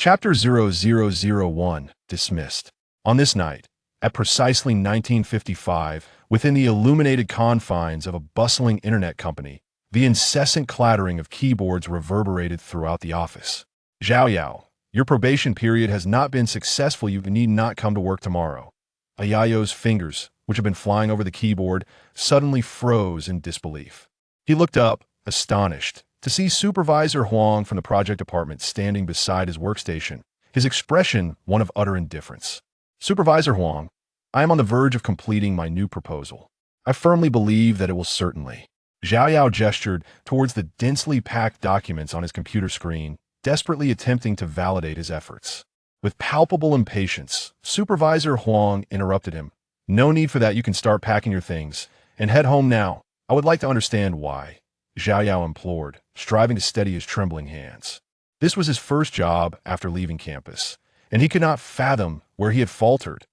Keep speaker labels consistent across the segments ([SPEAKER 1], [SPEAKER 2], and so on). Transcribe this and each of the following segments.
[SPEAKER 1] Chapter 0001, Dismissed. On this night, at precisely 1955, within the illuminated confines of a bustling internet company, the incessant clattering of keyboards reverberated throughout the office. Xiao, your probation period has not been successful. You need not come to work tomorrow. Ayayo's fingers, which had been flying over the keyboard, suddenly froze in disbelief. He looked up, astonished, to see Supervisor Huang from the project department standing beside his workstation, his expression one of utter indifference. Supervisor Huang, I am on the verge of completing my new proposal. I firmly believe that it will certainly. Xiao gestured towards the densely packed documents on his computer screen, desperately attempting to validate his efforts. With palpable impatience, Supervisor Huang interrupted him. No need for that. You can start packing your things and head home now. I would like to understand why, Xiao implored, striving to steady his trembling hands. This was his first job after leaving campus, and he could not fathom where he had faltered.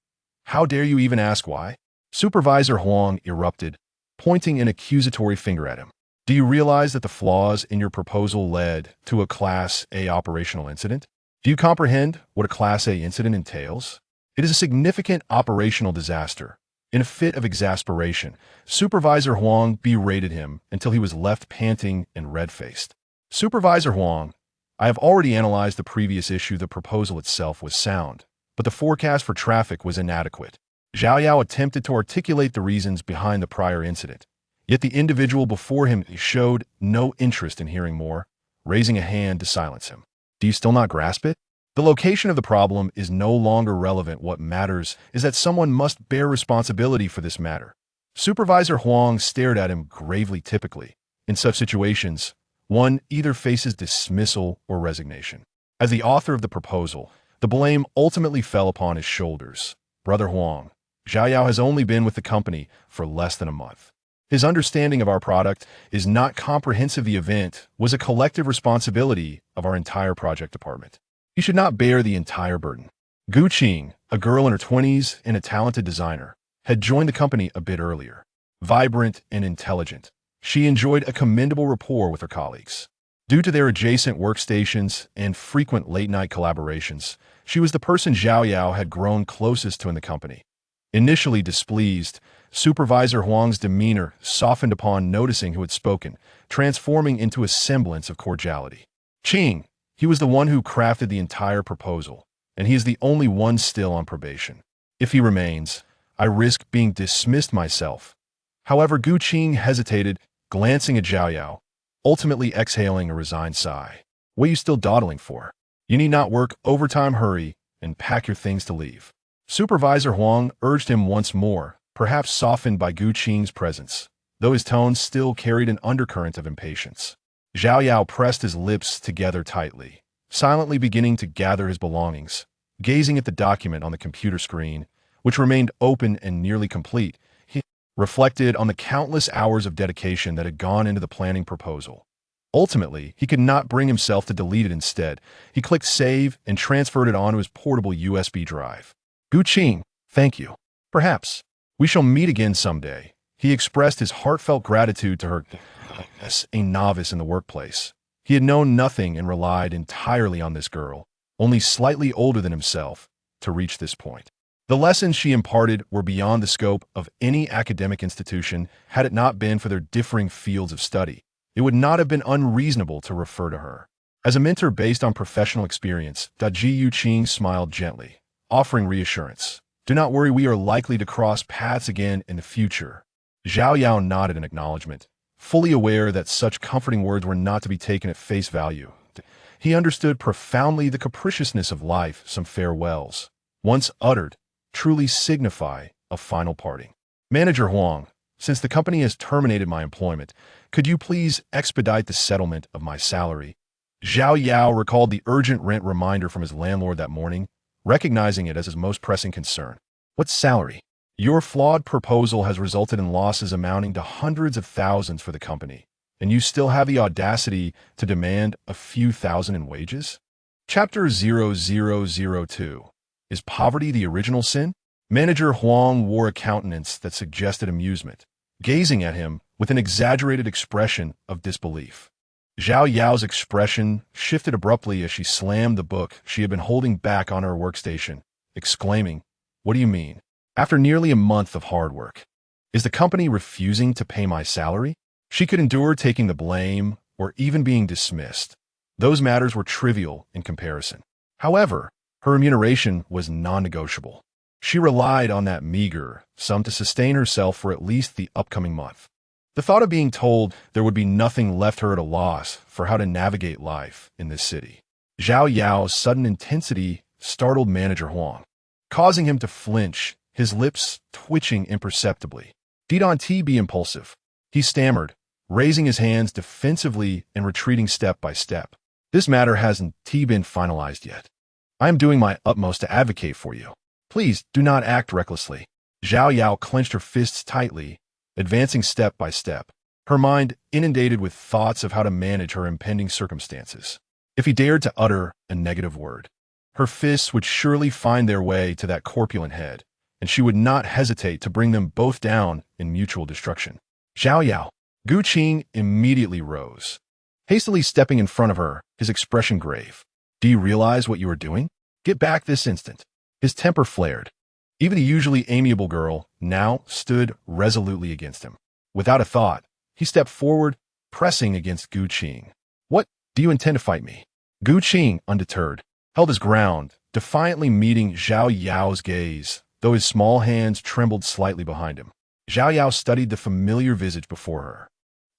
[SPEAKER 1] How dare you even ask why? Supervisor Huang erupted, pointing an accusatory finger at him. Do you realize that the flaws in your proposal led to a Class A operational incident? Do you comprehend what a Class A incident entails? It is a significant operational disaster. In a fit of exasperation, Supervisor Huang berated him until he was left panting and red-faced. Supervisor Huang, I have already analyzed the previous issue. The proposal itself was sound, but the forecast for traffic was inadequate. Xiao attempted to articulate the reasons behind the prior incident, yet the individual before him showed no interest in hearing more, raising a hand to silence him. Do you still not grasp it? The location of the problem is no longer relevant. What matters is that someone must bear responsibility for this matter. Supervisor Huang stared at him gravely. Typically, in such situations, one either faces dismissal or resignation. As the author of the proposal, the blame ultimately fell upon his shoulders. Brother Huang, Xiao has only been with the company for less than a month. His understanding of our product is not comprehensive. The event was a collective responsibility of our entire project department. You should not bear the entire burden. Gu Qing, a girl in her 20s and a talented designer, had joined the company a bit earlier. Vibrant and intelligent, she enjoyed a commendable rapport with her colleagues. Due to their adjacent workstations and frequent late-night collaborations, she was the person Xiao had grown closest to in the company. Initially displeased, Supervisor Huang's demeanor softened upon noticing who had spoken, transforming into a semblance of cordiality. Qing, he was the one who crafted the entire proposal, and he is the only one still on probation. If he remains, I risk being dismissed myself. However, Gu Qing hesitated, glancing at Xiao, ultimately exhaling a resigned sigh. What are you still dawdling for? You need not work overtime. Hurry and pack your things to leave. Supervisor Huang urged him once more, perhaps softened by Gu Qing's presence, though his tone still carried an undercurrent of impatience. Xiao pressed his lips together tightly, silently beginning to gather his belongings. Gazing at the document on the computer screen, which remained open and nearly complete, he reflected on the countless hours of dedication that had gone into the planning proposal. Ultimately, he could not bring himself to delete it. Instead, he clicked save and transferred it onto his portable USB drive. Gu Qing, thank you. Perhaps we shall meet again someday. He expressed his heartfelt gratitude to her. As a novice in the workplace, he had known nothing and relied entirely on this girl, only slightly older than himself, to reach this point. The lessons she imparted were beyond the scope of any academic institution. Had it not been for their differing fields of study, it would not have been unreasonable to refer to her as a mentor based on professional experience. Gu Qing smiled gently, offering reassurance. Do not worry, we are likely to cross paths again in the future. Xiao nodded in acknowledgement, fully aware that such comforting words were not to be taken at face value. He understood profoundly the capriciousness of life. Some farewells, once uttered, truly signify a final parting. Manager Huang, since the company has terminated my employment, could you please expedite the settlement of my salary? Xiao recalled the urgent rent reminder from his landlord that morning, recognizing it as his most pressing concern. What salary? Your flawed proposal has resulted in losses amounting to hundreds of thousands for the company, and you still have the audacity to demand a few thousand in wages? Chapter 0002. Is poverty the original sin? Manager Huang wore a countenance that suggested amusement, gazing at him with an exaggerated expression of disbelief. Zhao Yao's expression shifted abruptly as she slammed the book she had been holding back on her workstation, exclaiming, "What do you mean? After nearly a month of hard work, is the company refusing to pay my salary?" She could endure taking the blame or even being dismissed. Those matters were trivial in comparison. However, her remuneration was non-negotiable. She relied on that meager sum to sustain herself for at least the upcoming month. The thought of being told there would be nothing left her at a loss for how to navigate life in this city. Zhao Yao's sudden intensity startled Manager Huang, causing him to flinch, his lips twitching imperceptibly. "Don't be impulsive," he stammered, raising his hands defensively and retreating step by step. "This matter hasn't been finalized yet. I am doing my utmost to advocate for you. Please do not act recklessly." Zhao Yao clenched her fists tightly, advancing step by step, her mind inundated with thoughts of how to manage her impending circumstances. If he dared to utter a negative word, her fists would surely find their way to that corpulent head, and she would not hesitate to bring them both down in mutual destruction. "Zhao Yao." Gu Qing immediately rose, hastily stepping in front of her, his expression grave. "Do you realize what you are doing? Get back this instant." His temper flared. Even the usually amiable girl now stood resolutely against him. Without a thought, he stepped forward, pressing against Gu Qing. "What? Do you intend to fight me?" Gu Qing, undeterred, held his ground, defiantly meeting Zhao Yao's gaze, though his small hands trembled slightly behind him. Zhao Yao studied the familiar visage before her,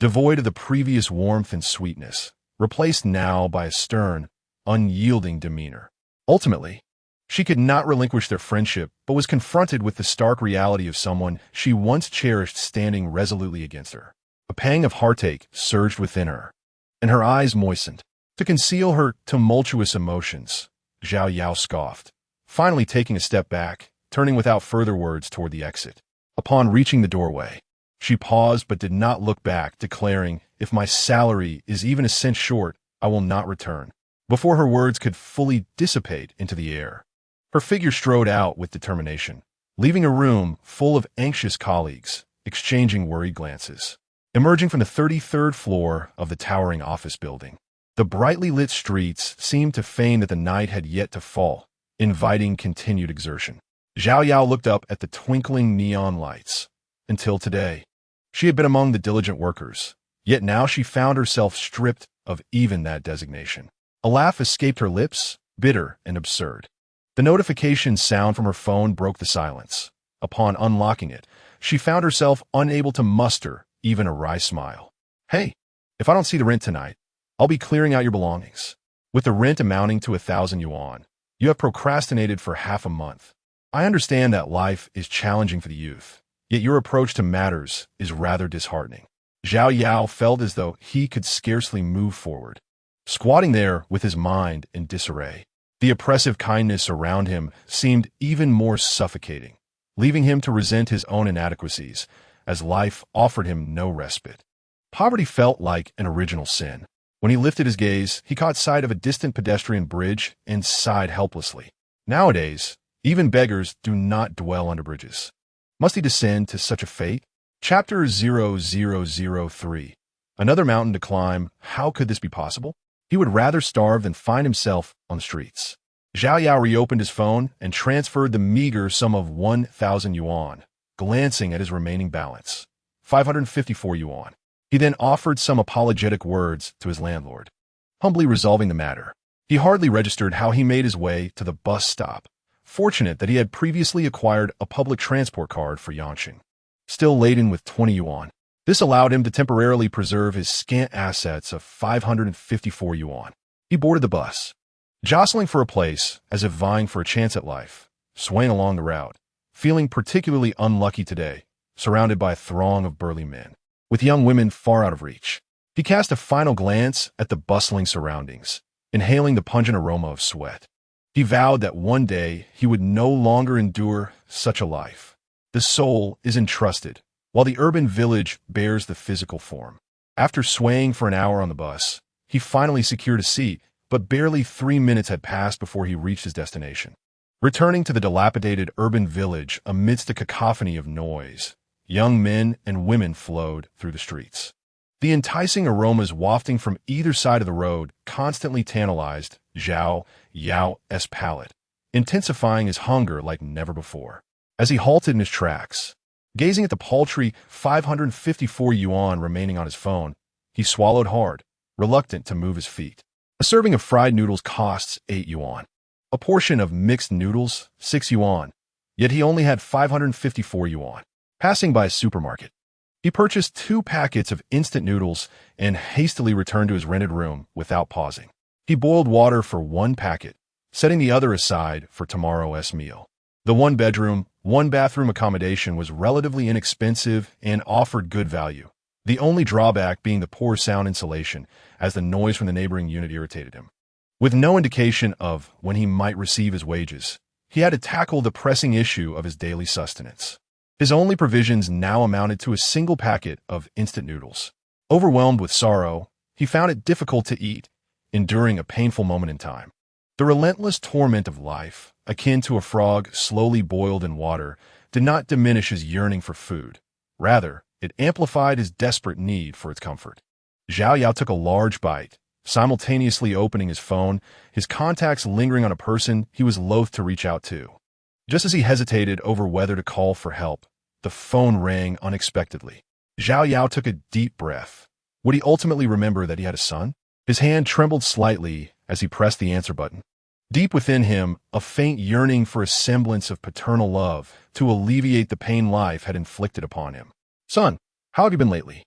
[SPEAKER 1] devoid of the previous warmth and sweetness, replaced now by a stern, unyielding demeanor. Ultimately, she could not relinquish their friendship, but was confronted with the stark reality of someone she once cherished standing resolutely against her. A pang of heartache surged within her, and her eyes moistened. To conceal her tumultuous emotions, Zhao Yao scoffed, finally taking a step back, turning without further words toward the exit. Upon reaching the doorway, she paused but did not look back, declaring, "If my salary is even a cent short, I will not return." Before her words could fully dissipate into the air, her figure strode out with determination, leaving a room full of anxious colleagues, exchanging worried glances. Emerging from the 33rd floor of the towering office building, the brightly lit streets seemed to feign that the night had yet to fall, inviting continued exertion. Zhao Yao looked up at the twinkling neon lights. Until today, she had been among the diligent workers, yet now she found herself stripped of even that designation. A laugh escaped her lips, bitter and absurd. The notification sound from her phone broke the silence. Upon unlocking it, she found herself unable to muster even a wry smile. "Hey, if I don't see the rent tonight, I'll be clearing out your belongings." With the rent amounting to 1,000 yuan, you have procrastinated for half a month. I understand that life is challenging for the youth, yet your approach to matters is rather disheartening. Zhao Yao felt as though he could scarcely move forward, squatting there with his mind in disarray. The oppressive kindness around him seemed even more suffocating, leaving him to resent his own inadequacies, as life offered him no respite. Poverty felt like an original sin. When he lifted his gaze, he caught sight of a distant pedestrian bridge and sighed helplessly. Nowadays, even beggars do not dwell under bridges. Must he descend to such a fate? Chapter 0003. Another mountain to climb. How could this be possible? He would rather starve than find himself on the streets. Zhao Yao reopened his phone and transferred the meager sum of 1,000 yuan, glancing at his remaining balance, 554 yuan. He then offered some apologetic words to his landlord, humbly resolving the matter. He hardly registered how he made his way to the bus stop, fortunate that he had previously acquired a public transport card for Yanqing, still laden with 20 yuan. This allowed him to temporarily preserve his scant assets of 554 yuan. He boarded the bus, jostling for a place as if vying for a chance at life, swaying along the route, feeling particularly unlucky today, surrounded by a throng of burly men, with young women far out of reach. He cast a final glance at the bustling surroundings, inhaling the pungent aroma of sweat. He vowed that one day he would no longer endure such a life. The soul is entrusted, while the urban village bears the physical form. After swaying for an hour on the bus, he finally secured a seat, but barely 3 minutes had passed before he reached his destination. Returning to the dilapidated urban village amidst a cacophony of noise, young men and women flowed through the streets. The enticing aromas wafting from either side of the road constantly tantalized Xiao Yao's palate, intensifying his hunger like never before. As he halted in his tracks, gazing at the paltry 554 yuan remaining on his phone, he swallowed hard, reluctant to move his feet. A serving of fried noodles costs 8 yuan. A portion of mixed noodles, 6 yuan. Yet he only had 554 yuan. Passing by a supermarket, he purchased 2 packets of instant noodles and hastily returned to his rented room without pausing. He boiled water for 1 packet, setting the other aside for tomorrow's meal. The 1-bedroom, 1-bathroom accommodation was relatively inexpensive and offered good value, the only drawback being the poor sound insulation, as the noise from the neighboring unit irritated him. With no indication of when he might receive his wages, he had to tackle the pressing issue of his daily sustenance. His only provisions now amounted to a single packet of instant noodles. Overwhelmed with sorrow, he found it difficult to eat, enduring a painful moment in time. The relentless torment of life, akin to a frog slowly boiled in water, did not diminish his yearning for food. Rather, it amplified his desperate need for its comfort. Xiao Yao took a large bite, simultaneously opening his phone, his contacts lingering on a person he was loath to reach out to. Just as he hesitated over whether to call for help, the phone rang unexpectedly. Xiao Yao took a deep breath. Would he ultimately remember that he had a son? His hand trembled slightly as he pressed the answer button. Deep within him, a faint yearning for a semblance of paternal love to alleviate the pain life had inflicted upon him. Son, how have you been lately?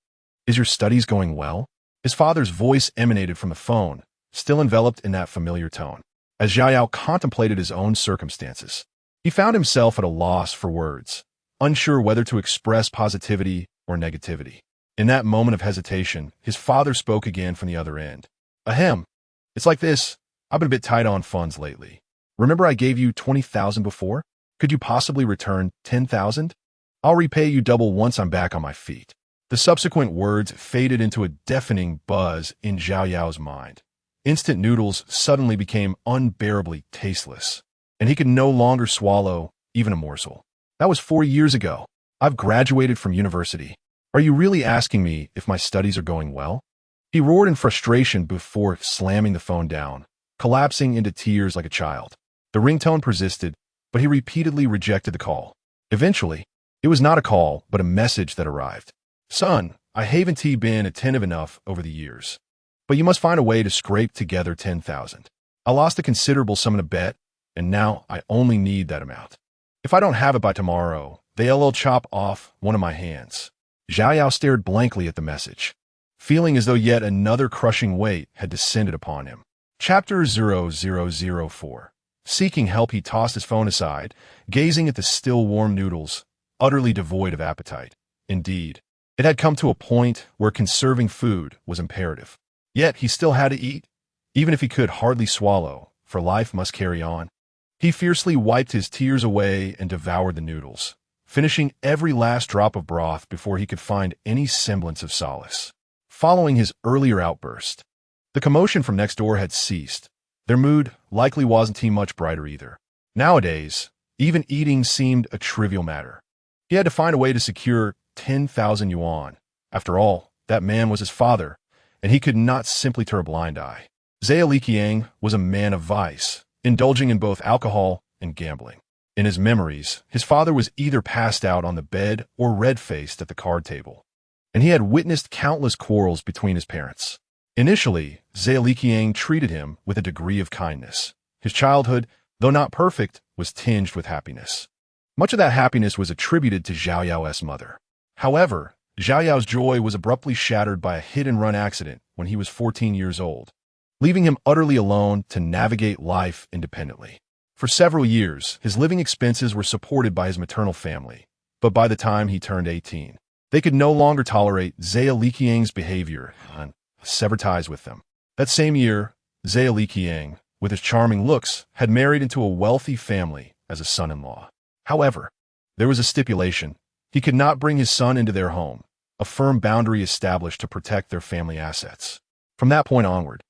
[SPEAKER 1] Is your studies going well? His father's voice emanated from the phone, still enveloped in that familiar tone. As Xiao Yao contemplated his own circumstances, he found himself at a loss for words, unsure whether to express positivity or negativity. In that moment of hesitation, his father spoke again from the other end. Ahem. It's like this. I've been a bit tight on funds lately. Remember I gave you 20,000 before? Could you possibly return 10,000? I'll repay you double once I'm back on my feet. The subsequent words faded into a deafening buzz in Xiao Yao's mind. Instant noodles suddenly became unbearably tasteless, and he could no longer swallow even a morsel. That was 4 years ago. I've graduated from university. Are you really asking me if my studies are going well? He roared in frustration before slamming the phone down, collapsing into tears like a child. The ringtone persisted, but he repeatedly rejected the call. Eventually, it was not a call, but a message that arrived. Son, I haven't been attentive enough over the years, but you must find a way to scrape together 10,000. I lost a considerable sum in a bet, and now I only need that amount. If I don't have it by tomorrow, they'll chop off one of my hands. Xiao Yao stared blankly at the message, feeling as though yet another crushing weight had descended upon him. Chapter 0004. Seeking help, he tossed his phone aside, gazing at the still warm noodles, utterly devoid of appetite. Indeed, it had come to a point where conserving food was imperative. Yet he still had to eat, even if he could hardly swallow, for life must carry on. He fiercely wiped his tears away and devoured the noodles, finishing every last drop of broth before he could find any semblance of solace. Following his earlier outburst, the commotion from next door had ceased. Their mood likely wasn't much brighter either. Nowadays, even eating seemed a trivial matter. He had to find a way to secure 10,000 yuan. After all, that man was his father, and he could not simply turn a blind eye. Zhao Liqiang was a man of vice, indulging in both alcohol and gambling. In his memories, his father was either passed out on the bed or red-faced at the card table, and he had witnessed countless quarrels between his parents. Initially, Zhao Liqiang treated him with a degree of kindness. His childhood, though not perfect, was tinged with happiness. Much of that happiness was attributed to Xiao Yao's mother. However, Xiao Yao's joy was abruptly shattered by a hit-and-run accident when he was 14 years old, leaving him utterly alone to navigate life independently. For several years, his living expenses were supported by his maternal family, but by the time he turned 18, they could no longer tolerate Zhao Liqiang's behavior and sever ties with them. That same year, Zhao Liqiang, with his charming looks, had married into a wealthy family as a son-in-law. However, there was a stipulation. He could not bring his son into their home, a firm boundary established to protect their family assets. From that point onward,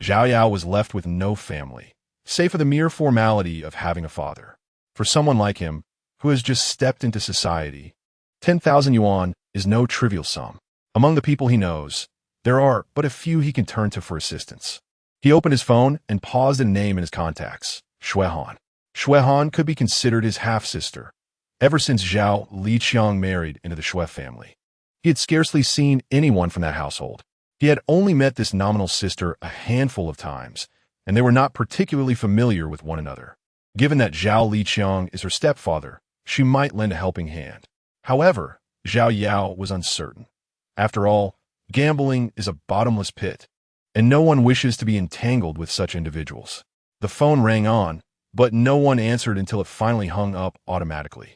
[SPEAKER 1] Xiao Yao was left with no family, save for the mere formality of having a father. For someone like him, who has just stepped into society, 10,000 yuan is no trivial sum. Among the people he knows, There are but a few he can turn to for assistance. He opened his phone and paused a name in his contacts, Shuehan. Shuehan could be considered his half-sister, ever since Xiao Liqiang married into the Shui family. He had scarcely seen anyone from that household. He had only met this nominal sister a handful of times, and they were not particularly familiar with one another. Given that Xiao Liqiang is her stepfather, she might lend a helping hand. However, Zhao Yao was uncertain. After all, gambling is a bottomless pit, and no one wishes to be entangled with such individuals. The phone rang on, but no one answered until it finally hung up automatically.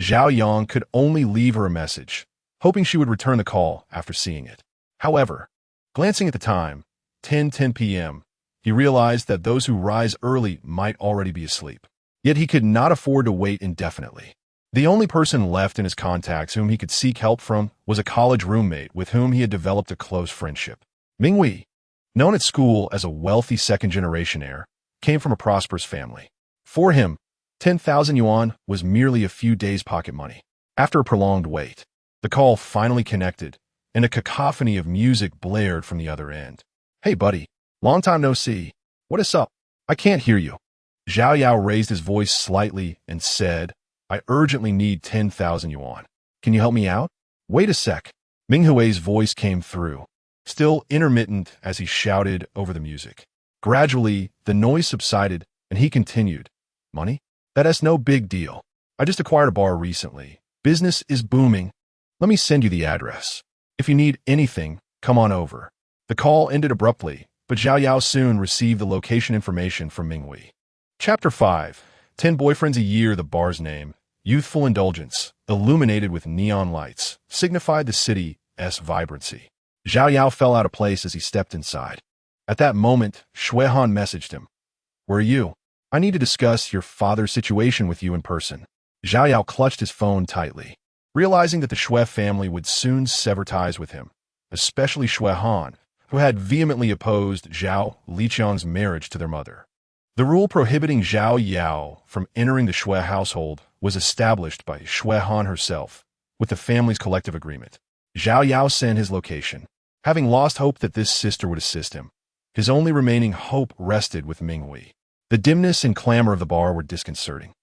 [SPEAKER 1] Zhao Yang could only leave her a message, hoping she would return the call after seeing it. However, glancing at the time, 10:10 p.m., he realized that those who rise early might already be asleep. Yet he could not afford to wait indefinitely. The only person left in his contacts whom he could seek help from was a college roommate with whom he had developed a close friendship. Minghui, known at school as a wealthy second-generation heir, came from a prosperous family. For him, 10,000 yuan was merely a few days' pocket money. After a prolonged wait, the call finally connected, and a cacophony of music blared from the other end. "Hey, buddy. Long time no see. What is up? I can't hear you." Zhao Yao raised his voice slightly and said, "I urgently need 10,000 yuan. Can you help me out?" "Wait a sec." Ming Hui's voice came through, still intermittent as he shouted over the music. Gradually, the noise subsided, and he continued, "Money? That's no big deal. I just acquired a bar recently. Business is booming. Let me send you the address. If you need anything, come on over." The call ended abruptly, but Zhao Yao soon received the location information from Minghui. Chapter 5. 10 boyfriends a year. The bar's name, Youthful Indulgence, illuminated with neon lights, signified the city's vibrancy. Zhao Yao fell out of place as he stepped inside. At that moment, Shuehan messaged him. "Where are you? I need to discuss your father's situation with you in person." Zhao Yao clutched his phone tightly, realizing that the Shui family would soon sever ties with him, especially Shuehan, who had vehemently opposed Zhao Liqiang's marriage to their mother. The rule prohibiting Zhao Yao from entering the Shui household was established by Shuehan herself, with the family's collective agreement. Zhao Yao sent his location, having lost hope that this sister would assist him. His only remaining hope rested with Minghui. The dimness and clamor of the bar were disconcerting,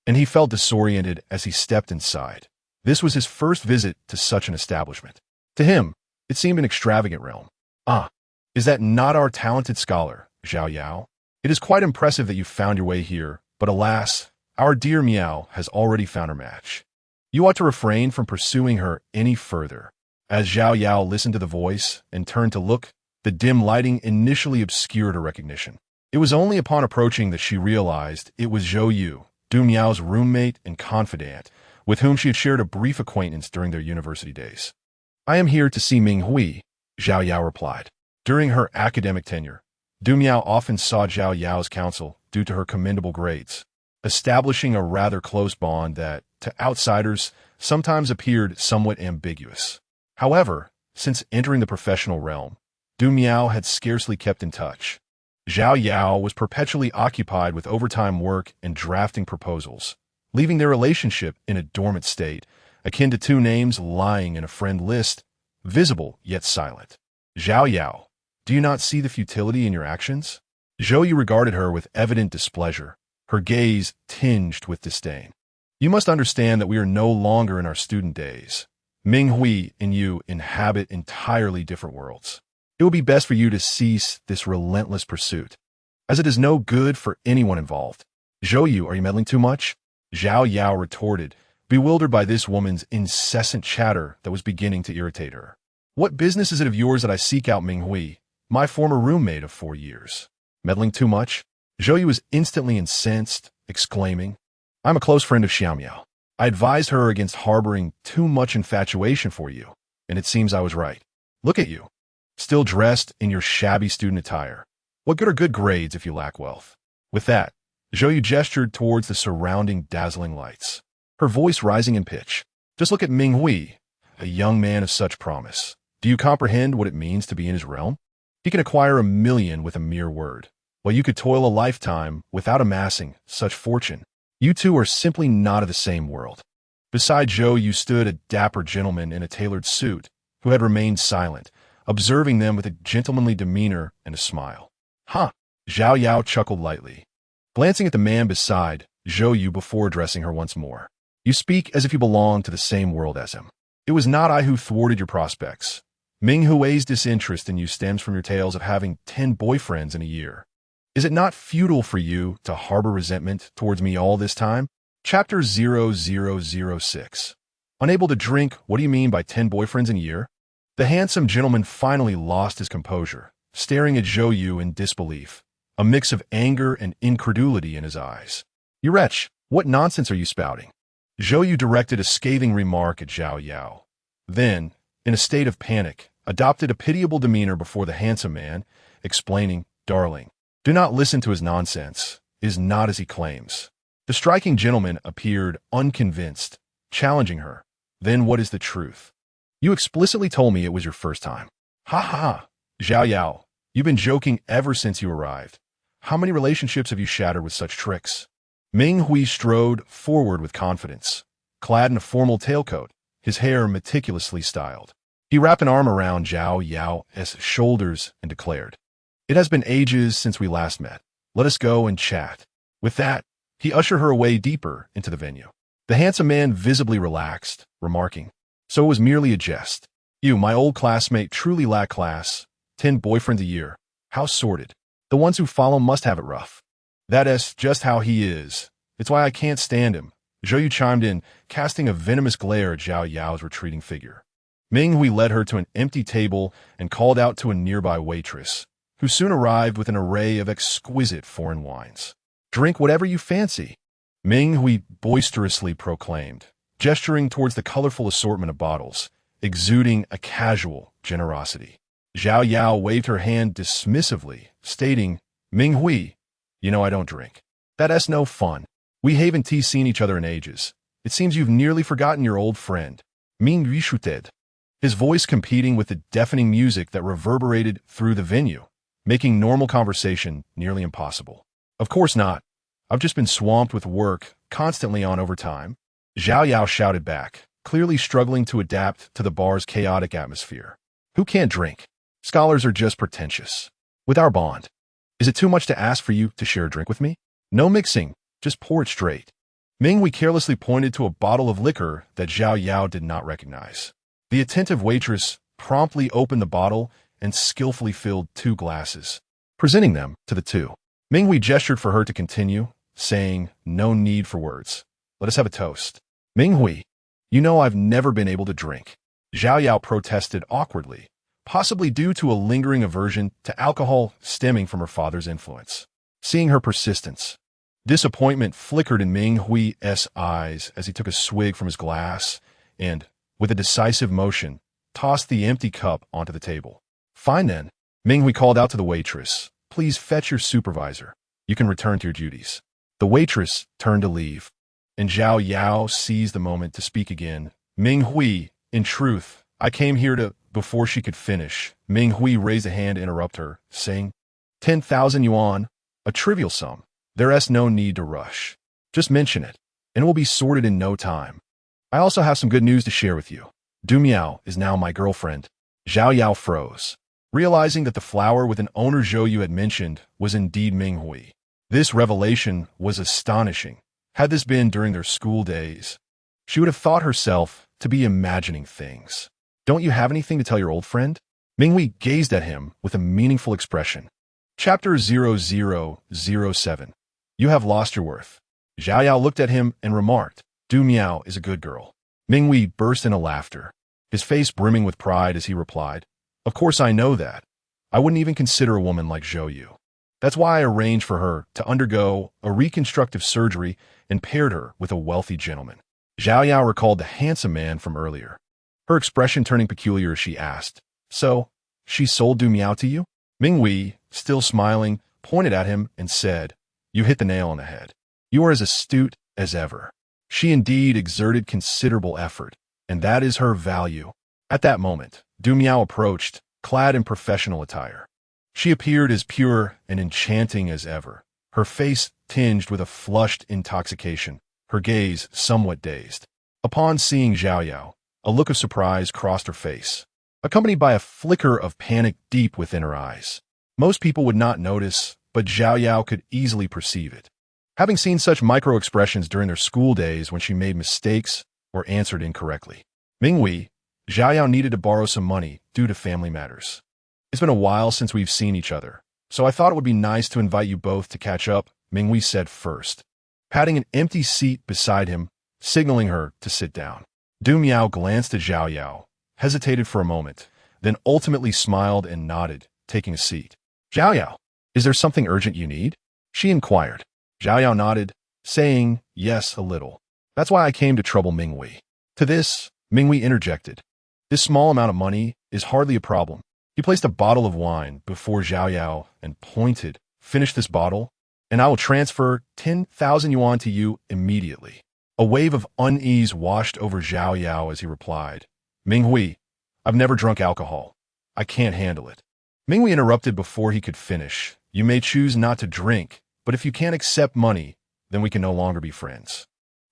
[SPEAKER 1] and he felt disoriented as he stepped inside. This was his first visit to such an establishment. To him, it seemed an extravagant realm. "Ah, is that not our talented scholar, Zhao Yao? It is quite impressive that you found your way here, but alas, our dear Miao has already found her match. You ought to refrain from pursuing her any further." As Zhao Yao listened to the voice and turned to look, the dim lighting initially obscured her recognition. It was only upon approaching that she realized it was Zhou Yu, Du Miao's roommate and confidant, with whom she had shared a brief acquaintance during their university days. "I am here to see Minghui," Zhao Yao replied. During her academic tenure, Du Miao often sought Zhao Yao's counsel due to her commendable grades, establishing a rather close bond that, to outsiders, sometimes appeared somewhat ambiguous. However, since entering the professional realm, Du Miao had scarcely kept in touch. Zhao Yao was perpetually occupied with overtime work and drafting proposals, leaving their relationship in a dormant state, akin to two names lying in a friend list, visible yet silent. "Zhao Yao, do you not see the futility in your actions?" Zhou Yu regarded her with evident displeasure, her gaze tinged with disdain. "You must understand that we are no longer in our student days. Minghui and you inhabit entirely different worlds. It would be best for you to cease this relentless pursuit, as it is no good for anyone involved." "Zhou Yu, are you meddling too much?" Zhao Yao retorted, bewildered by this woman's incessant chatter that was beginning to irritate her. "What business is it of yours that I seek out Minghui, my former roommate of 4 years? Meddling too much?" Zhou Yu was instantly incensed, exclaiming, "I'm a close friend of Xiao. I advised her against harboring too much infatuation for you, and it seems I was right. Look at you, still dressed in your shabby student attire. What good are good grades if you lack wealth?" With that, Zhou Yu gestured towards the surrounding dazzling lights, her voice rising in pitch. "Just look at Minghui, a young man of such promise. Do you comprehend what it means to be in his realm? He can acquire 1,000,000 with a mere word, while you could toil a lifetime without amassing such fortune. You two are simply not of the same world." Beside Zhou Yu stood a dapper gentleman in a tailored suit, who had remained silent, observing them with a gentlemanly demeanor and a smile. Huh, Zhao Yao chuckled lightly, glancing at the man beside Zhou Yu before addressing her once more. You speak as if you belong to the same world as him. It was not I who thwarted your prospects. Ming Hui's disinterest in you stems from your tales of having 10 boyfriends in a year. Is it not futile for you to harbor resentment towards me all this time? Chapter 0006. Unable to drink, what do you mean by 10 boyfriends in a year? The handsome gentleman finally lost his composure, staring at Zhou Yu in disbelief, a mix of anger and incredulity in his eyes. You wretch, what nonsense are you spouting? Zhou Yu directed a scathing remark at Zhao Yao. Then, in a state of panic, adopted a pitiable demeanor before the handsome man, explaining, Darling, do not listen to his nonsense. It is not as he claims. The striking gentleman appeared unconvinced, challenging her. Then what is the truth? You explicitly told me it was your first time. Ha ha ha. Zhao Yao, you've been joking ever since you arrived. How many relationships have you shattered with such tricks? Ming Hui strode forward with confidence, clad in a formal tailcoat, his hair meticulously styled. He wrapped an arm around Zhao Yao's shoulders and declared, It has been ages since we last met. Let us go and chat. With that, he ushered her away deeper into the venue. The handsome man visibly relaxed, remarking, So it was merely a jest. You, my old classmate, truly lack class. 10 boyfriends a year. How sordid. The ones who follow must have it rough. That's just how he is. It's why I can't stand him. Zhou Yu chimed in, casting a venomous glare at Zhao Yao's retreating figure. Ming Hui led her to an empty table and called out to a nearby waitress, who soon arrived with an array of exquisite foreign wines. Drink whatever you fancy, Ming Hui boisterously proclaimed, gesturing towards the colorful assortment of bottles, exuding a casual generosity. Zhao Yao waved her hand dismissively, stating, Ming Hui, you know I don't drink. That's no fun. We haven't seen each other in ages. It seems you've nearly forgotten your old friend. Ming Hui chuted, his voice competing with the deafening music that reverberated through the venue, making normal conversation nearly impossible. Of course not. I've just been swamped with work, constantly on overtime. Zhao Yao shouted back, clearly struggling to adapt to the bar's chaotic atmosphere. Who can't drink? Scholars are just pretentious. With our bond, is it too much to ask for you to share a drink with me? No mixing, just pour it straight. Ming Hui carelessly pointed to a bottle of liquor that Zhao Yao did not recognize. The attentive waitress promptly opened the bottle and skillfully filled 2 glasses, presenting them to the two. Ming Hui gestured for her to continue, saying, No need for words. Let us have a toast. Ming Hui, you know I've never been able to drink. Zhao Yao protested awkwardly, possibly due to a lingering aversion to alcohol stemming from her father's influence. Seeing her persistence, disappointment flickered in Ming Hui's eyes as he took a swig from his glass and, with a decisive motion, tossed the empty cup onto the table. Fine then, Ming Hui called out to the waitress. Please fetch your supervisor. You can return to your duties. The waitress turned to leave, and Zhao Yao seized the moment to speak again. Ming Hui, in truth, I came here to... Before she could finish, Ming Hui raised a hand to interrupt her, saying, 10,000 yuan, a trivial sum. There's no need to rush. Just mention it, and it will be sorted in no time. I also have some good news to share with you. Du Miao is now my girlfriend. Zhao Yao froze, realizing that the flower with an owner Zhou Yu had mentioned was indeed Ming Hui. This revelation was astonishing. Had this been during their school days, she would have thought herself to be imagining things. Don't you have anything to tell your old friend? Ming Hui gazed at him with a meaningful expression. Chapter 0007. You have lost your worth. Zhao Yao looked at him and remarked, Du Miao is a good girl. Ming Hui burst into laughter, his face brimming with pride as he replied, Of course I know that. I wouldn't even consider a woman like Zhou Yu. That's why I arranged for her to undergo a reconstructive surgery and paired her with a wealthy gentleman. Zhao Yao recalled the handsome man from earlier, her expression turning peculiar as she asked, So, she sold Du Miao to you? Ming Hui, still smiling, pointed at him and said, You hit the nail on the head. You are as astute as ever. She indeed exerted considerable effort, and that is her value. At that moment, Du Miao approached, clad in professional attire. She appeared as pure and enchanting as ever, her face tinged with a flushed intoxication, her gaze somewhat dazed. Upon seeing Zhao Yao, a look of surprise crossed her face. accompanied by a flicker of panic deep within her eyes. Most people would not notice, but Zhao Yao could easily perceive it. Having seen such micro-expressions during their school days when she made mistakes or answered incorrectly. Minghui, Zhao Yao needed to borrow some money due to family matters. It's been a while since we've seen each other, so I thought it would be nice to invite you both to catch up, Minghui said first, patting an empty seat beside him, signaling her to sit down. Du Miao glanced at Zhao Yao, hesitated for a moment, then ultimately smiled and nodded, taking a seat. Zhao Yao, is there something urgent you need? She inquired. Zhao Yao nodded, saying, yes, a little. That's why I came to trouble Minghui. To this, Minghui interjected. This small amount of money is hardly a problem. He placed a bottle of wine before Zhao Yao and pointed, finish this bottle, and I will transfer 10,000 yuan to you immediately. A wave of unease washed over Zhao Yao as he replied, Minghui, I've never drunk alcohol. I can't handle it. Minghui interrupted before he could finish. You may choose not to drink, but if you can't accept money, then we can no longer be friends.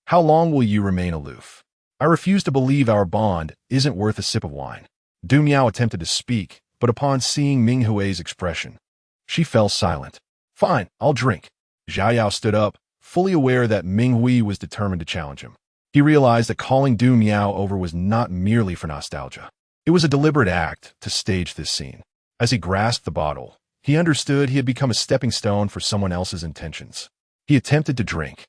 [SPEAKER 1] How long will you remain aloof? I refuse to believe our bond isn't worth a sip of wine. Du Miao attempted to speak, but upon seeing Minghui's expression, she fell silent. Fine, I'll drink. Zhao Yao stood up, fully aware that Minghui was determined to challenge him. He realized that calling Du Miao over was not merely for nostalgia. It was a deliberate act to stage this scene. As he grasped the bottle, he understood he had become a stepping stone for someone else's intentions. He attempted to drink,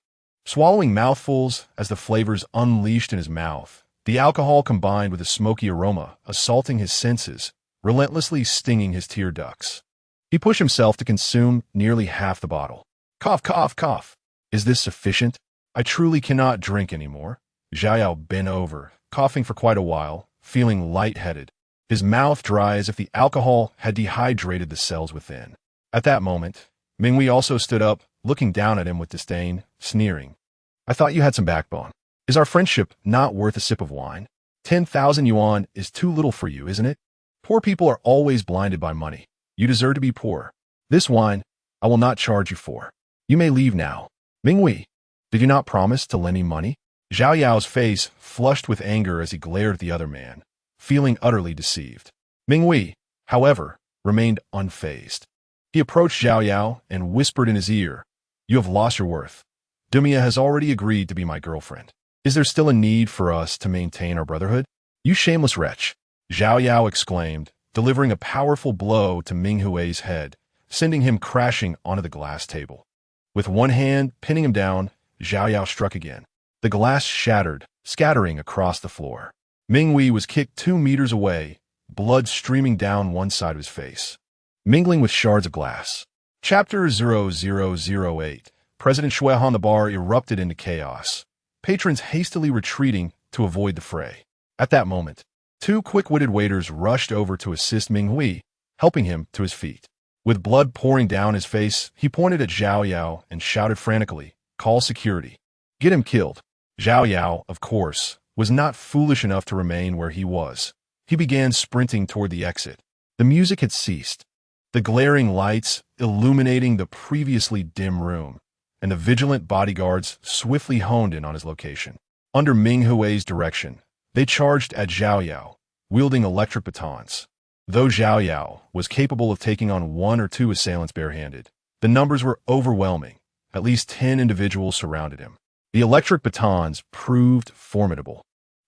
[SPEAKER 1] swallowing mouthfuls as the flavors unleashed in his mouth. The alcohol combined with a smoky aroma, assaulting his senses, relentlessly stinging his tear ducts. He pushed himself to consume nearly half the bottle. Cough, cough, cough. Is this sufficient? I truly cannot drink anymore. Zhao Yao bent over, coughing for quite a while, feeling lightheaded, his mouth dry as if the alcohol had dehydrated the cells within. At that moment, Minghui also stood up, looking down at him with disdain, sneering. I thought you had some backbone. Is our friendship not worth a sip of wine? 10,000 yuan is too little for you, isn't it? Poor people are always blinded by money. You deserve to be poor. This wine, I will not charge you for. You may leave now. Minghui, did you not promise to lend me money? Zhao Yao's face flushed with anger as he glared at the other man, feeling utterly deceived. Minghui, however, remained unfazed. He approached Zhao Yao and whispered in his ear, You have lost your worth. Dumia has already agreed to be my girlfriend. Is there still a need for us to maintain our brotherhood? You shameless wretch, Zhao Yao exclaimed, delivering a powerful blow to Minghui's head, sending him crashing onto the glass table. With one hand pinning him down, Zhao Yao struck again. The glass shattered, scattering across the floor. Minghui was kicked 2 meters away, blood streaming down one side of his face, mingling with shards of glass. Chapter 0008. President Shuehan the bar erupted into chaos, patrons hastily retreating to avoid the fray. At that moment, 2 quick-witted waiters rushed over to assist Minghui, helping him to his feet. With blood pouring down his face, he pointed at Zhao Yao and shouted frantically, Call security. Get him killed. Zhao Yao, of course, was not foolish enough to remain where he was. He began sprinting toward the exit. The music had ceased, the glaring lights illuminating the previously dim room, and the vigilant bodyguards swiftly honed in on his location. Under Minghui's direction, they charged at Zhao Yao, wielding electric batons. Though Zhao Yao was capable of taking on 1 or 2 assailants barehanded, the numbers were overwhelming. At least 10 individuals surrounded him. The electric batons proved formidable,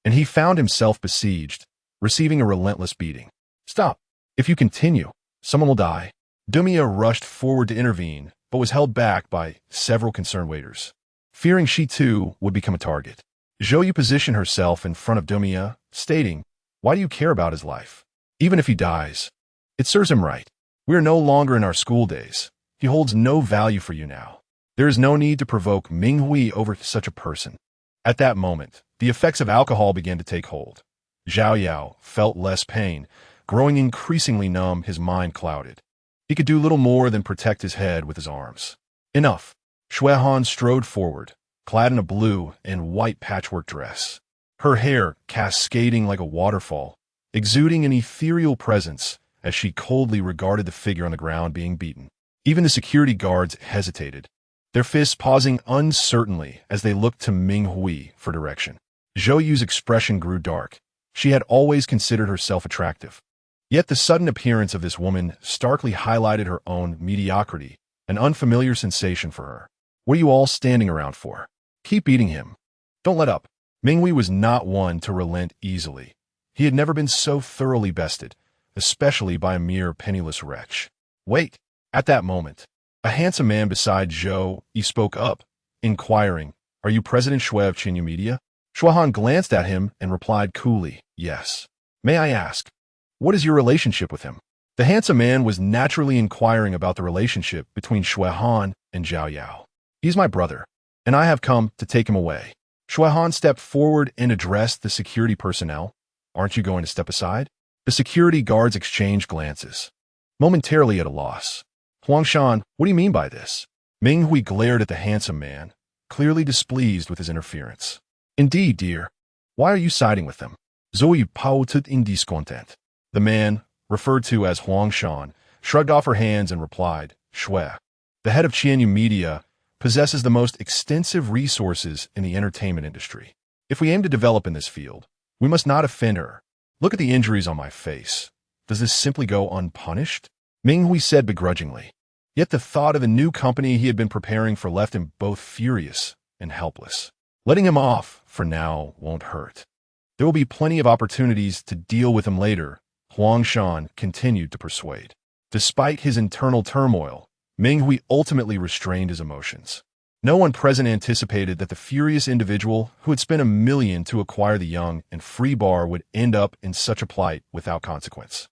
[SPEAKER 1] and he found himself besieged, receiving a relentless beating. Stop! If you continue, someone will die. Dumia rushed forward to intervene, but was held back by several concerned waiters, fearing she too would become a target. Zhou Yu positioned herself in front of Dumia, stating, Why do you care about his life? Even if he dies, it serves him right. We are no longer in our school days. He holds no value for you now. There is no need to provoke Minghui over such a person. At that moment, the effects of alcohol began to take hold. Zhao Yao felt less pain, growing increasingly numb, his mind clouded. He could do little more than protect his head with his arms. Enough. Shuehan strode forward, clad in a blue and white patchwork dress, her hair cascading like a waterfall, exuding an ethereal presence as she coldly regarded the figure on the ground being beaten. Even the security guards hesitated, their fists pausing uncertainly as they looked to Minghui for direction. Zhou Yu's expression grew dark. She had always considered herself attractive, Yet the sudden appearance of this woman starkly highlighted her own mediocrity, an unfamiliar sensation for her. What are you all standing around for? Keep beating him. Don't let up. Minghui was not one to relent easily. He had never been so thoroughly bested, especially by a mere penniless wretch. Wait! At that moment, a handsome man beside Zhou Yi spoke up, inquiring, "Are you President Xue of Qinyu Media?" Shuahan glanced at him and replied coolly, "Yes. May I ask, what is your relationship with him?" The handsome man was naturally inquiring about the relationship between Shuahan and Zhao Yao. "He's my brother, and I have come to take him away." Shuahan stepped forward and addressed the security personnel. "Aren't you going to step aside?" The security guards exchanged glances, momentarily at a loss. "Huangshan, what do you mean by this?" Minghui glared at the handsome man, clearly displeased with his interference. "Indeed, dear. Why are you siding with them?" Zoe pouted in discontent. The man, referred to as Huangshan, shrugged off her hands and replied, "Xue, the head of Qianyu Media, possesses the most extensive resources in the entertainment industry. If we aim to develop in this field, we must not offend her. Look at the injuries on my face. Does this simply go unpunished?" Minghui said begrudgingly. Yet the thought of the new company he had been preparing for left him both furious and helpless. Letting him off, for now, won't hurt. There will be plenty of opportunities to deal with him later, Huangshan continued to persuade. Despite his internal turmoil, Minghui ultimately restrained his emotions. No one present anticipated that the furious individual who had spent $1 million to acquire the young and free bar would end up in such a plight without consequence.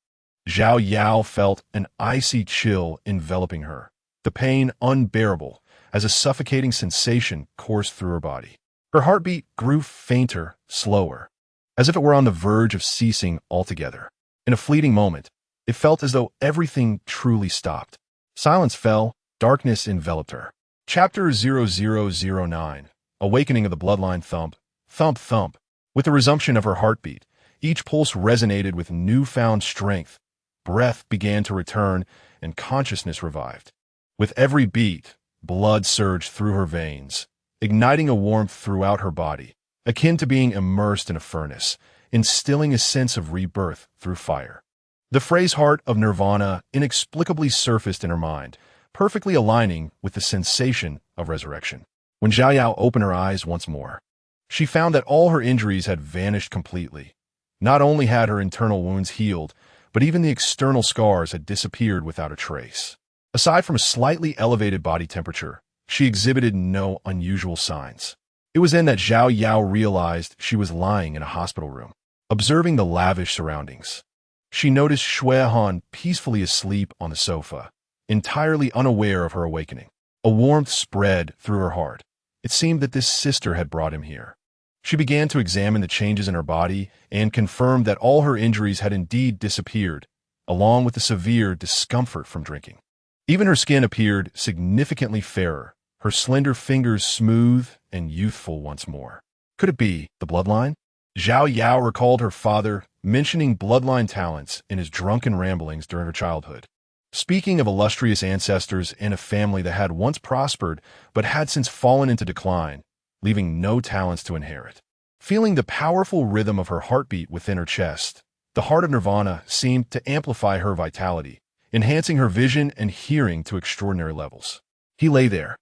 [SPEAKER 1] Zhao Yao felt an icy chill enveloping her, the pain unbearable as a suffocating sensation coursed through her body. Her heartbeat grew fainter, slower, as if it were on the verge of ceasing altogether. In a fleeting moment, it felt as though everything truly stopped. Silence fell, darkness enveloped her. Chapter 0009, Awakening of the Bloodline. Thump, thump, thump. With the resumption of her heartbeat, each pulse resonated with newfound strength. Breath began to return, and consciousness revived. With every beat, blood surged through her veins, igniting a warmth throughout her body, akin to being immersed in a furnace, instilling a sense of rebirth through fire. The phrase "heart of nirvana" inexplicably surfaced in her mind, perfectly aligning with the sensation of resurrection. When Zhao Yao opened her eyes once more, she found that all her injuries had vanished completely. Not only had her internal wounds healed, but even the external scars had disappeared without a trace. Aside from a slightly elevated body temperature, she exhibited no unusual signs. It was then that Zhao Yao realized she was lying in a hospital room, observing the lavish surroundings. She noticed Xue Han peacefully asleep on the sofa, entirely unaware of her awakening. A warmth spread through her heart. It seemed that this sister had brought him here. She began to examine the changes in her body and confirmed that all her injuries had indeed disappeared, along with the severe discomfort from drinking. Even her skin appeared significantly fairer, her slender fingers smooth and youthful once more. Could it be the bloodline? Zhao Yao recalled her father mentioning bloodline talents in his drunken ramblings during her childhood. Speaking of illustrious ancestors and a family that had once prospered but had since fallen into decline, leaving no talents to inherit. Feeling the powerful rhythm of her heartbeat within her chest, the heart of nirvana seemed to amplify her vitality, enhancing her vision and hearing to extraordinary levels. He lay there,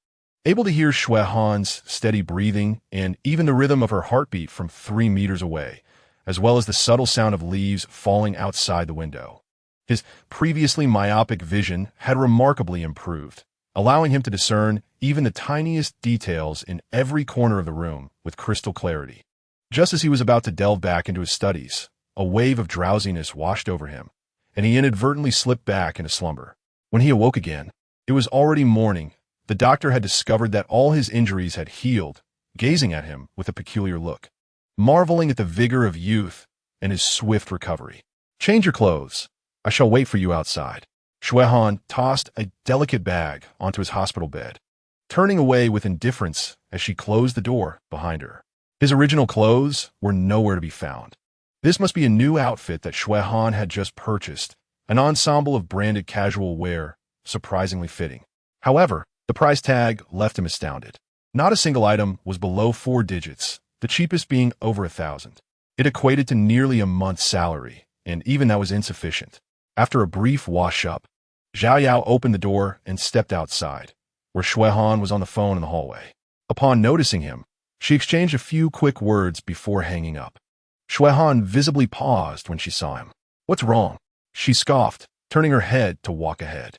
[SPEAKER 1] able to hear Xue Han's steady breathing and even the rhythm of her heartbeat from 3 meters away, as well as the subtle sound of leaves falling outside the window. His previously myopic vision had remarkably improved, allowing him to discern even the tiniest details in every corner of the room with crystal clarity. Just as he was about to delve back into his studies, a wave of drowsiness washed over him, and he inadvertently slipped back into slumber. When he awoke again, it was already morning. The doctor had discovered that all his injuries had healed, gazing at him with a peculiar look, marveling at the vigor of youth and his swift recovery. "Change your clothes. I shall wait for you outside." Xue Han tossed a delicate bag onto his hospital bed, turning away with indifference as she closed the door behind her. His original clothes were nowhere to be found. This must be a new outfit that Xue Han had just purchased, an ensemble of branded casual wear, surprisingly fitting. However, the price tag left him astounded. Not a single item was below 4 digits, the cheapest being over 1,000. It equated to nearly a month's salary, and even that was insufficient. After a brief wash-up, Zhao Yao opened the door and stepped outside, where Shui Han was on the phone in the hallway. Upon noticing him, she exchanged a few quick words before hanging up. Shui Han visibly paused when she saw him. "What's wrong?" she scoffed, turning her head to walk ahead.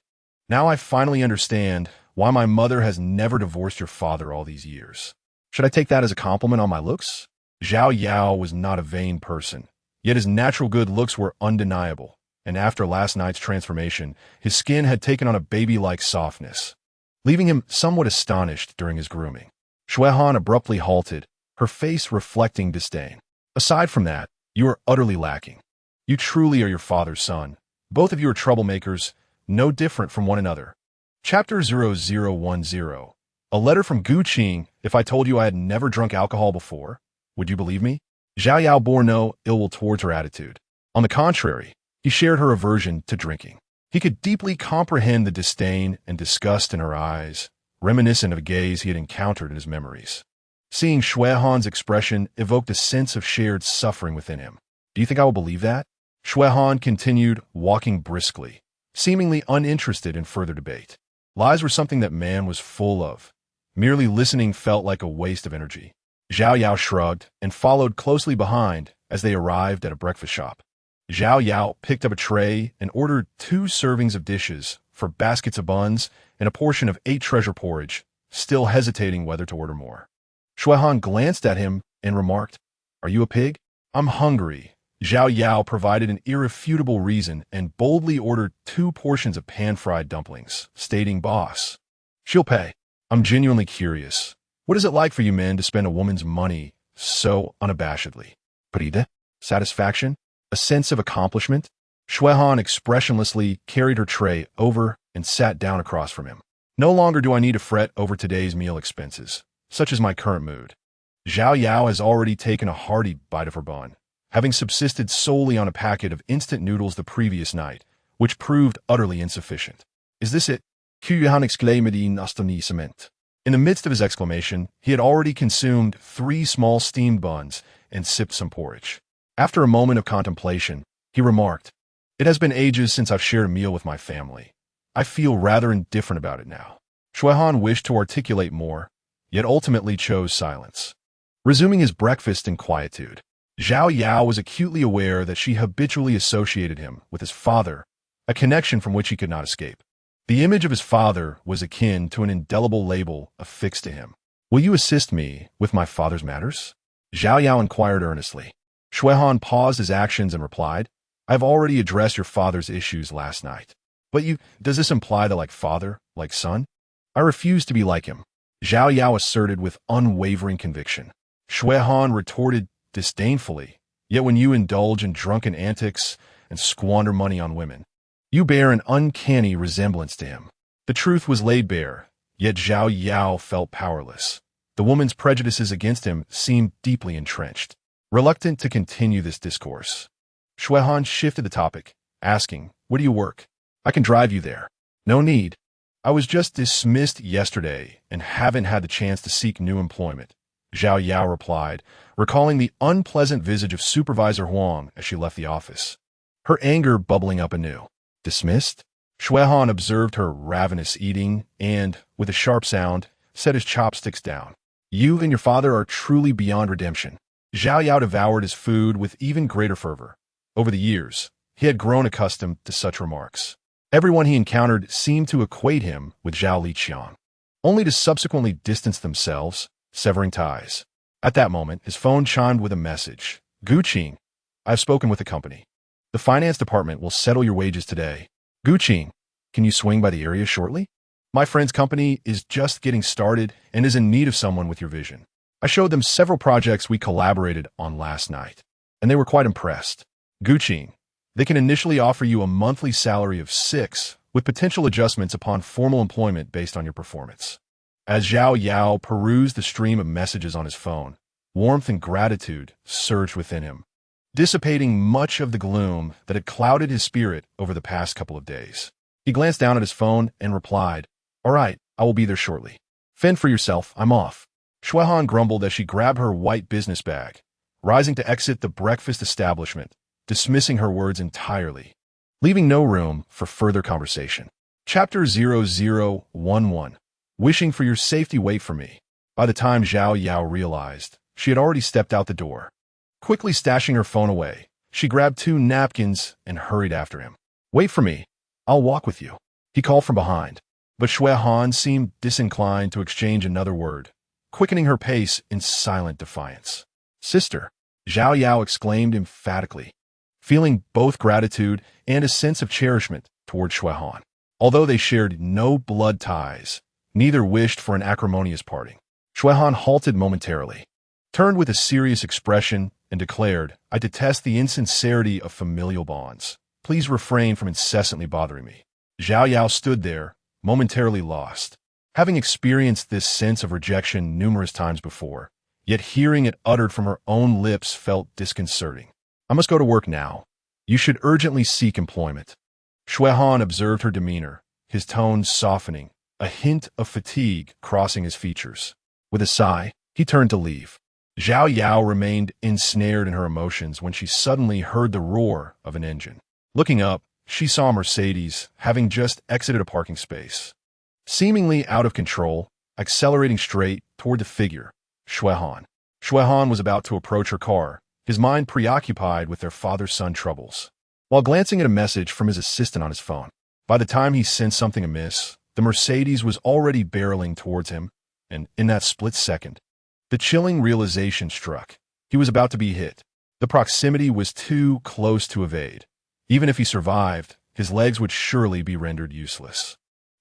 [SPEAKER 1] "Now I finally understand why my mother has never divorced your father all these years. Should I take that as a compliment on my looks?" Zhao Yao was not a vain person, yet his natural good looks were undeniable, and after last night's transformation, his skin had taken on a baby-like softness, leaving him somewhat astonished during his grooming. Shui Han abruptly halted, her face reflecting disdain. "Aside from that, you are utterly lacking. You truly are your father's son. Both of you are troublemakers, no different from one another." Chapter 0010. A letter from Gu Qing. If I told you I had never drunk alcohol before, would you believe me? Zhao Yao bore no ill will towards her attitude. On the contrary, he shared her aversion to drinking. He could deeply comprehend the disdain and disgust in her eyes, reminiscent of a gaze he had encountered in his memories. Seeing Shui Han's expression evoked a sense of shared suffering within him. "Do you think I will believe that?" Shui Han continued, walking briskly, seemingly uninterested in further debate. Lies were something that man was full of. Merely listening felt like a waste of energy. Zhao Yao shrugged and followed closely behind as they arrived at a breakfast shop. Zhao Yao picked up a tray and ordered 2 servings of dishes for baskets of buns and a portion of 8 treasure porridge, still hesitating whether to order more. Shui Han glanced at him and remarked, "Are you a pig?" "I'm hungry." Zhao Yao provided an irrefutable reason and boldly ordered 2 portions of pan-fried dumplings, stating, "Boss, she'll pay." "I'm genuinely curious. What is it like for you men to spend a woman's money so unabashedly?" "Pride? Satisfaction? A sense of accomplishment?" Shui Han expressionlessly carried her tray over and sat down across from him. "No longer do I need to fret over today's meal expenses. Such is my current mood." Zhao Yao has already taken a hearty bite of her bun, having subsisted solely on a packet of instant noodles the previous night, which proved utterly insufficient. "Is this it?" Qiuhan exclaimed in astonishment. In the midst of his exclamation, he had already consumed 3 small steamed buns and sipped some porridge. After a moment of contemplation, he remarked, "It has been ages since I've shared a meal with my family. I feel rather indifferent about it now." Shui Han wished to articulate more, yet ultimately chose silence. Resuming his breakfast in quietude, Zhao Yao was acutely aware that she habitually associated him with his father, a connection from which he could not escape. The image of his father was akin to an indelible label affixed to him. "Will you assist me with my father's matters?" Zhao Yao inquired earnestly. Shui Han paused his actions and replied, "I have already addressed your father's issues last night." "But does this imply that like father, like son?" "I refuse to be like him," Zhao Yao asserted with unwavering conviction. Shui Han retorted disdainfully, "Yet when you indulge in drunken antics and squander money on women, you bear an uncanny resemblance to him." The truth was laid bare, yet Zhao Yao felt powerless. The woman's prejudices against him seemed deeply entrenched. Reluctant to continue this discourse, Shui Han shifted the topic, asking, "Where do you work? I can drive you there." "No need. I was just dismissed yesterday and haven't had the chance to seek new employment," Zhao Yao replied, recalling the unpleasant visage of Supervisor Huang as she left the office, her anger bubbling up anew. "Dismissed?" Shui Han observed her ravenous eating and, with a sharp sound, set his chopsticks down. "You and your father are truly beyond redemption." Zhao Yao devoured his food with even greater fervor. Over the years, he had grown accustomed to such remarks. Everyone he encountered seemed to equate him with Zhao Liqiang, only to subsequently distance themselves, severing ties. At that moment, his phone chimed with a message. "Gu Qing, I have spoken with the company. The finance department will settle your wages today. Gu Qing, can you swing by the area shortly? My friend's company is just getting started and is in need of someone with your vision." I showed them several projects we collaborated on last night, and they were quite impressed. "Gu Qing, they can initially offer you a monthly salary of 6, with potential adjustments upon formal employment based on your performance." As Zhao Yao perused the stream of messages on his phone, warmth and gratitude surged within him, dissipating much of the gloom that had clouded his spirit over the past couple of days. He glanced down at his phone and replied, "All right, I will be there shortly. Fend for yourself, I'm off." Shui Han grumbled as she grabbed her white business bag, rising to exit the breakfast establishment, dismissing her words entirely. leaving no room for further conversation. Chapter 0011. Wishing for your safety, wait for me. By the time Xiao Yao realized, she had already stepped out the door. Quickly stashing her phone away, she grabbed 2 napkins and hurried after him. Wait for me. I'll walk with you, he called from behind. But Shui Han seemed disinclined to exchange another word, quickening her pace in silent defiance. Sister, Xiao Yao exclaimed emphatically, feeling both gratitude and a sense of cherishment toward Shui Han. Although they shared no blood ties, neither wished for an acrimonious parting. Shui Han halted momentarily, turned with a serious expression, and declared, I detest the insincerity of familial bonds. Please refrain from incessantly bothering me. Xiao Yao stood there, momentarily lost. Having experienced this sense of rejection numerous times before, yet hearing it uttered from her own lips felt disconcerting. I must go to work now. You should urgently seek employment. Shui Han observed her demeanor, his tone softening, a hint of fatigue crossing his features. With a sigh, he turned to leave. Xiao Yao remained ensnared in her emotions when she suddenly heard the roar of an engine. Looking up, she saw Mercedes, having just exited a parking space. Seemingly out of control, accelerating straight toward the figure, Shui Han. Shui Han was about to approach her car, his mind preoccupied with their father-son troubles. While glancing at a message from his assistant on his phone, by the time he sensed something amiss, the Mercedes was already barreling towards him, and in that split second, the chilling realization struck. He was about to be hit. The proximity was too close to evade. Even if he survived, his legs would surely be rendered useless.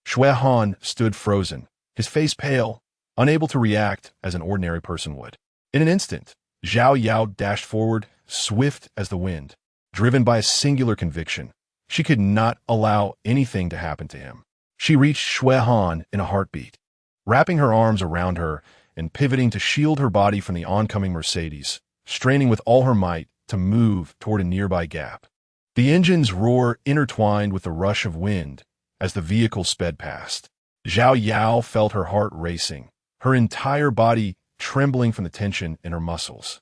[SPEAKER 1] Shui Han stood frozen, his face pale, unable to react as an ordinary person would. In an instant, Xiao Yao dashed forward, swift as the wind. Driven by a singular conviction, she could not allow anything to happen to him. She reached Shui Han in a heartbeat, wrapping her arms around her and pivoting to shield her body from the oncoming Mercedes, straining with all her might to move toward a nearby gap. The engine's roar intertwined with the rush of wind as the vehicle sped past. Xiao Yao felt her heart racing, her entire body trembling from the tension in her muscles.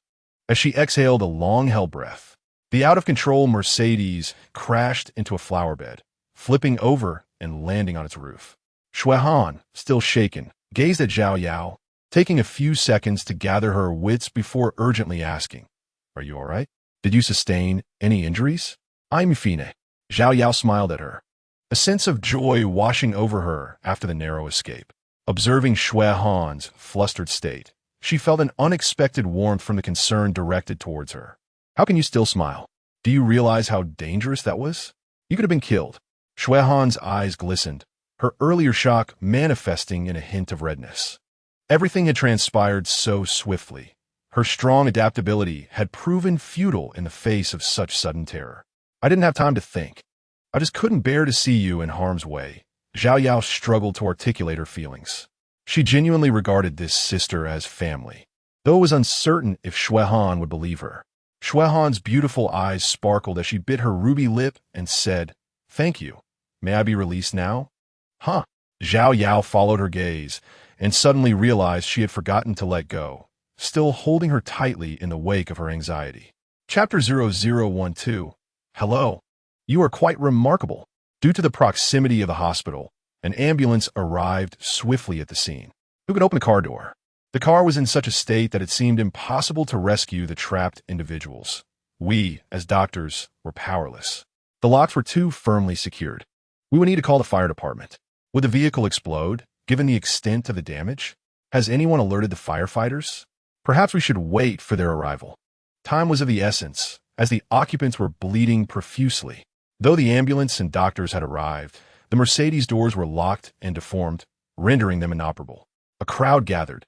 [SPEAKER 1] As she exhaled a long-held breath, the out-of-control Mercedes crashed into a flower bed, flipping over and landing on its roof. Shui Han, still shaken, gazed at Xiao Yao, taking a few seconds to gather her wits before urgently asking, Are you all right? Did you sustain any injuries? I'm fine. Xiao Yao smiled at her, a sense of joy washing over her after the narrow escape. Observing Shui Han's flustered state, she felt an unexpected warmth from the concern directed towards her. How can you still smile? Do you realize how dangerous that was? You could have been killed. Shui Han's eyes glistened, her earlier shock manifesting in a hint of redness. Everything had transpired so swiftly. Her strong adaptability had proven futile in the face of such sudden terror. I didn't have time to think. I just couldn't bear to see you in harm's way. Xiao Yao struggled to articulate her feelings. She genuinely regarded this sister as family, though it was uncertain if Shui Han would believe her. Shui Han's beautiful eyes sparkled as she bit her ruby lip and said, Thank you. May I be released now? Huh. Xiao Yao followed her gaze and suddenly realized she had forgotten to let go, still holding her tightly in the wake of her anxiety. Chapter 0012. Hello. You are quite remarkable. Due to the proximity of the hospital, an ambulance arrived swiftly at the scene. Who could open the car door? The car was in such a state that it seemed impossible to rescue the trapped individuals. We, as doctors, were powerless. The locks were too firmly secured. We would need to call the fire department. Would the vehicle explode, given the extent of the damage? Has anyone alerted the firefighters? Perhaps we should wait for their arrival. Time was of the essence, as the occupants were bleeding profusely. Though the ambulance and doctors had arrived, the Mercedes doors were locked and deformed, rendering them inoperable. A crowd gathered,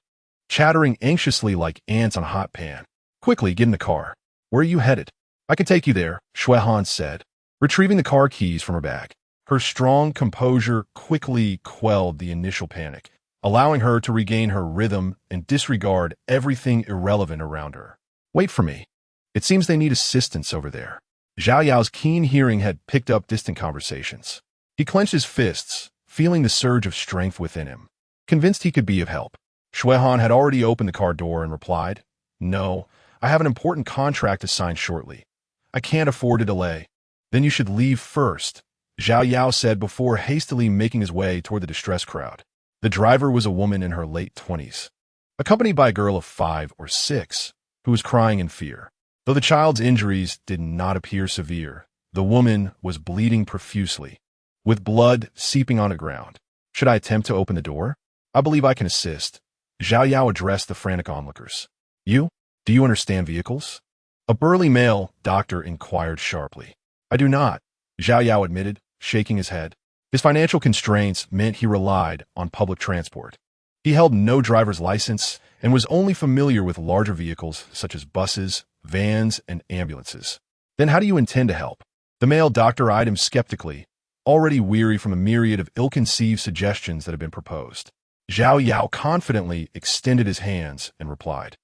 [SPEAKER 1] chattering anxiously like ants on a hot pan. Quickly, get in the car. Where are you headed? I can take you there, Shui Han said, retrieving the car keys from her bag. Her strong composure quickly quelled the initial panic, allowing her to regain her rhythm and disregard everything irrelevant around her. Wait for me. It seems they need assistance over there. Xiao Yao's keen hearing had picked up distant conversations. He clenched his fists, feeling the surge of strength within him, convinced he could be of help. Shui Han had already opened the car door and replied, No, I have an important contract to sign shortly. I can't afford a delay. Then you should leave first, Xiao Yao said before hastily making his way toward the distressed crowd. The driver was a woman in her late 20s, accompanied by a girl of 5 or 6, who was crying in fear. Though the child's injuries did not appear severe, the woman was bleeding profusely, with blood seeping on the ground. Should I attempt to open the door? I believe I can assist. Xiao Yao addressed the frantic onlookers. You? Do you understand vehicles? A burly male doctor inquired sharply. I do not, Xiao Yao admitted, shaking his head. His financial constraints meant he relied on public transport. He held no driver's license and was only familiar with larger vehicles such as buses, vans, and ambulances. Then how do you intend to help? The male doctor eyed him skeptically, already weary from a myriad of ill-conceived suggestions that had been proposed. Xiao Yao confidently extended his hands and replied,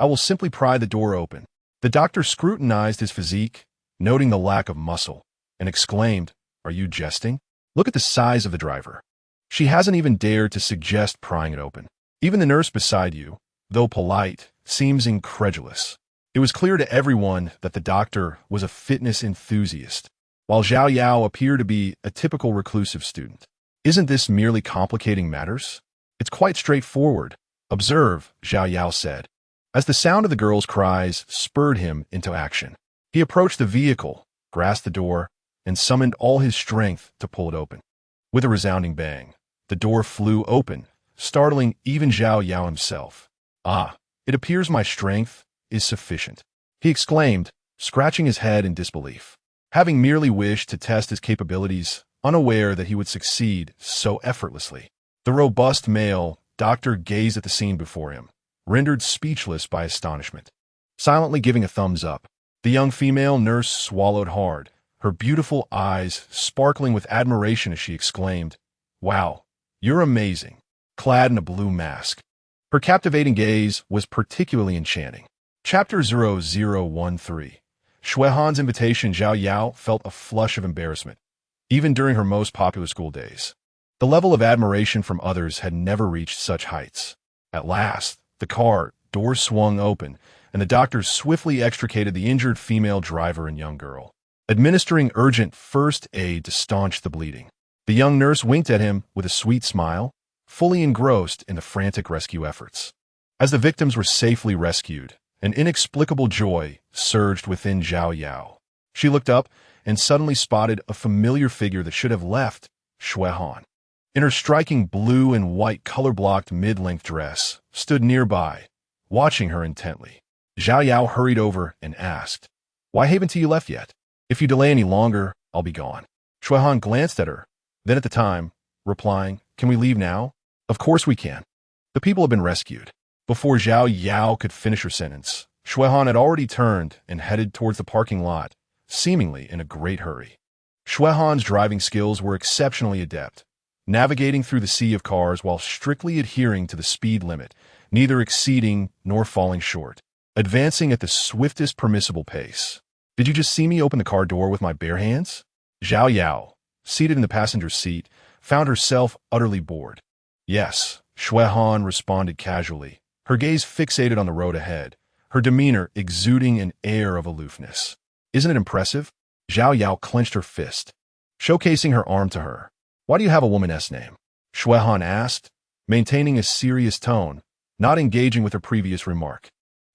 [SPEAKER 1] I will simply pry the door open. The doctor scrutinized his physique, noting the lack of muscle, and exclaimed, Are you jesting? Look at the size of the driver. She hasn't even dared to suggest prying it open. Even the nurse beside you, though polite, seems incredulous. It was clear to everyone that the doctor was a fitness enthusiast, while Xiao Yao appeared to be a typical reclusive student. Isn't this merely complicating matters? It's quite straightforward. Observe, Xiao Yao said, as the sound of the girl's cries spurred him into action. He approached the vehicle, grasped the door, and summoned all his strength to pull it open. With a resounding bang, the door flew open, startling even Xiao Yao himself. Ah, it appears my strength is sufficient, he exclaimed, scratching his head in disbelief. Having merely wished to test his capabilities, unaware that he would succeed so effortlessly. The robust male doctor gazed at the scene before him, rendered speechless by astonishment. Silently giving a thumbs up, the young female nurse swallowed hard, her beautiful eyes sparkling with admiration as she exclaimed, Wow, you're amazing, clad in a blue mask. Her captivating gaze was particularly enchanting. Chapter 0013. Shuihan's invitation. Xiao Yao felt a flush of embarrassment, even during her most popular school days. The level of admiration from others had never reached such heights. At last, the car doors swung open, and the doctors swiftly extricated the injured female driver and young girl, administering urgent first aid to staunch the bleeding. The young nurse winked at him with a sweet smile, fully engrossed in the frantic rescue efforts. As the victims were safely rescued, an inexplicable joy surged within Xiao Yao. She looked up and suddenly spotted a familiar figure that should have left Shuihan. In her striking blue and white color-blocked mid-length dress, stood nearby, watching her intently. Xiao Yao hurried over and asked, Why haven't you left yet? If you delay any longer, I'll be gone. Shuihan glanced at her, then at the time, replying, Can we leave now? Of course we can. The people have been rescued. Before Xiao Yao could finish her sentence, Shuihan had already turned and headed towards the parking lot, seemingly in a great hurry. Shuihan's driving skills were exceptionally adept, navigating through the sea of cars while strictly adhering to the speed limit, neither exceeding nor falling short, advancing at the swiftest permissible pace. Did you just see me open the car door with my bare hands? Xiao Yao, seated in the passenger seat, found herself utterly bored. Yes, Shuihan responded casually, her gaze fixated on the road ahead, her demeanor exuding an air of aloofness. Isn't it impressive? Xiao Yao clenched her fist, showcasing her arm to her. Why do you have a woman's name? Shuihan asked, maintaining a serious tone, not engaging with her previous remark.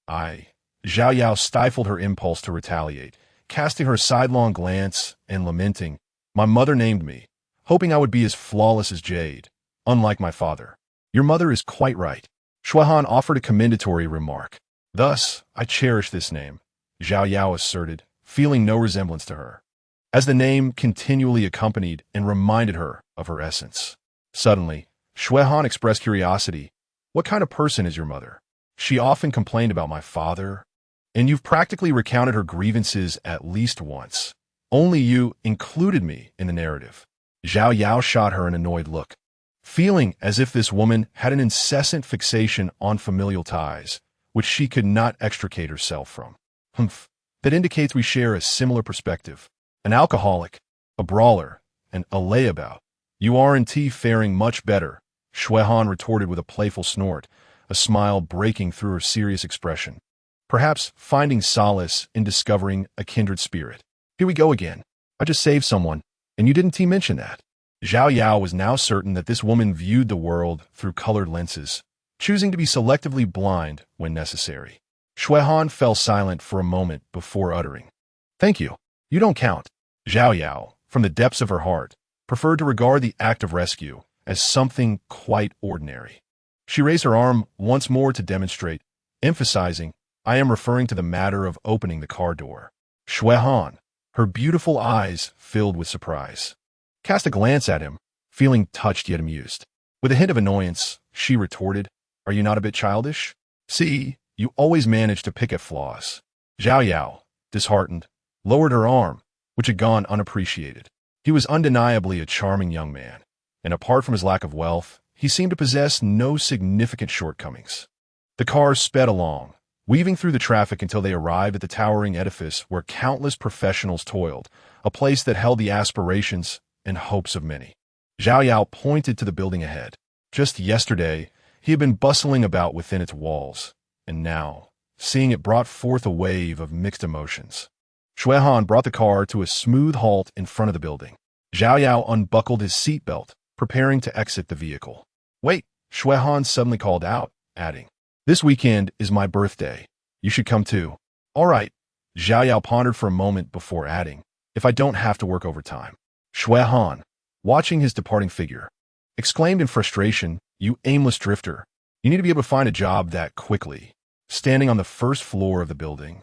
[SPEAKER 1] Xiao Yao stifled her impulse to retaliate, casting her a sidelong glance and lamenting, My mother named me, hoping I would be as flawless as jade, unlike my father. Your mother is quite right. Shuihan offered a commendatory remark. Thus, I cherish this name, Xiao Yao asserted, feeling no resemblance to her, as the name continually accompanied and reminded her of her essence. Suddenly, Shuihan expressed curiosity. What kind of person is your mother? She often complained about my father, and you've practically recounted her grievances at least once. Only you included me in the narrative. Xiao Yao shot her an annoyed look, feeling as if this woman had an incessant fixation on familial ties, which she could not extricate herself from. Humph, that indicates we share a similar perspective. An alcoholic, a brawler, and a layabout. You aren't faring much better, Shuihan retorted with a playful snort, a smile breaking through her serious expression. Perhaps finding solace in discovering a kindred spirit. Here we go again. I just saved someone, and you didn't mention that. Zhao Yao was now certain that this woman viewed the world through colored lenses, choosing to be selectively blind when necessary. Shuehan fell silent for a moment before uttering, "Thank you. You don't count." Zhao Yao, from the depths of her heart, preferred to regard the act of rescue as something quite ordinary. She raised her arm once more to demonstrate, emphasizing, "I am referring to the matter of opening the car door." Shuehan, her beautiful eyes filled with surprise, cast a glance at him, feeling touched yet amused. With a hint of annoyance, she retorted, "Are you not a bit childish? See, you always manage to pick at flaws." Zhao Yao, disheartened, lowered her arm, which had gone unappreciated. He was undeniably a charming young man, and apart from his lack of wealth, he seemed to possess no significant shortcomings. The car sped along, weaving through the traffic until they arrived at the towering edifice where countless professionals toiled, a place that held the aspirations and hopes of many. Zhao Yao pointed to the building ahead. Just yesterday, he had been bustling about within its walls, and now, seeing it brought forth a wave of mixed emotions. Shuehan brought the car to a smooth halt in front of the building. Zhao Yao unbuckled his seatbelt, preparing to exit the vehicle. "Wait," Shuehan suddenly called out, adding, "This weekend is my birthday. You should come too." "All right," Zhao Yao pondered for a moment before adding, "if I don't have to work overtime." Shuehan, watching his departing figure, exclaimed in frustration, "You aimless drifter. You need to be able to find a job that quickly." Standing on the first floor of the building,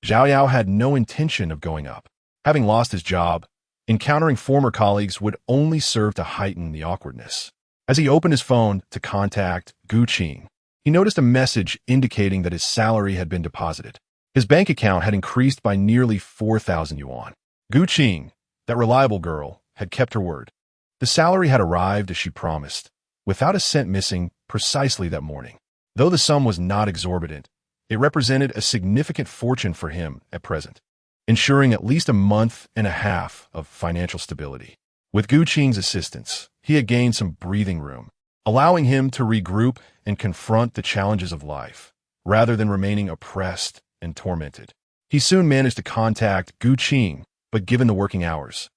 [SPEAKER 1] Zhao Yao had no intention of going up. Having lost his job, encountering former colleagues would only serve to heighten the awkwardness. As he opened his phone to contact Gu Qing, he noticed a message indicating that his salary had been deposited. His bank account had increased by nearly 4,000 yuan. Gu Qing, that reliable girl, had kept her word. The salary had arrived as she promised, without a cent missing, precisely that morning. Though the sum was not exorbitant, it represented a significant fortune for him at present, ensuring at least a month and a half of financial stability. With Gu Qing's assistance, he had gained some breathing room, allowing him to regroup and confront the challenges of life, rather than remaining oppressed and tormented. He soon managed to contact Gu Qing, but given the working hours,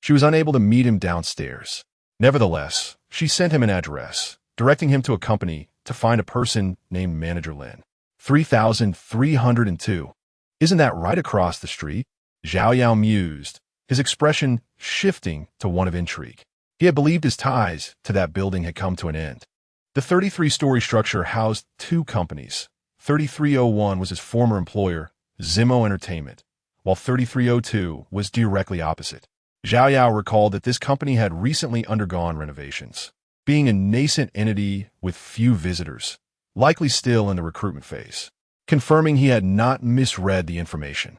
[SPEAKER 1] she was unable to meet him downstairs. Nevertheless, she sent him an address, directing him to a company to find a person named Manager Lin. 3302. "Isn't that right across the street?" Zhao Yao mused, his expression shifting to one of intrigue. He had believed his ties to that building had come to an end. The 33-story structure housed two companies. 3301 was his former employer, Zimo Entertainment, while 3302 was directly opposite. Zhao Yao recalled that this company had recently undergone renovations, being a nascent entity with few visitors, likely still in the recruitment phase. Confirming he had not misread the information,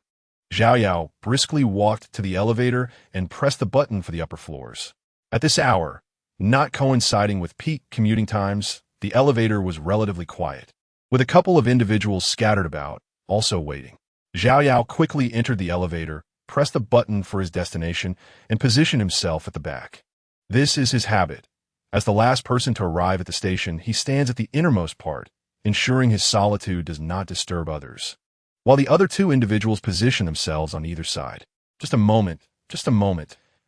[SPEAKER 1] Zhao Yao briskly walked to the elevator and pressed the button for the upper floors. At this hour, not coinciding with peak commuting times, the elevator was relatively quiet, with a couple of individuals scattered about, also waiting. Zhao Yao quickly entered the elevator, pressed the button for his destination, and positioned himself at the back. This is his habit. As the last person to arrive at the station, he stands at the innermost part, ensuring his solitude does not disturb others, while the other two individuals position themselves on either side. Just a moment.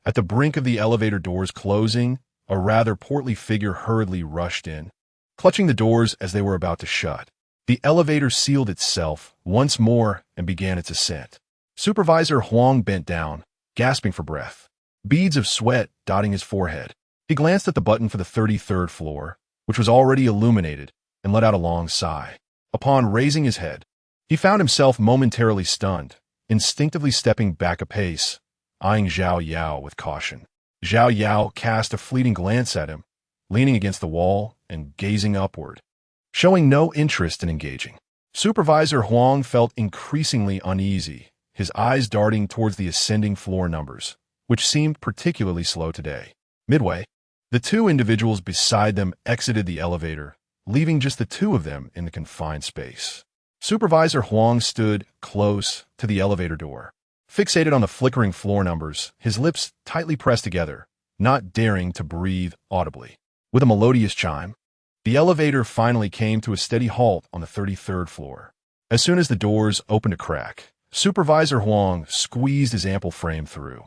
[SPEAKER 1] At the brink of the elevator doors closing, a rather portly figure hurriedly rushed in, clutching the doors as they were about to shut. The elevator sealed itself once more and began its ascent. Supervisor Huang bent down, gasping for breath, beads of sweat dotting his forehead. He glanced at the button for the 33rd floor, which was already illuminated, and let out a long sigh. Upon raising his head, he found himself momentarily stunned, instinctively stepping back a pace, eyeing Zhao Yao with caution. Zhao Yao cast a fleeting glance at him, leaning against the wall and gazing upward, showing no interest in engaging. Supervisor Huang felt increasingly uneasy, his eyes darting towards the ascending floor numbers, which seemed particularly slow today. Midway, the two individuals beside them exited the elevator, leaving just the two of them in the confined space. Supervisor Huang stood close to the elevator door, fixated on the flickering floor numbers, his lips tightly pressed together, not daring to breathe audibly. With a melodious chime, the elevator finally came to a steady halt on the 33rd floor. As soon as the doors opened a crack, Supervisor Huang squeezed his ample frame through.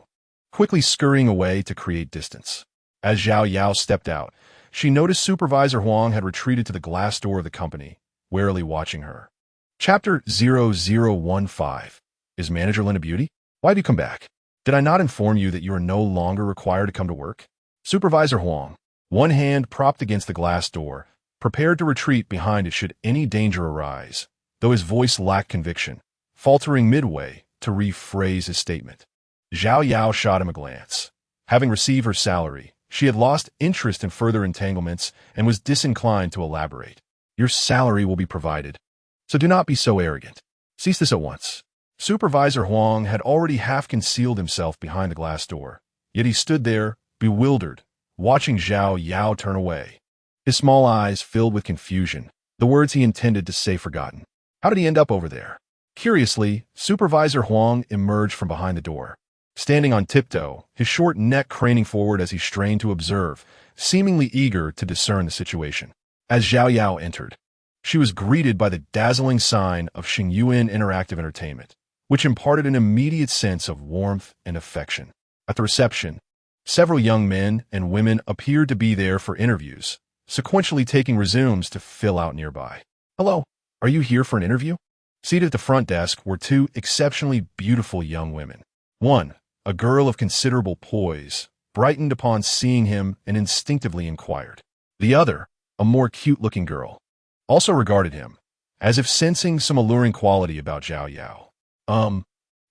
[SPEAKER 1] quickly scurrying away to create distance. As Zhao Yao stepped out, she noticed Supervisor Huang had retreated to the glass door of the company, warily watching her. Chapter 0015. Is Manager Lin a beauty? Why have you come back? Did I not inform you that you are no longer required to come to work? Supervisor Huang, one hand propped against the glass door, prepared to retreat behind it should any danger arise, though his voice lacked conviction, faltering midway to rephrase his statement. Zhao Yao shot him a glance. Having received her salary, she had lost interest in further entanglements and was disinclined to elaborate. Your salary will be provided, so do not be so arrogant. Cease this at once. Supervisor Huang had already half concealed himself behind the glass door, yet he stood there, bewildered, watching Zhao Yao turn away. His small eyes filled with confusion, the words he intended to say forgotten. How did he end up over there? Curiously, Supervisor Huang emerged from behind the door. Standing on tiptoe, his short neck craning forward as he strained to observe, seemingly eager to discern the situation. As Zhao Yao entered, she was greeted by the dazzling sign of Xingyuan Interactive Entertainment, which imparted an immediate sense of warmth and affection. At the reception, several young men and women appeared to be there for interviews, sequentially taking resumes to fill out nearby. Hello, are you here for an interview? Seated at the front desk were two exceptionally beautiful young women. One, a girl of considerable poise, brightened upon seeing him and instinctively inquired. The other, a more cute-looking girl, also regarded him, as if sensing some alluring quality about Zhao Yao.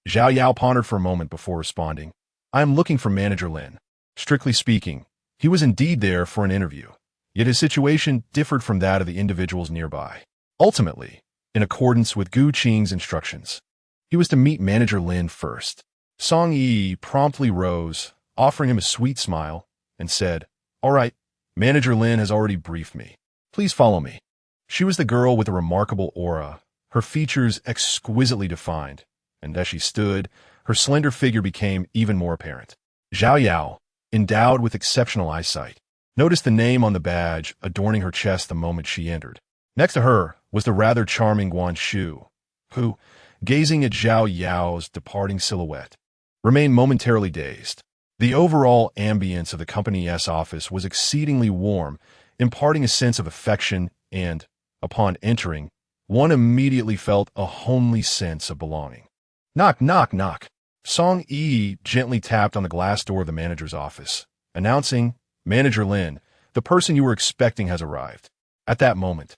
[SPEAKER 1] Zhao Yao pondered for a moment before responding. I am looking for Manager Lin. Strictly speaking, he was indeed there for an interview, yet his situation differed from that of the individuals nearby. Ultimately, in accordance with Gu Qing's instructions, he was to meet Manager Lin first. Song Yi promptly rose, offering him a sweet smile, and said, All right, Manager Lin has already briefed me. Please follow me. She was the girl with a remarkable aura, her features exquisitely defined, and as she stood, her slender figure became even more apparent. Zhao Yao, endowed with exceptional eyesight, noticed the name on the badge adorning her chest the moment she entered. Next to her was the rather charming Guan Shu, who, gazing at Zhao Yao's departing silhouette, remained momentarily dazed. The overall ambience of the company's office was exceedingly warm, imparting a sense of affection and, upon entering, one immediately felt a homely sense of belonging. Knock, knock, knock. Song Yi gently tapped on the glass door of the manager's office, announcing, Manager Lin, the person you were expecting has arrived. At that moment,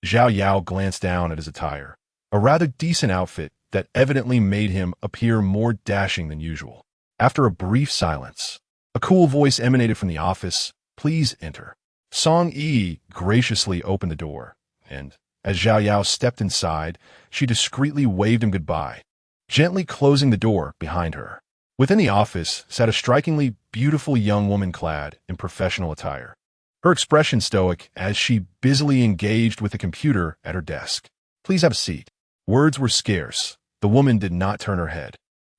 [SPEAKER 1] Zhao Yao glanced down at his attire, a rather decent outfit that evidently made him appear more dashing than usual. After a brief silence, a cool voice emanated from the office, Please enter. Song Yi graciously opened the door, and, as Zhao Yao stepped inside, she discreetly waved him goodbye, gently closing the door behind her. Within the office sat a strikingly beautiful young woman clad in professional attire, her expression stoic as she busily engaged with the computer at her desk. Please have a seat. Words were scarce. The woman did not turn her head.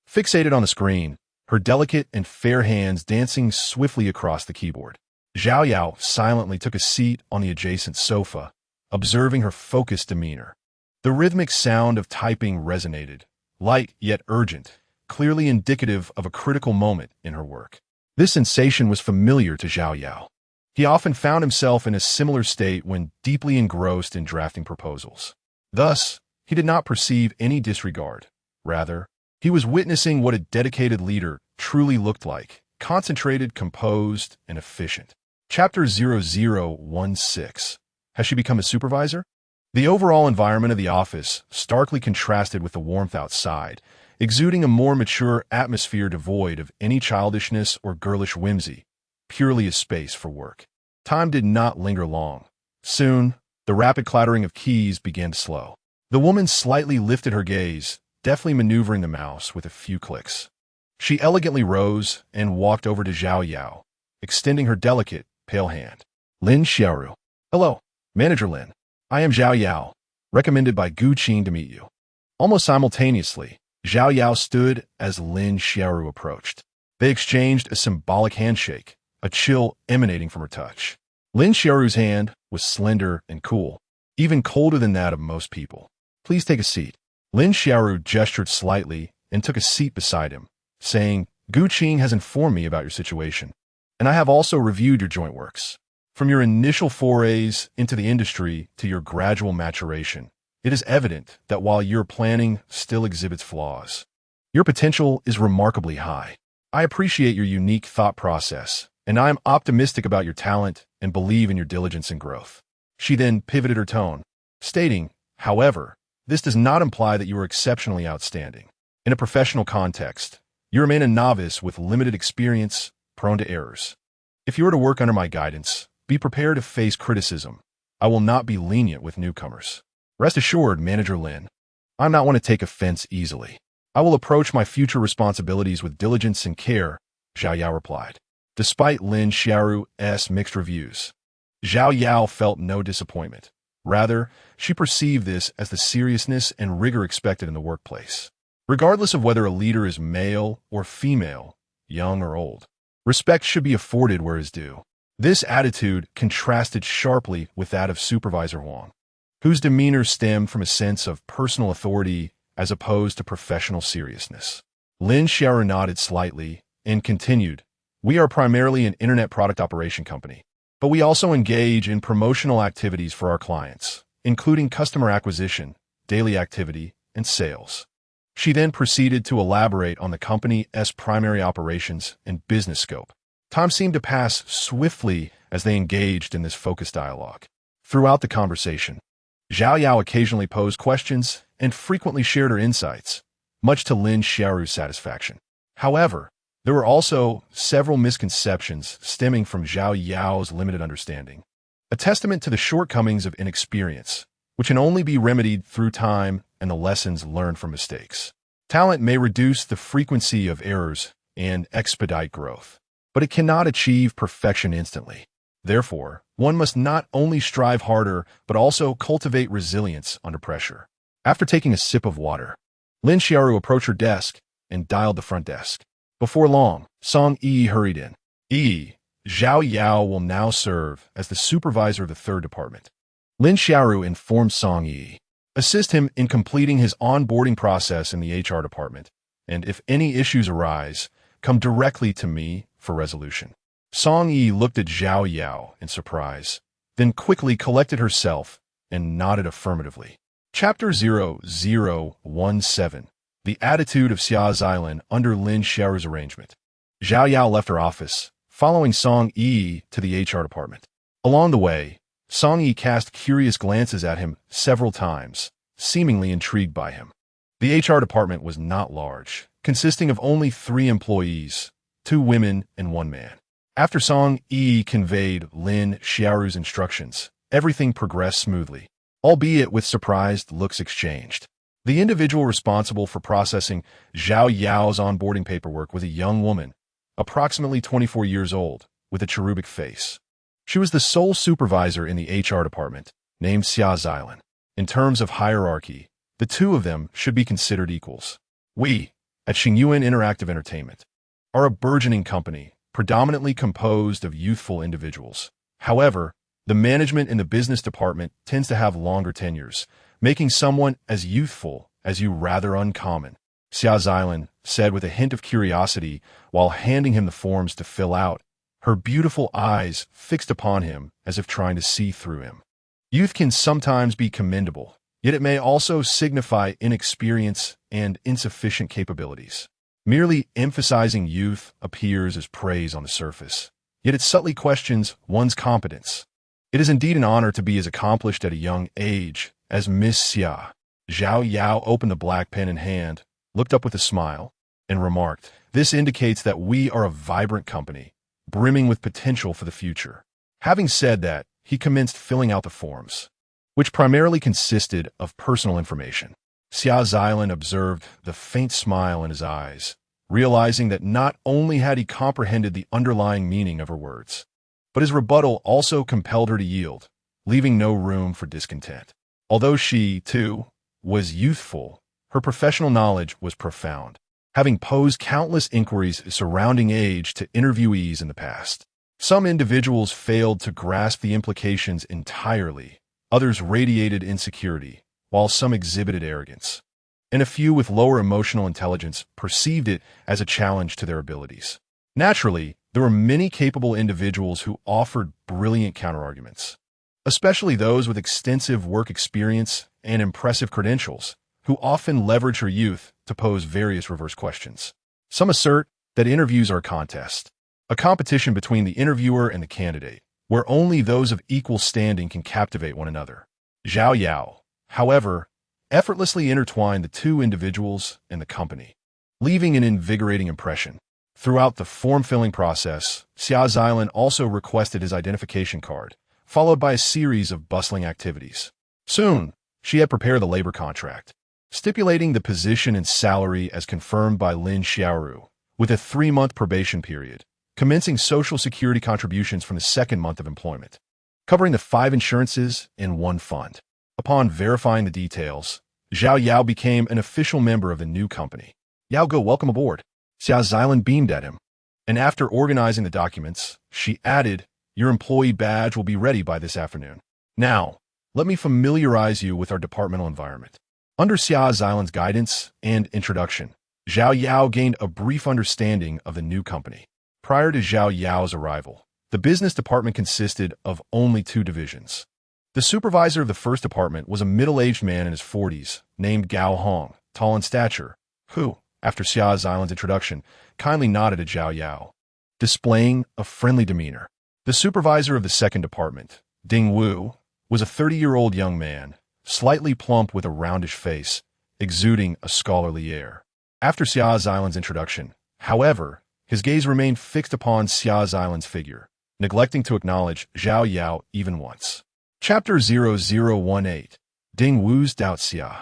[SPEAKER 1] Fixated on the screen, her delicate and fair hands dancing swiftly across the keyboard. Zhao Yao silently took a seat on the adjacent sofa, observing her focused demeanor. The rhythmic sound of typing resonated, light yet urgent, clearly indicative of a critical moment in her work. This sensation was familiar to Zhao Yao. He often found himself in a similar state when deeply engrossed in drafting proposals. Thus, he did not perceive any disregard. Rather, he was witnessing what a dedicated leader truly looked like, concentrated, composed, and efficient. Chapter 0016. Has she become a supervisor? The overall environment of the office starkly contrasted with the warmth outside, exuding a more mature atmosphere devoid of any childishness or girlish whimsy, purely a space for work. Time did not linger long. Soon, the rapid clattering of keys began to slow. The woman slightly lifted her gaze, deftly maneuvering the mouse with a few clicks. She elegantly rose and walked over to Zhao Yao, extending her delicate, pale hand. Lin Xiaoru. Hello, Manager Lin. I am Zhao Yao, recommended by Gu Qing to meet you. Almost simultaneously, Zhao Yao stood as Lin Xiaoru approached. They exchanged a symbolic handshake, a chill emanating from her touch. Lin Xiaoru's hand was slender and cool, even colder than that of most people. Please take a seat. Lin Xiaoru gestured slightly and took a seat beside him, saying, Gu Qing has informed me about your situation, and I have also reviewed your joint works. From your initial forays into the industry to your gradual maturation, it is evident that while your planning still exhibits flaws, your potential is remarkably high. I appreciate your unique thought process, and I am optimistic about your talent and believe in your diligence and growth. She then pivoted her tone, stating, however, this does not imply that you are exceptionally outstanding. In a professional context, you remain a novice with limited experience, prone to errors. If you were to work under my guidance, be prepared to face criticism. I will not be lenient with newcomers. Rest assured, Manager Lin, I'm not one to take offense easily. I will approach my future responsibilities with diligence and care, Zhao Yao replied. Despite Lin Xiaoru's mixed reviews, Zhao Yao felt no disappointment. Rather, she perceived this as the seriousness and rigor expected in the workplace. Regardless of whether a leader is male or female, young or old, respect should be afforded where is due. This attitude contrasted sharply with that of Supervisor Huang, whose demeanor stemmed from a sense of personal authority as opposed to professional seriousness. Lin Xiaoru nodded slightly and continued, we are primarily an internet product operation company, but we also engage in promotional activities for our clients, including customer acquisition, daily activity, and sales. She then proceeded to elaborate on the company's primary operations and business scope. Time seemed to pass swiftly as they engaged in this focused dialogue. Throughout the conversation, Zhao Yao occasionally posed questions and frequently shared her insights, much to Lin Xiaoru's satisfaction. However, there were also several misconceptions stemming from Zhao Yao's limited understanding, a testament to the shortcomings of inexperience, which can only be remedied through time and the lessons learned from mistakes. Talent may reduce the frequency of errors and expedite growth, but it cannot achieve perfection instantly. Therefore, one must not only strive harder, but also cultivate resilience under pressure. After taking a sip of water, Lin Xiaoru approached her desk and dialed the front desk. Before long, Song Yi hurried in. Zhao Yao will now serve as the supervisor of the third department. Lin Xiaoru informed Song Yi, assist him in completing his onboarding process in the HR department, and if any issues arise, come directly to me for resolution. Song Yi looked at Zhao Yao in surprise, then quickly collected herself and nodded affirmatively. Chapter 0017. The Attitude of Xiao Zailan under Lin Xiaoru's arrangement. Zhao Yao left her office, following Song Yi to the HR department. Along the way, Song Yi cast curious glances at him several times, seemingly intrigued by him. The HR department was not large, consisting of only 3 employees, 2 women and 1 man. After Song Yi conveyed Lin Xiaoru's instructions, everything progressed smoothly, albeit with surprised looks exchanged. The individual responsible for processing Zhao Yao's onboarding paperwork was a young woman, approximately 24 years old, with a cherubic face. She was the sole supervisor in the HR department, named Xiao Zailan. In terms of hierarchy, the two of them should be considered equals. We, at Xingyuan Interactive Entertainment, are a burgeoning company, predominantly composed of youthful individuals. However, the management in the business department tends to have longer tenures, making someone as youthful as you rather uncommon, Xiao Zailan said with a hint of curiosity while handing him the forms to fill out, her beautiful eyes fixed upon him as if trying to see through him. Youth can sometimes be commendable, yet it may also signify inexperience and insufficient capabilities. Merely emphasizing youth appears as praise on the surface, yet it subtly questions one's competence. It is indeed an honor to be as accomplished at a young age as Miss Xia. Zhao Yao opened the black pen in hand, looked up with a smile, and remarked, "This indicates that we are a vibrant company, brimming with potential for the future." Having said that, he commenced filling out the forms, which primarily consisted of personal information. Xiao Zailan observed the faint smile in his eyes, realizing that not only had he comprehended the underlying meaning of her words, but his rebuttal also compelled her to yield, leaving no room for discontent. Although she, too, was youthful, her professional knowledge was profound, having posed countless inquiries surrounding age to interviewees in the past. Some individuals failed to grasp the implications entirely, others radiated insecurity, while some exhibited arrogance. and a few with lower emotional intelligence perceived it as a challenge to their abilities. Naturally, there were many capable individuals who offered brilliant counterarguments, especially those with extensive work experience and impressive credentials, who often leverage her youth to pose various reverse questions. Some assert that interviews are a contest, a competition between the interviewer and the candidate, where only those of equal standing can captivate one another. Xiao Yao, however, effortlessly intertwined the two individuals and the company, leaving an invigorating impression. Throughout the form-filling process, Xiao Xilan also requested his identification card, followed by a series of bustling activities. Soon, she had prepared the labor contract, stipulating the position and salary as confirmed by Lin Xiaoru, with a 3-month probation period, commencing Social Security contributions from the second month of employment, covering the 5 insurances in one fund. Upon verifying the details, Xiao Yao became an official member of the new company. Yao Go, welcome aboard. Xiao Xilan beamed at him, and after organizing the documents, she added, "Your employee badge will be ready by this afternoon. Now, let me familiarize you with our departmental environment." Under Xiao Xilan's guidance and introduction, Xiao Yao gained a brief understanding of the new company. Prior to Xiao Yao's arrival, the business department consisted of only 2 divisions. The supervisor of the first department was a middle-aged man in his 40s, named Gao Hong, tall in stature, who, after Xiao Xilan's introduction, kindly nodded at Xiao Yao, displaying a friendly demeanor. The supervisor of the second department, Ding Wu, was a 30-year-old young man, slightly plump with a roundish face, exuding a scholarly air. After Xiao Xilan's introduction, however, his gaze remained fixed upon Xiao Xilan's figure, neglecting to acknowledge Xiao Yao even once. Chapter 0018, Ding Wu's Doubt. Xia.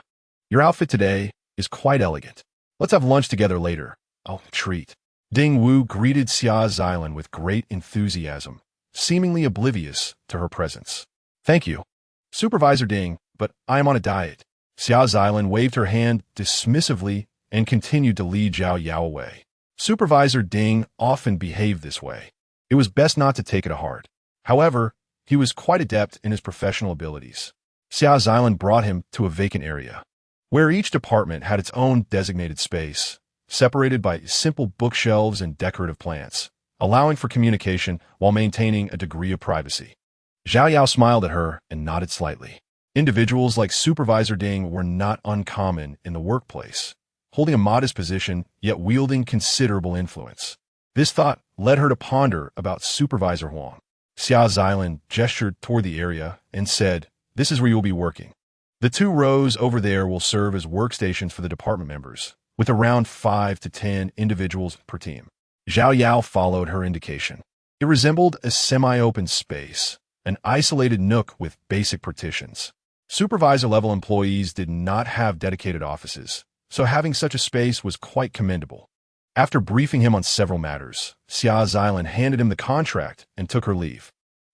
[SPEAKER 1] Your outfit today is quite elegant. Let's have lunch together later. I'll treat. Ding Wu greeted Xiao Xilan with great enthusiasm, seemingly oblivious to her presence. Thank you, Supervisor Ding, but I am on a diet. Xiao Xilan waved her hand dismissively and continued to lead Xiao Yao away. Supervisor Ding often behaved this way. It was best not to take it to heart. However, he was quite adept in his professional abilities. Xiao Xilan brought him to a vacant area, where each department had its own designated space, separated by simple bookshelves and decorative plants, allowing for communication while maintaining a degree of privacy. Xiao Yao smiled at her and nodded slightly. Individuals like Supervisor Ding were not uncommon in the workplace, holding a modest position yet wielding considerable influence. This thought led her to ponder about Supervisor Huang. Xiao Xilan gestured toward the area and said, "This is where you will be working. The 2 rows over there will serve as workstations for the department members, with around 5 to 10 individuals per team." Xiao Yao followed her indication. It resembled a semi-open space, an isolated nook with basic partitions. Supervisor-level employees did not have dedicated offices, so having such a space was quite commendable. After briefing him on several matters, Xiao Xilan handed him the contract and took her leave.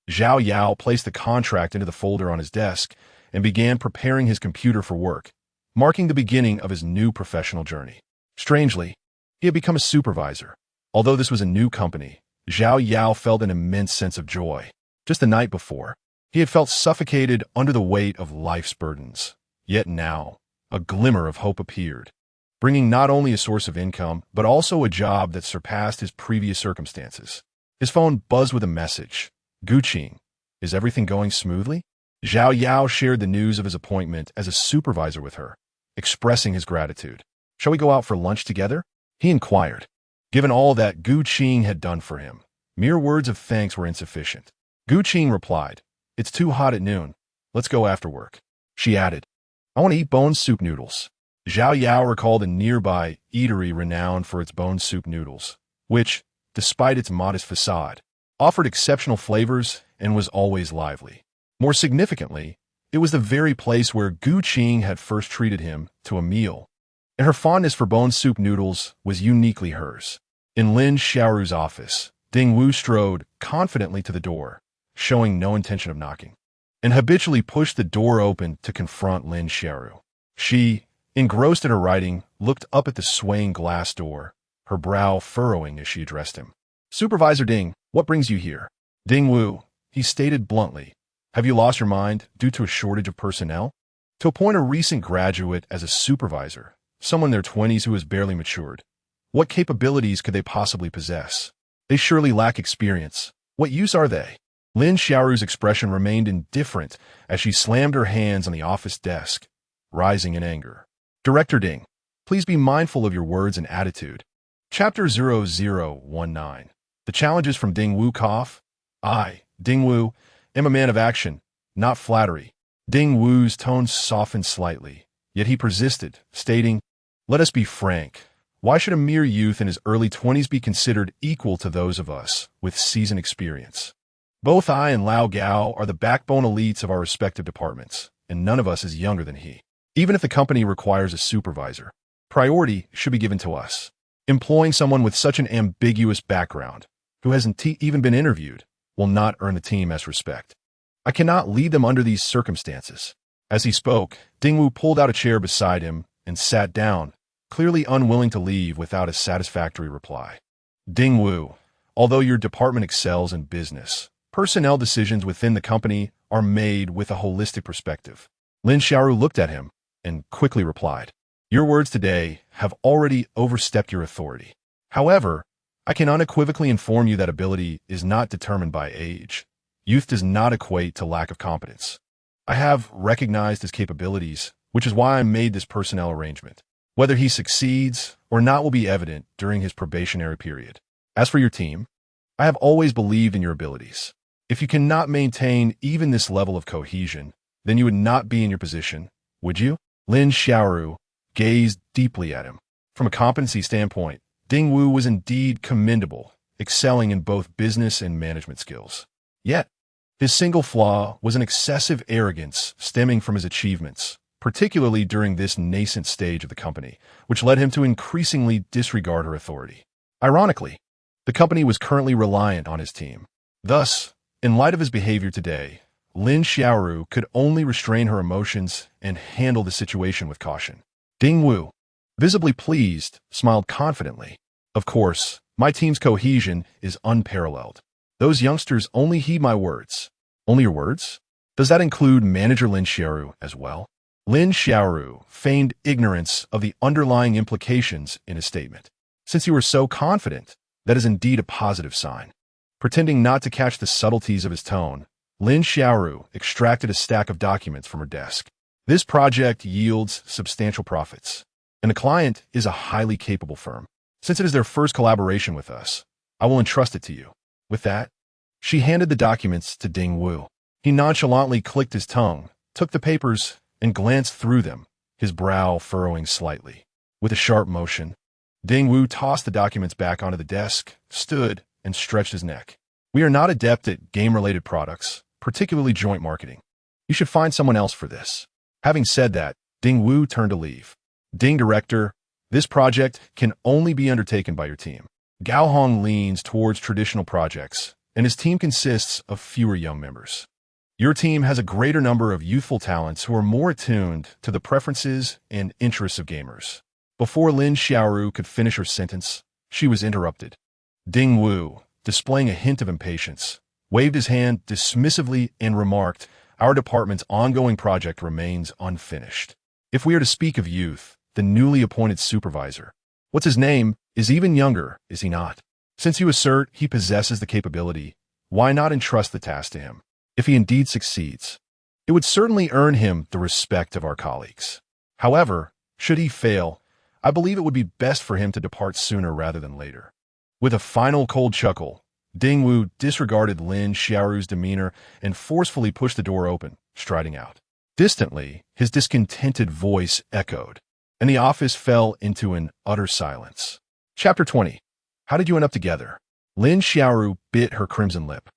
[SPEAKER 1] Xiao Yao placed the contract into the folder on his desk and began preparing his computer for work, marking the beginning of his new professional journey. Strangely, he had become a supervisor. Although this was a new company, Xiao Yao felt an immense sense of joy. Just the night before, he had felt suffocated under the weight of life's burdens. Yet now, a glimmer of hope appeared, bringing not only a source of income, but also a job that surpassed his previous circumstances. His phone buzzed with a message. "Guqing, is everything going smoothly?" Xiao Yao shared the news of his appointment as a supervisor with her, expressing his gratitude. "Shall we go out for lunch together?" he inquired. Given all that Guqing had done for him, mere words of thanks were insufficient. Guqing replied, "It's too hot at noon. Let's go after work." She added, "I want to eat bone soup noodles." Xiao Yao recalled a nearby eatery renowned for its bone soup noodles, which, despite its modest facade, offered exceptional flavors and was always lively. More significantly, it was the very place where Guqing had first treated him to a meal, and her fondness for bone soup noodles was uniquely hers. In Lin Xiaoru's office, Ding Wu strode confidently to the door, showing no intention of knocking, and habitually pushed the door open to confront Lin Xiaoru. She, engrossed in her writing, looked up at the swaying glass door, her brow furrowing as she addressed him. "Supervisor Ding, what brings you here?" "Ding Wu," he stated bluntly. "Have you lost your mind due to a shortage of personnel? To appoint a recent graduate as a supervisor someone in their 20s who has barely matured. What capabilities could they possibly possess? They surely lack experience. What use are they? Lin Xiaoru's expression remained indifferent as she slammed her hands on the office desk, rising in anger. Director Ding, please be mindful of your words and attitude. Chapter 0019. The challenges from Ding Wu cough. I, Ding Wu, am a man of action, not flattery. Ding Wu's tone softened slightly, yet he persisted, stating, let us be frank. Why should a mere youth in his early 20s be considered equal to those of us with seasoned experience? Both I and Lao Gao are the backbone elites of our respective departments, and none of us is younger than he. Even if the company requires a supervisor, priority should be given to us. Employing someone with such an ambiguous background, who hasn't even been interviewed, will not earn the team as respect. I cannot lead them under these circumstances. As he spoke, Ding Wu pulled out a chair beside him and sat down, clearly unwilling to leave without a satisfactory reply. Ding Wu, although your department excels in business, personnel decisions within the company are made with a holistic perspective. Lin Xiaoru looked at him and quickly replied, your words today have already overstepped your authority. However, I can unequivocally inform you that ability is not determined by age. Youth does not equate to lack of competence. I have recognized his capabilities, which is why I made this personnel arrangement. Whether he succeeds or not will be evident during his probationary period. As for your team, I have always believed in your abilities. If you cannot maintain even this level of cohesion, then you would not be in your position, would you? Lin Xiaoru gazed deeply at him. From a competency standpoint, Ding Wu was indeed commendable, excelling in both business and management skills. Yet, his single flaw was an excessive arrogance stemming from his achievements, particularly during this nascent stage of the company, which led him to increasingly disregard her authority. Ironically, the company was currently reliant on his team. Thus, in light of his behavior today, Lin Xiaoru could only restrain her emotions and handle the situation with caution. Ding Wu, visibly pleased, smiled confidently. Of course, my team's cohesion is unparalleled. Those youngsters only heed my words. Only your words? Does that include Manager Lin Xiaoru as well? Lin Xiaoru feigned ignorance of the underlying implications in his statement. Since you were so confident, that is indeed a positive sign. Pretending not to catch the subtleties of his tone, Lin Xiaoru extracted a stack of documents from her desk. This project yields substantial profits, and the client is a highly capable firm. Since it is their first collaboration with us, I will entrust it to you. With that, she handed the documents to Ding Wu. He nonchalantly clicked his tongue, took the papers, and glanced through them, his brow furrowing slightly. With a sharp motion, Ding Wu tossed the documents back onto the desk, stood, and stretched his neck. We are not adept at game-related products, particularly joint marketing. You should find someone else for this. Having said that, Ding Wu turned to leave. Ding Director, this project can only be undertaken by your team. Gao Hong leans towards traditional projects, and his team consists of fewer young members. Your team has a greater number of youthful talents who are more attuned to the preferences and interests of gamers. Before Lin Xiaoru could finish her sentence, she was interrupted. Ding Wu, displaying a hint of impatience, waved his hand dismissively and remarked, our department's ongoing project remains unfinished. If we are to speak of youth, the newly appointed supervisor, what's his name, is even younger, is he not? Since you assert he possesses the capability, why not entrust the task to him? If he indeed succeeds, it would certainly earn him the respect of our colleagues. However, should he fail, I believe it would be best for him to depart sooner rather than later. With a final cold chuckle, Ding Wu disregarded Lin Xiaoru's demeanor and forcefully pushed the door open, striding out. Distantly, his discontented voice echoed, and the office fell into an utter silence. Chapter 20. How did you end up together? Lin Xiaoru bit her crimson lip.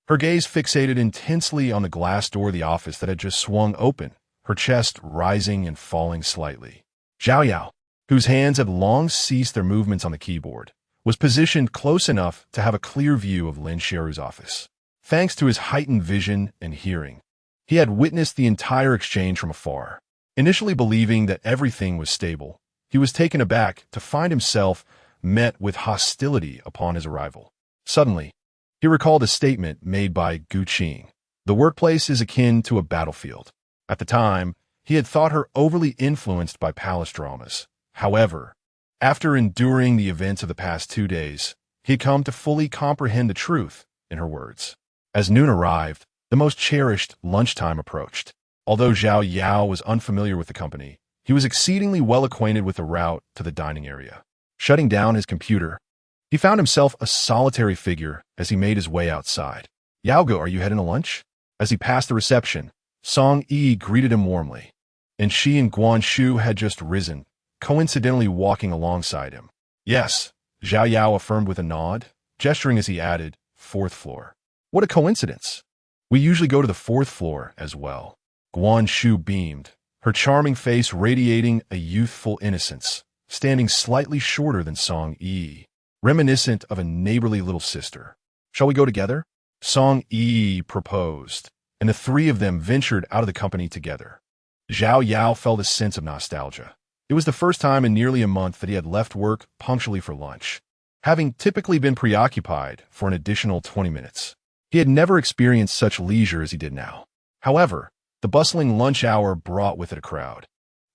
[SPEAKER 1] Her gaze fixated intensely on the glass door of the office that had just swung open, her chest rising and falling slightly. Zhao Yao, whose hands had long ceased their movements on the keyboard, was positioned close enough to have a clear view of Lin Xiaoru's office. Thanks to his heightened vision and hearing, he had witnessed the entire exchange from afar. Initially believing that everything was stable, he was taken aback to find himself met with hostility upon his arrival. Suddenly, he recalled a statement made by Gu Qing. The workplace is akin to a battlefield. At the time, he had thought her overly influenced by palace dramas. However, after enduring the events of the past 2 days, he had come to fully comprehend the truth, in her words. As noon arrived, the most cherished lunchtime approached. Although Zhao Yao was unfamiliar with the company, he was exceedingly well acquainted with the route to the dining area. Shutting down his computer, he found himself a solitary figure as he made his way outside. "Yaogo, are you heading to lunch?" As he passed the reception, Song Yi greeted him warmly, and she and Guan Shu had just risen, coincidentally walking alongside him. "Yes," Zhao Yao affirmed with a nod, gesturing as he added, "Fourth floor." "What a coincidence. We usually go to the fourth floor as well." Guan Shu beamed, her charming face radiating a youthful innocence, standing slightly shorter than Song Yi, reminiscent of a neighborly little sister. "Shall we go together?" Song Yi proposed, and the three of them ventured out of the company together. Zhao Yao felt a sense of nostalgia. It was the first time in nearly a month that he had left work punctually for lunch, having typically been preoccupied for an additional 20 minutes. He had never experienced such leisure as he did now. However, the bustling lunch hour brought with it a crowd.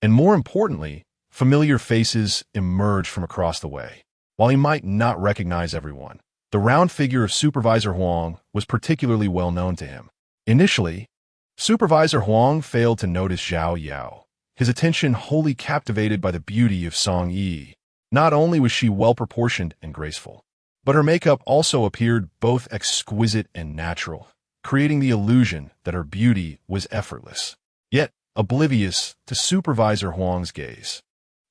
[SPEAKER 1] And more importantly, familiar faces emerged from across the way. While he might not recognize everyone, the round figure of Supervisor Huang was particularly well known to him. Initially, Supervisor Huang failed to notice Zhao Yao, his attention wholly captivated by the beauty of Song Yi. Not only was she well-proportioned and graceful, but her makeup also appeared both exquisite and natural, creating the illusion that her beauty was effortless, yet oblivious to Supervisor Huang's gaze.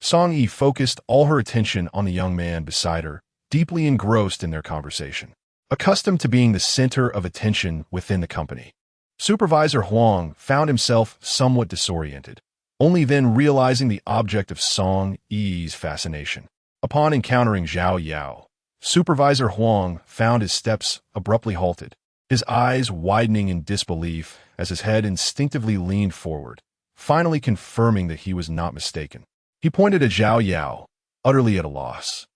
[SPEAKER 1] Song Yi focused all her attention on the young man beside her, deeply engrossed in their conversation. Accustomed to being the center of attention within the company, Supervisor Huang found himself somewhat disoriented, only then realizing the object of Song Yi's fascination. Upon encountering Zhao Yao, Supervisor Huang found his steps abruptly halted, his eyes widening in disbelief as his head instinctively leaned forward, finally confirming that he was not mistaken. He pointed at Zhao Yao, utterly at a loss,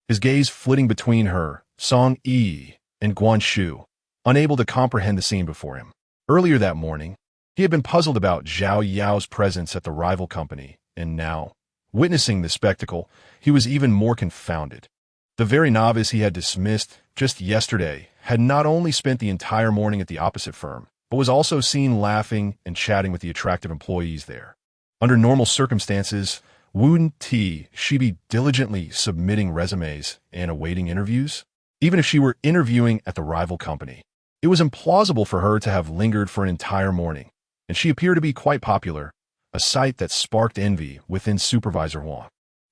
[SPEAKER 1] his gaze flitting between her, Song Yi, and Guan Shu, unable to comprehend the scene before him. Earlier that morning, he had been puzzled about Zhao Yao's presence at the rival company, and now, witnessing the spectacle, he was even more confounded. The very novice he had dismissed just yesterday had not only spent the entire morning at the opposite firm, but was also seen laughing and chatting with the attractive employees there. Under normal circumstances, wouldn't she be diligently submitting resumes and awaiting interviews? Even if she were interviewing at the rival company, it was implausible for her to have lingered for an entire morning, and she appeared to be quite popular, a sight that sparked envy within Supervisor Huang.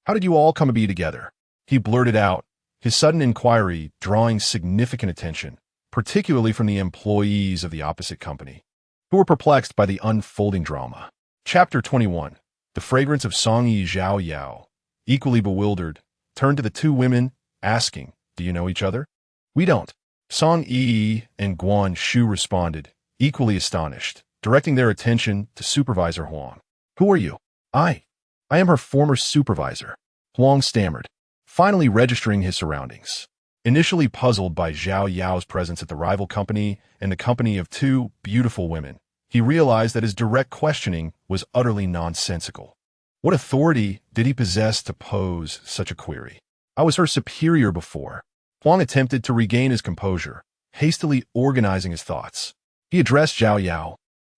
[SPEAKER 1] "How did you all come to be together?" he blurted out, his sudden inquiry drawing significant attention, particularly from the employees of the opposite company, who were perplexed by the unfolding drama. Chapter 21. The fragrance of Song Yi. Zhao Yao, equally bewildered, turned to the two women, asking, "Do you know each other?" "We don't," Song Yi and Guan Shu responded, equally astonished, directing their attention to Supervisor Huang. "Who are you?" I am her former supervisor," Huang stammered, finally registering his surroundings. Initially puzzled by Zhao Yao's presence at the rival company and the company of two beautiful women, he realized that his direct questioning was utterly nonsensical. What authority did he possess to pose such a query? "I was her superior before." Huang attempted to regain his composure, hastily organizing his thoughts. He addressed Zhao Yao.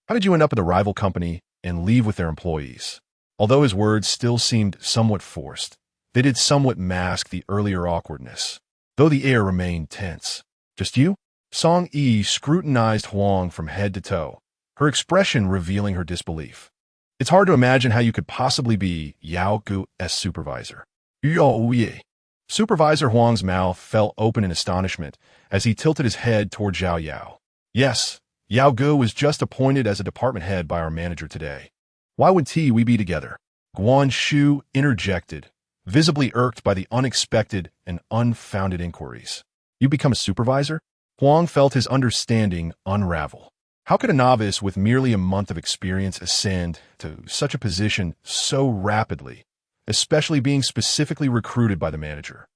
[SPEAKER 1] "How did you end up at the rival company and leave with their employees?" Although his words still seemed somewhat forced, they did somewhat mask the earlier awkwardness, though the air remained tense. "Just you?" Song Yi scrutinized Huang from head to toe, her expression revealing her disbelief. "It's hard to imagine how you could possibly be Yao Gu's supervisor." "Yao Ye." Supervisor Huang's mouth fell open in astonishment as he tilted his head toward Zhao Yao. "Yes, Yao Gu was just appointed as a department head by our manager today. Why would we be together?" Guan Shu interjected, visibly irked by the unexpected and unfounded inquiries. "You become a supervisor?" Huang felt his understanding unravel. How could a novice with merely a month of experience ascend to such a position so rapidly, especially being specifically recruited by the manager?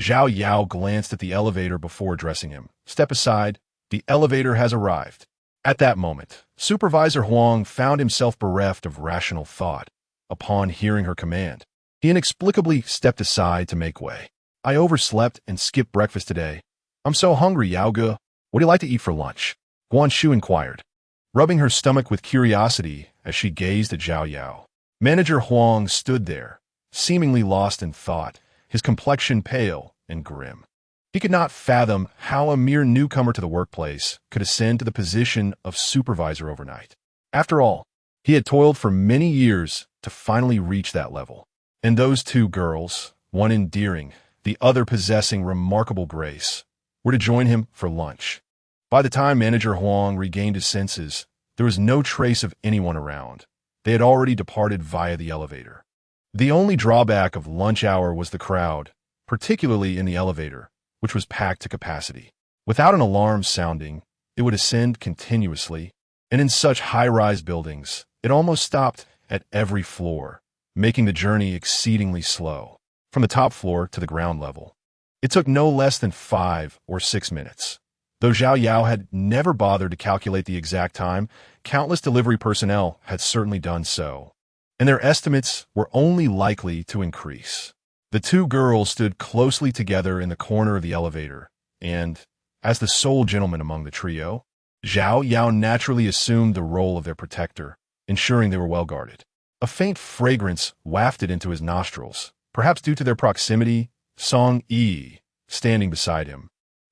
[SPEAKER 1] Zhao Yao glanced at the elevator before addressing him. "Step aside. The elevator has arrived." At that moment, Supervisor Huang found himself bereft of rational thought upon hearing her command. He inexplicably stepped aside to make way. I overslept and skipped breakfast today. I'm so hungry, Yaoge. What do you like to eat for lunch? Guanshu inquired, rubbing her stomach with curiosity as she gazed at Zhao Yao. Manager Huang stood there, seemingly lost in thought, his complexion pale and grim. He could not fathom how a mere newcomer to the workplace could ascend to the position of supervisor overnight. After all, he had toiled for many years to finally reach that level. And those two girls, one endearing, the other possessing remarkable grace, were to join him for lunch. By the time Manager Huang regained his senses, there was no trace of anyone around. They had already departed via the elevator. The only drawback of lunch hour was the crowd, particularly in the elevator, which was packed to capacity. Without an alarm sounding, it would ascend continuously, and in such high-rise buildings, it almost stopped at every floor, making the journey exceedingly slow. From the top floor to the ground level, it took no less than 5 or 6 minutes. Though Zhao Yao had never bothered to calculate the exact time, countless delivery personnel had certainly done so, and their estimates were only likely to increase. The two girls stood closely together in the corner of the elevator, and, as the sole gentleman among the trio, Zhao Yao naturally assumed the role of their protector, ensuring they were well guarded. A faint fragrance wafted into his nostrils, perhaps due to their proximity. Song Yi, standing beside him,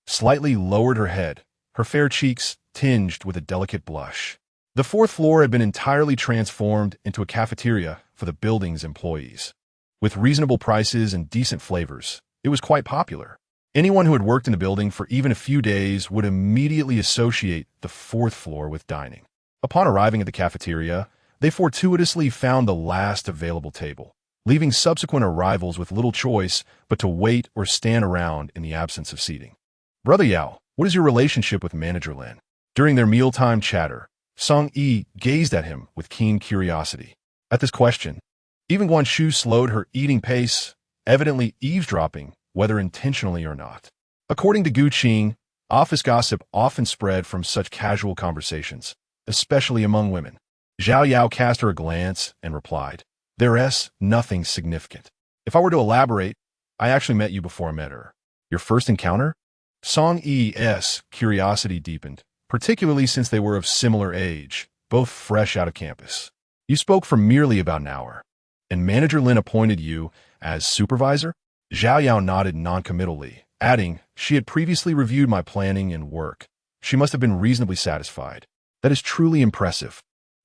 [SPEAKER 1] slightly lowered her head, her fair cheeks tinged with a delicate blush. The fourth floor had been entirely transformed into a cafeteria for the building's employees. With reasonable prices and decent flavors, it was quite popular. Anyone who had worked in the building for even a few days would immediately associate the fourth floor with dining. Upon arriving at the cafeteria, they fortuitously found the last available table, leaving subsequent arrivals with little choice but to wait or stand around in the absence of seating. Brother Yao, what is your relationship with Manager Lin? During their mealtime chatter, Song Yi gazed at him with keen curiosity. At this question, even Guanshu slowed her eating pace, evidently eavesdropping, whether intentionally or not. According to Gu Qing, office gossip often spread from such casual conversations, especially among women. Zhao Yao cast her a glance and replied, "There's nothing significant. If I were to elaborate, I actually met you before I met her." Your first encounter? Song Yi's curiosity deepened, particularly since they were of similar age, both fresh out of campus. You spoke for merely about an hour, and Manager Lin appointed you as supervisor? Zhao Yao nodded noncommittally, adding, she had previously reviewed my planning and work. She must have been reasonably satisfied. That is truly impressive.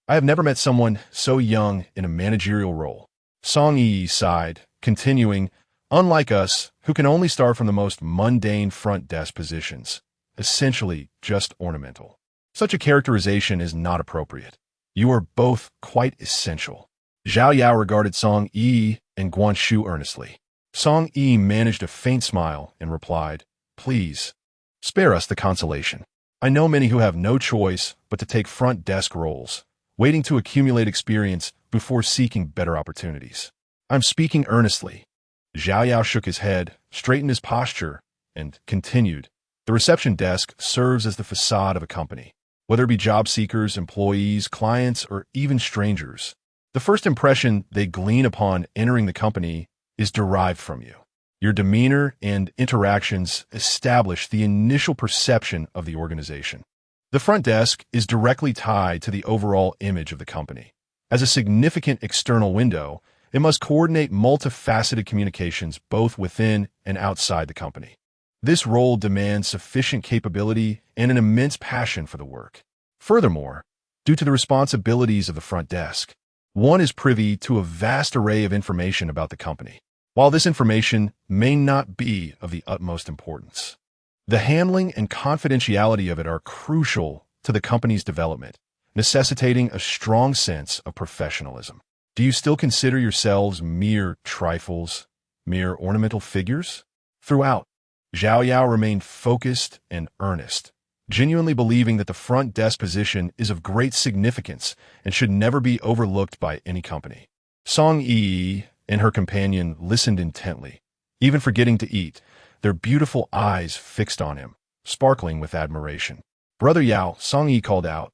[SPEAKER 1] I have never met someone so young in a managerial role. Song Yi sighed, continuing, unlike us, who can only start from the most mundane front desk positions, essentially just ornamental. Such a characterization is not appropriate. You are both quite essential. Zhao Yao regarded Song Yi and Guanshu earnestly. Song Yi managed a faint smile and replied, please, spare us the consolation. I know many who have no choice but to take front desk roles, waiting to accumulate experience before seeking better opportunities. I'm speaking earnestly. Zhao Yao shook his head, straightened his posture, and continued, the reception desk serves as the facade of a company. Whether it be job seekers, employees, clients, or even strangers, the first impression they glean upon entering the company is derived from you. Your demeanor and interactions establish the initial perception of the organization. The front desk is directly tied to the overall image of the company. As a significant external window, it must coordinate multifaceted communications both within and outside the company. This role demands sufficient capability and an immense passion for the work. Furthermore, due to the responsibilities of the front desk, one is privy to a vast array of information about the company. While this information may not be of the utmost importance, the handling and confidentiality of it are crucial to the company's development, necessitating a strong sense of professionalism. Do you still consider yourselves mere trifles, mere ornamental figures? Throughout, Zhao Yao remained focused and earnest, genuinely believing that the front desk position is of great significance and should never be overlooked by any company. Song Yi and her companion listened intently, even forgetting to eat, their beautiful eyes fixed on him, sparkling with admiration. Brother Yao, Song Yi called out,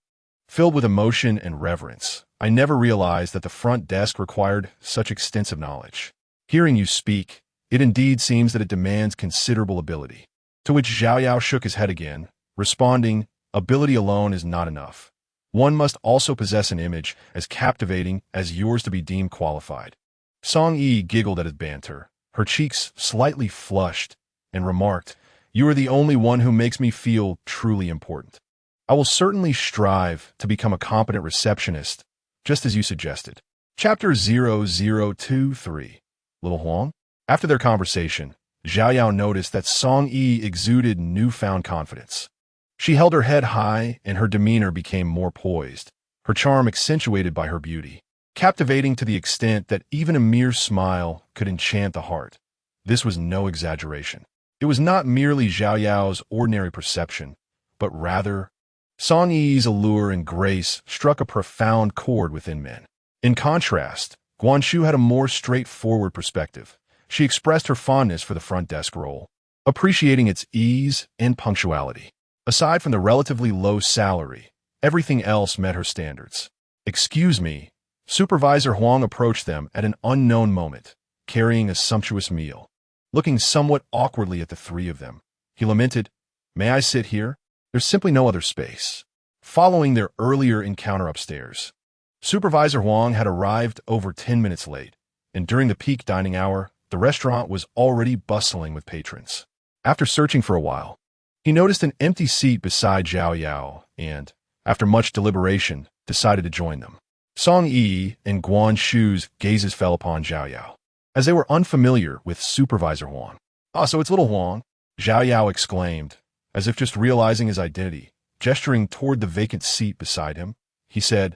[SPEAKER 1] filled with emotion and reverence. I never realized that the front desk required such extensive knowledge. Hearing you speak, it indeed seems that it demands considerable ability. To which Xiao Yao shook his head again, responding, ability alone is not enough. One must also possess an image as captivating as yours to be deemed qualified. Song Yi giggled at his banter, her cheeks slightly flushed, and remarked, you are the only one who makes me feel truly important. I will certainly strive to become a competent receptionist, just as you suggested. Chapter 0023. Little Huang? After their conversation, Xiao Yao noticed that Song Yi exuded newfound confidence. She held her head high and her demeanor became more poised, her charm accentuated by her beauty, captivating to the extent that even a mere smile could enchant the heart. This was no exaggeration. It was not merely Xiao Yao's ordinary perception, but rather, Song Yi's allure and grace struck a profound chord within men. In contrast, Guanshu had a more straightforward perspective. She expressed her fondness for the front desk role, appreciating its ease and punctuality. Aside from the relatively low salary, everything else met her standards. Excuse me, Supervisor Huang approached them at an unknown moment, carrying a sumptuous meal. Looking somewhat awkwardly at the three of them, he lamented, may I sit here? There's simply no other space. Following their earlier encounter upstairs, Supervisor Huang had arrived over 10 minutes late, and during the peak dining hour, the restaurant was already bustling with patrons. After searching for a while, he noticed an empty seat beside Xiao Yao and, after much deliberation, decided to join them. Song Yi and Guan Shu's gazes fell upon Xiao Yao, as they were unfamiliar with Supervisor Huang. Ah, so it's little Huang, Xiao Yao exclaimed, as if just realizing his identity. Gesturing toward the vacant seat beside him, he said,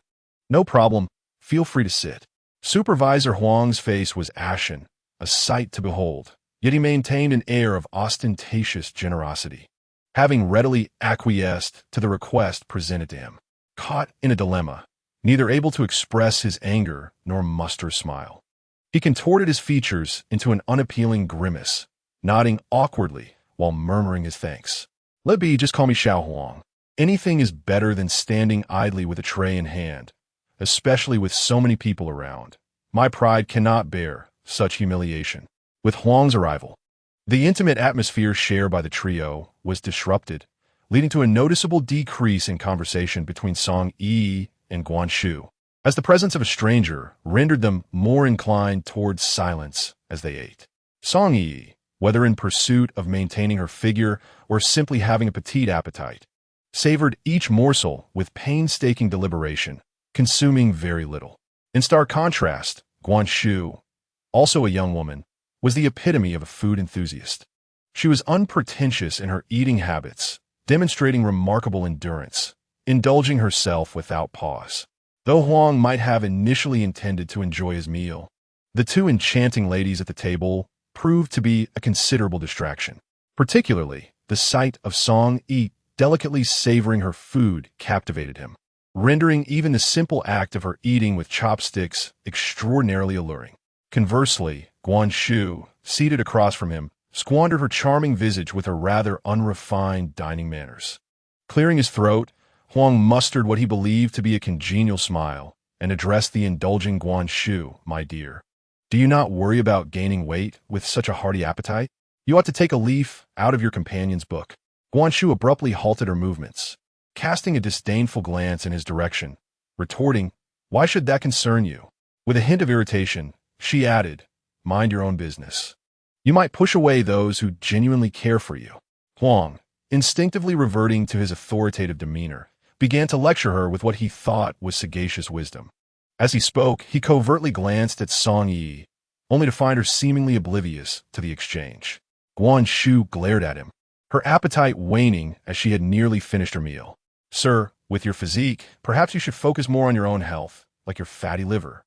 [SPEAKER 1] no problem, feel free to sit. Supervisor Huang's face was ashen, a sight to behold, yet he maintained an air of ostentatious generosity, having readily acquiesced to the request presented to him. Caught in a dilemma, neither able to express his anger nor muster a smile, he contorted his features into an unappealing grimace, nodding awkwardly while murmuring his thanks. Let be, just call me Xiao Huang. Anything is better than standing idly with a tray in hand, especially with so many people around. My pride cannot bear such humiliation. With Huang's arrival, the intimate atmosphere shared by the trio was disrupted, leading to a noticeable decrease in conversation between Song Yi and Guan Shu, as the presence of a stranger rendered them more inclined towards silence as they ate. Song Yi, whether in pursuit of maintaining her figure or simply having a petite appetite, savored each morsel with painstaking deliberation, consuming very little. In stark contrast, Guan Shu, also a young woman, was the epitome of a food enthusiast. She was unpretentious in her eating habits, demonstrating remarkable endurance, indulging herself without pause. Though Huang might have initially intended to enjoy his meal, the two enchanting ladies at the table proved to be a considerable distraction. Particularly, the sight of Song Yi delicately savoring her food captivated him, rendering even the simple act of her eating with chopsticks extraordinarily alluring. Conversely, Guan Shu, seated across from him, squandered her charming visage with her rather unrefined dining manners. Clearing his throat, Huang mustered what he believed to be a congenial smile and addressed the indulging Guan Shu, my dear. Do you not worry about gaining weight with such a hearty appetite? You ought to take a leaf out of your companion's book. Guan Shu abruptly halted her movements, casting a disdainful glance in his direction, retorting, why should that concern you? With a hint of irritation, she added, mind your own business. You might push away those who genuinely care for you. Huang, instinctively reverting to his authoritative demeanor, began to lecture her with what he thought was sagacious wisdom. As he spoke, he covertly glanced at Song Yi, only to find her seemingly oblivious to the exchange. Guan Shu glared at him, her appetite waning as she had nearly finished her meal. Sir, with your physique, perhaps you should focus more on your own health, like your fatty liver.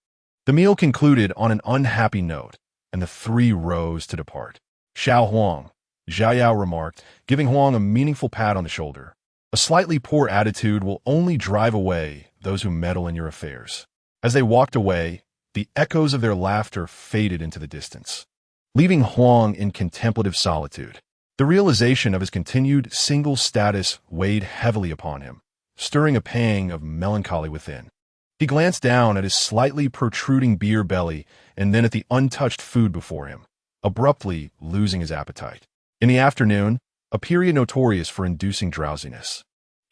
[SPEAKER 1] The meal concluded on an unhappy note, and the three rose to depart. Xiao Huang, Xiao Yao remarked, giving Huang a meaningful pat on the shoulder. A slightly poor attitude will only drive away those who meddle in your affairs. As they walked away, the echoes of their laughter faded into the distance, leaving Huang in contemplative solitude. The realization of his continued single status weighed heavily upon him, stirring a pang of melancholy within. He glanced down at his slightly protruding beer belly and then at the untouched food before him, abruptly losing his appetite. In the afternoon, a period notorious for inducing drowsiness,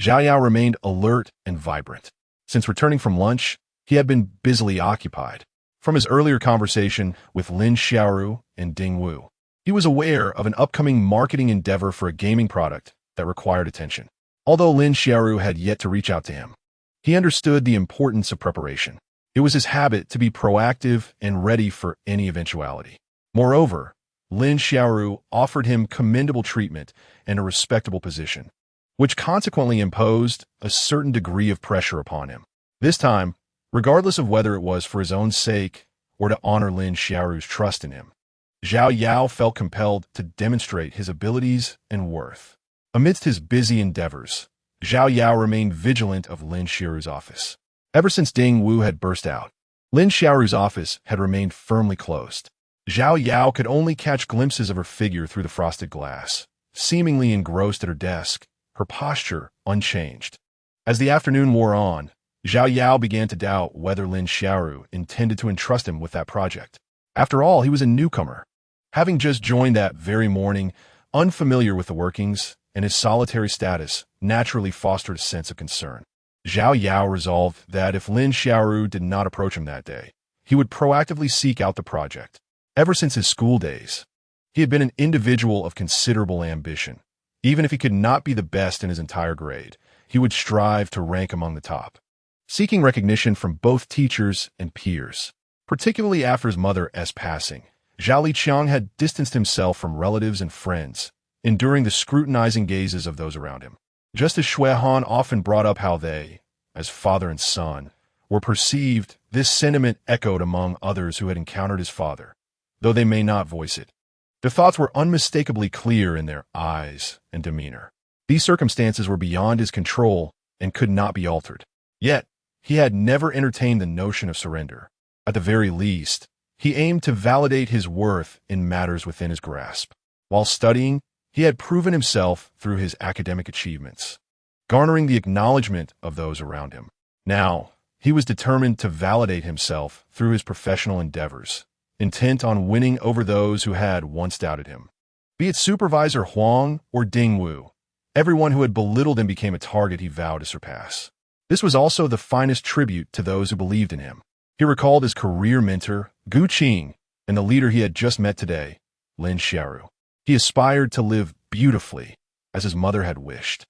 [SPEAKER 1] Zhao Yao remained alert and vibrant. Since returning from lunch, he had been busily occupied. From his earlier conversation with Lin Xiaoru and Ding Wu, he was aware of an upcoming marketing endeavor for a gaming product that required attention. Although Lin Xiaoru had yet to reach out to him, he understood the importance of preparation. It was his habit to be proactive and ready for any eventuality. Moreover, Lin Xiaoru offered him commendable treatment and a respectable position, which consequently imposed a certain degree of pressure upon him. This time, regardless of whether it was for his own sake or to honor Lin Xiaoru's trust in him, Zhao Yao felt compelled to demonstrate his abilities and worth. Amidst his busy endeavors, Zhao Yao remained vigilant of Lin Xiaoru's office. Ever since Ding Wu had burst out, Lin Xiaoru's office had remained firmly closed. Zhao Yao could only catch glimpses of her figure through the frosted glass, seemingly engrossed at her desk, her posture unchanged. As the afternoon wore on, Zhao Yao began to doubt whether Lin Xiaoru intended to entrust him with that project. After all, he was a newcomer, having just joined that very morning, unfamiliar with the workings, and his solitary status naturally fostered a sense of concern. Zhao Yao resolved that if Lin Xiaoru did not approach him that day, he would proactively seek out the project. Ever since his school days, he had been an individual of considerable ambition. Even if he could not be the best in his entire grade, he would strive to rank among the top, seeking recognition from both teachers and peers. Particularly after his mother's passing, Zhao Liqiang had distanced himself from relatives and friends, enduring the scrutinizing gazes of those around him. Just as Shui Han often brought up how they, as father and son, were perceived, this sentiment echoed among others who had encountered his father, though they may not voice it. The thoughts were unmistakably clear in their eyes and demeanor. These circumstances were beyond his control and could not be altered. Yet, he had never entertained the notion of surrender. At the very least, he aimed to validate his worth in matters within his grasp. While studying, he had proven himself through his academic achievements, garnering the acknowledgement of those around him. Now, he was determined to validate himself through his professional endeavors, intent on winning over those who had once doubted him. Be it Supervisor Huang or Ding Wu, everyone who had belittled him became a target he vowed to surpass. This was also the finest tribute to those who believed in him. He recalled his career mentor, Gu Qing, and the leader he had just met today, Lin Xiaoru. He aspired to live beautifully, as his mother had wished,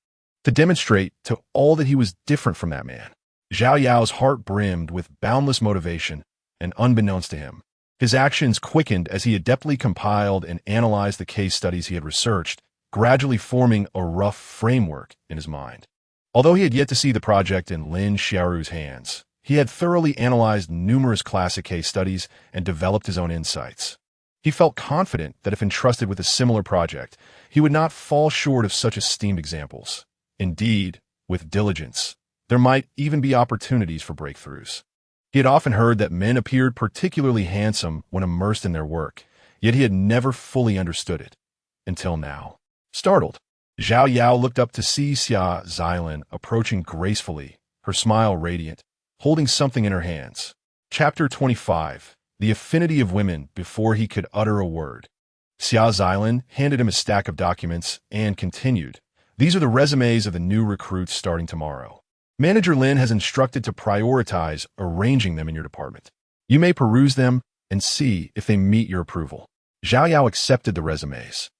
[SPEAKER 1] to demonstrate to all that he was different from that man. Zhao Yao's heart brimmed with boundless motivation, and unbeknownst to him, his actions quickened as he adeptly compiled and analyzed the case studies he had researched, gradually forming a rough framework in his mind. Although he had yet to see the project in Lin Xiaoru's hands, he had thoroughly analyzed numerous classic case studies and developed his own insights. He felt confident that if entrusted with a similar project, he would not fall short of such esteemed examples. Indeed, with diligence, there might even be opportunities for breakthroughs. He had often heard that men appeared particularly handsome when immersed in their work, yet he had never fully understood it. Until now. Startled, Zhao Yao looked up to see Xia Xilan approaching gracefully, her smile radiant, holding something in her hands. Chapter 25. The Affinity of Women Before he could utter a word. Xia Xilan handed him a stack of documents and continued. These are the resumes of the new recruits starting tomorrow. Manager Lin has instructed to prioritize arranging them in your department. You may peruse them and see if they meet your approval. Zhao Yao accepted the resumes,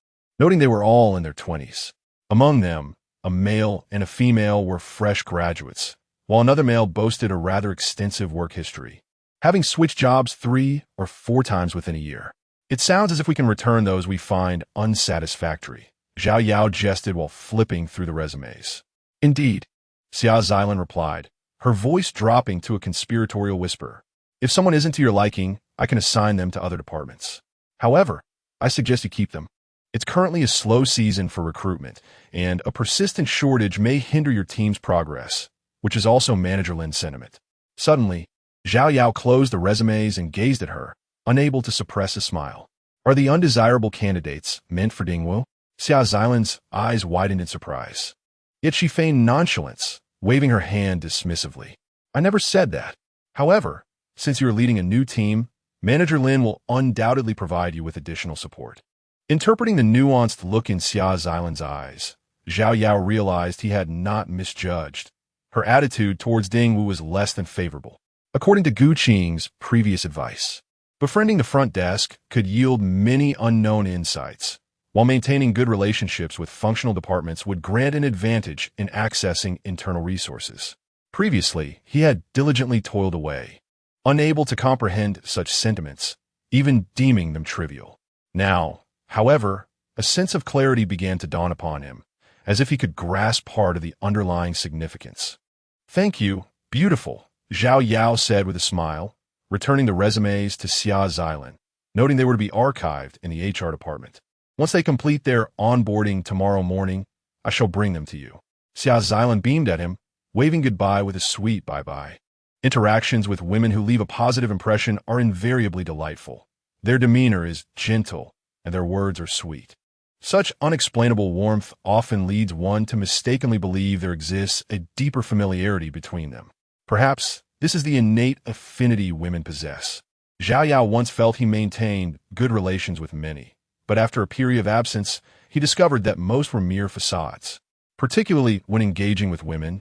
[SPEAKER 1] noting they were all in their 20s. Among them, a male and a female were fresh graduates, while another male boasted a rather extensive work history, having switched jobs 3 or 4 times within a year. It sounds as if we can return those we find unsatisfactory. Zhao Yao jested while flipping through the resumes. Indeed, Xia Xilan replied, her voice dropping to a conspiratorial whisper. If someone isn't to your liking, I can assign them to other departments. However, I suggest you keep them. It's currently a slow season for recruitment, and a persistent shortage may hinder your team's progress, which is also Manager Lin's sentiment. Suddenly, Zhao Yao closed the resumes and gazed at her, unable to suppress a smile. Are the undesirable candidates meant for Ding Wu? Xia Xilan's eyes widened in surprise. Yet she feigned nonchalance, waving her hand dismissively. I never said that. However, since you are leading a new team, Manager Lin will undoubtedly provide you with additional support. Interpreting the nuanced look in Xia Xilan's eyes, Zhao Yao realized he had not misjudged. Her attitude towards Ding Wu was less than favorable. According to Gu Qing's previous advice, befriending the front desk could yield many unknown insights, while maintaining good relationships with functional departments would grant an advantage in accessing internal resources. Previously, he had diligently toiled away, unable to comprehend such sentiments, even deeming them trivial. Now, however, a sense of clarity began to dawn upon him, as if he could grasp part of the underlying significance. "Thank you, beautiful," Zhao Yao said with a smile, returning the resumes to Xia Xilan, noting they were to be archived in the HR department. "Once they complete their onboarding tomorrow morning, I shall bring them to you." Xia Xilan beamed at him, waving goodbye with a sweet bye-bye. Interactions with women who leave a positive impression are invariably delightful. Their demeanor is gentle, and their words are sweet. Such unexplainable warmth often leads one to mistakenly believe there exists a deeper familiarity between them. Perhaps this is the innate affinity women possess. Zhao Yao once felt he maintained good relations with many, but after a period of absence, he discovered that most were mere facades. Particularly when engaging with women,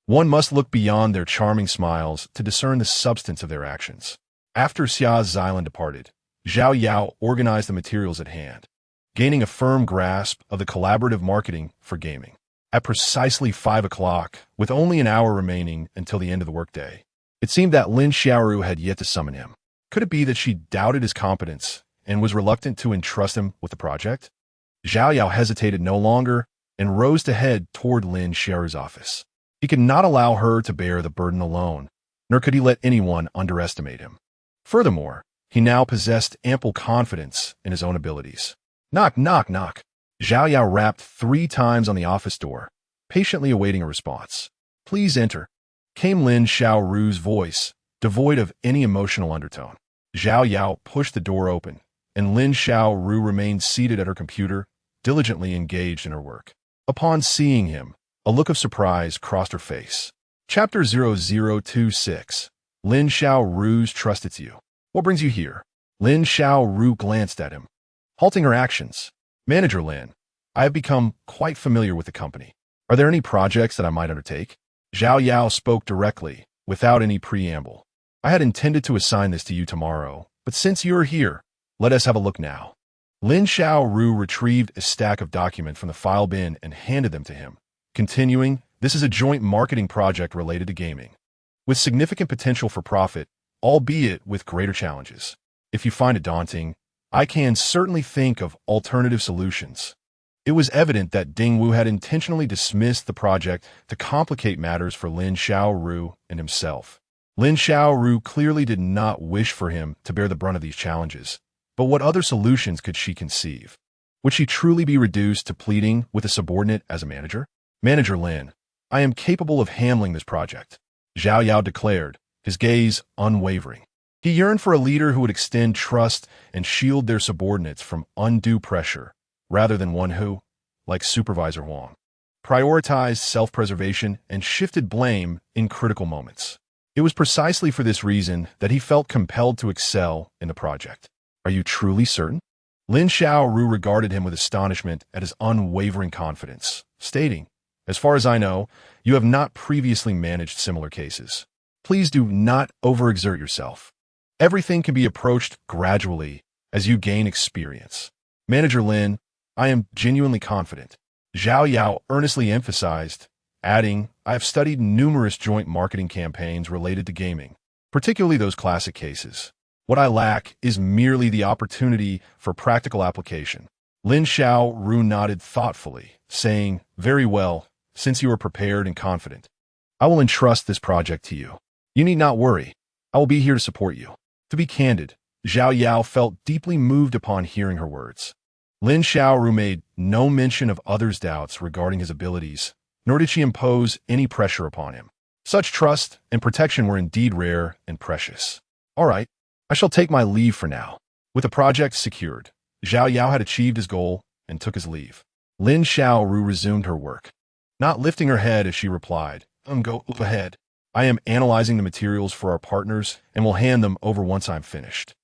[SPEAKER 1] one must look beyond their charming smiles to discern the substance of their actions. After Xia Xilan departed, Zhao Yao organized the materials at hand, gaining a firm grasp of the collaborative marketing for gaming. At precisely 5 o'clock, with only an hour remaining until the end of the workday, it seemed that Lin Xiaoru had yet to summon him. Could it be that she doubted his competence and was reluctant to entrust him with the project? Zhao Yao hesitated no longer and rose to head toward Lin Xiaoru's office. He could not allow her to bear the burden alone, nor could he let anyone underestimate him. Furthermore, he now possessed ample confidence in his own abilities. Knock, knock, knock. Zhao Yao rapped 3 times on the office door, patiently awaiting a response. "Please enter," came Lin Xiaoru's voice, devoid of any emotional undertone. Zhao Yao pushed the door open, and Lin Xiaoru remained seated at her computer, diligently engaged in her work. Upon seeing him, a look of surprise crossed her face. Chapter 0026. Lin Xiaoru's trust it's you. "What brings you here?" Lin Xiaoru glanced at him, halting her actions. "Manager Lin, I have become quite familiar with the company. Are there any projects that I might undertake?" Zhao Yao spoke directly, without any preamble. "I had intended to assign this to you tomorrow, but since you are here, let us have a look now." Lin Xiaoru retrieved a stack of documents from the file bin and handed them to him, continuing, "This is a joint marketing project related to gaming, with significant potential for profit, albeit with greater challenges. If you find it daunting, I can certainly think of alternative solutions." It was evident that Ding Wu had intentionally dismissed the project to complicate matters for Lin Xiaoru and himself. Lin Xiaoru clearly did not wish for him to bear the brunt of these challenges, but what other solutions could she conceive? Would she truly be reduced to pleading with a subordinate as a manager? "Manager Lin, I am capable of handling this project," Zhao Yao declared, his gaze unwavering. He yearned for a leader who would extend trust and shield their subordinates from undue pressure, rather than one who, like Supervisor Wang, prioritized self-preservation and shifted blame in critical moments. It was precisely for this reason that he felt compelled to excel in the project. "Are you truly certain?" Lin Xiaoru regarded him with astonishment at his unwavering confidence, stating, "As far as I know, you have not previously managed similar cases. Please do not overexert yourself. Everything can be approached gradually as you gain experience. Manager Lin, I am genuinely confident," Zhao Yao earnestly emphasized, adding, "I have studied numerous joint marketing campaigns related to gaming, particularly those classic cases. What I lack is merely the opportunity for practical application." Lin Xiaoru nodded thoughtfully, saying, "Very well, since you are prepared and confident, I will entrust this project to you. You need not worry. I will be here to support you." To be candid, Zhao Yao felt deeply moved upon hearing her words. Lin Xiaoru made no mention of others' doubts regarding his abilities, nor did she impose any pressure upon him. Such trust and protection were indeed rare and precious. "All right, I shall take my leave for now." With the project secured, Zhao Yao had achieved his goal and took his leave. Lin Xiaoru resumed her work, not lifting her head as she replied, "Go ahead. I am analyzing the materials for our partners and will hand them over once I'm finished.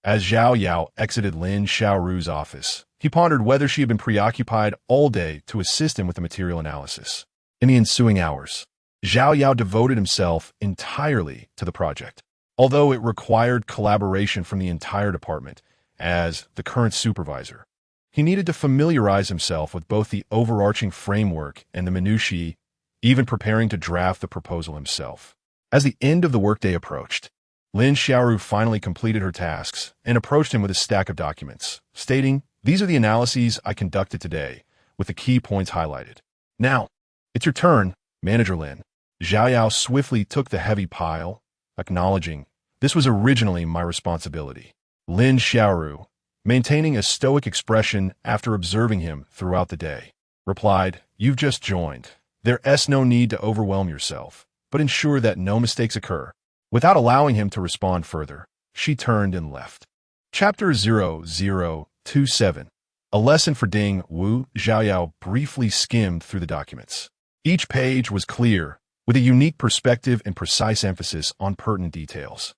[SPEAKER 1] As Zhao Yao exited Lin Xiaoru's office, he pondered whether she had been preoccupied all day to assist him with the material analysis. In the ensuing hours, Zhao Yao devoted himself entirely to the project. Although it required collaboration from the entire department, as the current supervisor, he needed to familiarize himself with both the overarching framework and the minutiae, even preparing to draft the proposal himself. As the end of the workday approached, Lin Xiaoru finally completed her tasks and approached him with a stack of documents, stating, "These are the analyses I conducted today, with the key points highlighted. Now, it's your turn, Manager Lin." Zhao Yao swiftly took the heavy pile, acknowledging, "This was originally my responsibility." Lin Xiaoru, maintaining a stoic expression after observing him throughout the day, replied, "You've just joined. There's no need to overwhelm yourself, but ensure that no mistakes occur." Without allowing him to respond further, she turned and left. Chapter 0027. A lesson for Ding Wu. Zhao Yao briefly skimmed through the documents. Each page was clear, with a unique perspective and precise emphasis on pertinent details.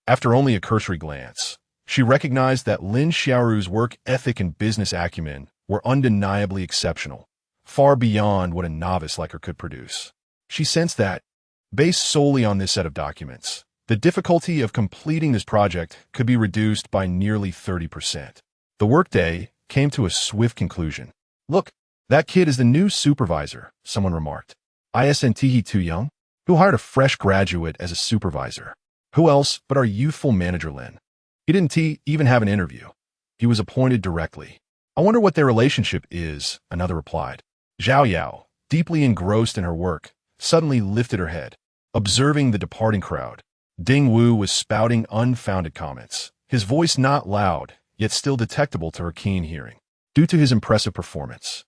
[SPEAKER 1] After only a cursory glance, she recognized that Lin Xiaoru's work ethic and business acumen were undeniably exceptional, far beyond what a novice like her could produce. She sensed that, based solely on this set of documents, the difficulty of completing this project could be reduced by nearly 30%. The workday came to a swift conclusion. "Look, that kid is the new supervisor," someone remarked. "Isn't he too young? Who hired a fresh graduate as a supervisor? Who else but our youthful manager Lin? He didn't even have an interview. He was appointed directly. I wonder what their relationship is," another replied. Zhao Yao, deeply engrossed in her work, suddenly lifted her head, observing the departing crowd. Ding Wu was spouting unfounded comments, his voice not loud, yet still detectable to her keen hearing. Due to his impressive performance,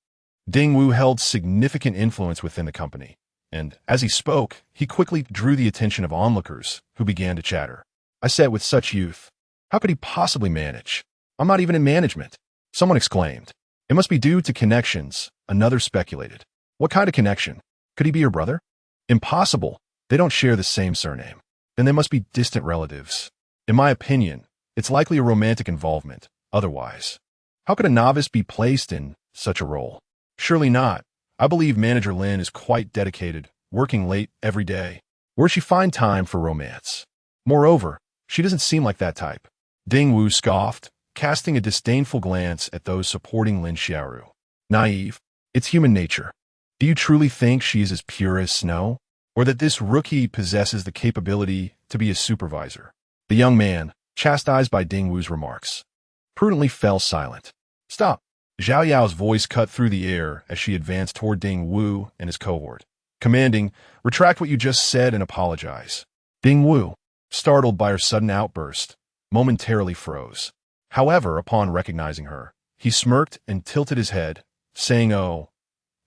[SPEAKER 1] Ding Wu held significant influence within the company, and as he spoke, he quickly drew the attention of onlookers, who began to chatter. "I said with such youth, how could he possibly manage? I'm not even in management," someone exclaimed. "It must be due to connections," another speculated. "What kind of connection? Could he be your brother?" "Impossible. They don't share the same surname. Then they must be distant relatives. In my opinion, it's likely a romantic involvement. Otherwise, how could a novice be placed in such a role? Surely not. I believe Manager Lin is quite dedicated, working late every day. Where'd she find time for romance? Moreover, she doesn't seem like that type." Ding Wu scoffed, casting a disdainful glance at those supporting Lin Xiaoru. "Naive. It's human nature. Do you truly think she is as pure as snow? Or that this rookie possesses the capability to be a supervisor?" The young man, chastised by Ding Wu's remarks, prudently fell silent. "Stop." Zhao Yao's voice cut through the air as she advanced toward Ding Wu and his cohort, commanding, "Retract what you just said and apologize." Ding Wu, startled by her sudden outburst, momentarily froze. However, upon recognizing her, he smirked and tilted his head, saying, "Oh,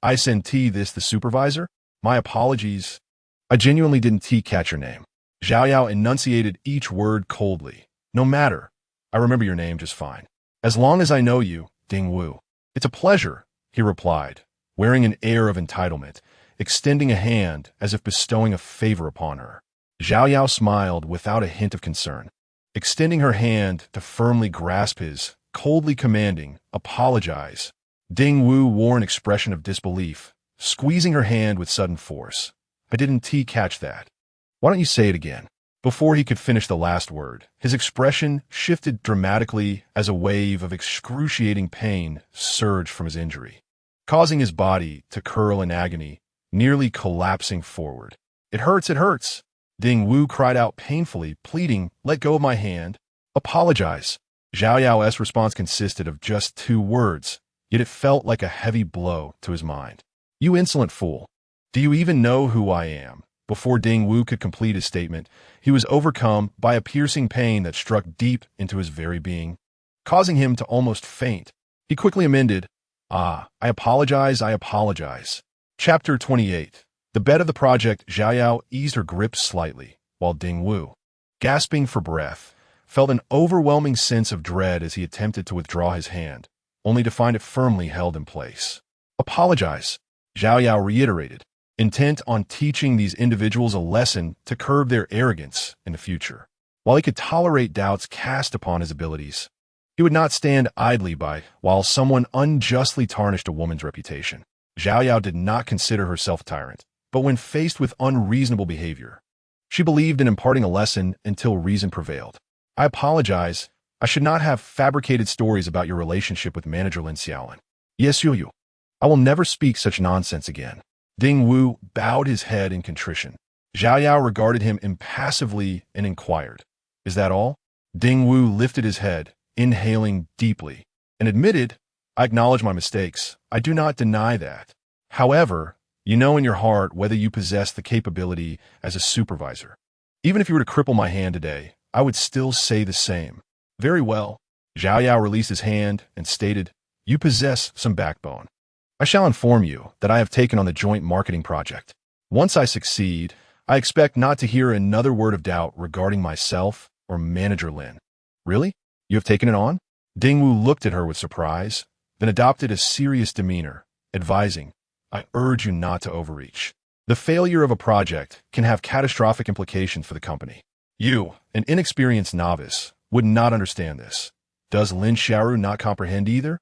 [SPEAKER 1] isn't this the supervisor? My apologies. I genuinely didn't catch your name." Zhao Yao enunciated each word coldly. "No matter. I remember your name just fine. As long as I know you, Ding Wu." "It's a pleasure," he replied, wearing an air of entitlement, extending a hand as if bestowing a favor upon her. Zhao Yao smiled without a hint of concern, extending her hand to firmly grasp his, coldly commanding, "Apologize." Ding Wu wore an expression of disbelief, squeezing her hand with sudden force. "I didn't catch that. Why don't you say it again?" Before he could finish the last word, his expression shifted dramatically as a wave of excruciating pain surged from his injury, causing his body to curl in agony, nearly collapsing forward. "It hurts, it hurts!" Ding Wu cried out painfully, pleading, "Let go of my hand. Apologize." Zhao Yao's response consisted of just 2 words, yet it felt like a heavy blow to his mind. "You insolent fool. Do you even know who I am?" Before Ding Wu could complete his statement, he was overcome by a piercing pain that struck deep into his very being, causing him to almost faint. He quickly amended, "I apologize." Chapter 28. The bed of the project. Zhao Yao eased her grip slightly, while Ding Wu, gasping for breath, felt an overwhelming sense of dread as he attempted to withdraw his hand, only to find it firmly held in place. "Apologize," Zhao Yao reiterated, intent on teaching these individuals a lesson to curb their arrogance in the future. While he could tolerate doubts cast upon his abilities, he would not stand idly by while someone unjustly tarnished a woman's reputation. Xiao Yao did not consider herself a tyrant, but when faced with unreasonable behavior, she believed in imparting a lesson until reason prevailed. I apologize. I should not have fabricated stories about your relationship with manager Lin Xiaolin. Yes, Yu. I will never speak such nonsense again. Ding Wu bowed his head in contrition. Xiao Yao regarded him impassively and inquired, "Is that all?" Ding Wu lifted his head, inhaling deeply, and admitted, "I acknowledge my mistakes. I do not deny that. However, you know in your heart whether you possess the capability as a supervisor. Even if you were to cripple my hand today, I would still say the same." "Very well." Xiao Yao released his hand and stated, "You possess some backbone. I shall inform you that I have taken on the joint marketing project. Once I succeed, I expect not to hear another word of doubt regarding myself or manager Lin." "Really? You have taken it on?" Ding Wu looked at her with surprise, then adopted a serious demeanor, advising, "I urge you not to overreach. The failure of a project can have catastrophic implications for the company. You, an inexperienced novice, would not understand this. Does Lin Xiaoru not comprehend either?"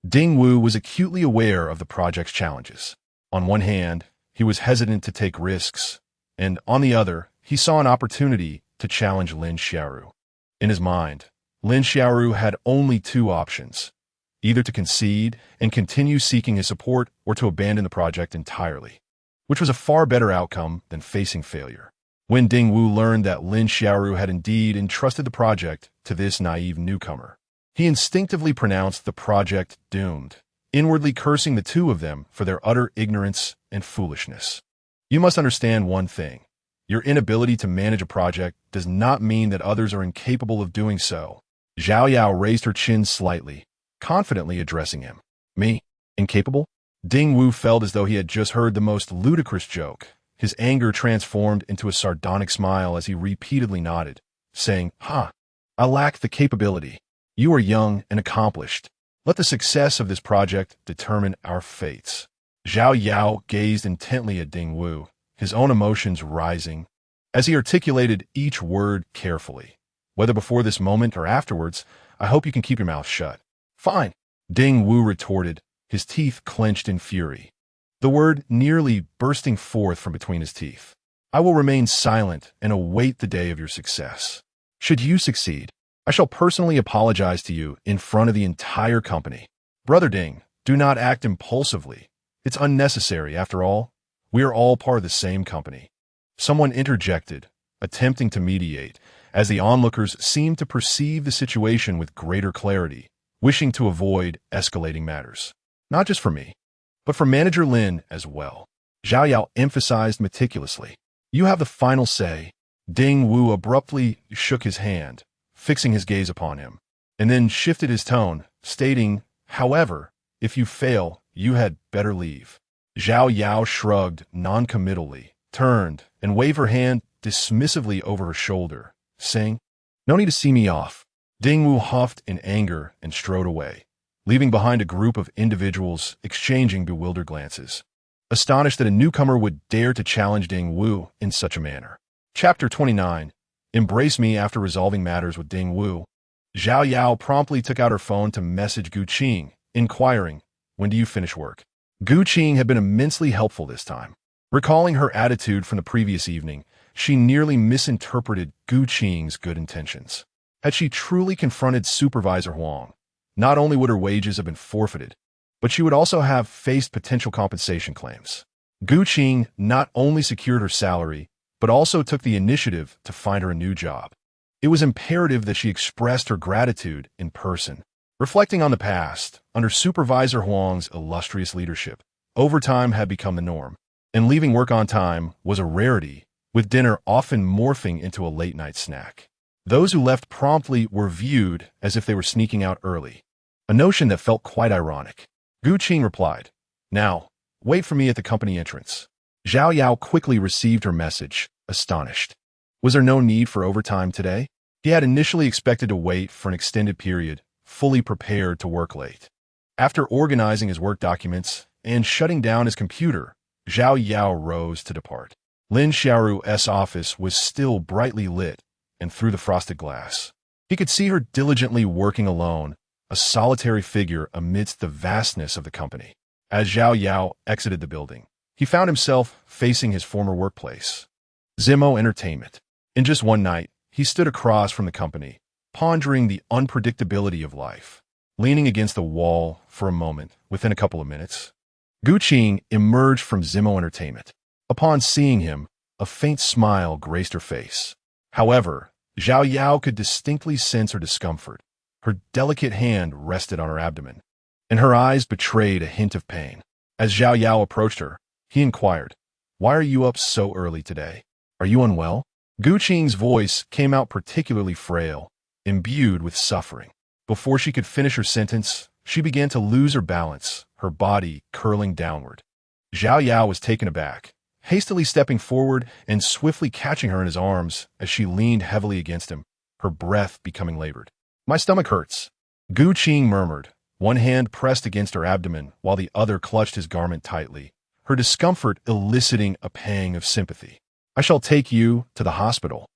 [SPEAKER 1] Ding Wu was acutely aware of the project's challenges. On one hand, he was hesitant to take risks, and on the other, he saw an opportunity to challenge Lin Xiaoru. In his mind, Lin Xiaoru had only two options: either to concede and continue seeking his support or to abandon the project entirely, which was a far better outcome than facing failure. When Ding Wu learned that Lin Xiaoru had indeed entrusted the project to this naive newcomer, he instinctively pronounced the project doomed, inwardly cursing the two of them for their utter ignorance and foolishness. "You must understand one thing. Your inability to manage a project does not mean that others are incapable of doing so." Xiao Yao raised her chin slightly, confidently addressing him. "Me? Incapable?" Ding Wu felt as though he had just heard the most ludicrous joke. His anger transformed into a sardonic smile as he repeatedly nodded, saying, "Ha! I lack the capability. You are young and accomplished. Let the success of this project determine our fates." Xiao Yao gazed intently at Ding Wu, his own emotions rising, as he articulated each word carefully. "Whether before this moment or afterwards, I hope you can keep your mouth shut." "Fine," Ding Wu retorted, his teeth clenched in fury, the word nearly bursting forth from between his teeth. "I will remain silent and await the day of your success. Should you succeed, I shall personally apologize to you in front of the entire company." "Brother Ding, do not act impulsively. It's unnecessary, after all. We are all part of the same company." Someone interjected, attempting to mediate, as the onlookers seemed to perceive the situation with greater clarity, wishing to avoid escalating matters. "Not just for me, but for Manager Lin as well," Xiao Yao emphasized meticulously. "You have the final say." Ding Wu abruptly shook his hand, fixing his gaze upon him, and then shifted his tone, stating, "However, if you fail, you had better leave." Xiao Yao shrugged noncommittally, turned, and waved her hand dismissively over her shoulder, saying, "No need to see me off." Ding Wu huffed in anger and strode away, leaving behind a group of individuals exchanging bewildered glances, astonished that a newcomer would dare to challenge Ding Wu in such a manner. Chapter 29. Embrace me after resolving matters with Ding Wu. Xiao Yao promptly took out her phone to message Gu Qing, inquiring, "When do you finish work?" Gu Qing had been immensely helpful this time. Recalling her attitude from the previous evening, she nearly misinterpreted Gu Qing's good intentions. Had she truly confronted Supervisor Huang, not only would her wages have been forfeited, but she would also have faced potential compensation claims. Gu Qing not only secured her salary, but also took the initiative to find her a new job. It was imperative that she expressed her gratitude in person. Reflecting on the past, under Supervisor Huang's illustrious leadership, overtime had become the norm, and leaving work on time was a rarity, with dinner often morphing into a late-night snack. Those who left promptly were viewed as if they were sneaking out early, a notion that felt quite ironic. Gu Qing replied, "Now, wait for me at the company entrance." Xiao Yao quickly received her message, astonished. Was there no need for overtime today? He had initially expected to wait for an extended period, fully prepared to work late. After organizing his work documents and shutting down his computer, Zhao Yao rose to depart. Lin Xiaoru's office was still brightly lit, and through the frosted glass, he could see her diligently working alone, a solitary figure amidst the vastness of the company. As Zhao Yao exited the building, he found himself facing his former workplace, Zimo Entertainment. In just one night, he stood across from the company, pondering the unpredictability of life. Leaning against the wall for a moment, within a couple of minutes, Gu Qing emerged from Zimo Entertainment. Upon seeing him, a faint smile graced her face. However, Zhao Yao could distinctly sense her discomfort. Her delicate hand rested on her abdomen, and her eyes betrayed a hint of pain. As Zhao Yao approached her, he inquired, "Why are you up so early today? Are you unwell?" Gu Qing's voice came out particularly frail, imbued with suffering. Before she could finish her sentence, she began to lose her balance, her body curling downward. Zhao Yao was taken aback, hastily stepping forward and swiftly catching her in his arms as she leaned heavily against him, her breath becoming labored. "My stomach hurts," Gu Qing murmured, one hand pressed against her abdomen while the other clutched his garment tightly, her discomfort eliciting a pang of sympathy. "I shall take you to the hospital,"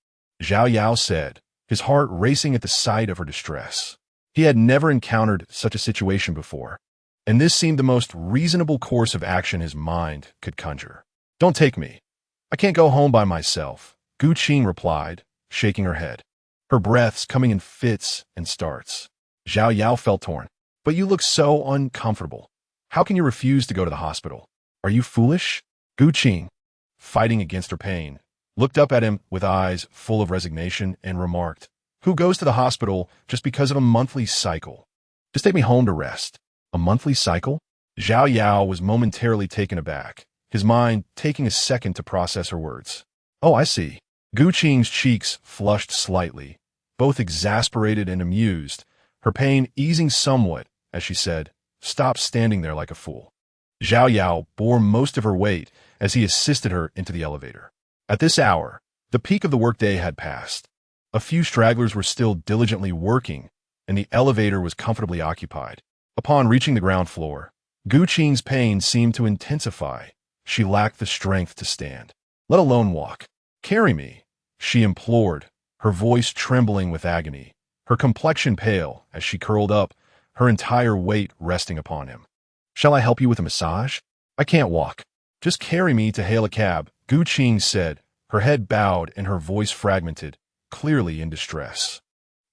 [SPEAKER 1] Zhao Yao said, his heart racing at the sight of her distress. He had never encountered such a situation before, and this seemed the most reasonable course of action his mind could conjure. "Don't take me. I can't go home by myself," Gu Qing replied, shaking her head, her breaths coming in fits and starts. Zhao Yao felt torn. "But you look so uncomfortable. How can you refuse to go to the hospital? Are you foolish?" Gu Qing, fighting against her pain, looked up at him with eyes full of resignation and remarked, "Who goes to the hospital just because of a monthly cycle? Just take me home to rest." "A monthly cycle?" Zhao Yao was momentarily taken aback, his mind taking a second to process her words. "Oh, I see." Gu Qing's cheeks flushed slightly, both exasperated and amused, her pain easing somewhat as she said, "Stop standing there like a fool." Zhao Yao bore most of her weight as he assisted her into the elevator. At this hour, the peak of the workday had passed. A few stragglers were still diligently working, and the elevator was comfortably occupied. Upon reaching the ground floor, Gu Qing's pain seemed to intensify. She lacked the strength to stand, let alone walk. "Carry me," she implored, her voice trembling with agony, her complexion pale as she curled up, her entire weight resting upon him. "Shall I help you with a massage?" "I can't walk. Just carry me to hail a cab," Gu Qing said, her head bowed and her voice fragmented, clearly in distress.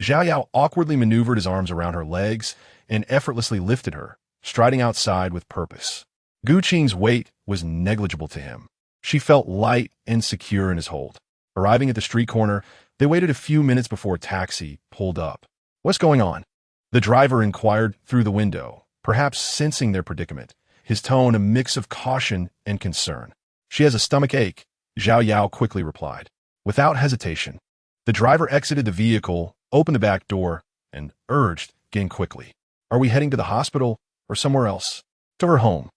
[SPEAKER 1] Zhao Yao awkwardly maneuvered his arms around her legs and effortlessly lifted her, striding outside with purpose. Gu Qing's weight was negligible to him. She felt light and secure in his hold. Arriving at the street corner, they waited a few minutes before a taxi pulled up. "What's going on?" the driver inquired through the window, perhaps sensing their predicament, his tone a mix of caution and concern. "She has a stomach ache," Zhao Yao quickly replied. Without hesitation, the driver exited the vehicle, opened the back door, and urged, "Get in quickly. Are we heading to the hospital or somewhere else?" "To her home."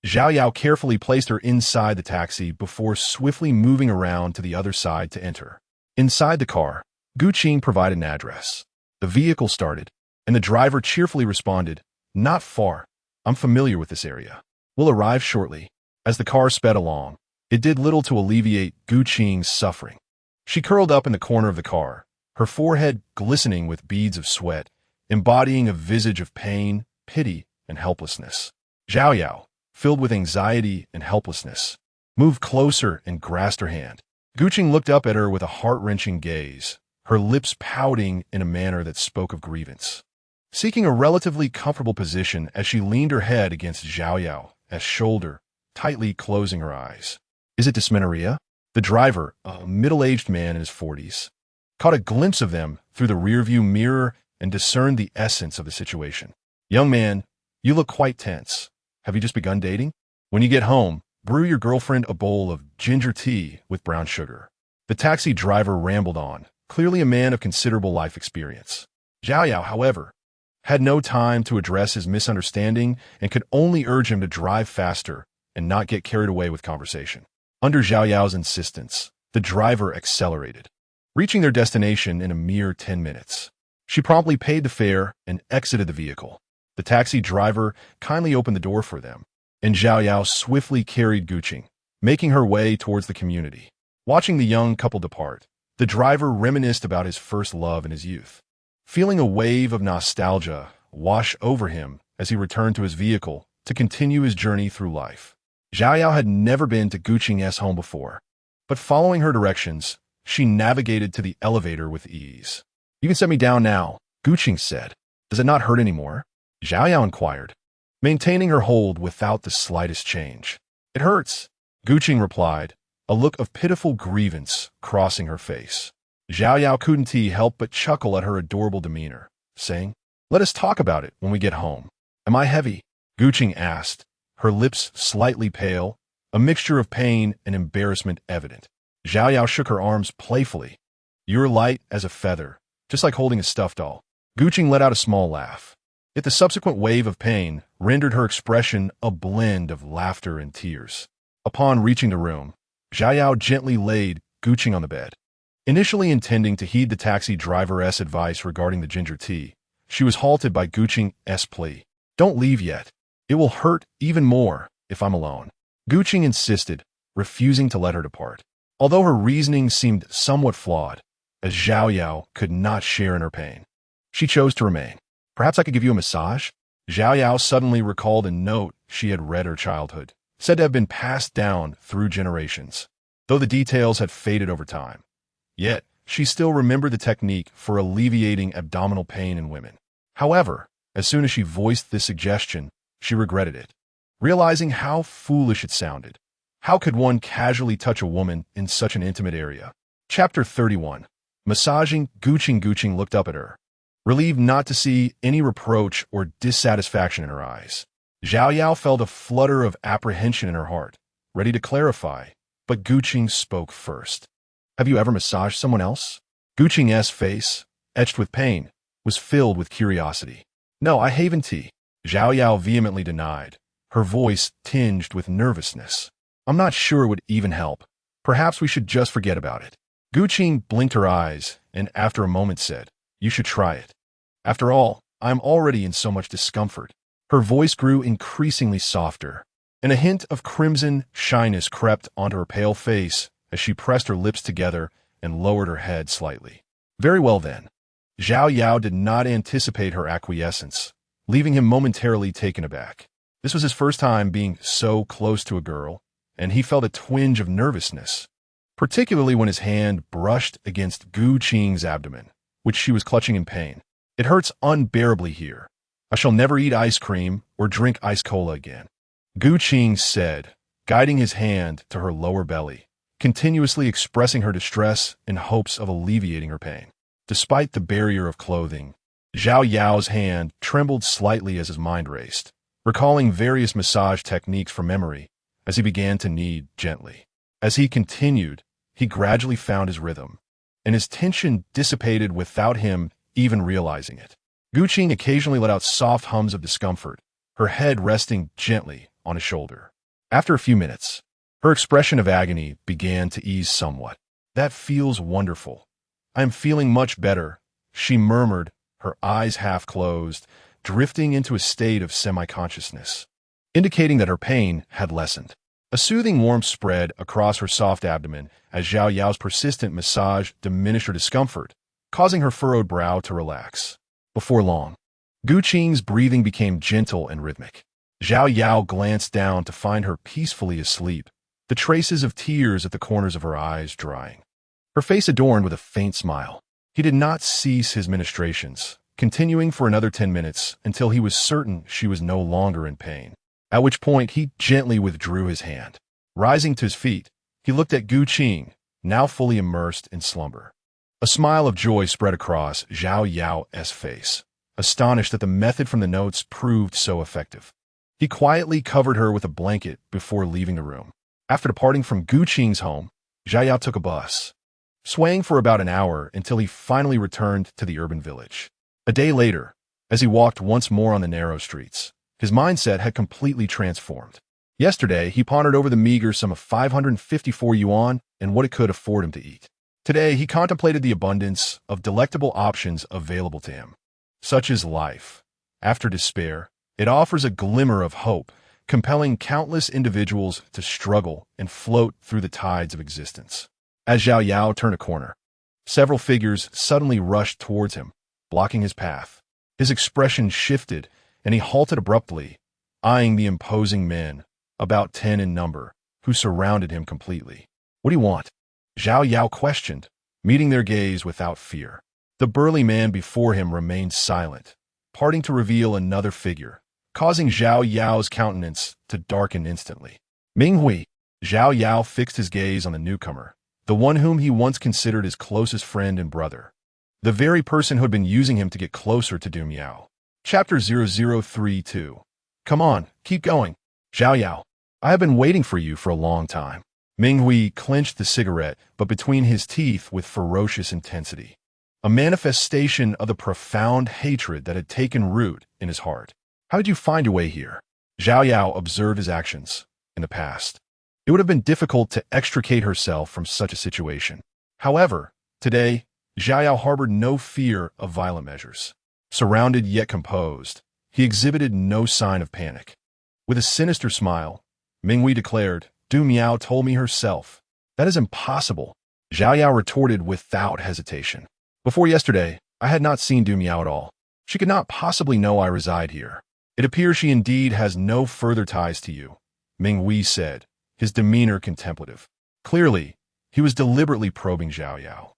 [SPEAKER 1] Zhao Yao carefully placed her inside the taxi before swiftly moving around to the other side to enter. Inside the car, Gu Qing provided an address. The vehicle started, and the driver cheerfully responded, "Not far. I'm familiar with this area. We'll arrive shortly." As the car sped along, it did little to alleviate Gu Qing's suffering. She curled up in the corner of the car, her forehead glistening with beads of sweat, embodying a visage of pain, pity, and helplessness. Zhao Yao, filled with anxiety and helplessness, moved closer and grasped her hand. Gu Qing looked up at her with a heart-wrenching gaze, her lips pouting in a manner that spoke of grievance. Seeking a relatively comfortable position as she leaned her head against Zhao Yao's shoulder, tightly closing her eyes. "Is it dysmenorrhea?" The driver, a middle-aged man in his 40s, caught a glimpse of them through the rearview mirror and discerned the essence of the situation. "Young man, you look quite tense. Have you just begun dating? When you get home, brew your girlfriend a bowl of ginger tea with brown sugar." The taxi driver rambled on, clearly a man of considerable life experience. Zhao Yao, however, had no time to address his misunderstanding and could only urge him to drive faster and not get carried away with conversation. Under Zhao Yao's insistence, the driver accelerated, reaching their destination in a mere 10 minutes. She promptly paid the fare and exited the vehicle. The taxi driver kindly opened the door for them, and Zhao Yao swiftly carried Gu Qing making her way towards the community. Watching the young couple depart, the driver reminisced about his first love in his youth. Feeling a wave of nostalgia wash over him as he returned to his vehicle to continue his journey through life. Xiao had never been to Guqing's home before, but following her directions, she navigated to the elevator with ease. "You can set me down now," Guqing said. "Does it not hurt anymore?" Xiao inquired, maintaining her hold without the slightest change. "It hurts," Guqing replied, a look of pitiful grievance crossing her face. Xiao couldn't help but chuckle at her adorable demeanor, saying, "Let us talk about it when we get home." "Am I heavy?" Guqing asked, her lips slightly pale, a mixture of pain and embarrassment evident. Xiao shook her arms playfully. "You're light as a feather, just like holding a stuffed doll." Guqing let out a small laugh. Yet the subsequent wave of pain rendered her expression a blend of laughter and tears. Upon reaching the room, Xiao gently laid Guqing on the bed. Initially intending to heed the taxi driver's advice regarding the ginger tea, she was halted by Guqing's plea. "Don't leave yet. It will hurt even more if I'm alone." Guqing insisted, refusing to let her depart. Although her reasoning seemed somewhat flawed, as Xiao could not share in her pain, she chose to remain. "Perhaps I could give you a massage?" Xiao suddenly recalled a note she had read her childhood, said to have been passed down through generations, though the details had faded over time. Yet, she still remembered the technique for alleviating abdominal pain in women. However, as soon as she voiced this suggestion, she regretted it, realizing how foolish it sounded. How could one casually touch a woman in such an intimate area? Chapter 31. Massaging Guqing looked up at her, relieved not to see any reproach or dissatisfaction in her eyes. Xiao felt a flutter of apprehension in her heart, ready to clarify, but Guqing spoke first. "Have you ever massaged someone else?" Guqing's face, etched with pain, was filled with curiosity. "No, I haven't." Xiao vehemently denied, her voice tinged with nervousness. "I'm not sure it would even help. Perhaps we should just forget about it." Guqing blinked her eyes and after a moment said, "You should try it. After all, I'm already in so much discomfort." Her voice grew increasingly softer, and a hint of crimson shyness crept onto her pale face as she pressed her lips together and lowered her head slightly. "Very well then." Xiao did not anticipate her acquiescence, leaving him momentarily taken aback. This was his first time being so close to a girl, and he felt a twinge of nervousness, particularly when his hand brushed against Guqing's abdomen, which she was clutching in pain. "It hurts unbearably here. I shall never eat ice cream or drink ice cola again," Guqing said, guiding his hand to her lower belly, continuously expressing her distress in hopes of alleviating her pain. Despite the barrier of clothing, Xiao's hand trembled slightly as his mind raced, recalling various massage techniques from memory as he began to knead gently. As he continued, he gradually found his rhythm, and his tension dissipated without him even realizing it. Guqing occasionally let out soft hums of discomfort, her head resting gently on his shoulder. After a few minutes, her expression of agony began to ease somewhat. "That feels wonderful. I am feeling much better," she murmured, her eyes half closed, drifting into a state of semi-consciousness, indicating that her pain had lessened. A soothing warmth spread across her soft abdomen as Xiao's persistent massage diminished her discomfort, causing her furrowed brow to relax. Before long, Guqing's breathing became gentle and rhythmic. Xiao glanced down to find her peacefully asleep, the traces of tears at the corners of her eyes drying, her face adorned with a faint smile. He did not cease his ministrations, continuing for another 10 minutes until he was certain she was no longer in pain, at which point he gently withdrew his hand. Rising to his feet, he looked at Guqing, now fully immersed in slumber. A smile of joy spread across Xiao's face, astonished that the method from the notes proved so effective. He quietly covered her with a blanket before leaving the room. After departing from Guqing's home, Xiao took a bus, swaying for about an hour until he finally returned to the urban village. A day later, as he walked once more on the narrow streets, his mindset had completely transformed. Yesterday, he pondered over the meager sum of 554 yuan and what it could afford him to eat. Today, he contemplated the abundance of delectable options available to him. Such is life. After despair, it offers a glimmer of hope, compelling countless individuals to struggle and float through the tides of existence. As Xiao Yao turned a corner, several figures suddenly rushed towards him, blocking his path. His expression shifted, and he halted abruptly, eyeing the imposing men, about 10 in number, who surrounded him completely. "What do you want?" Xiao Yao questioned, meeting their gaze without fear. The burly man before him remained silent, parting to reveal another figure, causing Xiao Yao's countenance to darken instantly. Ming Hui. Xiao Yao fixed his gaze on the newcomer, the one whom he once considered his closest friend and brother. The very person who had been using him to get closer to Du Miao. Chapter 0032. "Come on, keep going. Xiao Yao, I have been waiting for you for a long time." Ming Hui clenched the cigarette, but between his teeth with ferocious intensity, a manifestation of the profound hatred that had taken root in his heart. "How did you find your way here?" Xiao Yao observed his actions in the past. It would have been difficult to extricate herself from such a situation. However, today, Xiao Yao harbored no fear of violent measures. Surrounded yet composed, he exhibited no sign of panic. With a sinister smile, Ming Hui declared, "Du Miao told me herself." "That is impossible," Xiao Yao retorted without hesitation. "Before yesterday, I had not seen Du Miao at all. She could not possibly know I reside here. It appears she indeed has no further ties to you," Ming Hui said, his demeanor contemplative. Clearly, he was deliberately probing Xiao Yao,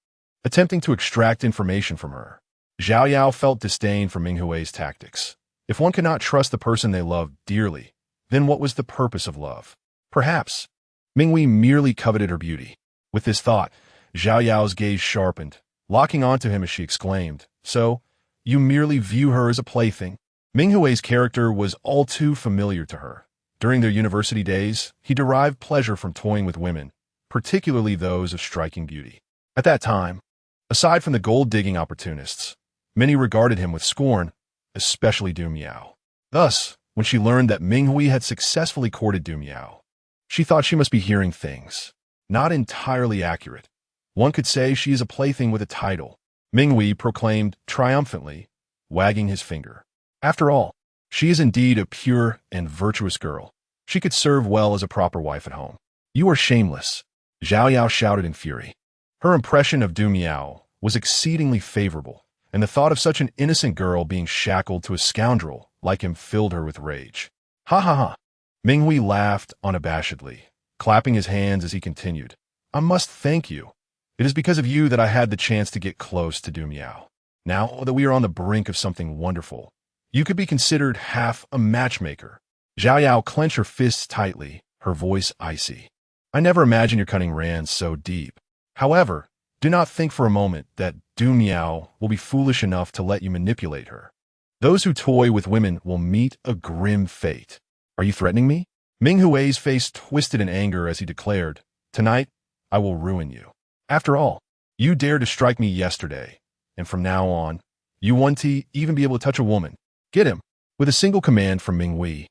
[SPEAKER 1] attempting to extract information from her. Xiao Yao felt disdain for Ming Hui's tactics. If one cannot trust the person they loved dearly, then what was the purpose of love? Perhaps Ming Hui merely coveted her beauty. With this thought, Xiao Yao's gaze sharpened, locking onto him as she exclaimed, "So, you merely view her as a plaything?" Ming Hui's character was all too familiar to her. During their university days, he derived pleasure from toying with women, particularly those of striking beauty. At that time, aside from the gold-digging opportunists, many regarded him with scorn, especially Du Miao. Thus, when she learned that Ming Hui had successfully courted Du Miao, she thought she must be hearing things not entirely accurate. One could say she is a plaything with a title, Ming Hui proclaimed triumphantly, wagging his finger. After all, she is indeed a pure and virtuous girl. She could serve well as a proper wife at home. "You are shameless," Xiao Yao shouted in fury. Her impression of Du Miao was exceedingly favorable, and the thought of such an innocent girl being shackled to a scoundrel like him filled her with rage. "Ha ha ha!" Ming Hui laughed unabashedly, clapping his hands as he continued. "I must thank you. It is because of you that I had the chance to get close to Du Miao. Now that we are on the brink of something wonderful, you could be considered half a matchmaker." Xiao Yao clenched her fists tightly, her voice icy. "I never imagined your cunning ran so deep. However, do not think for a moment that Du Miao will be foolish enough to let you manipulate her. Those who toy with women will meet a grim fate." "Are you threatening me?" Ming Hui's face twisted in anger as he declared, "Tonight, I will ruin you. After all, you dared to strike me yesterday, and from now on, you won't even be able to touch a woman. Get him." With a single command from Ming Hui,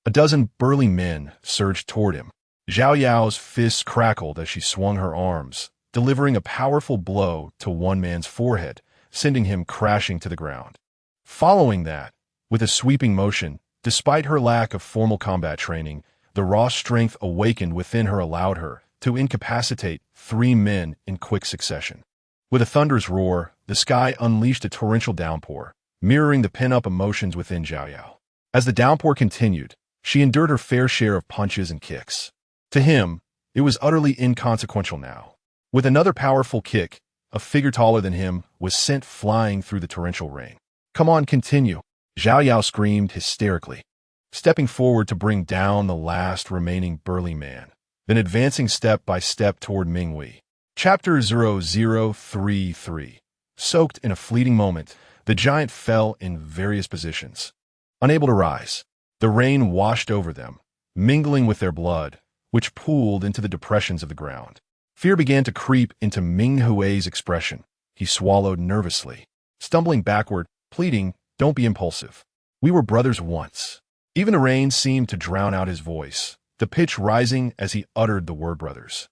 [SPEAKER 1] a dozen burly men surged toward him. Xiao Yao's fists crackled as she swung her arms, delivering a powerful blow to one man's forehead, sending him crashing to the ground. Following that, with a sweeping motion, despite her lack of formal combat training, the raw strength awakened within her allowed her to incapacitate 3 men in quick succession. With a thunderous roar, the sky unleashed a torrential downpour, mirroring the pent-up emotions within Xiao Yao. As the downpour continued, she endured her fair share of punches and kicks. To him, it was utterly inconsequential now. With another powerful kick, a figure taller than him was sent flying through the torrential rain. "Come on, continue," Xiao Yao screamed hysterically, stepping forward to bring down the last remaining burly man, then advancing step by step toward Ming Hui. Chapter 0033. Soaked in a fleeting moment, the giant fell in various positions. Unable to rise, the rain washed over them, mingling with their blood, which pooled into the depressions of the ground. Fear began to creep into Ming Hui's expression. He swallowed nervously, stumbling backward, pleading, "Don't be impulsive. We were brothers once." Even the rain seemed to drown out his voice, the pitch rising as he uttered the word brothers.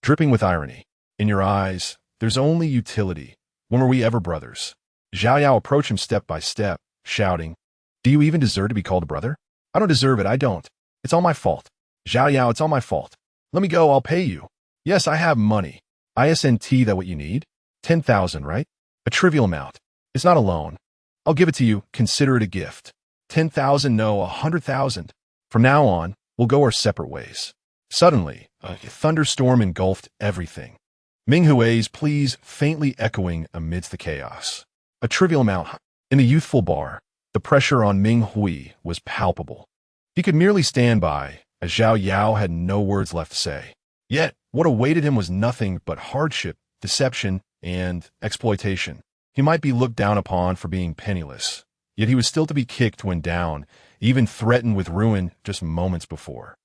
[SPEAKER 1] Dripping with irony, "In your eyes, there's only utility. When were we ever brothers?" Xiao Yao approached him step by step, shouting, "Do you even deserve to be called a brother?" "I don't deserve it, I don't. It's all my fault. Xiao Yao, it's all my fault. Let me go, I'll pay you. Yes, I have money. ISNT, that what you need? 10,000, right? A trivial amount. It's not a loan. I'll give it to you, consider it a gift. 10,000, no, 100,000. From now on, we'll go our separate ways. Suddenly, a thunderstorm engulfed everything. Ming Hui's pleas faintly echoing amidst the chaos. A trivial amount. In the youthful bar, the pressure on Ming Hui was palpable. He could merely stand by, as Xiao Yao had no words left to say. Yet, what awaited him was nothing but hardship, deception, and exploitation. He might be looked down upon for being penniless, yet he was still to be kicked when down, even threatened with ruin just moments before.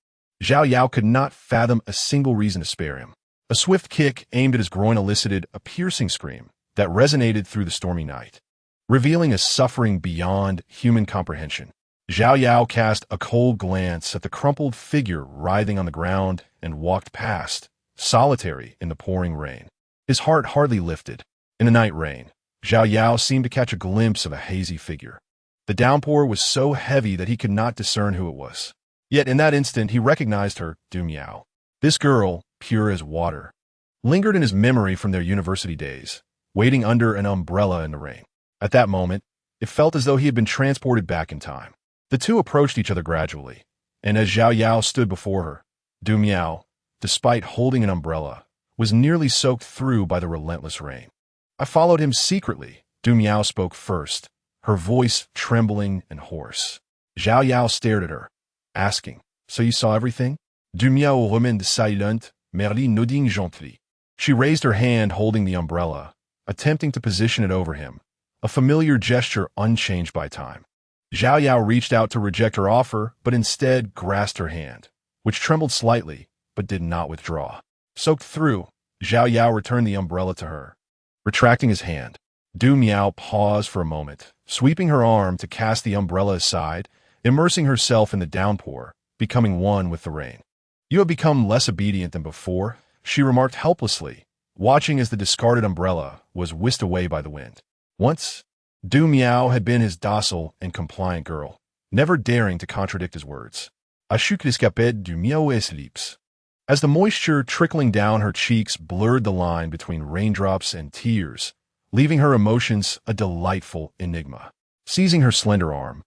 [SPEAKER 1] Xiao Yao could not fathom a single reason to spare him. A swift kick aimed at his groin elicited a piercing scream that resonated through the stormy night, revealing a suffering beyond human comprehension. Xiao Yao cast a cold glance at the crumpled figure writhing on the ground and walked past, solitary in the pouring rain. His heart hardly lifted. In the night rain, Xiao Yao seemed to catch a glimpse of a hazy figure. The downpour was so heavy that he could not discern who it was. Yet in that instant he recognized her, Du Miao. This girl, pure as water, lingered in his memory from their university days, waiting under an umbrella in the rain. At that moment, it felt as though he had been transported back in time. The two approached each other gradually, and as Xiao Yao stood before her, Du Miao, despite holding an umbrella, was nearly soaked through by the relentless rain. I followed him secretly, Du Miao spoke first, her voice trembling and hoarse. Xiao Yao stared at her, asking, "So you saw everything?" Du Miao remained silent, merely nodding gently. She raised her hand holding the umbrella, attempting to position it over him, a familiar gesture unchanged by time. Xiao Yao reached out to reject her offer, but instead grasped her hand, which trembled slightly, but did not withdraw. Soaked through, Xiao Yao returned the umbrella to her. Retracting his hand, Du Miao paused for a moment, sweeping her arm to cast the umbrella aside, immersing herself in the downpour, becoming one with the rain. "You have become less obedient than before," she remarked helplessly, watching as the discarded umbrella was whisked away by the wind. Once, Du Miao had been his docile and compliant girl, never daring to contradict his words. "A chute escapade du Miao et lips." As the moisture trickling down her cheeks blurred the line between raindrops and tears, leaving her emotions a delightful enigma. Seizing her slender arm,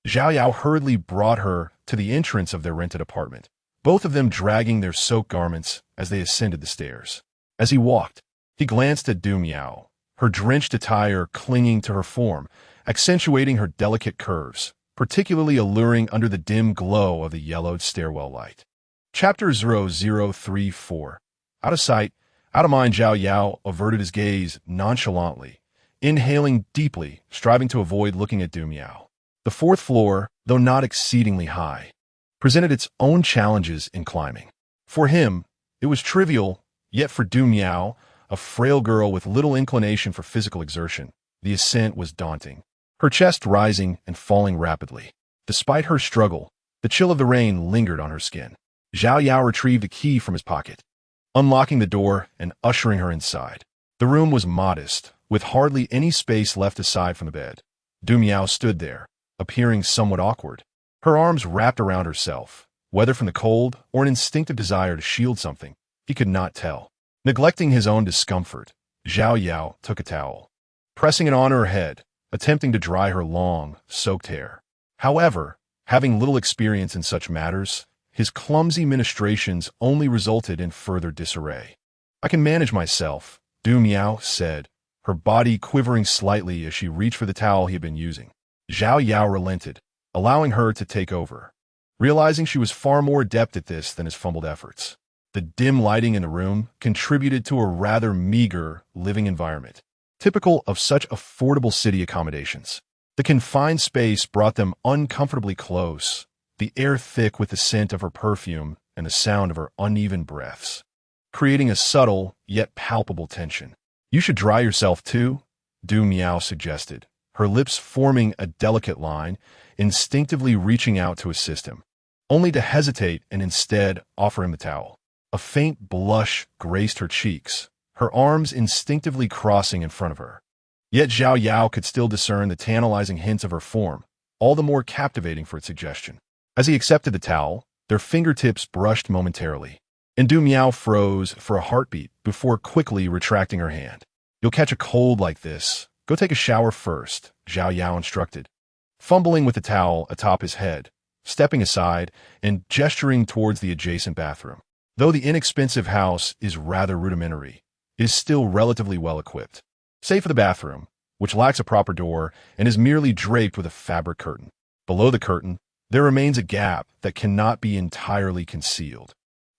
[SPEAKER 1] Xiao Yao hurriedly brought her to the entrance of their rented apartment, both of them dragging their soaked garments as they ascended the stairs. As he walked, he glanced at Du Miao, her drenched attire clinging to her form, accentuating her delicate curves, particularly alluring under the dim glow of the yellowed stairwell light. Chapter 0034. Out of sight, out of mind, Xiao Yao averted his gaze nonchalantly, inhaling deeply, striving to avoid looking at Du Miao. The fourth floor, though not exceedingly high, presented its own challenges in climbing. For him, it was trivial, yet for Du Miao, a frail girl with little inclination for physical exertion, the ascent was daunting, her chest rising and falling rapidly. Despite her struggle, the chill of the rain lingered on her skin. Xiao Yao retrieved a key from his pocket, unlocking the door and ushering her inside. The room was modest, with hardly any space left aside from the bed. Du Miao stood there, appearing somewhat awkward, her arms wrapped around herself, whether from the cold or an instinctive desire to shield something, he could not tell. Neglecting his own discomfort, Xiao Yao took a towel, pressing it on her head, attempting to dry her long, soaked hair. However, having little experience in such matters, his clumsy ministrations only resulted in further disarray. "I can manage myself," Du Miao said, her body quivering slightly as she reached for the towel he had been using. Xiao Yao relented, allowing her to take over, realizing she was far more adept at this than his fumbled efforts. The dim lighting in the room contributed to a rather meager living environment, typical of such affordable city accommodations. The confined space brought them uncomfortably close, the air thick with the scent of her perfume and the sound of her uneven breaths, creating a subtle yet palpable tension. "You should dry yourself too," Du Miao suggested, her lips forming a delicate line, instinctively reaching out to assist him, only to hesitate and instead offer him the towel. A faint blush graced her cheeks, her arms instinctively crossing in front of her. Yet Xiao Yao could still discern the tantalizing hints of her form, all the more captivating for its suggestion. As he accepted the towel, Their fingertips brushed momentarily, and Du Miao froze for a heartbeat before quickly retracting her hand. "You'll catch a cold like this. Go take a shower first," Zhao Yao instructed, fumbling with the towel atop his head, stepping aside and gesturing towards the adjacent bathroom. Though the inexpensive house is rather rudimentary, it is still relatively well-equipped. Save for the bathroom, which lacks a proper door and is merely draped with a fabric curtain. Below the curtain, there remains a gap that cannot be entirely concealed.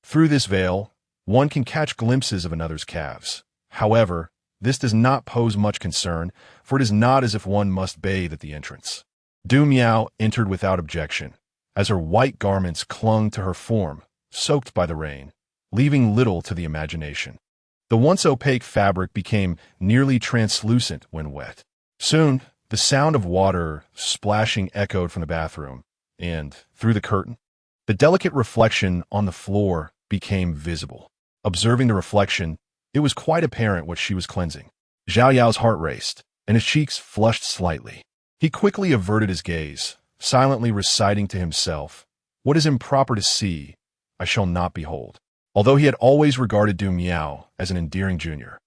[SPEAKER 1] Through this veil, one can catch glimpses of another's calves. However, this does not pose much concern, for it is not as if one must bathe at the entrance. Du Miao entered without objection, as her white garments clung to her form, soaked by the rain, leaving little to the imagination. The once opaque fabric became nearly translucent when wet. Soon, the sound of water splashing echoed from the bathroom, and, through the curtain, the delicate reflection on the floor became visible. Observing the reflection, it was quite apparent what she was cleansing. Zhao Yao's heart raced, and his cheeks flushed slightly. He quickly averted his gaze, silently reciting to himself, "What is improper to see, I shall not behold." Although he had always regarded Du Miao as an endearing junior,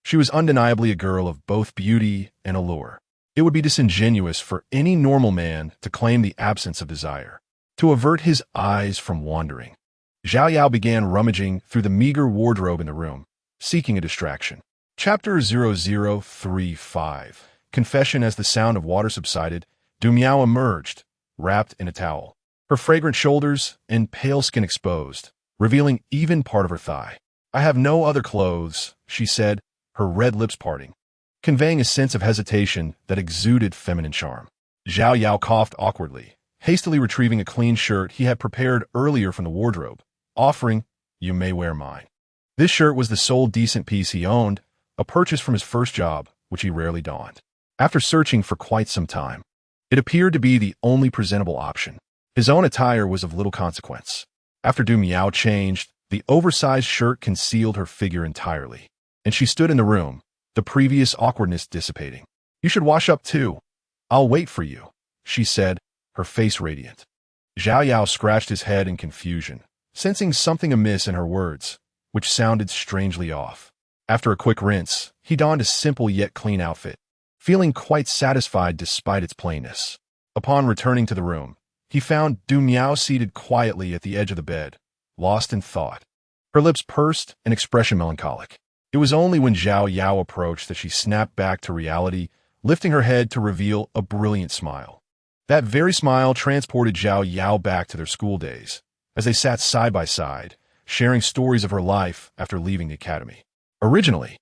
[SPEAKER 1] she was undeniably a girl of both beauty and allure. It would be disingenuous for any normal man to claim the absence of desire. To avert his eyes from wandering, Zhao Yao began rummaging through the meager wardrobe in the room, seeking a distraction. Chapter 0035. Confession. As the sound of water subsided, Du Miao emerged, wrapped in a towel, her fragrant shoulders and pale skin exposed, revealing even part of her thigh. "I have no other clothes," she said, her red lips parting, conveying a sense of hesitation that exuded feminine charm. Zhao Yao coughed awkwardly, hastily retrieving a clean shirt he had prepared earlier from the wardrobe, offering, "You may wear mine." This shirt was the sole decent piece he owned, a purchase from his first job, which he rarely donned. After searching for quite some time, it appeared to be the only presentable option. His own attire was of little consequence. After Du Miao changed, the oversized shirt concealed her figure entirely, and she stood in the room, the previous awkwardness dissipating. "You should wash up too. I'll wait for you," she said, her face radiant. Zhao Yao scratched his head in confusion, sensing something amiss in her words, which sounded strangely off. After a quick rinse, he donned a simple yet clean outfit, feeling quite satisfied despite its plainness. Upon returning to the room, he found Du Miao seated quietly at the edge of the bed, lost in thought. Her lips pursed, an expression melancholic. It was only when Zhao Yao approached that she snapped back to reality, lifting her head to reveal a brilliant smile. That very smile transported Zhao Yao back to their school days, as they sat side by side, sharing stories of her life after leaving the academy. "Originally,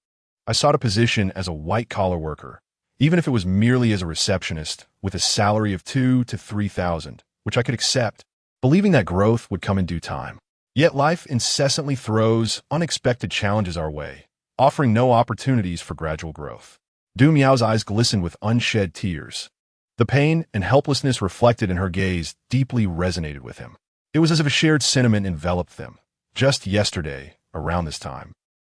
[SPEAKER 1] I sought a position as a white-collar worker, even if it was merely as a receptionist, with a salary of 2,000 to 3,000, which I could accept, believing that growth would come in due time. Yet life incessantly throws unexpected challenges our way, offering no opportunities for gradual growth." Du Miao's eyes glistened with unshed tears. The pain and helplessness reflected in her gaze deeply resonated with him. It was as if a shared sentiment enveloped them. Just yesterday, around this time,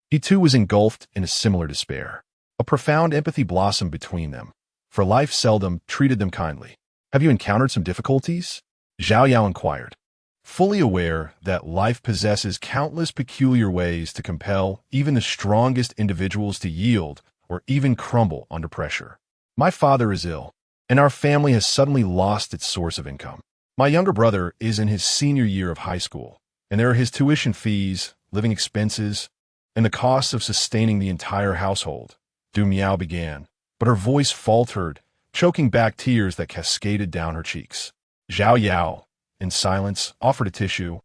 [SPEAKER 1] he too was engulfed in a similar despair. A profound empathy blossomed between them, for life seldom treated them kindly. "Have you encountered some difficulties?" Zhao Yao inquired, fully aware that life possesses countless peculiar ways to compel even the strongest individuals to yield or even crumble under pressure. "My father is ill, and our family has suddenly lost its source of income. My younger brother is in his senior year of high school, and there are his tuition fees, living expenses, and the costs of sustaining the entire household," Du Miao began, but her voice faltered, choking back tears that cascaded down her cheeks. Zhao Yao, in silence, offered a tissue,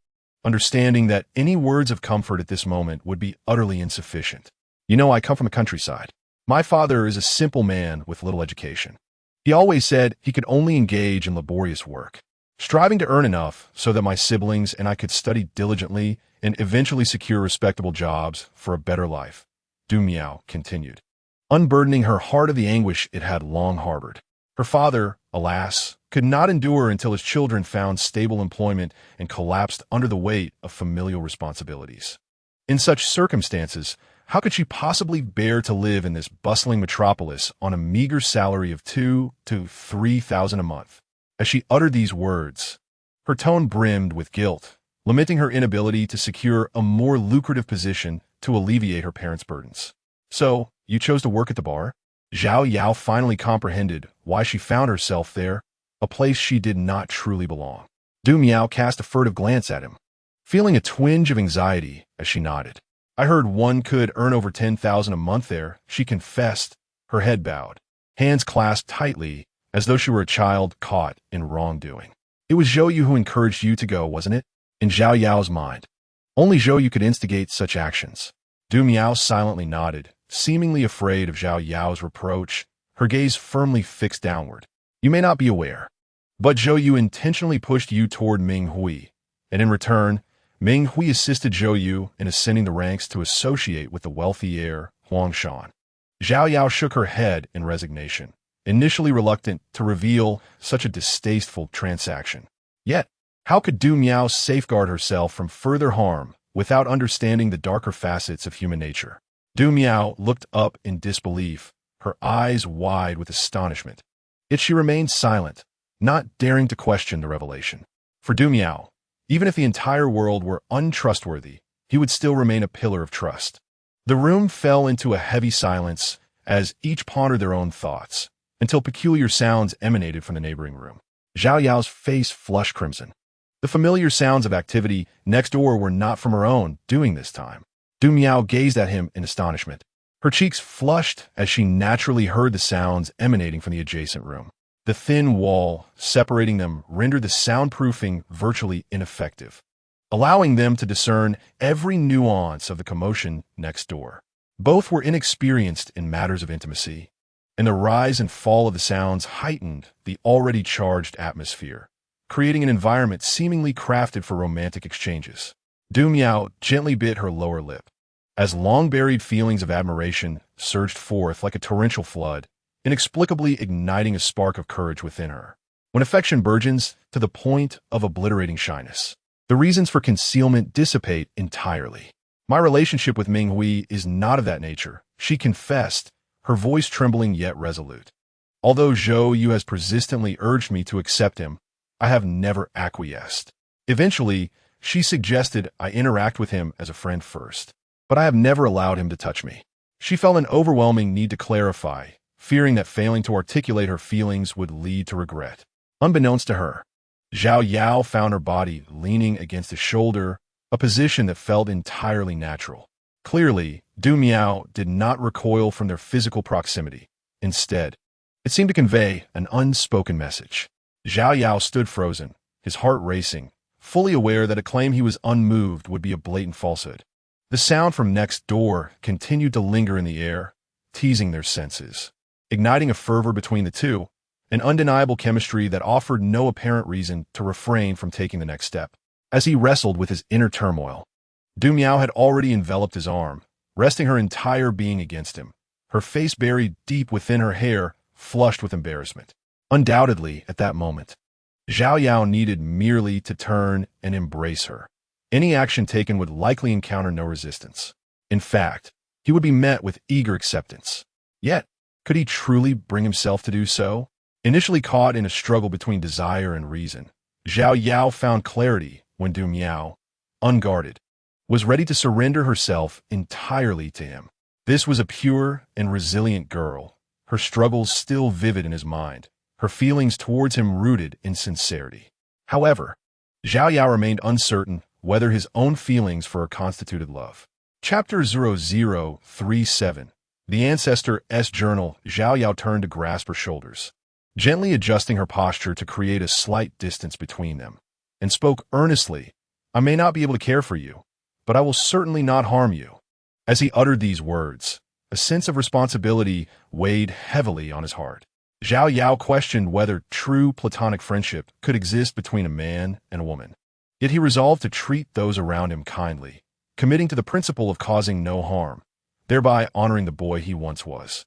[SPEAKER 1] understanding that any words of comfort at this moment would be utterly insufficient. "You know, I come from the countryside. My father is a simple man with little education. He always said he could only engage in laborious work, striving to earn enough so that my siblings and I could study diligently and eventually secure respectable jobs for a better life," Du Miao continued, unburdening her heart of the anguish it had long harbored. Her father, alas, could not endure until his children found stable employment and collapsed under the weight of familial responsibilities. In such circumstances, how could she possibly bear to live in this bustling metropolis on a meager salary of 2,000 to 3,000 a month? As she uttered these words, her tone brimmed with guilt, lamenting her inability to secure a more lucrative position to alleviate her parents' burdens. "So, you chose to work at the bar?" Zhao Yao finally comprehended why she found herself there, a place she did not truly belong. Du Miao cast a furtive glance at him, feeling a twinge of anxiety as she nodded. "I heard one could earn over 10,000 a month there," she confessed, her head bowed, hands clasped tightly as though she were a child caught in wrongdoing. "It was Zhou Yu who encouraged you to go, wasn't it?" In Zhao Yao's mind, only Zhou Yu could instigate such actions. Du Miao silently nodded, seemingly afraid of Zhao Yao's reproach, her gaze firmly fixed downward. "You may not be aware, but Zhou Yu intentionally pushed you toward Ming Hui, and in return, Ming Hui assisted Zhou Yu in ascending the ranks to associate with the wealthy heir, Huang Shan." Zhao Yao shook her head in resignation, initially reluctant to reveal such a distasteful transaction. Yet, how could Du Miao safeguard herself from further harm without understanding the darker facets of human nature? Du Miao looked up in disbelief, her eyes wide with astonishment. Yet she remained silent, not daring to question the revelation. For Du Miao, even if the entire world were untrustworthy, he would still remain a pillar of trust. The room fell into a heavy silence as each pondered their own thoughts, until peculiar sounds emanated from the neighboring room. Zhao Yao's face flushed crimson. The familiar sounds of activity next door were not from her own doing this time. Du Miao gazed at him in astonishment. Her cheeks flushed as she naturally heard the sounds emanating from the adjacent room. The thin wall separating them rendered the soundproofing virtually ineffective, allowing them to discern every nuance of the commotion next door. Both were inexperienced in matters of intimacy, and the rise and fall of the sounds heightened the already charged atmosphere, creating an environment seemingly crafted for romantic exchanges. Du Miao gently bit her lower lip, as long-buried feelings of admiration surged forth like a torrential flood, inexplicably igniting a spark of courage within her. When affection burgeons to the point of obliterating shyness, the reasons for concealment dissipate entirely. "My relationship with Ming Hui is not of that nature," she confessed, her voice trembling yet resolute. "Although Zhou Yu has persistently urged me to accept him, I have never acquiesced. Eventually, she suggested I interact with him as a friend first, but I have never allowed him to touch me." She felt an overwhelming need to clarify, fearing that failing to articulate her feelings would lead to regret. Unbeknownst to her, Zhao Yao found her body leaning against his shoulder, a position that felt entirely natural. Clearly, Du Miao did not recoil from their physical proximity. Instead, it seemed to convey an unspoken message. Zhao Yao stood frozen, his heart racing, fully aware that a claim he was unmoved would be a blatant falsehood. The sound from next door continued to linger in the air, teasing their senses, igniting a fervor between the two, an undeniable chemistry that offered no apparent reason to refrain from taking the next step. As he wrestled with his inner turmoil, Du Miao had already enveloped his arm, resting her entire being against him, her face buried deep within her hair, flushed with embarrassment. Undoubtedly, at that moment, Zhao Yao needed merely to turn and embrace her. Any action taken would likely encounter no resistance. In fact, he would be met with eager acceptance. Yet, could he truly bring himself to do so? Initially caught in a struggle between desire and reason, Zhao Yao found clarity when Du Miao, unguarded, was ready to surrender herself entirely to him. This was a pure and resilient girl, her struggles still vivid in his mind, her feelings towards him rooted in sincerity. However, Zhao Yao remained uncertain whether his own feelings for her constituted love. Chapter 0037. The Ancestor's Journal. Zhao Yao turned to grasp her shoulders, gently adjusting her posture to create a slight distance between them, and spoke earnestly. "I may not be able to care for you, but I will certainly not harm you." As he uttered these words, a sense of responsibility weighed heavily on his heart. Zhao Yao questioned whether true platonic friendship could exist between a man and a woman. Yet he resolved to treat those around him kindly, committing to the principle of causing no harm, thereby honoring the boy he once was.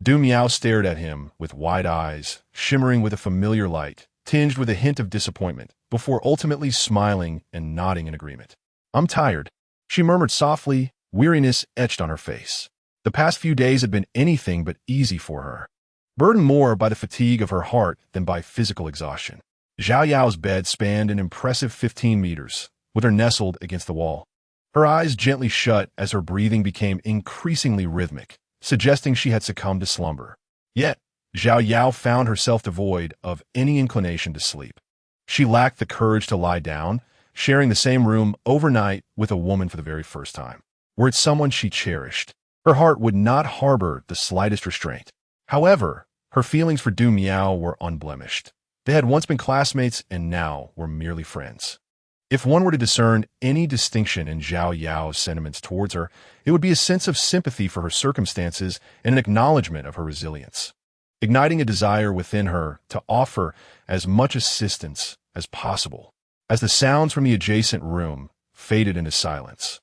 [SPEAKER 1] Du Miao stared at him with wide eyes, shimmering with a familiar light, tinged with a hint of disappointment, before ultimately smiling and nodding in agreement. "I'm tired," she murmured softly, weariness etched on her face. The past few days had been anything but easy for her, burdened more by the fatigue of her heart than by physical exhaustion. Zhao Yao's bed spanned an impressive 15 meters, with her nestled against the wall. Her eyes gently shut as her breathing became increasingly rhythmic, suggesting she had succumbed to slumber. Yet, Xiao Yao found herself devoid of any inclination to sleep. She lacked the courage to lie down, sharing the same room overnight with a woman for the very first time. Were it someone she cherished, her heart would not harbor the slightest restraint. However, her feelings for Du Miao were unblemished. They had once been classmates and now were merely friends. If one were to discern any distinction in Xiao Yao's sentiments towards her, it would be a sense of sympathy for her circumstances and an acknowledgement of her resilience, igniting a desire within her to offer as much assistance as possible. As the sounds from the adjacent room faded into silence,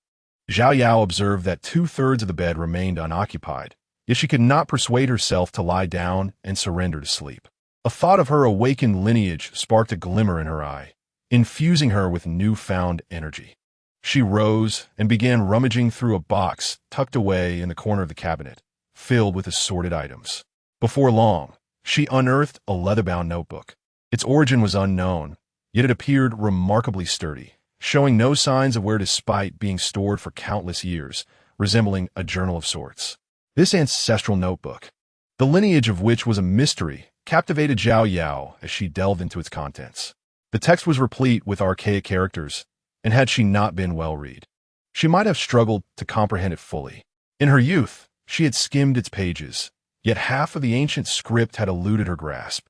[SPEAKER 1] Xiao Yao observed that 2/3 of the bed remained unoccupied, yet she could not persuade herself to lie down and surrender to sleep. A thought of her awakened lineage sparked a glimmer in her eye, infusing her with newfound energy. She rose and began rummaging through a box tucked away in the corner of the cabinet, filled with assorted items. Before long, she unearthed a leather-bound notebook. Its origin was unknown, yet it appeared remarkably sturdy, showing no signs of wear despite being stored for countless years, resembling a journal of sorts. This ancestral notebook, the lineage of which was a mystery, captivated Xiao Yao as she delved into its contents. The text was replete with archaic characters, and had she not been well-read, she might have struggled to comprehend it fully. In her youth, she had skimmed its pages, yet half of the ancient script had eluded her grasp,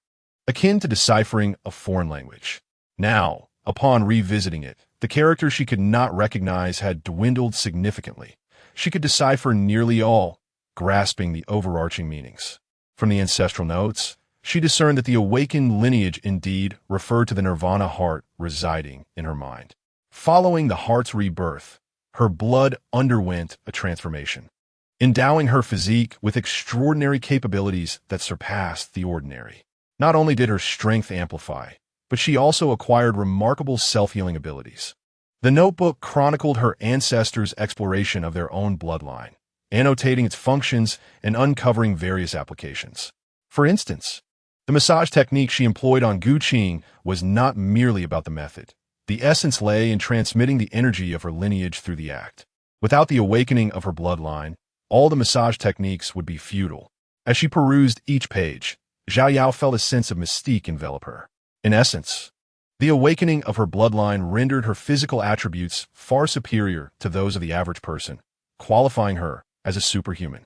[SPEAKER 1] akin to deciphering a foreign language. Now, upon revisiting it, the characters she could not recognize had dwindled significantly. She could decipher nearly all, grasping the overarching meanings. From the ancestral notes, she discerned that the awakened lineage indeed referred to the nirvana heart residing in her mind. Following the heart's rebirth, her blood underwent a transformation, endowing her physique with extraordinary capabilities that surpassed the ordinary. Not only did her strength amplify, but she also acquired remarkable self-healing abilities. The notebook chronicled her ancestors' exploration of their own bloodline, annotating its functions and uncovering various applications. For instance, the massage technique she employed on Gu Qing was not merely about the method. The essence lay in transmitting the energy of her lineage through the act. Without the awakening of her bloodline, all the massage techniques would be futile. As she perused each page, Xiao Yao felt a sense of mystique envelop her. In essence, the awakening of her bloodline rendered her physical attributes far superior to those of the average person, qualifying her as a superhuman.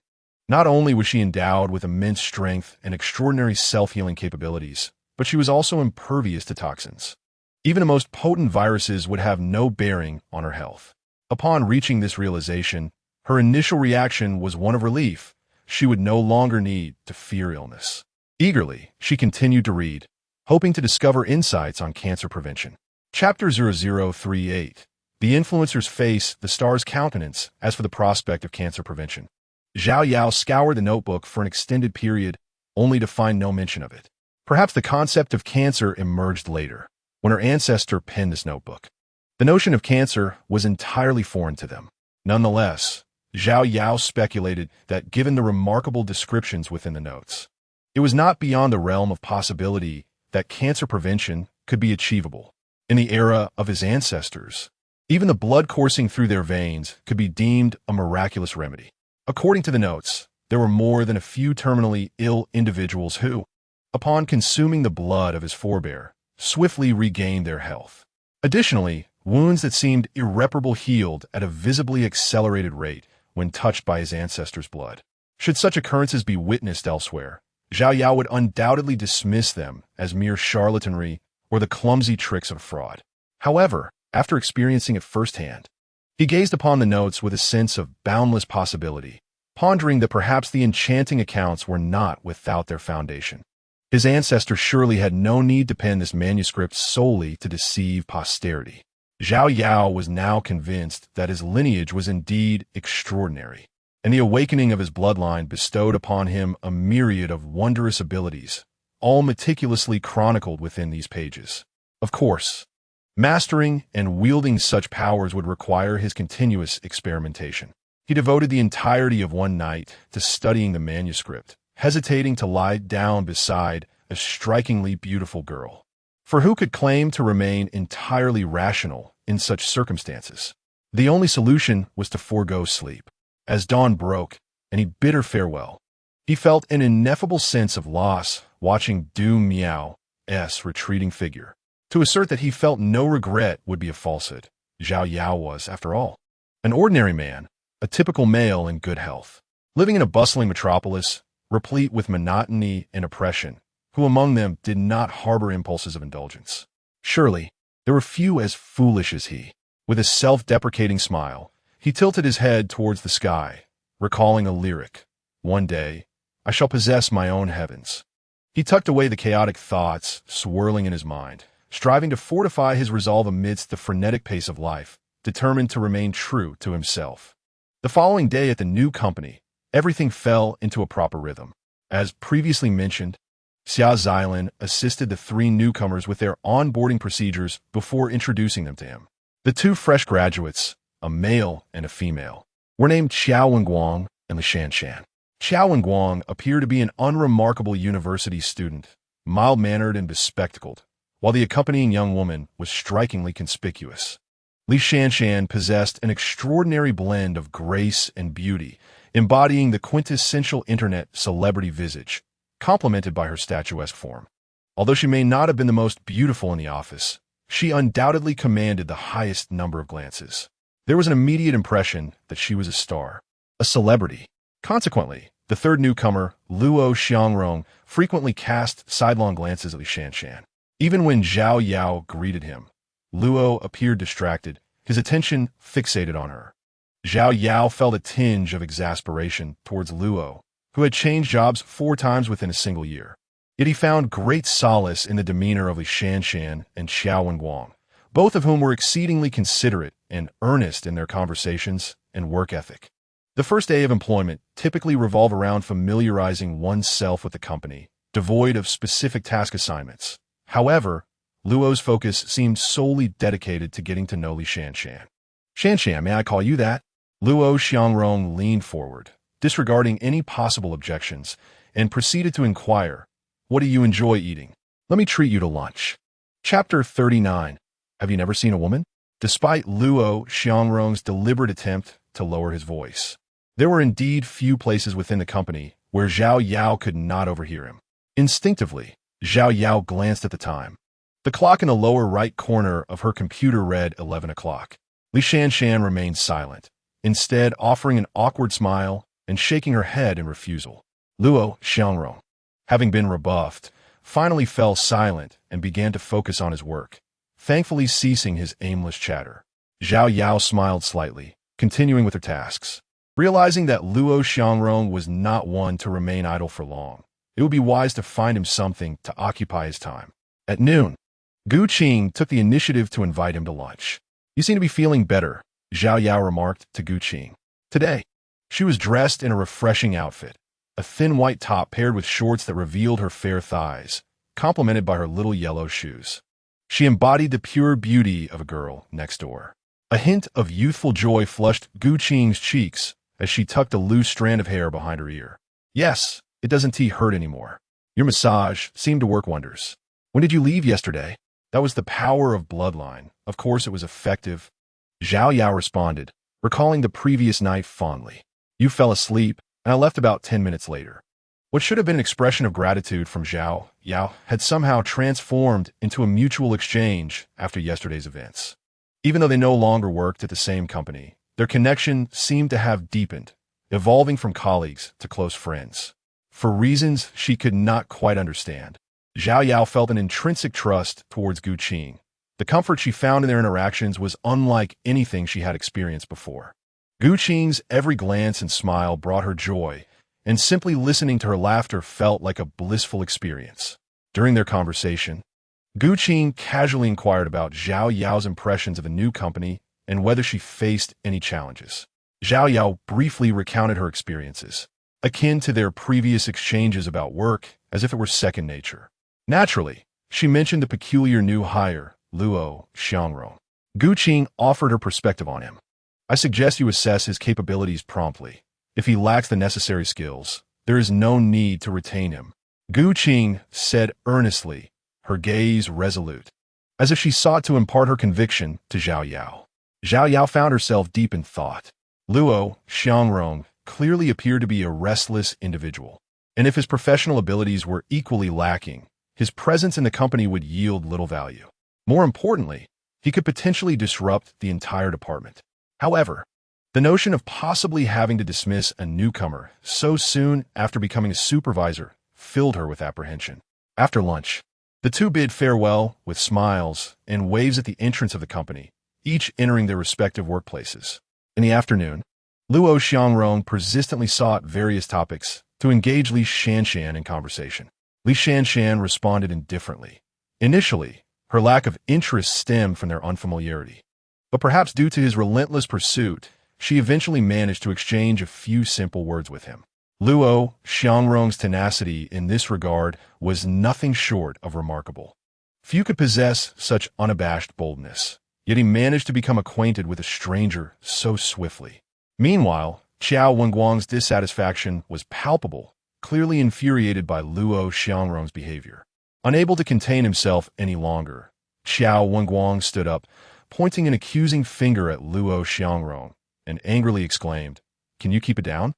[SPEAKER 1] Not only was she endowed with immense strength and extraordinary self-healing capabilities, but she was also impervious to toxins. Even the most potent viruses would have no bearing on her health. Upon reaching this realization, her initial reaction was one of relief. She would no longer need to fear illness. Eagerly, she continued to read, hoping to discover insights on cancer prevention. Chapter 0038. The influencers face the star's countenance as for the prospect of cancer prevention. Xiao Yao scoured the notebook for an extended period, only to find no mention of it. Perhaps the concept of cancer emerged later, when her ancestor penned this notebook. The notion of cancer was entirely foreign to them. Nonetheless, Xiao Yao speculated that given the remarkable descriptions within the notes, it was not beyond the realm of possibility that cancer prevention could be achievable. In the era of his ancestors, even the blood coursing through their veins could be deemed a miraculous remedy. According to the notes, there were more than a few terminally ill individuals who, upon consuming the blood of his forebear, swiftly regained their health. Additionally, wounds that seemed irreparable healed at a visibly accelerated rate when touched by his ancestors' blood. Should such occurrences be witnessed elsewhere, Xiao Yao would undoubtedly dismiss them as mere charlatanry or the clumsy tricks of fraud. However, after experiencing it firsthand, he gazed upon the notes with a sense of boundless possibility, pondering that perhaps the enchanting accounts were not without their foundation. His ancestors surely had no need to pen this manuscript solely to deceive posterity. Xiao Yao was now convinced that his lineage was indeed extraordinary, and the awakening of his bloodline bestowed upon him a myriad of wondrous abilities, all meticulously chronicled within these pages. Of course, mastering and wielding such powers would require his continuous experimentation. He devoted the entirety of one night to studying the manuscript, hesitating to lie down beside a strikingly beautiful girl. For who could claim to remain entirely rational in such circumstances. The only solution was to forego sleep. As dawn broke, and he bid her farewell, he felt an ineffable sense of loss watching Du Miao's retreating figure. To assert that he felt no regret would be a falsehood. Zhao Yao was, after all, an ordinary man, a typical male in good health, living in a bustling metropolis, replete with monotony and oppression, who among them did not harbor impulses of indulgence. Surely, there were few as foolish as he. With a self-deprecating smile, he tilted his head towards the sky, recalling a lyric, "One day, I shall possess my own heavens." He tucked away the chaotic thoughts swirling in his mind, striving to fortify his resolve amidst the frenetic pace of life, determined to remain true to himself. The following day at the new company, everything fell into a proper rhythm. As previously mentioned, Xiao Chen assisted the three newcomers with their onboarding procedures before introducing them to him. The two fresh graduates, a male and a female, were named Xiao Wenguang and Xiao Chen. Xiao Wenguang appeared to be an unremarkable university student, mild-mannered and bespectacled, while the accompanying young woman was strikingly conspicuous. Xiao Chen possessed an extraordinary blend of grace and beauty, embodying the quintessential internet celebrity visage, complemented by her statuesque form. Although she may not have been the most beautiful in the office, she undoubtedly commanded the highest number of glances. There was an immediate impression that she was a star, a celebrity. Consequently, the third newcomer, Luo Xiangrong, frequently cast sidelong glances at Xiao Chen. Even when Zhao Yao greeted him, Luo appeared distracted, his attention fixated on her. Zhao Yao felt a tinge of exasperation towards Luo, who had changed jobs 4 times within a single year. Yet he found great solace in the demeanor of Xiao Chen and Xiao Wenguang, both of whom were exceedingly considerate and earnest in their conversations and work ethic. The first day of employment typically revolved around familiarizing oneself with the company, devoid of specific task assignments. However, Luo's focus seemed solely dedicated to getting to know Xiao Chen. "Xiao Chen, may I call you that?" Luo Xiangrong leaned forward, disregarding any possible objections, and proceeded to inquire, "What do you enjoy eating? Let me treat you to lunch." Chapter 39. Have you never seen a woman? Despite Luo Xiangrong's deliberate attempt to lower his voice, there were indeed few places within the company where Zhao Yao could not overhear him. Instinctively, Zhao Yao glanced at the time. The clock in the lower right corner of her computer read 11 o'clock. Xiao Chen remained silent, instead offering an awkward smile and shaking her head in refusal. Luo Xiangrong, having been rebuffed, finally fell silent and began to focus on his work, thankfully ceasing his aimless chatter. Zhao Yao smiled slightly, continuing with her tasks. Realizing that Luo Xiangrong was not one to remain idle for long, it would be wise to find him something to occupy his time. At noon, Gu Qing took the initiative to invite him to lunch. "You seem to be feeling better," Zhao Yao remarked to Gu Qing. Today, she was dressed in a refreshing outfit, a thin white top paired with shorts that revealed her fair thighs, complemented by her little yellow shoes. She embodied the pure beauty of a girl next door. A hint of youthful joy flushed Gu Qing's cheeks as she tucked a loose strand of hair behind her ear. "Yes, it doesn't hurt anymore. Your massage seemed to work wonders. When did you leave yesterday?" That was the power of bloodline. Of course it was effective. Zhao Yao responded, recalling the previous night fondly. "You fell asleep, and I left about 10 minutes later." What should have been an expression of gratitude from Zhao Yao had somehow transformed into a mutual exchange after yesterday's events. Even though they no longer worked at the same company, their connection seemed to have deepened, evolving from colleagues to close friends. For reasons she could not quite understand, Zhao Yao felt an intrinsic trust towards Gu Qing. The comfort she found in their interactions was unlike anything she had experienced before. Gu Qing's every glance and smile brought her joy, and simply listening to her laughter felt like a blissful experience. During their conversation, Gu Qing casually inquired about Zhao Yao's impressions of the new company and whether she faced any challenges. Zhao Yao briefly recounted her experiences, akin to their previous exchanges about work, as if it were second nature. Naturally, she mentioned the peculiar new hire, Luo Xiangrong. Gu Qing offered her perspective on him. "I suggest you assess his capabilities promptly. If he lacks the necessary skills, there is no need to retain him," Gu Qing said earnestly, her gaze resolute. as if she sought to impart her conviction to Zhao Yao. Zhao Yao found herself deep in thought. Luo Xiangrong clearly appeared to be a restless individual, and if his professional abilities were equally lacking, his presence in the company would yield little value. More importantly, he could potentially disrupt the entire department. However, the notion of possibly having to dismiss a newcomer so soon after becoming a supervisor filled her with apprehension. After lunch, the two bid farewell with smiles and waves at the entrance of the company, each entering their respective workplaces. In the afternoon, Luo Xiangrong persistently sought various topics to engage Li Shanshan in conversation. Li Shanshan responded indifferently. Initially, her lack of interest stemmed from their unfamiliarity. But perhaps due to his relentless pursuit, she eventually managed to exchange a few simple words with him. Luo Xiangrong's tenacity in this regard was nothing short of remarkable. Few could possess such unabashed boldness, yet he managed to become acquainted with a stranger so swiftly. Meanwhile, Qiao Wenguang's dissatisfaction was palpable, clearly infuriated by Luo Xiangrong's behavior. Unable to contain himself any longer, Qiao Wenguang stood up, pointing an accusing finger at Luo Xiangrong, and angrily exclaimed, "Can you keep it down?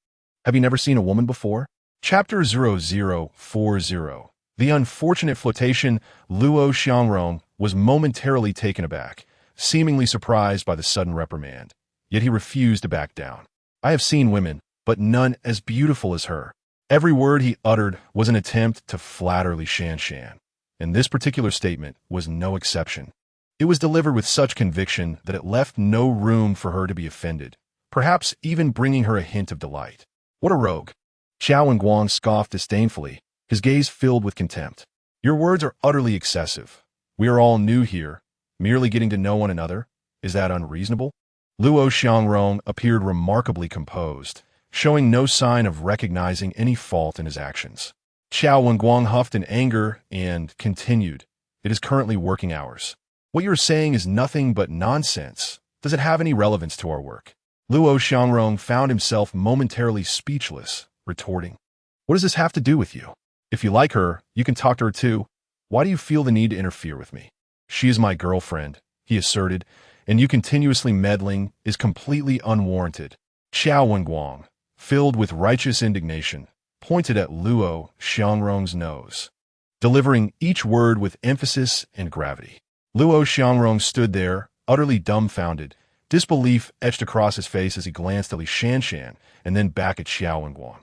[SPEAKER 1] Have you never seen a woman before?" Chapter 0040. The unfortunate flirtation. Luo Xiangrong was momentarily taken aback, seemingly surprised by the sudden reprimand. Yet he refused to back down. "I have seen women, but none as beautiful as her." Every word he uttered was an attempt to flatter Li Shanshan, and this particular statement was no exception. It was delivered with such conviction that it left no room for her to be offended, perhaps even bringing her a hint of delight. "What a rogue!" Qiao Wenguang scoffed disdainfully, his gaze filled with contempt. "Your words are utterly excessive. We are all new here, merely getting to know one another. Is that unreasonable?" Luo Xiangrong appeared remarkably composed, showing no sign of recognizing any fault in his actions. Qiao Wenguang huffed in anger and continued, "It is currently working hours. What you are saying is nothing but nonsense. Does it have any relevance to our work?" Luo Xiangrong found himself momentarily speechless, retorting, "What does this have to do with you? If you like her, you can talk to her too. Why do you feel the need to interfere with me?" "She is my girlfriend," he asserted, "and you continuously meddling is completely unwarranted." Qiao Wenguang, filled with righteous indignation, pointed at Luo Xiangrong's nose, delivering each word with emphasis and gravity. Luo Xiangrong stood there, utterly dumbfounded, disbelief etched across his face as he glanced at Li Shanshan and then back at Qiao Wenguang,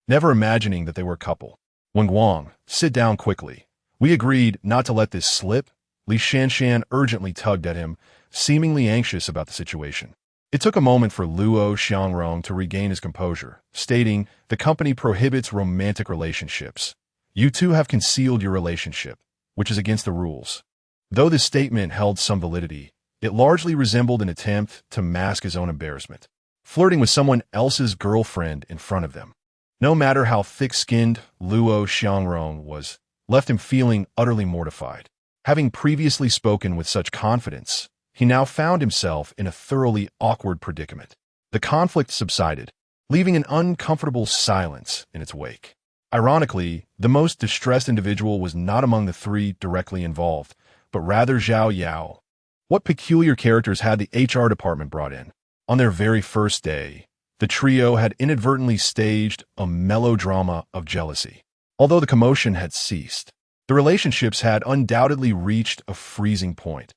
[SPEAKER 1] never imagining that they were a couple. "Wenguang, sit down quickly. We agreed not to let this slip." Li Shanshan urgently tugged at him, seemingly anxious about the situation. It took a moment for Luo Xiangrong to regain his composure, stating, "The company prohibits romantic relationships. You two have concealed your relationship, which is against the rules." Though this statement held some validity, it largely resembled an attempt to mask his own embarrassment, flirting with someone else's girlfriend in front of them. No matter how thick-skinned Luo Xiangrong was, left him feeling utterly mortified. Having previously spoken with such confidence, he now found himself in a thoroughly awkward predicament. The conflict subsided, leaving an uncomfortable silence in its wake. Ironically, the most distressed individual was not among the three directly involved, but rather Zhao Yao. What peculiar characters had the HR department brought in? On their very first day, the trio had inadvertently staged a melodrama of jealousy. Although the commotion had ceased, the relationships had undoubtedly reached a freezing point.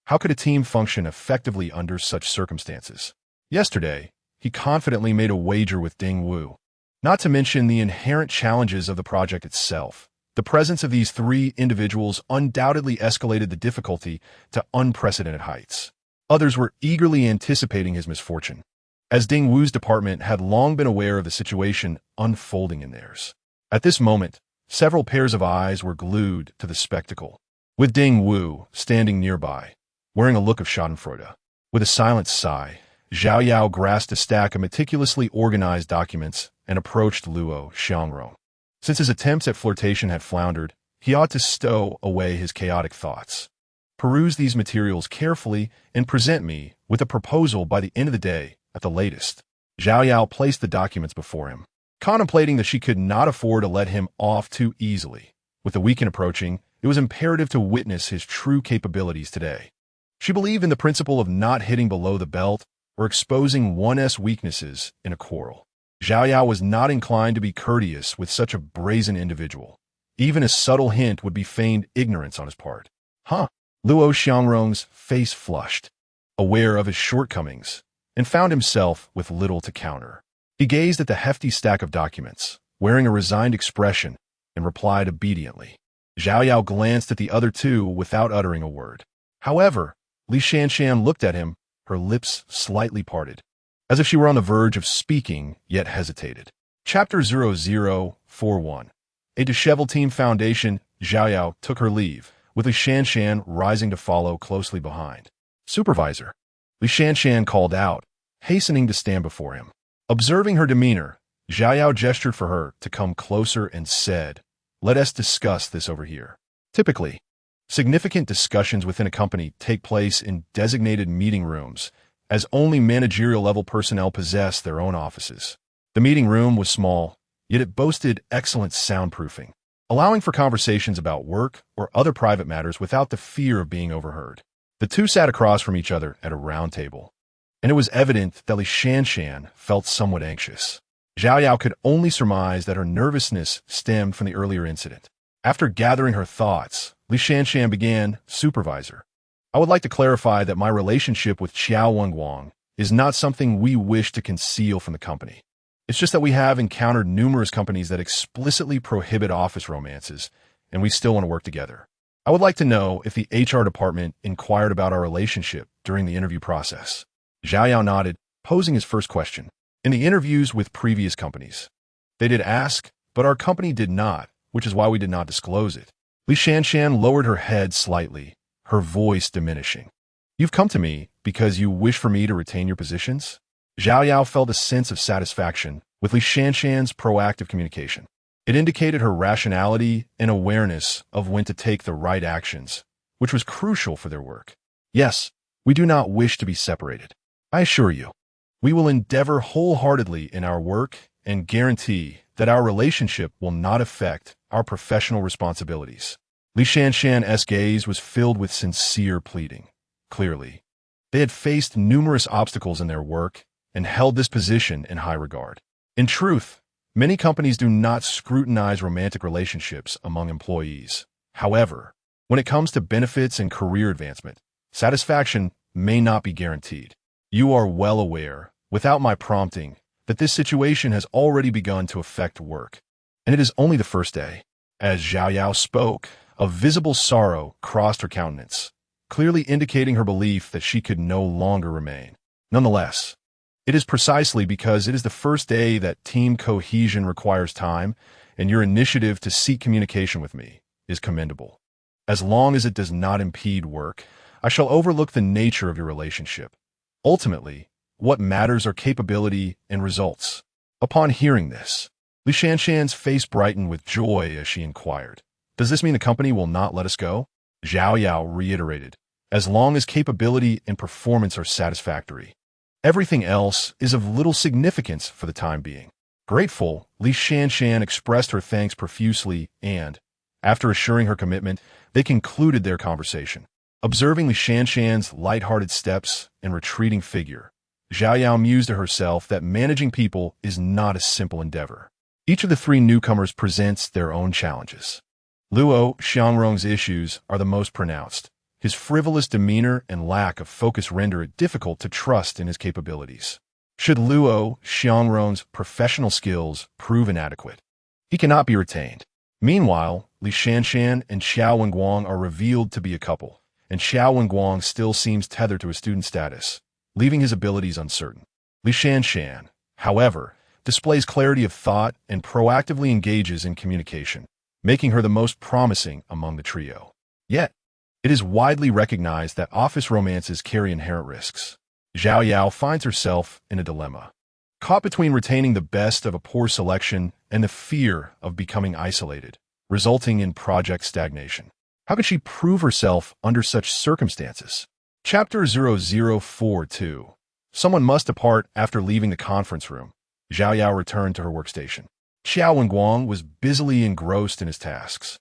[SPEAKER 1] How could a team function effectively under such circumstances? Yesterday, he confidently made a wager with Ding Wu. Not to mention the inherent challenges of the project itself, the presence of these three individuals undoubtedly escalated the difficulty to unprecedented heights. Others were eagerly anticipating his misfortune, as Ding Wu's department had long been aware of the situation unfolding in theirs. At this moment, several pairs of eyes were glued to the spectacle, with Ding Wu standing nearby, wearing a look of schadenfreude. With a silent sigh, Zhao Yao grasped a stack of meticulously organized documents and approached Luo Xiangrong. Since his attempts at flirtation had floundered, he ought to stow away his chaotic thoughts. "Peruse these materials carefully and present me with a proposal by the end of the day, at the latest." Zhao Yao placed the documents before him, contemplating that she could not afford to let him off too easily. With the weekend approaching, it was imperative to witness his true capabilities today. She believed in the principle of not hitting below the belt or exposing one's weaknesses in a quarrel. Xiao Yao was not inclined to be courteous with such a brazen individual. Even a subtle hint would be feigned ignorance on his part. Huh? Luo Xiangrong's face flushed, aware of his shortcomings, and found himself with little to counter. He gazed at the hefty stack of documents, wearing a resigned expression, and replied obediently. Xiao Yao glanced at the other two without uttering a word. However, Li Shanshan looked at him, her lips slightly parted, as if she were on the verge of speaking, yet hesitated. Chapter 0041. A disheveled team foundation. Xiao Yao took her leave, with Li Shanshan rising to follow closely behind. Supervisor. Li Shanshan called out, hastening to stand before him. Observing her demeanor, Xiao Yao gestured for her to come closer and said, "Let us discuss this over here." Typically, significant discussions within a company take place in designated meeting rooms, as only managerial-level personnel possess their own offices. The meeting room was small, yet it boasted excellent soundproofing, allowing for conversations about work or other private matters without the fear of being overheard. The two sat across from each other at a round table, and it was evident that Li Shanshan felt somewhat anxious. Xiao Yao could only surmise that her nervousness stemmed from the earlier incident. After gathering her thoughts, Li Shanshan began, "Supervisor, I would like to clarify that my relationship with Xiao Wenguang is not something we wish to conceal from the company. It's just that we have encountered numerous companies that explicitly prohibit office romances, and we still want to work together. I would like to know if the HR department inquired about our relationship during the interview process." Xiao Yao nodded, posing his first question. "In the interviews with previous companies, they did ask, but our company did not, which is why we did not disclose it." Li Shanshan lowered her head slightly, her voice diminishing. "You've come to me because you wish for me to retain your positions?" Xiao Yao felt a sense of satisfaction with Li Shanshan's proactive communication. It indicated her rationality and awareness of when to take the right actions, which was crucial for their work. "Yes, we do not wish to be separated. I assure you, we will endeavor wholeheartedly in our work and guarantee that our relationship will not affect our professional responsibilities." Li Shanshan's gaze was filled with sincere pleading. Clearly, they had faced numerous obstacles in their work and held this position in high regard. In truth, many companies do not scrutinize romantic relationships among employees. However, when it comes to benefits and career advancement, satisfaction may not be guaranteed. You are well aware, without my prompting, that this situation has already begun to affect work, and it is only the first day. As Xiao Yao spoke, a visible sorrow crossed her countenance, clearly indicating her belief that she could no longer remain. Nonetheless, it is precisely because it is the first day that team cohesion requires time, and your initiative to seek communication with me is commendable. As long as it does not impede work, I shall overlook the nature of your relationship. Ultimately, what matters are capability and results. Upon hearing this, Li Shanshan's face brightened with joy as she inquired, "Does this mean the company will not let us go?" Xiao Yao reiterated, "As long as capability and performance are satisfactory. Everything else is of little significance for the time being." Grateful, Li Shanshan expressed her thanks profusely and, after assuring her commitment, they concluded their conversation. Observing Li Shanshan's light-hearted steps and retreating figure, Xiao Yao mused to herself that managing people is not a simple endeavor. Each of the three newcomers presents their own challenges. Luo Xiangrong's issues are the most pronounced. His frivolous demeanor and lack of focus render it difficult to trust in his capabilities. Should Luo Xiangrong's professional skills prove inadequate, he cannot be retained. Meanwhile, Li Shanshan and Xiao Wenguang are revealed to be a couple, and Xiao Wenguang still seems tethered to his student status, leaving his abilities uncertain. Li Shanshan, however, displays clarity of thought and proactively engages in communication, making her the most promising among the trio. Yet, it is widely recognized that office romances carry inherent risks. Xiao Yao finds herself in a dilemma, caught between retaining the best of a poor selection and the fear of becoming isolated, resulting in project stagnation. How can she prove herself under such circumstances? Chapter 0042. Someone must depart after leaving the conference room. Xiao Yao returned to her workstation. Xiao Wenguang was busily engrossed in his tasks.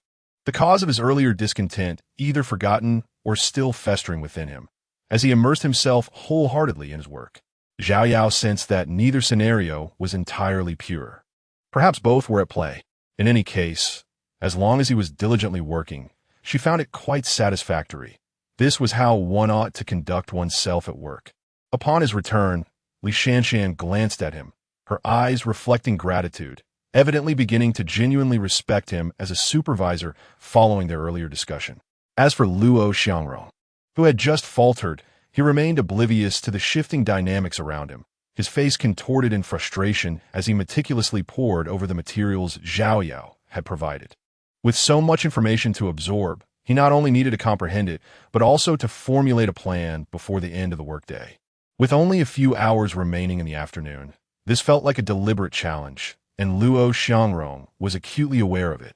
[SPEAKER 1] the cause of his earlier discontent either forgotten or still festering within him, as he immersed himself wholeheartedly in his work. Xiao Yao sensed that neither scenario was entirely pure. Perhaps both were at play. In any case, as long as he was diligently working, she found it quite satisfactory. This was how one ought to conduct oneself at work. Upon his return, Xiao glanced at him, her eyes reflecting gratitude, evidently beginning to genuinely respect him as a supervisor following their earlier discussion. As for Luo Xiangrong, who had just faltered, he remained oblivious to the shifting dynamics around him, his face contorted in frustration as he meticulously pored over the materials Xiao Yao had provided. With so much information to absorb, he not only needed to comprehend it, but also to formulate a plan before the end of the workday. With only a few hours remaining in the afternoon, this felt like a deliberate challenge, and Luo Xiangrong was acutely aware of it.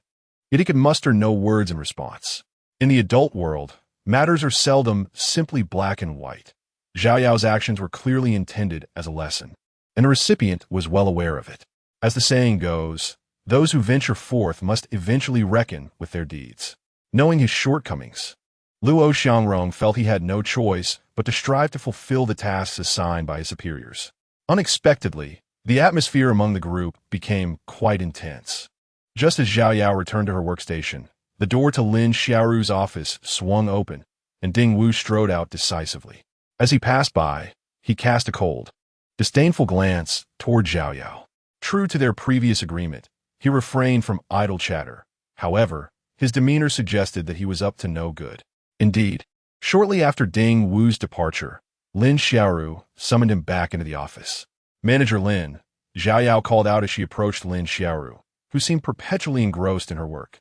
[SPEAKER 1] Yet he could muster no words in response. In the adult world, matters are seldom simply black and white. Xiao Yao's actions were clearly intended as a lesson, and the recipient was well aware of it. As the saying goes, those who venture forth must eventually reckon with their deeds. Knowing his shortcomings, Luo Xiangrong felt he had no choice but to strive to fulfill the tasks assigned by his superiors. Unexpectedly, the atmosphere among the group became quite intense. Just as Xiao Yao returned to her workstation, the door to Lin Xiaoru's office swung open, and Ding Wu strode out decisively. As he passed by, he cast a cold, disdainful glance toward Xiao Yao. True to their previous agreement, he refrained from idle chatter. However, his demeanor suggested that he was up to no good. Indeed, shortly after Ding Wu's departure, Lin Xiaoru summoned him back into the office. Manager Lin, Xiao Yao called out as she approached Lin Xiaoru, who seemed perpetually engrossed in her work.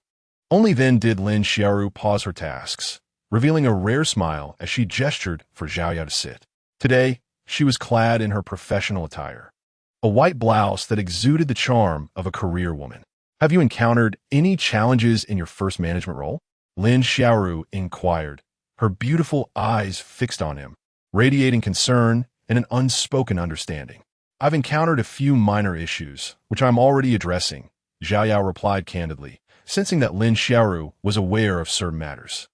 [SPEAKER 1] Only then did Lin Xiaoru pause her tasks, revealing a rare smile as she gestured for Xiao Yao to sit. Today, she was clad in her professional attire, a white blouse that exuded the charm of a career woman. Have you encountered any challenges in your first management role? Lin Xiaoru inquired, her beautiful eyes fixed on him, radiating concern and an unspoken understanding. I've encountered a few minor issues, which I'm already addressing, Xiao Yao replied candidly, sensing that Lin Xiaoru was aware of certain matters.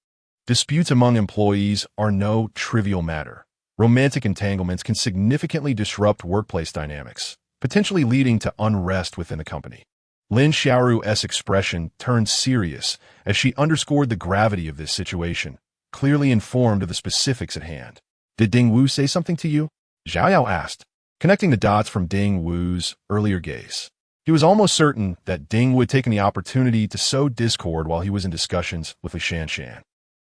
[SPEAKER 1] Disputes among employees are no trivial matter. Romantic entanglements can significantly disrupt workplace dynamics, potentially leading to unrest within the company. Lin Xiaoru's expression turned serious as she underscored the gravity of this situation, clearly informed of the specifics at hand. Did Ding Wu say something to you? Xiao Yao asked, connecting the dots from Ding Wu's earlier gaze. He was almost certain that Ding Wu had taken the opportunity to sow discord while he was in discussions with Xiao.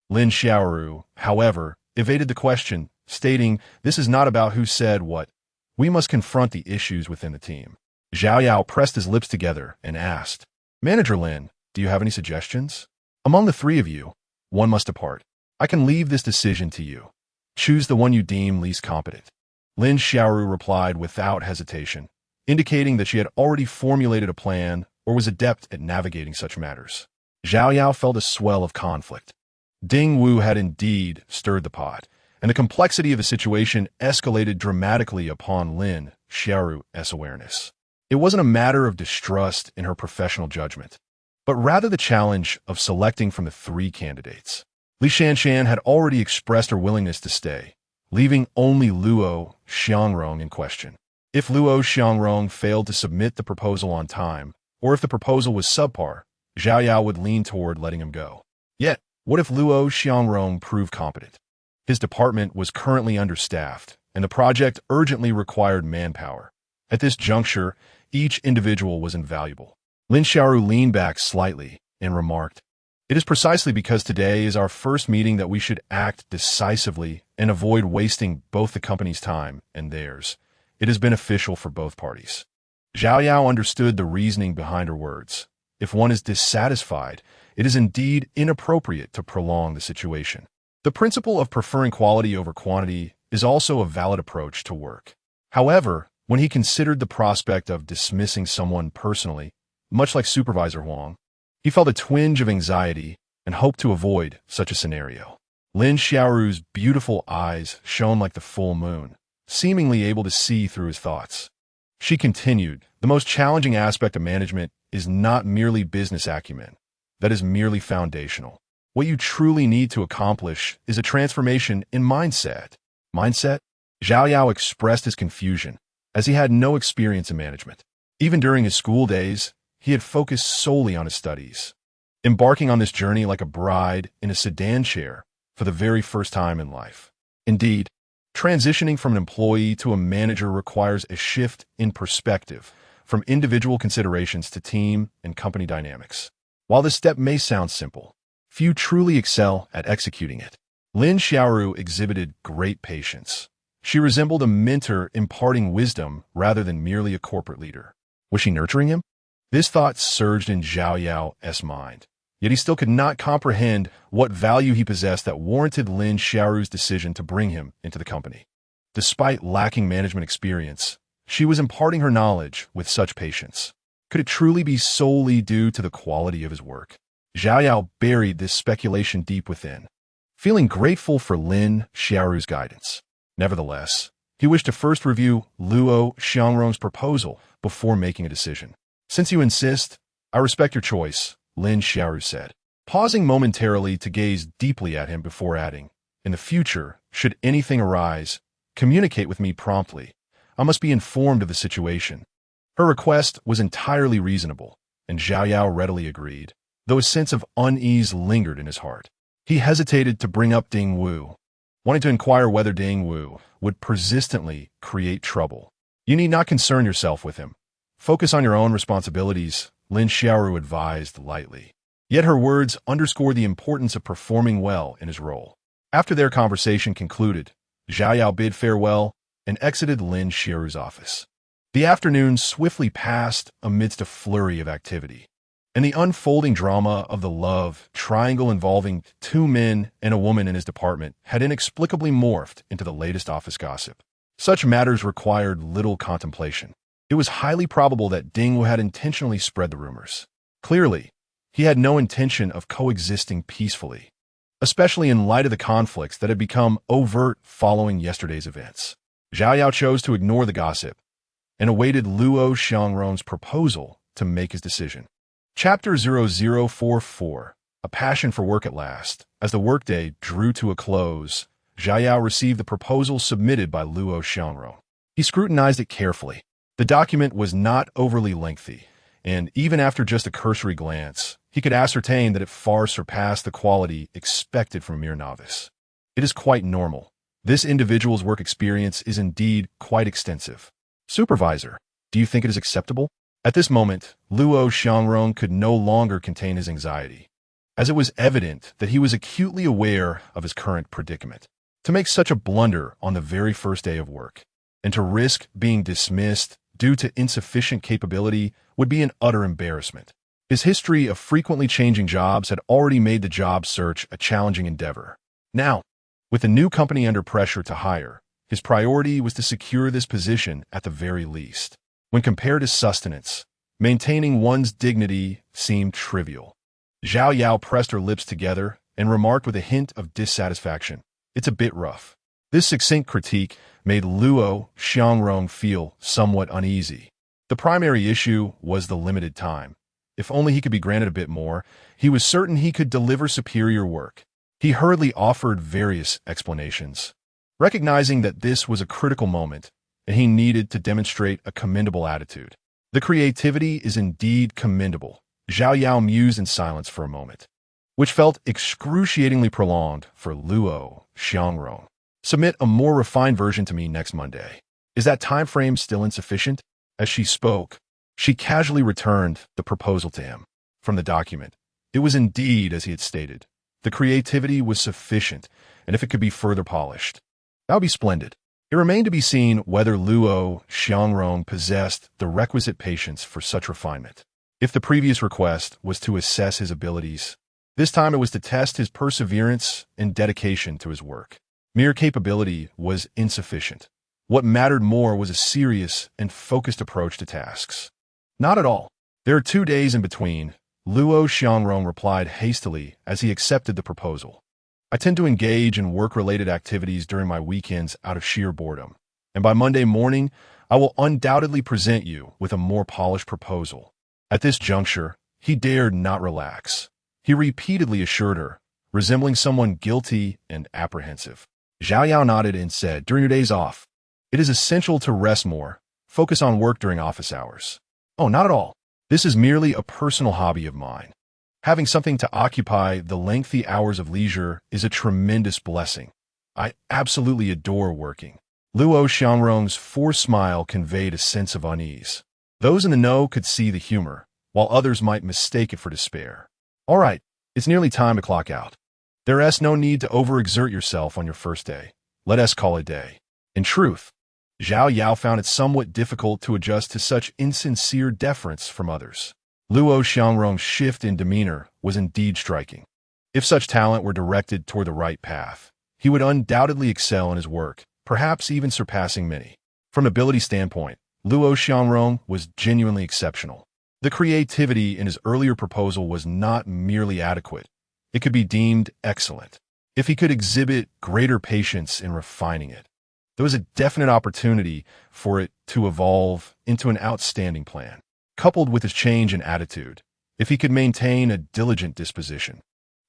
[SPEAKER 1] Lin Xiaoru, however, evaded the question, stating, "This is not about who said what. We must confront the issues within the team." Xiao Yao pressed his lips together and asked, "Manager Lin, do you have any suggestions? Among the three of you, one must depart. I can leave this decision to you. Choose the one you deem least competent." Lin Xiaoru replied without hesitation, indicating that she had already formulated a plan or was adept at navigating such matters. Xiao Yao felt a swell of conflict. Ding Wu had indeed stirred the pot, and the complexity of the situation escalated dramatically upon Lin Xiaoru's awareness. It wasn't a matter of distrust in her professional judgment, but rather the challenge of selecting from the three candidates. Xiao had already expressed her willingness to stay, leaving only Luo Xiangrong in question. If Luo Xiangrong failed to submit the proposal on time, or if the proposal was subpar, Xiao Yao would lean toward letting him go. Yet, what if Luo Xiangrong proved competent? His department was currently understaffed, and the project urgently required manpower. At this juncture, each individual was invaluable. Lin Xiaoru leaned back slightly and remarked, "It is precisely because today is our first meeting that we should act decisively and avoid wasting both the company's time and theirs. It is beneficial for both parties." Xiao Yao understood the reasoning behind her words. If one is dissatisfied, it is indeed inappropriate to prolong the situation. The principle of preferring quality over quantity is also a valid approach to work. However, when he considered the prospect of dismissing someone personally, much like Supervisor Huang, he felt a twinge of anxiety and hoped to avoid such a scenario. Lin Xiaoru's beautiful eyes shone like the full moon, seemingly able to see through his thoughts. She continued, "The most challenging aspect of management is not merely business acumen, that is merely foundational. What you truly need to accomplish is a transformation in mindset. Mindset? Zhao Yao expressed his confusion, as he had no experience in management. Even during his school days, he had focused solely on his studies, embarking on this journey like a bride in a sedan chair for the very first time in life. Indeed, transitioning from an employee to a manager requires a shift in perspective, from individual considerations to team and company dynamics. While this step may sound simple, few truly excel at executing it. Lin Xiaoru exhibited great patience. She resembled a mentor imparting wisdom rather than merely a corporate leader. Was she nurturing him? This thought surged in Zhao Yao's mind. Yet he still could not comprehend what value he possessed that warranted Lin Xiaoru's decision to bring him into the company. Despite lacking management experience, she was imparting her knowledge with such patience. Could it truly be solely due to the quality of his work? Zhao Yao buried this speculation deep within, feeling grateful for Lin Xiaoru's guidance. Nevertheless, he wished to first review Luo Xiangrong's proposal before making a decision. Since you insist, I respect your choice, Lin Xiaoru said, pausing momentarily to gaze deeply at him before adding, in the future, should anything arise, communicate with me promptly. I must be informed of the situation. Her request was entirely reasonable, and Zhao Yao readily agreed, though a sense of unease lingered in his heart. He hesitated to bring up Ding Wu, wanting to inquire whether Ding Wu would persistently create trouble. You need not concern yourself with him. Focus on your own responsibilities, Lin Xiaoru advised lightly. Yet her words underscored the importance of performing well in his role. After their conversation concluded, Zhao Yao bid farewell and exited Lin Xiaoru's office. The afternoon swiftly passed amidst a flurry of activity, and the unfolding drama of the love triangle involving two men and a woman in his department had inexplicably morphed into the latest office gossip. Such matters required little contemplation. It was highly probable that Ding Wu had intentionally spread the rumors. Clearly, he had no intention of coexisting peacefully, especially in light of the conflicts that had become overt following yesterday's events. Zhao Yao chose to ignore the gossip and awaited Luo Xiangrong's proposal to make his decision. Chapter 0044, A Passion for Work at Last. As the workday drew to a close, Zhao Yao received the proposal submitted by Luo Xiangrong. He scrutinized it carefully. The document was not overly lengthy, and even after just a cursory glance, he could ascertain that it far surpassed the quality expected from a mere novice. It is quite normal. This individual's work experience is indeed quite extensive. Supervisor, do you think it is acceptable? At this moment, Luo Xiangrong could no longer contain his anxiety, as it was evident that he was acutely aware of his current predicament. To make such a blunder on the very first day of work, and to risk being dismissed due to insufficient capability would be an utter embarrassment. His history of frequently changing jobs had already made the job search a challenging endeavor. Now, with the new company under pressure to hire, his priority was to secure this position at the very least. When compared to sustenance, maintaining one's dignity seemed trivial. Zhao Yao pressed her lips together and remarked with a hint of dissatisfaction, "It's a bit rough." This succinct critique made Luo Xiangrong feel somewhat uneasy. The primary issue was the limited time. If only he could be granted a bit more, he was certain he could deliver superior work. He hurriedly offered various explanations, recognizing that this was a critical moment, and he needed to demonstrate a commendable attitude. The creativity is indeed commendable, Zhao Yao mused in silence for a moment, which felt excruciatingly prolonged for Luo Xiangrong. Submit a more refined version to me next Monday. Is that time frame still insufficient? As she spoke, she casually returned the proposal to him. From the document, it was indeed as he had stated. The creativity was sufficient, and if it could be further polished, that would be splendid. It remained to be seen whether Luo Xiangrong possessed the requisite patience for such refinement. If the previous request was to assess his abilities, this time it was to test his perseverance and dedication to his work. Mere capability was insufficient. What mattered more was a serious and focused approach to tasks. Not at all. There are 2 days in between, Luo Xiangrong replied hastily as he accepted the proposal. I tend to engage in work-related activities during my weekends out of sheer boredom, and by Monday morning, I will undoubtedly present you with a more polished proposal. At this juncture, he dared not relax. he repeatedly assured her, resembling someone guilty and apprehensive. Xiao Yao nodded and said, during your days off, it is essential to rest more, focus on work during office hours. Oh, not at all. This is merely a personal hobby of mine. Having something to occupy the lengthy hours of leisure is a tremendous blessing. I absolutely adore working. Luo Xiangrong's forced smile conveyed a sense of unease. Those in the know could see the humor, while others might mistake it for despair. All right, it's nearly time to clock out. There is no need to overexert yourself on your first day. Let us call it a day. In truth, Xiao Yao found it somewhat difficult to adjust to such insincere deference from others. Luo Xiangrong's shift in demeanor was indeed striking. If such talent were directed toward the right path, he would undoubtedly excel in his work, perhaps even surpassing many. From an ability standpoint, Luo Xiangrong was genuinely exceptional. The creativity in his earlier proposal was not merely adequate. It could be deemed excellent. If he could exhibit greater patience in refining it, there was a definite opportunity for it to evolve into an outstanding plan. Coupled with his change in attitude, if he could maintain a diligent disposition,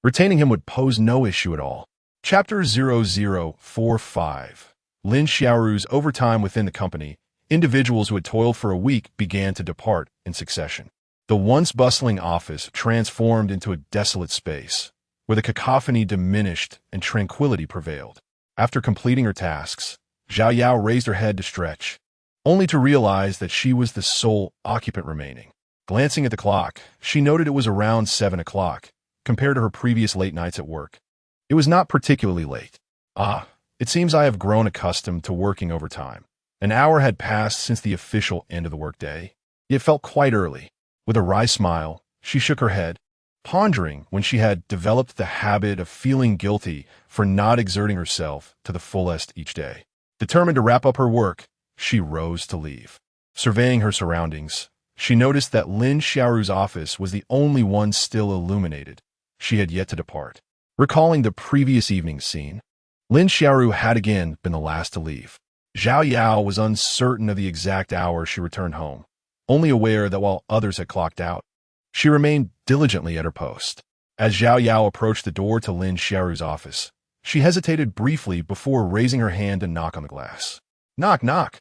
[SPEAKER 1] retaining him would pose no issue at all. Chapter 0045. Lin Xiaoru's overtime within the company. Individuals who had toiled for a week began to depart in succession. The once bustling office transformed into a desolate space, where the cacophony diminished and tranquility prevailed. After completing her tasks, Xiao Yao raised her head to stretch, only to realize that she was the sole occupant remaining. Glancing at the clock, she noted it was around 7 o'clock, compared to her previous late nights at work. It was not particularly late. It seems I have grown accustomed to working overtime. An hour had passed since the official end of the workday. It felt quite early. With a wry smile, she shook her head, pondering when she had developed the habit of feeling guilty for not exerting herself to the fullest each day. Determined to wrap up her work, she rose to leave. Surveying her surroundings, she noticed that Lin Xiaoru's office was the only one still illuminated. She had yet to depart. Recalling the previous evening's scene, Lin Xiaoru had again been the last to leave. Xiao Yao was uncertain of the exact hour she returned home, only aware that while others had clocked out, she remained diligently at her post. As Xiao Yao approached the door to Lin Xiaoru's office, she hesitated briefly before raising her hand to knock on the glass. Knock, knock,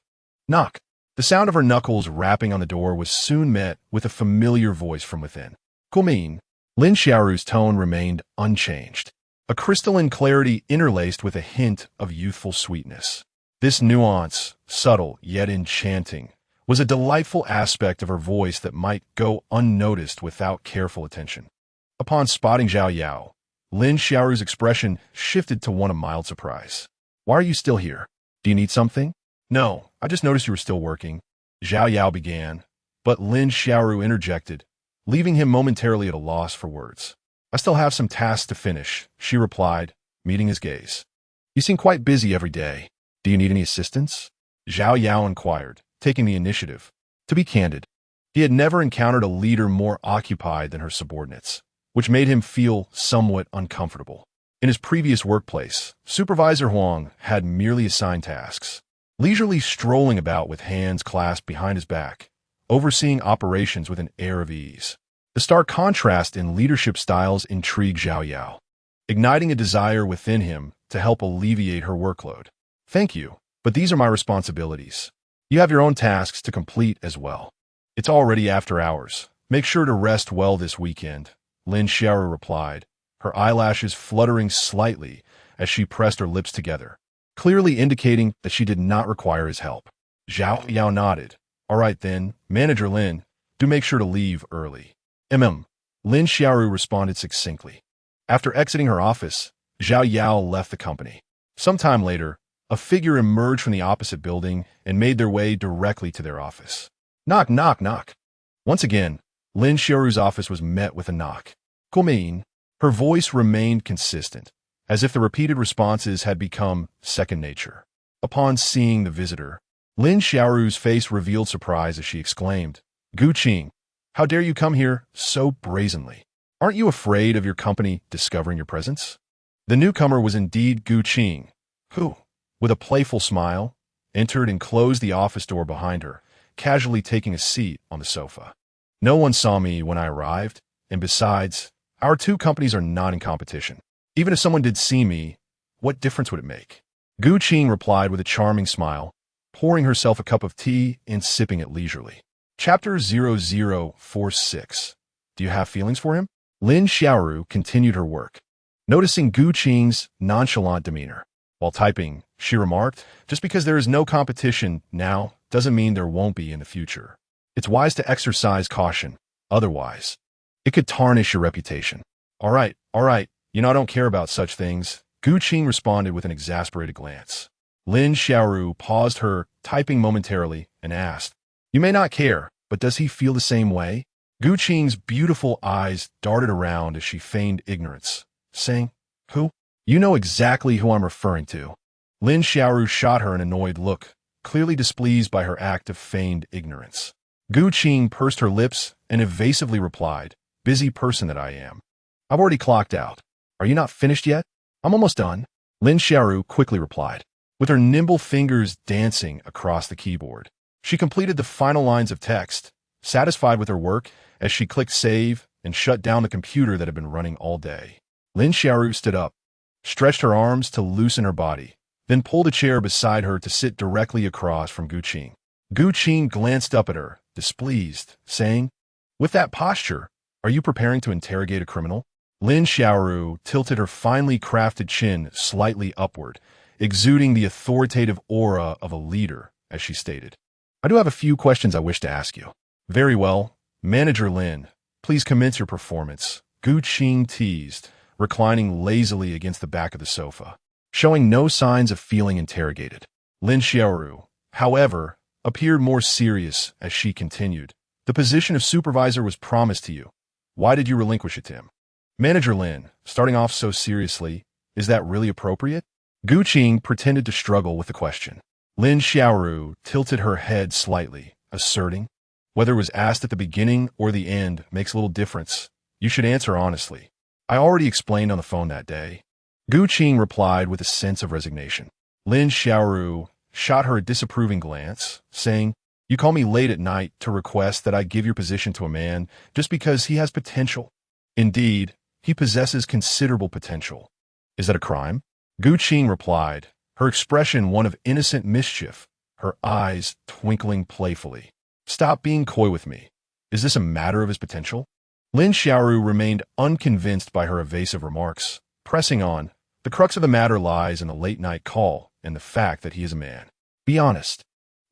[SPEAKER 1] knock. The sound of her knuckles rapping on the door was soon met with a familiar voice from within. Come in. Lin Xiaoru's tone remained unchanged, a crystalline clarity interlaced with a hint of youthful sweetness. This nuance, subtle yet enchanting, was a delightful aspect of her voice that might go unnoticed without careful attention. Upon spotting Xiao Yao, Lin Xiaoru's expression shifted to one of mild surprise. Why are you still here? Do you need something? No, I just noticed you were still working. Xiao Yao began, but Lin Xiaoru interjected, leaving him momentarily at a loss for words. I still have some tasks to finish, she replied, meeting his gaze. You seem quite busy every day. Do you need any assistance? Xiao Yao inquired, taking the initiative. To be candid, he had never encountered a leader more occupied than her subordinates, which made him feel somewhat uncomfortable. In his previous workplace, Supervisor Huang had merely assigned tasks, leisurely strolling about with hands clasped behind his back, overseeing operations with an air of ease. The stark contrast in leadership styles intrigued Xiao Yao, igniting a desire within him to help alleviate her workload. Thank you, but these are my responsibilities. You have your own tasks to complete as well. It's already after hours. Make sure to rest well this weekend, Lin Xiaoru replied, her eyelashes fluttering slightly as she pressed her lips together, clearly indicating that she did not require his help. Xiao Yao nodded. All right then, Manager Lin, do make sure to leave early. Lin Xiaoru responded succinctly. After exiting her office, Xiao Yao left the company. Sometime later, a figure emerged from the opposite building and made their way directly to their office. Knock, knock, knock. Once again, Lin Xiaoru's office was met with a knock. Come in. Her voice remained consistent, as if the repeated responses had become second nature. Upon seeing the visitor, Lin Xiaoru's face revealed surprise as she exclaimed, Gu Qing, how dare you come here so brazenly? Aren't you afraid of your company discovering your presence? The newcomer was indeed Gu Qing, who, with a playful smile, entered and closed the office door behind her, casually taking a seat on the sofa. No one saw me when I arrived, and besides, Our two companies are not in competition. Even if someone did see me, what difference would it make? Gu Qing replied with a charming smile, pouring herself a cup of tea and sipping it leisurely. Chapter 0046. Do you have feelings for him? Lin Xiaoru continued her work. Noticing Gu Qing's nonchalant demeanor. While typing, she remarked, just because there is no competition now doesn't mean there won't be in the future. It's wise to exercise caution. Otherwise, it could tarnish your reputation. All right. You know I don't care about such things. Gu Qing responded with an exasperated glance. Lin Xiaoru paused her typing momentarily and asked, You may not care, but does he feel the same way? Gu Qing's beautiful eyes darted around as she feigned ignorance, saying, Who? You know exactly who I'm referring to. Lin Xiaoru shot her an annoyed look, clearly displeased by her act of feigned ignorance. Gu Qing pursed her lips and evasively replied, Busy person that I am. I've already clocked out. Are you not finished yet? I'm almost done. Lin Xiaoru quickly replied, with her nimble fingers dancing across the keyboard. She completed the final lines of text, satisfied with her work as she clicked save and shut down the computer that had been running all day. Lin Xiaoru stood up, stretched her arms to loosen her body, then pulled a chair beside her to sit directly across from Gu Qing. Gu Qing glanced up at her, displeased, saying, With that posture, are you preparing to interrogate a criminal? Lin Xiaoru tilted her finely crafted chin slightly upward, exuding the authoritative aura of a leader, as she stated. I do have a few questions I wish to ask you. Very well. Manager Lin, please commence your performance. Gu Qing teased, reclining lazily against the back of the sofa, showing no signs of feeling interrogated. Lin Xiaoru, however, appeared more serious as she continued. The position of supervisor was promised to you. Why did you relinquish it to him? Manager Lin, starting off so seriously, is that really appropriate? Gu Qing pretended to struggle with the question. Lin Xiaoru tilted her head slightly, asserting, Whether it was asked at the beginning or the end makes little difference. You should answer honestly. I already explained on the phone that day. Gu Qing replied with a sense of resignation. Lin Xiaoru shot her a disapproving glance, saying, You call me late at night to request that I give your position to a man just because he has potential. Indeed, he possesses considerable potential. Is that a crime? Gu Qing replied, her expression one of innocent mischief, her eyes twinkling playfully. Stop being coy with me. Is this a matter of his potential? Lin Xiaoru remained unconvinced by her evasive remarks, pressing on. The crux of the matter lies in the late-night call and the fact that he is a man. Be honest.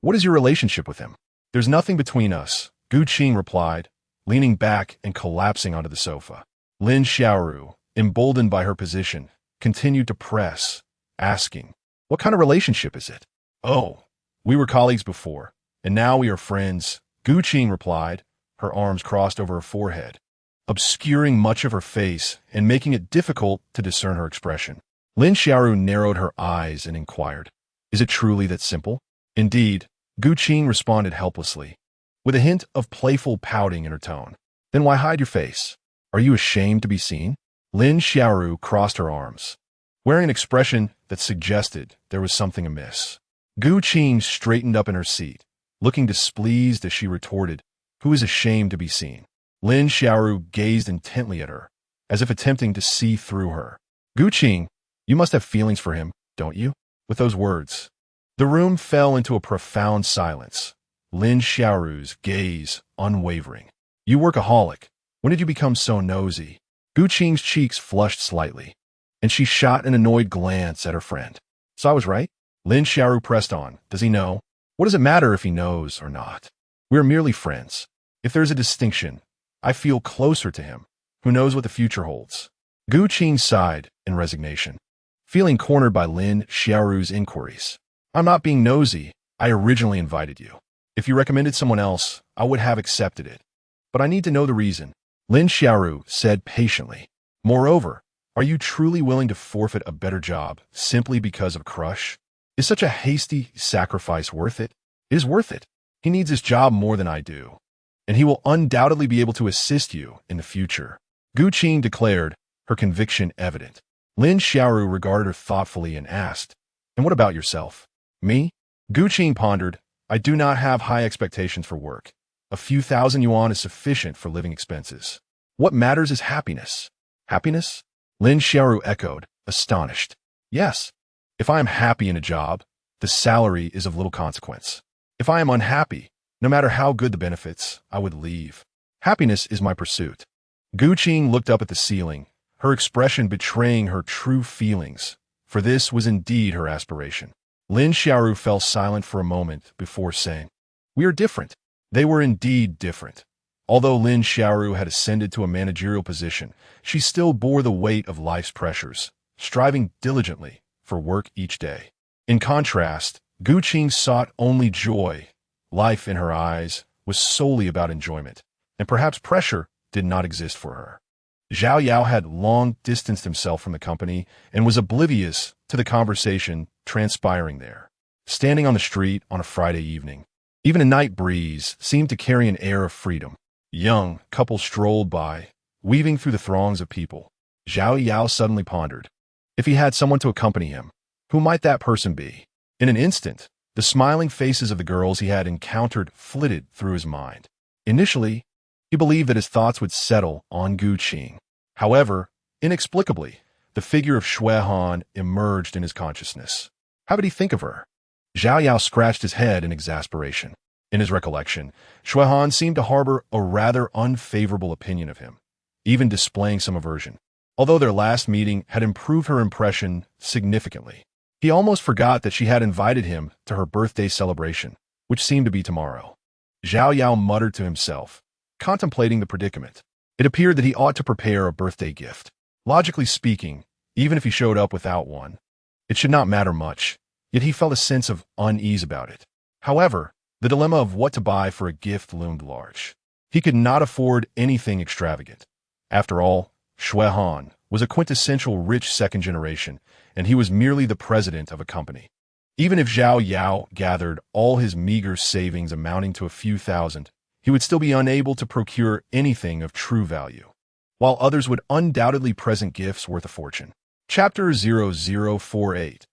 [SPEAKER 1] What is your relationship with him? There's nothing between us, Gu Qing replied, leaning back and collapsing onto the sofa. Lin Xiaoru, emboldened by her position, continued to press, asking, What kind of relationship is it? Oh, we were colleagues before, and now we are friends, Gu Qing replied, her arms crossed over her forehead, obscuring much of her face and making it difficult to discern her expression. Lin Xiaoru narrowed her eyes and inquired, Is it truly that simple? Indeed, Gu Qing responded helplessly, with a hint of playful pouting in her tone. Then why hide your face? Are you ashamed to be seen? Lin Xiaoru crossed her arms, wearing an expression that suggested there was something amiss. Gu Qing straightened up in her seat, looking displeased as she retorted, Who is ashamed to be seen? Lin Xiaoru gazed intently at her, as if attempting to see through her. Gu Qing, you must have feelings for him, don't you? With those words, the room fell into a profound silence, Lin Xiaoru's gaze unwavering. You workaholic. When did you become so nosy? Gu Qing's cheeks flushed slightly, and she shot an annoyed glance at her friend. So I was right? Lin Xiaoru pressed on. Does he know? What does it matter if he knows or not? We're merely friends. If there's a distinction, I feel closer to him. Who knows what the future holds? Gu Qing sighed in resignation, feeling cornered by Lin Xiaoru's inquiries. I'm not being nosy. I originally invited you. If you recommended someone else, I would have accepted it. But I need to know the reason. Lin Xiaoru said patiently. Moreover, are you truly willing to forfeit a better job simply because of a crush? Is such a hasty sacrifice worth it? It is worth it. He needs his job more than I do, and he will undoubtedly be able to assist you in the future. Gu Qing declared, her conviction evident. Lin Xiaoru regarded her thoughtfully and asked, And what about yourself? Me? Gu Qing pondered, I do not have high expectations for work. A few thousand yuan is sufficient for living expenses. What matters is happiness. Happiness? Lin Xiaoru echoed, astonished. Yes. If I am happy in a job, the salary is of little consequence. If I am unhappy, no matter how good the benefits, I would leave. Happiness is my pursuit. Gu Qing looked up at the ceiling, her expression betraying her true feelings, for this was indeed her aspiration. Lin Xiaoru fell silent for a moment before saying, "We are different." They were indeed different. Although Lin Xiaoru had ascended to a managerial position, she still bore the weight of life's pressures, striving diligently for work each day. In contrast, Gu Qing sought only joy. Life in her eyes was solely about enjoyment, and perhaps pressure did not exist for her. Zhao Yao had long distanced himself from the company and was oblivious to the conversation transpiring there. Standing on the street on a Friday evening, even a night breeze seemed to carry an air of freedom. Young couples strolled by, weaving through the throngs of people. Zhao Yao suddenly pondered. If he had someone to accompany him, who might that person be? In an instant, the smiling faces of the girls he had encountered flitted through his mind. Initially, he believed that his thoughts would settle on Gu Qing. However, inexplicably, the figure of Shui Han emerged in his consciousness. How did he think of her? Zhao Yao scratched his head in exasperation. In his recollection, Shui Han seemed to harbor a rather unfavorable opinion of him, even displaying some aversion. Although their last meeting had improved her impression significantly, he almost forgot that she had invited him to her birthday celebration, which seemed to be tomorrow. Zhao Yao muttered to himself, contemplating the predicament. It appeared that he ought to prepare a birthday gift. Logically speaking, even if he showed up without one, it should not matter much, yet he felt a sense of unease about it. However, the dilemma of what to buy for a gift loomed large. He could not afford anything extravagant. After all, Shui Han was a quintessential rich second generation, and he was merely the president of a company. Even if Zhao Yao gathered all his meager savings amounting to a few thousand, he would still be unable to procure anything of true value, while others would undoubtedly present gifts worth a fortune. Chapter 0048.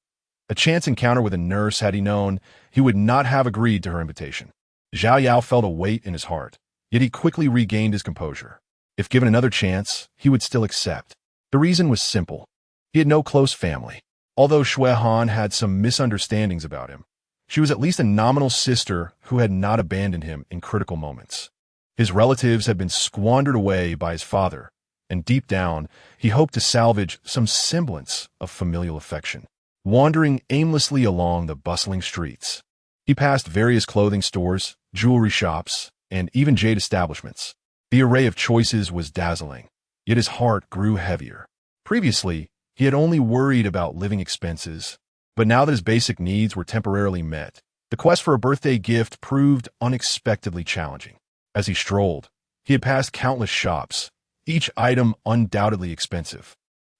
[SPEAKER 1] A chance encounter with a nurse. Had he known, he would not have agreed to her invitation. Zhao Yao felt a weight in his heart, yet he quickly regained his composure. If given another chance, he would still accept. The reason was simple. He had no close family. Although Shui Han had some misunderstandings about him, she was at least a nominal sister who had not abandoned him in critical moments. His relatives had been squandered away by his father, and deep down, he hoped to salvage some semblance of familial affection. Wandering aimlessly along the bustling streets, he passed various clothing stores, jewelry shops, and even jade establishments. The array of choices was dazzling, yet his heart grew heavier. Previously, he had only worried about living expenses, but now that his basic needs were temporarily met, the quest for a birthday gift proved unexpectedly challenging. As he strolled, he had passed countless shops, each item undoubtedly expensive.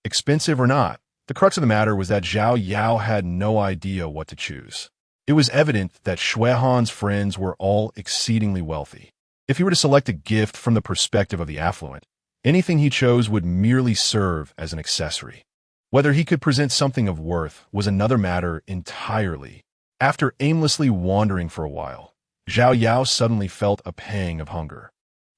[SPEAKER 1] Expensive or not, the crux of the matter was that Zhao Yao had no idea what to choose. It was evident that Shui Han's friends were all exceedingly wealthy. If he were to select a gift from the perspective of the affluent, anything he chose would merely serve as an accessory. Whether he could present something of worth was another matter entirely. After aimlessly wandering for a while, Zhao Yao suddenly felt a pang of hunger.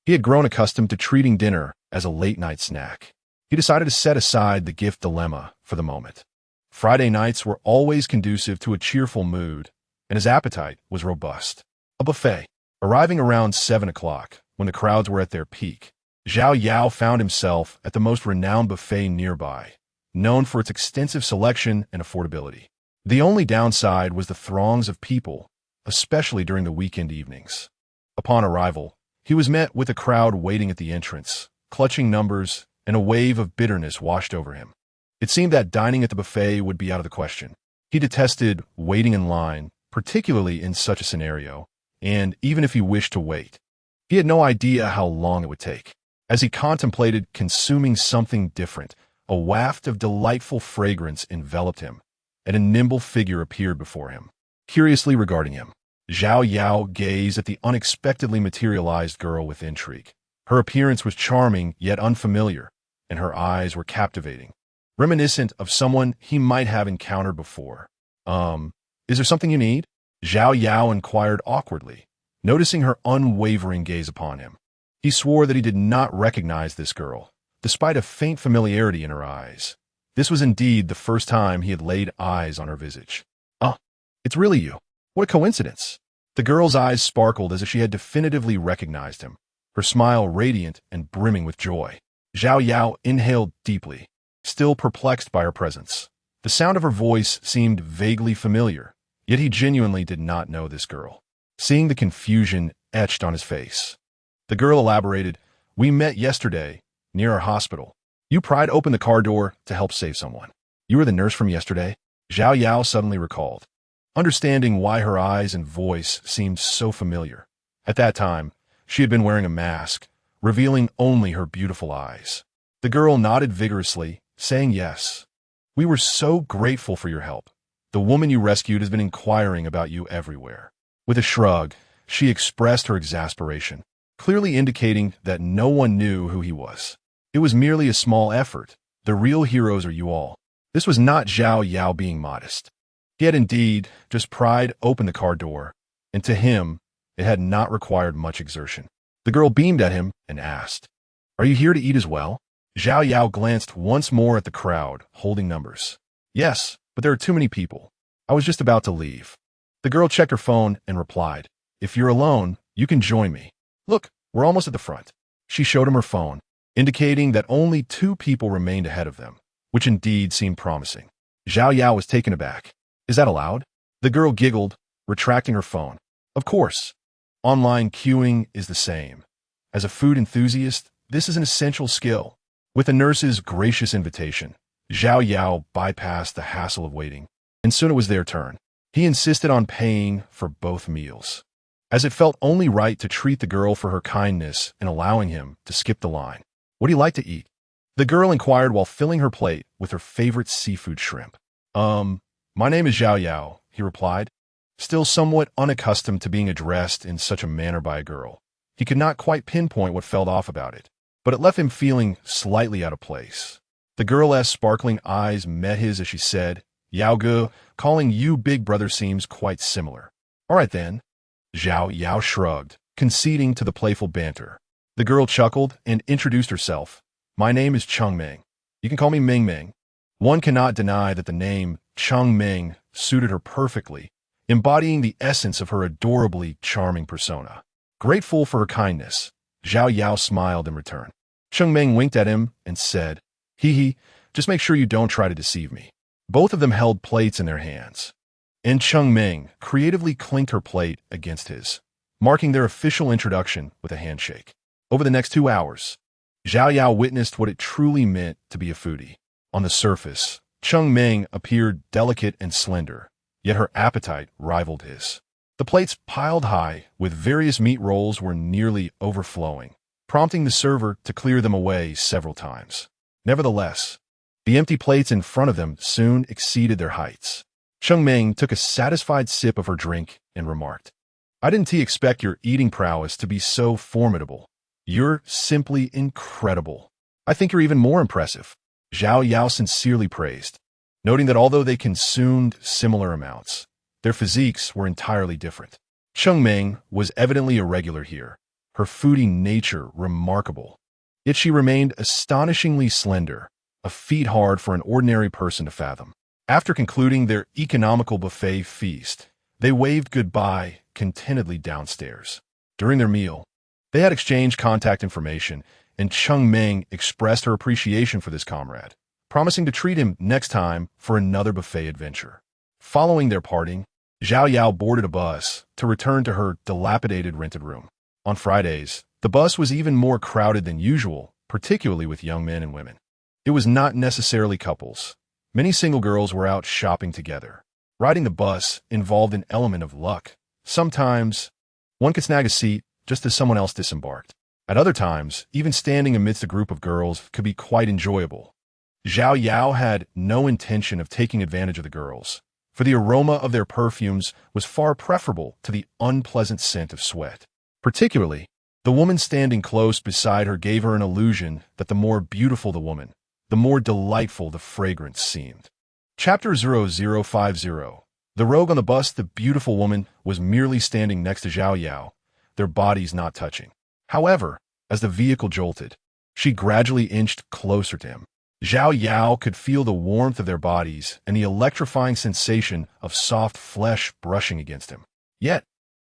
[SPEAKER 1] He had grown accustomed to treating dinner as a late-night snack. He decided to set aside the gift dilemma for the moment. Friday nights were always conducive to a cheerful mood, and his appetite was robust. A buffet. Arriving around 7 o'clock, when the crowds were at their peak, Zhao Yao found himself at the most renowned buffet nearby, known for its extensive selection and affordability. The only downside was the throngs of people, especially during the weekend evenings. Upon arrival, he was met with a crowd waiting at the entrance, clutching numbers, and a wave of bitterness washed over him. It seemed that dining at the buffet would be out of the question. He detested waiting in line, particularly in such a scenario, and even if he wished to wait, he had no idea how long it would take. As he contemplated consuming something different, a waft of delightful fragrance enveloped him, and a nimble figure appeared before him, curiously regarding him. Zhao Yao gazed at the unexpectedly materialized girl with intrigue. Her appearance was charming yet unfamiliar, and her eyes were captivating, reminiscent of someone he might have encountered before. Is there something you need?" Zhao Yao inquired awkwardly, noticing her unwavering gaze upon him. He swore that he did not recognize this girl, despite a faint familiarity in her eyes. This was indeed the first time he had laid eyes on her visage. "Oh, it's really you. What a coincidence." The girl's eyes sparkled as if she had definitively recognized him, her smile radiant and brimming with joy. Xiao Yao inhaled deeply, still perplexed by her presence. The sound of her voice seemed vaguely familiar, yet he genuinely did not know this girl. Seeing the confusion etched on his face, the girl elaborated, "We met yesterday, near our hospital. You pried open the car door to help save someone. You were the nurse from yesterday?" Xiao Yao suddenly recalled, understanding why her eyes and voice seemed so familiar. At that time, she had been wearing a mask, revealing only her beautiful eyes. The girl nodded vigorously, saying yes. "We were so grateful for your help. The woman you rescued has been inquiring about you everywhere." With a shrug, she expressed her exasperation, clearly indicating that no one knew who he was. "It was merely a small effort. The real heroes are you all." This was not Xiao Yao being modest. He had indeed just pried open the car door, and to him, it had not required much exertion. The girl beamed at him and asked, "Are you here to eat as well?" Xiao Yao glanced once more at the crowd, holding numbers. "Yes, but there are too many people. I was just about to leave." The girl checked her phone and replied, "If you're alone, you can join me. Look, we're almost at the front." She showed him her phone, indicating that only 2 people remained ahead of them, which indeed seemed promising. Xiao Yao was taken aback. "Is that allowed?" The girl giggled, retracting her phone. "Of course. Online queuing is the same. As a food enthusiast, this is an essential skill." With the nurse's gracious invitation, Xiao Yao bypassed the hassle of waiting, and soon it was their turn. He insisted on paying for both meals, as it felt only right to treat the girl for her kindness in allowing him to skip the line. "What do you like to eat?" the girl inquired while filling her plate with her favorite seafood shrimp. My name is Xiao Yao," he replied, still somewhat unaccustomed to being addressed in such a manner by a girl. He could not quite pinpoint what felt off about it, but it left him feeling slightly out of place. The girl's sparkling eyes met his as she said, "Yao Ge, calling you big brother seems quite similar." "All right then." Xiao Yao shrugged, conceding to the playful banter. The girl chuckled and introduced herself. "My name is Cheng Meng. You can call me Ming Ming." One cannot deny that the name Cheng Ming suited her perfectly, embodying the essence of her adorably charming persona. Grateful for her kindness, Xiao Yao smiled in return. Cheng Ming winked at him and said, "Hee, just make sure you don't try to deceive me." Both of them held plates in their hands, and Cheng Ming creatively clinked her plate against his, marking their official introduction with a handshake. Over the next 2 hours, Xiao Yao witnessed what it truly meant to be a foodie. On the surface, Cheng Ming appeared delicate and slender, yet her appetite rivaled his. The plates piled high with various meat rolls were nearly overflowing, prompting the server to clear them away several times. Nevertheless, the empty plates in front of them soon exceeded their heights. Cheng Ming took a satisfied sip of her drink and remarked, "I didn't expect your eating prowess to be so formidable. You're simply incredible. I think you're even more impressive." Xiao Yao sincerely praised, noting that although they consumed similar amounts, their physiques were entirely different. Cheng Ming was evidently a regular here, her foodie nature remarkable. Yet she remained astonishingly slender, a feat hard for an ordinary person to fathom. After concluding their economical buffet feast, they waved goodbye contentedly downstairs. During their meal, they had exchanged contact information, and Cheng Ming expressed her appreciation for this comrade, promising to treat him next time for another buffet adventure. Following their parting, Xiao Yao boarded a bus to return to her dilapidated rented room. On Fridays, the bus was even more crowded than usual, particularly with young men and women. It was not necessarily couples. Many single girls were out shopping together. Riding the bus involved an element of luck. Sometimes, one could snag a seat just as someone else disembarked. At other times, even standing amidst a group of girls could be quite enjoyable. Xiao Yao had no intention of taking advantage of the girls, for the aroma of their perfumes was far preferable to the unpleasant scent of sweat. Particularly, the woman standing close beside her gave her an illusion that the more beautiful the woman, the more delightful the fragrance seemed. Chapter 0050. The rogue on the bus, the beautiful woman, was merely standing next to Xiao Yao, their bodies not touching. However, as the vehicle jolted, She gradually inched closer to him. Zhao Yao could feel the warmth of their bodies and the electrifying sensation of soft flesh brushing against him. Yet,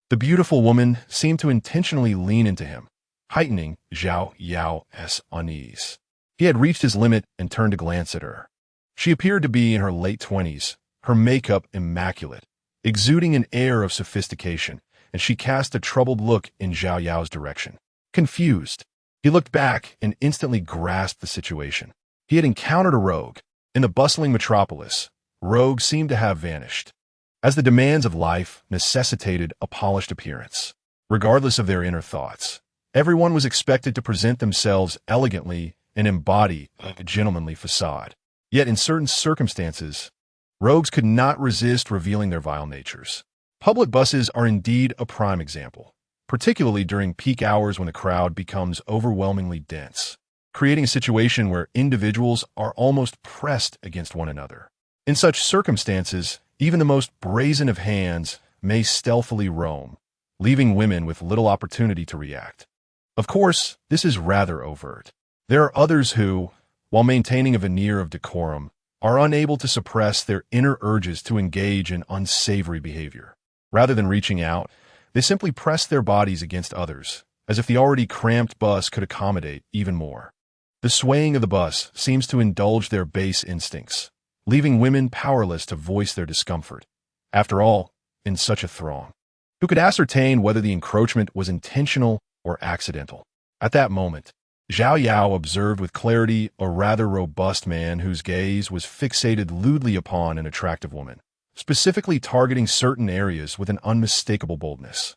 [SPEAKER 1] the beautiful woman seemed to intentionally lean into him, heightening Zhao Yao's unease. He had reached his limit and turned to glance at her. She appeared to be in her late 20s, her makeup immaculate, exuding an air of sophistication, and she cast a troubled look in Zhao Yao's direction. Confused, he looked back and instantly grasped the situation. He had encountered a rogue. In the bustling metropolis, rogues seemed to have vanished, as the demands of life necessitated a polished appearance. Regardless of their inner thoughts, everyone was expected to present themselves elegantly and embody a gentlemanly facade. Yet in certain circumstances, rogues could not resist revealing their vile natures. Public buses are indeed a prime example, particularly during peak hours when the crowd becomes overwhelmingly dense, creating a situation where individuals are almost pressed against one another. In such circumstances, even the most brazen of hands may stealthily roam, leaving women with little opportunity to react. Of course, this is rather overt. There are others who, while maintaining a veneer of decorum, are unable to suppress their inner urges to engage in unsavory behavior. Rather than reaching out, they simply press their bodies against others, as if the already cramped bus could accommodate even more. The swaying of the bus seems to indulge their base instincts, leaving women powerless to voice their discomfort. After all, in such a throng, who could ascertain whether the encroachment was intentional or accidental? At that moment, Zhao Yao observed with clarity a rather robust man whose gaze was fixated lewdly upon an attractive woman, specifically targeting certain areas with an unmistakable boldness.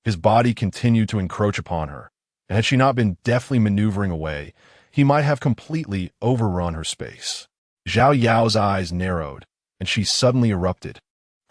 [SPEAKER 1] His body continued to encroach upon her, and had she not been deftly maneuvering away, he might have completely overrun her space. Zhao Yao's eyes narrowed, and she suddenly erupted,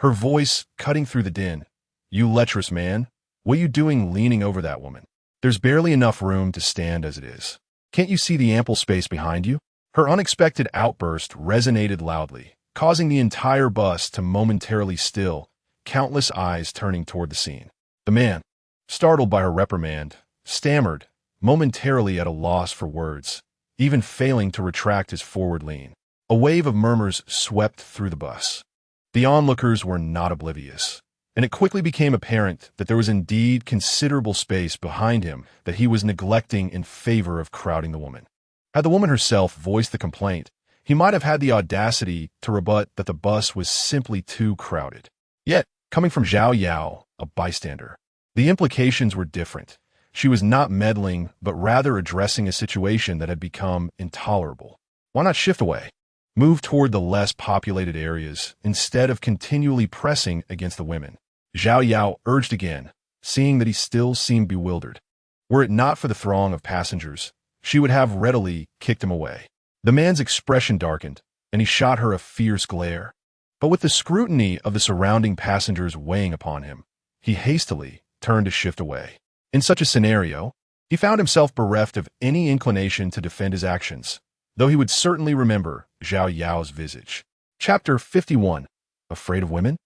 [SPEAKER 1] her voice cutting through the din. "You lecherous man, what are you doing leaning over that woman? There's barely enough room to stand as it is. Can't you see the ample space behind you?" Her unexpected outburst resonated loudly, causing the entire bus to momentarily still, countless eyes turning toward the scene. The man, startled by her reprimand, stammered, momentarily at a loss for words, even failing to retract his forward lean. A wave of murmurs swept through the bus. The onlookers were not oblivious, and it quickly became apparent that there was indeed considerable space behind him that he was neglecting in favor of crowding the woman. Had the woman herself voiced the complaint, he might have had the audacity to rebut that the bus was simply too crowded. Yet, coming from Zhao Yao, a bystander, the implications were different. She was not meddling, but rather addressing a situation that had become intolerable. Why not shift away? Move toward the less populated areas instead of continually pressing against the women. Zhao Yao urged again, seeing that he still seemed bewildered. Were it not for the throng of passengers, she would have readily kicked him away. The man's expression darkened, and he shot her a fierce glare. But with the scrutiny of the surrounding passengers weighing upon him, he hastily turned to shift away. In such a scenario, he found himself bereft of any inclination to defend his actions, though he would certainly remember Zhao Yao's visage. Chapter 51. Afraid of women?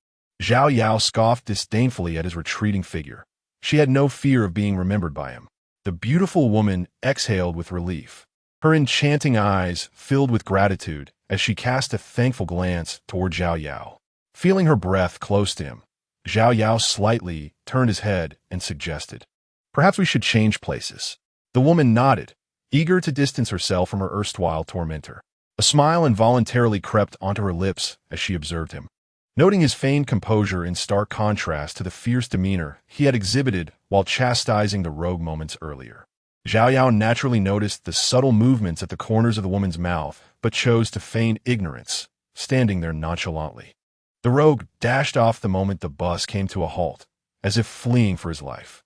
[SPEAKER 1] Zhao Yao scoffed disdainfully at his retreating figure. She had no fear of being remembered by him. The beautiful woman exhaled with relief, her enchanting eyes filled with gratitude as she cast a thankful glance toward Zhao Yao. Feeling her breath close to him, Zhao Yao slightly turned his head and suggested, "Perhaps we should change places." The woman nodded, eager to distance herself from her erstwhile tormentor. A smile involuntarily crept onto her lips as she observed him. Noting his feigned composure in stark contrast to the fierce demeanor he had exhibited while chastising the rogue moments earlier, Zhao Yao naturally noticed the subtle movements at the corners of the woman's mouth, but chose to feign ignorance, standing there nonchalantly. The rogue dashed off the moment the bus came to a halt, as if fleeing for his life.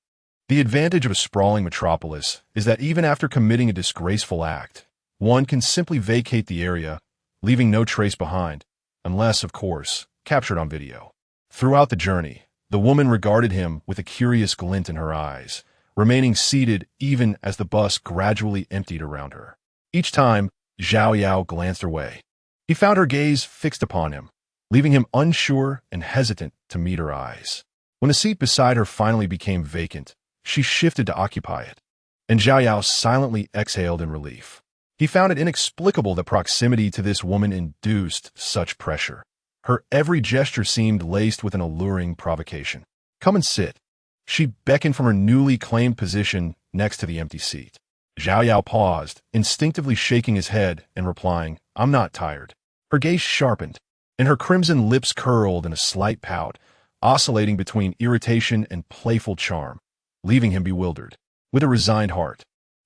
[SPEAKER 1] The advantage of a sprawling metropolis is that even after committing a disgraceful act, one can simply vacate the area, leaving no trace behind, unless, of course, captured on video. Throughout the journey, the woman regarded him with a curious glint in her eyes, remaining seated even as the bus gradually emptied around her. Each time, Zhao Yao glanced her way. He found her gaze fixed upon him, leaving him unsure and hesitant to meet her eyes. When the seat beside her finally became vacant, she shifted to occupy it. and Zhao Yao silently exhaled in relief. He found it inexplicable that proximity to this woman induced such pressure. Her every gesture seemed laced with an alluring provocation. "Come and sit." She beckoned from her newly claimed position next to the empty seat. Zhao Yao paused, instinctively shaking his head and replying, "I'm not tired." Her gaze sharpened, and her crimson lips curled in a slight pout, oscillating between irritation and playful charm, leaving him bewildered. With a resigned heart,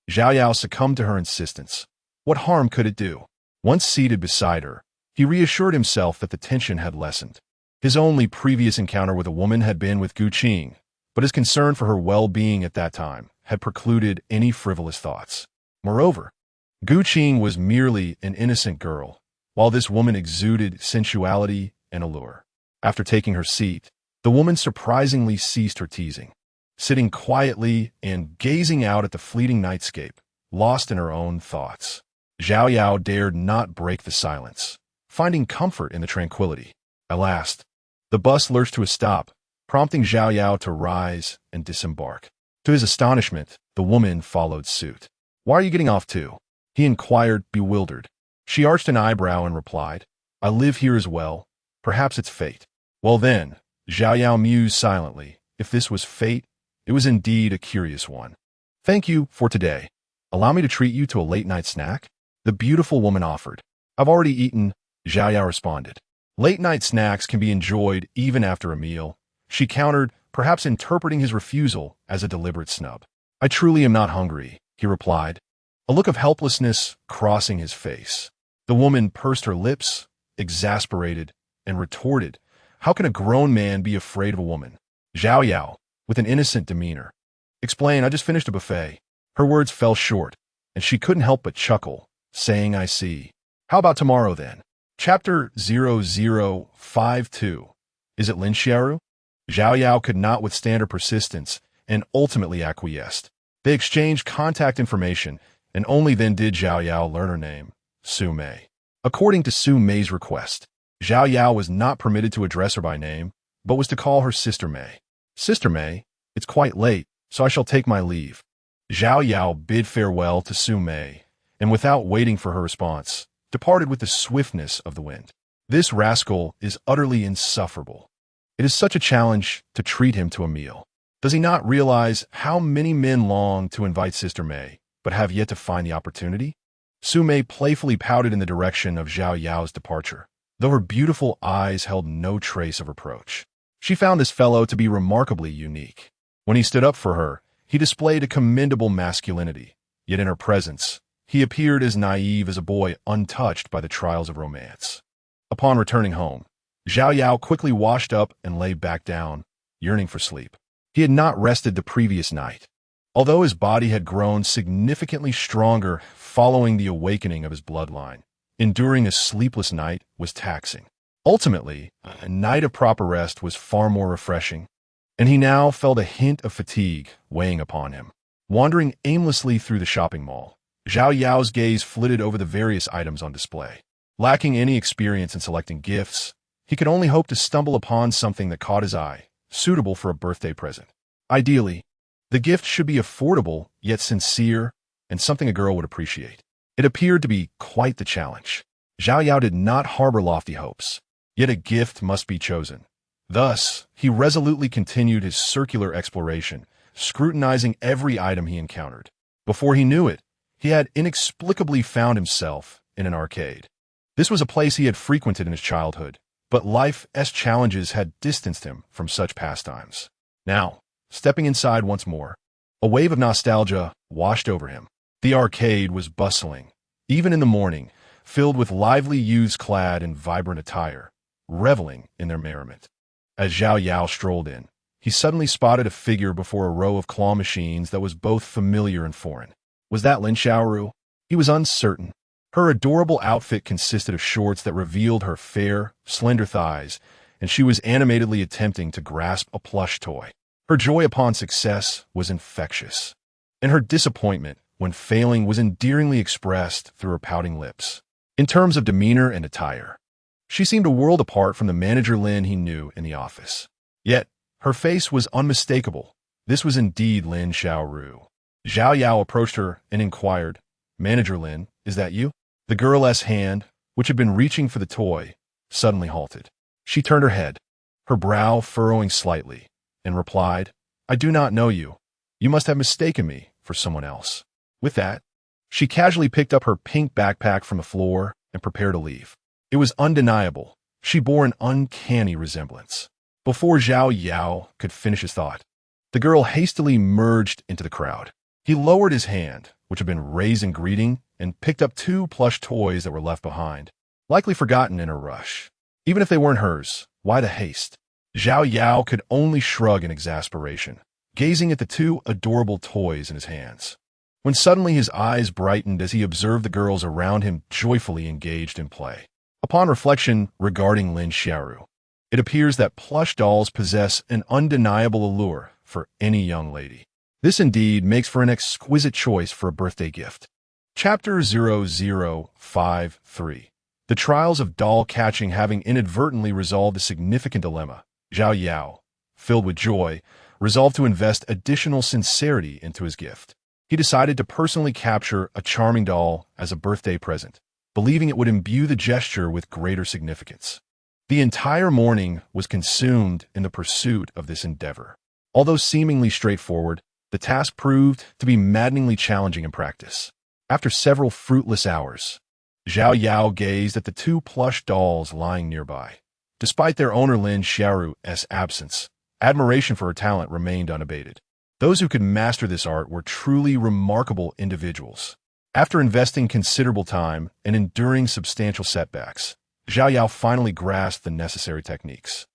[SPEAKER 1] Zhao Yao succumbed to her insistence. What harm could it do? Once seated beside her, he reassured himself that the tension had lessened. His only previous encounter with a woman had been with Gu Qing, but his concern for her well-being at that time had precluded any frivolous thoughts. Moreover, Gu Qing was merely an innocent girl, while this woman exuded sensuality and allure. After taking her seat, the woman surprisingly ceased her teasing, sitting quietly and gazing out at the fleeting nightscape, lost in her own thoughts. Zhao Yao dared not break the silence, finding comfort in the tranquility. At last, the bus lurched to a stop, prompting Zhao Yao to rise and disembark. To his astonishment, the woman followed suit. "Why are you getting off too?" he inquired, bewildered. She arched an eyebrow and replied, "I live here as well. Perhaps it's fate." Well then, Zhao Yao mused silently, if this was fate, it was indeed a curious one. "Thank you for today. Allow me to treat you to a late-night snack?" the beautiful woman offered. "I've already eaten," Zhao Yao responded. "Late-night snacks can be enjoyed even after a meal," she countered, perhaps interpreting his refusal as a deliberate snub. "I truly am not hungry," he replied, a look of helplessness crossing his face. The woman pursed her lips, exasperated, and retorted, "How can a grown man be afraid of a woman?" Zhao Yao, with an innocent demeanor, "Explain, I just finished a buffet." Her words fell short, and she couldn't help but chuckle, saying, "I see. How about tomorrow then?" Chapter 0052. Is it Lin Xiaoru? Zhao Yao could not withstand her persistence and ultimately acquiesced. They exchanged contact information, and only then did Zhao Yao learn her name, Su Mei. According to Su Mei's request, Zhao Yao was not permitted to address her by name, but was to call her Sister Mei. "Sister Mei, it's quite late, so I shall take my leave." Zhao Yao bid farewell to Su Mei, and without waiting for her response, departed with the swiftness of the wind. This rascal is utterly insufferable. It is such a challenge to treat him to a meal. Does he not realize how many men long to invite Sister Mei, but have yet to find the opportunity? Su Mei playfully pouted in the direction of Zhao Yao's departure, though her beautiful eyes held no trace of reproach. She found this fellow to be remarkably unique. When he stood up for her, he displayed a commendable masculinity, yet in her presence, he appeared as naive as a boy untouched by the trials of romance. Upon returning home, Zhao Yao quickly washed up and lay back down, yearning for sleep. He had not rested the previous night. Although his body had grown significantly stronger following the awakening of his bloodline, enduring a sleepless night was taxing. Ultimately, a night of proper rest was far more refreshing, and he now felt a hint of fatigue weighing upon him. Wandering aimlessly through the shopping mall, Zhao Yao's gaze flitted over the various items on display. Lacking any experience in selecting gifts, he could only hope to stumble upon something that caught his eye, suitable for a birthday present. Ideally, the gift should be affordable yet sincere and something a girl would appreciate. It appeared to be quite the challenge. Zhao Yao did not harbor lofty hopes, yet a gift must be chosen. Thus, he resolutely continued his circular exploration, scrutinizing every item he encountered. Before he knew it, he had inexplicably found himself in an arcade. This was a place he had frequented in his childhood, but life's challenges had distanced him from such pastimes. Now, stepping inside once more, a wave of nostalgia washed over him. The arcade was bustling, even in the morning, filled with lively youths clad in vibrant attire, reveling in their merriment. As Zhao Yao strolled in, he suddenly spotted a figure before a row of claw machines that was both familiar and foreign. Was that Lin Xiaoru? He was uncertain. Her adorable outfit consisted of shorts that revealed her fair, slender thighs, and she was animatedly attempting to grasp a plush toy. Her joy upon success was infectious, and her disappointment when failing was endearingly expressed through her pouting lips. In terms of demeanor and attire, she seemed a world apart from the manager Lin he knew in the office. Yet, her face was unmistakable. This was indeed Lin Xiaoru. Zhao Yao approached her and inquired, "Manager Lin, is that you?" The girl's hand, which had been reaching for the toy, suddenly halted. She turned her head, her brow furrowing slightly, and replied, "I do not know you. You must have mistaken me for someone else." With that, she casually picked up her pink backpack from the floor and prepared to leave. It was undeniable. She bore an uncanny resemblance. Before Zhao Yao could finish his thought, the girl hastily merged into the crowd. He lowered his hand, which had been raised in greeting, and picked up two plush toys that were left behind, likely forgotten in a rush. Even if they weren't hers, why the haste? Zhao Yao could only shrug in exasperation, gazing at the two adorable toys in his hands, when suddenly his eyes brightened as he observed the girls around him joyfully engaged in play. Upon reflection regarding Lin Xiaoru, it appears that plush dolls possess an undeniable allure for any young lady. This indeed makes for an exquisite choice for a birthday gift. Chapter 0053. The trials of doll catching. Having inadvertently resolved a significant dilemma, Zhao Yao, filled with joy, resolved to invest additional sincerity into his gift. He decided to personally capture a charming doll as a birthday present, believing it would imbue the gesture with greater significance. The entire morning was consumed in the pursuit of this endeavor. Although seemingly straightforward, the task proved to be maddeningly challenging in practice. After several fruitless hours, Zhao Yao gazed at the two plush dolls lying nearby. Despite their owner Lin Xiaoru's absence, admiration for her talent remained unabated. Those who could master this art were truly remarkable individuals. After investing considerable time and enduring substantial setbacks, Zhao Yao finally grasped the necessary techniques.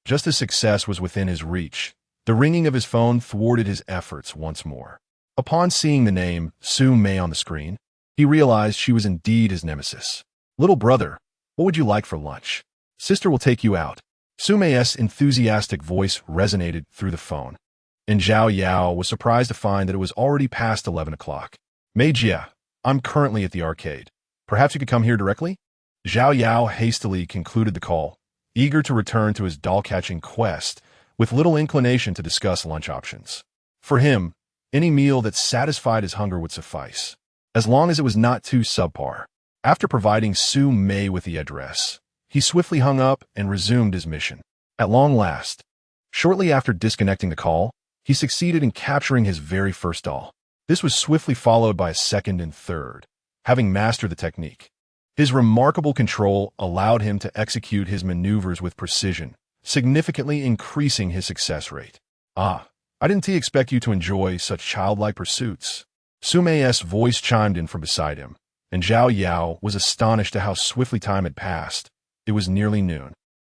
[SPEAKER 1] Just as success was within his reach, the ringing of his phone thwarted his efforts once more. Upon seeing the name Su Mei on the screen, he realized she was indeed his nemesis. "Little brother, what would you like for lunch? Sister will take you out." Su Mei's enthusiastic voice resonated through the phone, and Zhao Yao was surprised to find that it was already past 11 o'clock. "Mei Jia, I'm currently at the arcade. Perhaps you could come here directly?" Zhao Yao hastily concluded the call, eager to return to his doll-catching quest, with little inclination to discuss lunch options. For him, any meal that satisfied his hunger would suffice, as long as it was not too subpar. After providing Su Mei with the address, he swiftly hung up and resumed his mission. At long last, shortly after disconnecting the call, he succeeded in capturing his very first doll. This was swiftly followed by a second and third. Having mastered the technique, his remarkable control allowed him to execute his maneuvers with precision, significantly increasing his success rate. "Ah, I didn't expect you to enjoy such childlike pursuits." Su Mei's voice chimed in from beside him, and Zhao Yao was astonished at how swiftly time had passed. It was nearly noon.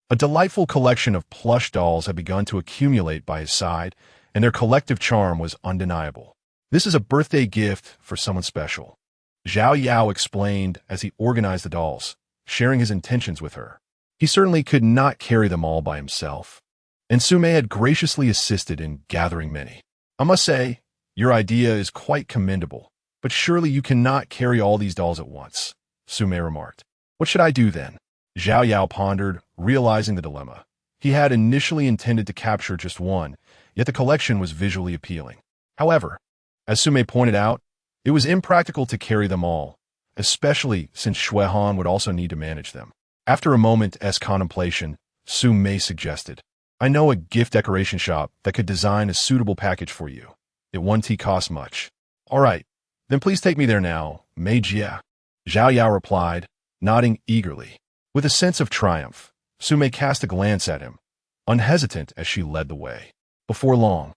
[SPEAKER 1] A delightful collection of plush dolls had begun to accumulate by his side, and their collective charm was undeniable. "This is a birthday gift for someone special," Zhao Yao explained as he organized the dolls, sharing his intentions with her. He certainly could not carry them all by himself, and Su Mei had graciously assisted in gathering many. "I must say, your idea is quite commendable, but surely you cannot carry all these dolls at once," Su Mei remarked. "What should I do then?" Zhao Yao pondered, realizing the dilemma. He had initially intended to capture just one, yet the collection was visually appealing. However, as Su Mei pointed out, it was impractical to carry them all, especially since Shui Han would also need to manage them. After a moment's contemplation, Su Mei suggested, "I know a gift decoration shop that could design a suitable package for you. It won't cost much." "All right, then please take me there now, Mei Jia," Zhao Yao replied, nodding eagerly. With a sense of triumph, Su Mei cast a glance at him, unhesitant as she led the way. Before long,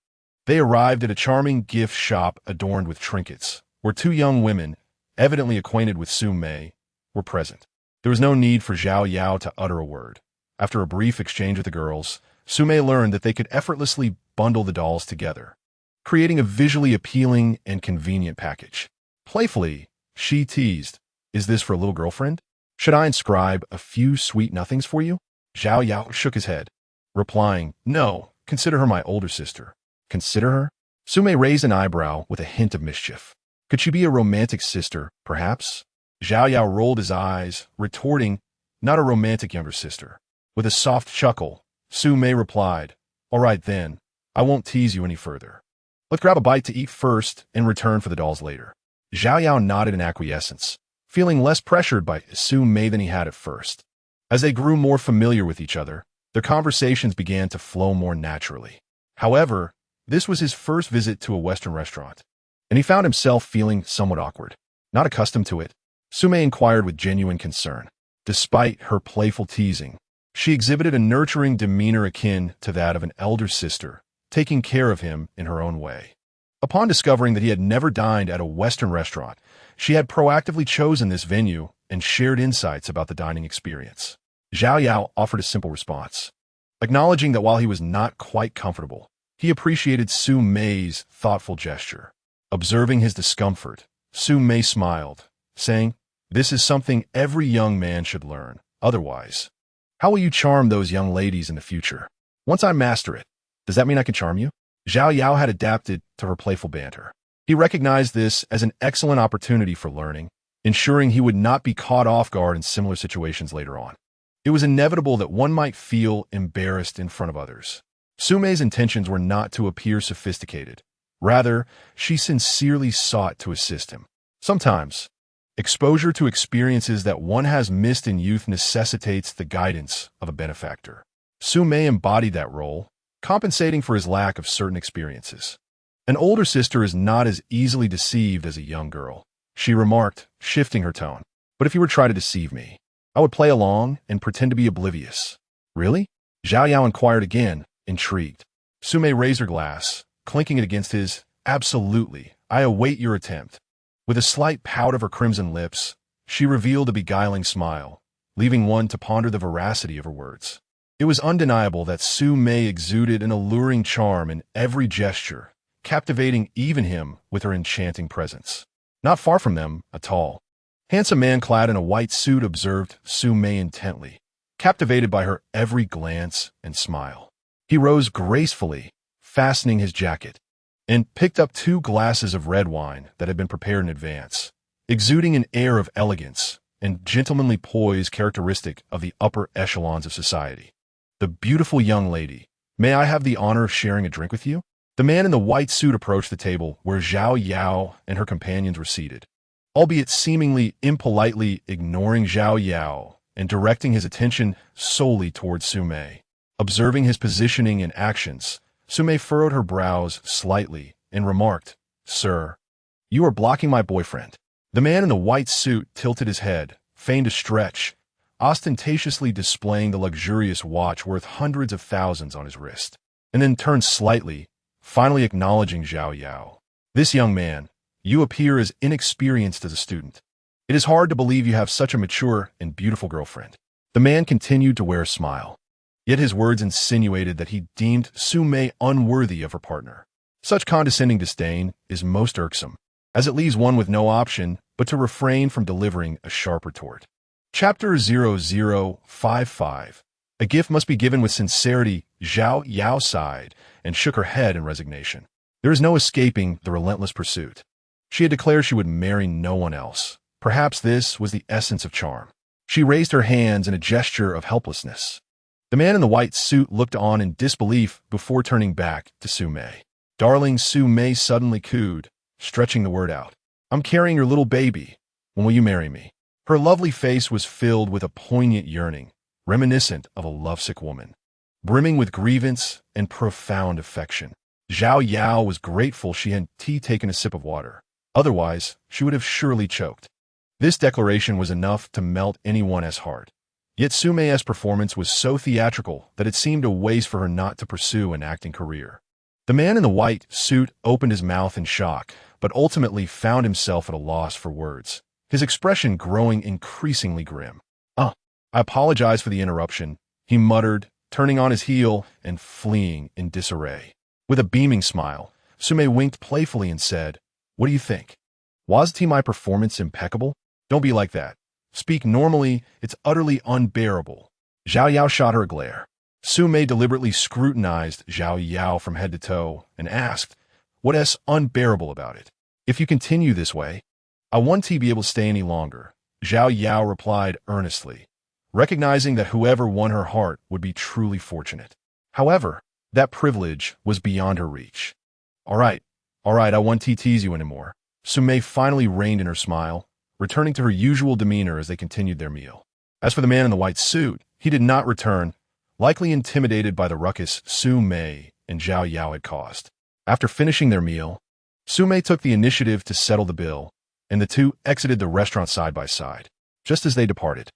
[SPEAKER 1] they arrived at a charming gift shop adorned with trinkets, where two young women, evidently acquainted with Su Mei, were present. There was no need for Zhao Yao to utter a word. After a brief exchange with the girls, Su Mei learned that they could effortlessly bundle the dolls together, creating a visually appealing and convenient package. Playfully, she teased, "Is this for a little girlfriend? Should I inscribe a few sweet nothings for you?" Zhao Yao shook his head, replying, "No, consider her my older sister." "Consider her?" Su Mei raised an eyebrow with a hint of mischief. "Could she be a romantic sister, perhaps?" Zhao Yao rolled his eyes, retorting, "Not a romantic younger sister." With a soft chuckle, Su Mei replied, "All right then, I won't tease you any further." Let's grab a bite to eat first and return for the dolls later. Xiao Yao nodded in acquiescence, feeling less pressured by Su Mei than he had at first. As they grew more familiar with each other, their conversations began to flow more naturally. However, this was his first visit to a Western restaurant, and he found himself feeling somewhat awkward. Not accustomed to it, Su Mei inquired with genuine concern. Despite her playful teasing, she exhibited a nurturing demeanor akin to that of an elder sister, taking care of him in her own way. Upon discovering that he had never dined at a Western restaurant, she had proactively chosen this venue and shared insights about the dining experience. Xiao Yao offered a simple response, acknowledging that while he was not quite comfortable, he appreciated Su Mei's thoughtful gesture. Observing his discomfort, Su Mei smiled, saying, "This is something every young man should learn. Otherwise, how will you charm those young ladies in the future? Once I master it, does that mean I can charm you?" Xiao Yao had adapted to her playful banter. He recognized this as an excellent opportunity for learning, ensuring he would not be caught off guard in similar situations later on. It was inevitable that one might feel embarrassed in front of others. Su Mei's intentions were not to appear sophisticated. Rather, she sincerely sought to assist him. Sometimes, exposure to experiences that one has missed in youth necessitates the guidance of a benefactor. Su Mei embodied that role, compensating for his lack of certain experiences. An older sister is not as easily deceived as a young girl, she remarked, shifting her tone. But if you were trying to deceive me, I would play along and pretend to be oblivious. Really? Xiao Yao inquired again, intrigued. Su Mei raised her glass, clinking it against his. Absolutely, I await your attempt. With a slight pout of her crimson lips, she revealed a beguiling smile, leaving one to ponder the veracity of her words. It was undeniable that Su Mei exuded an alluring charm in every gesture, captivating even him with her enchanting presence. Not far from them, a tall, handsome man clad in a white suit observed Su Mei intently, captivated by her every glance and smile. He rose gracefully, fastening his jacket, and picked up 2 glasses of red wine that had been prepared in advance, exuding an air of elegance and gentlemanly poise characteristic of the upper echelons of society. "The beautiful young lady, may I have the honor of sharing a drink with you?" The man in the white suit approached the table where Xiao Yao and her companions were seated, albeit seemingly impolitely ignoring Xiao Yao and directing his attention solely towards Su Mei. Observing his positioning and actions, Su Mei furrowed her brows slightly and remarked, "Sir, you are blocking my boyfriend." The man in the white suit tilted his head, feigned a stretch, ostentatiously displaying the luxurious watch worth hundreds of thousands on his wrist, and then turned slightly, finally acknowledging Xiao Yao. "This young man, you appear as inexperienced as a student. It is hard to believe you have such a mature and beautiful girlfriend." The man continued to wear a smile, yet his words insinuated that he deemed Su Mei unworthy of her partner. Such condescending disdain is most irksome, as it leaves one with no option but to refrain from delivering a sharp retort. Chapter 0055. A gift must be given with sincerity. Xiao Yao sighed and shook her head in resignation. There is no escaping the relentless pursuit. She had declared she would marry no one else. Perhaps this was the essence of charm. She raised her hands in a gesture of helplessness. The man in the white suit looked on in disbelief before turning back to Su Mei. "Darling," Su Mei suddenly cooed, stretching the word out. "I'm carrying your little baby. When will you marry me?" Her lovely face was filled with a poignant yearning, reminiscent of a lovesick woman, brimming with grievance and profound affection. Xiao Yao was grateful she had taken a sip of water. Otherwise, she would have surely choked. This declaration was enough to melt anyone's heart. Yet Su Mei's performance was so theatrical that it seemed a waste for her not to pursue an acting career. The man in the white suit opened his mouth in shock, but ultimately found himself at a loss for words, his expression growing increasingly grim. I apologize for the interruption," he muttered, turning on his heel and fleeing in disarray. With a beaming smile, Su Mei winked playfully and said, "What do you think? Wasn't my performance impeccable? Don't be like that. Speak normally, it's utterly unbearable." Xiao Yao shot her a glare. Su Mei deliberately scrutinized Xiao Yao from head to toe and asked, "What's unbearable about it? If you continue this way, I won't be able to stay any longer." Xiao Yao replied earnestly, recognizing that whoever won her heart would be truly fortunate. However, that privilege was beyond her reach. "All right, All right, I won't tease you anymore. Sumei finally reined in her smile, returning to her usual demeanor as they continued their meal. As for the man in the white suit, he did not return, likely intimidated by the ruckus Sumei and Zhao Yao had caused. After finishing their meal, Sumei took the initiative to settle the bill, and the two exited the restaurant side by side. Just as they departed,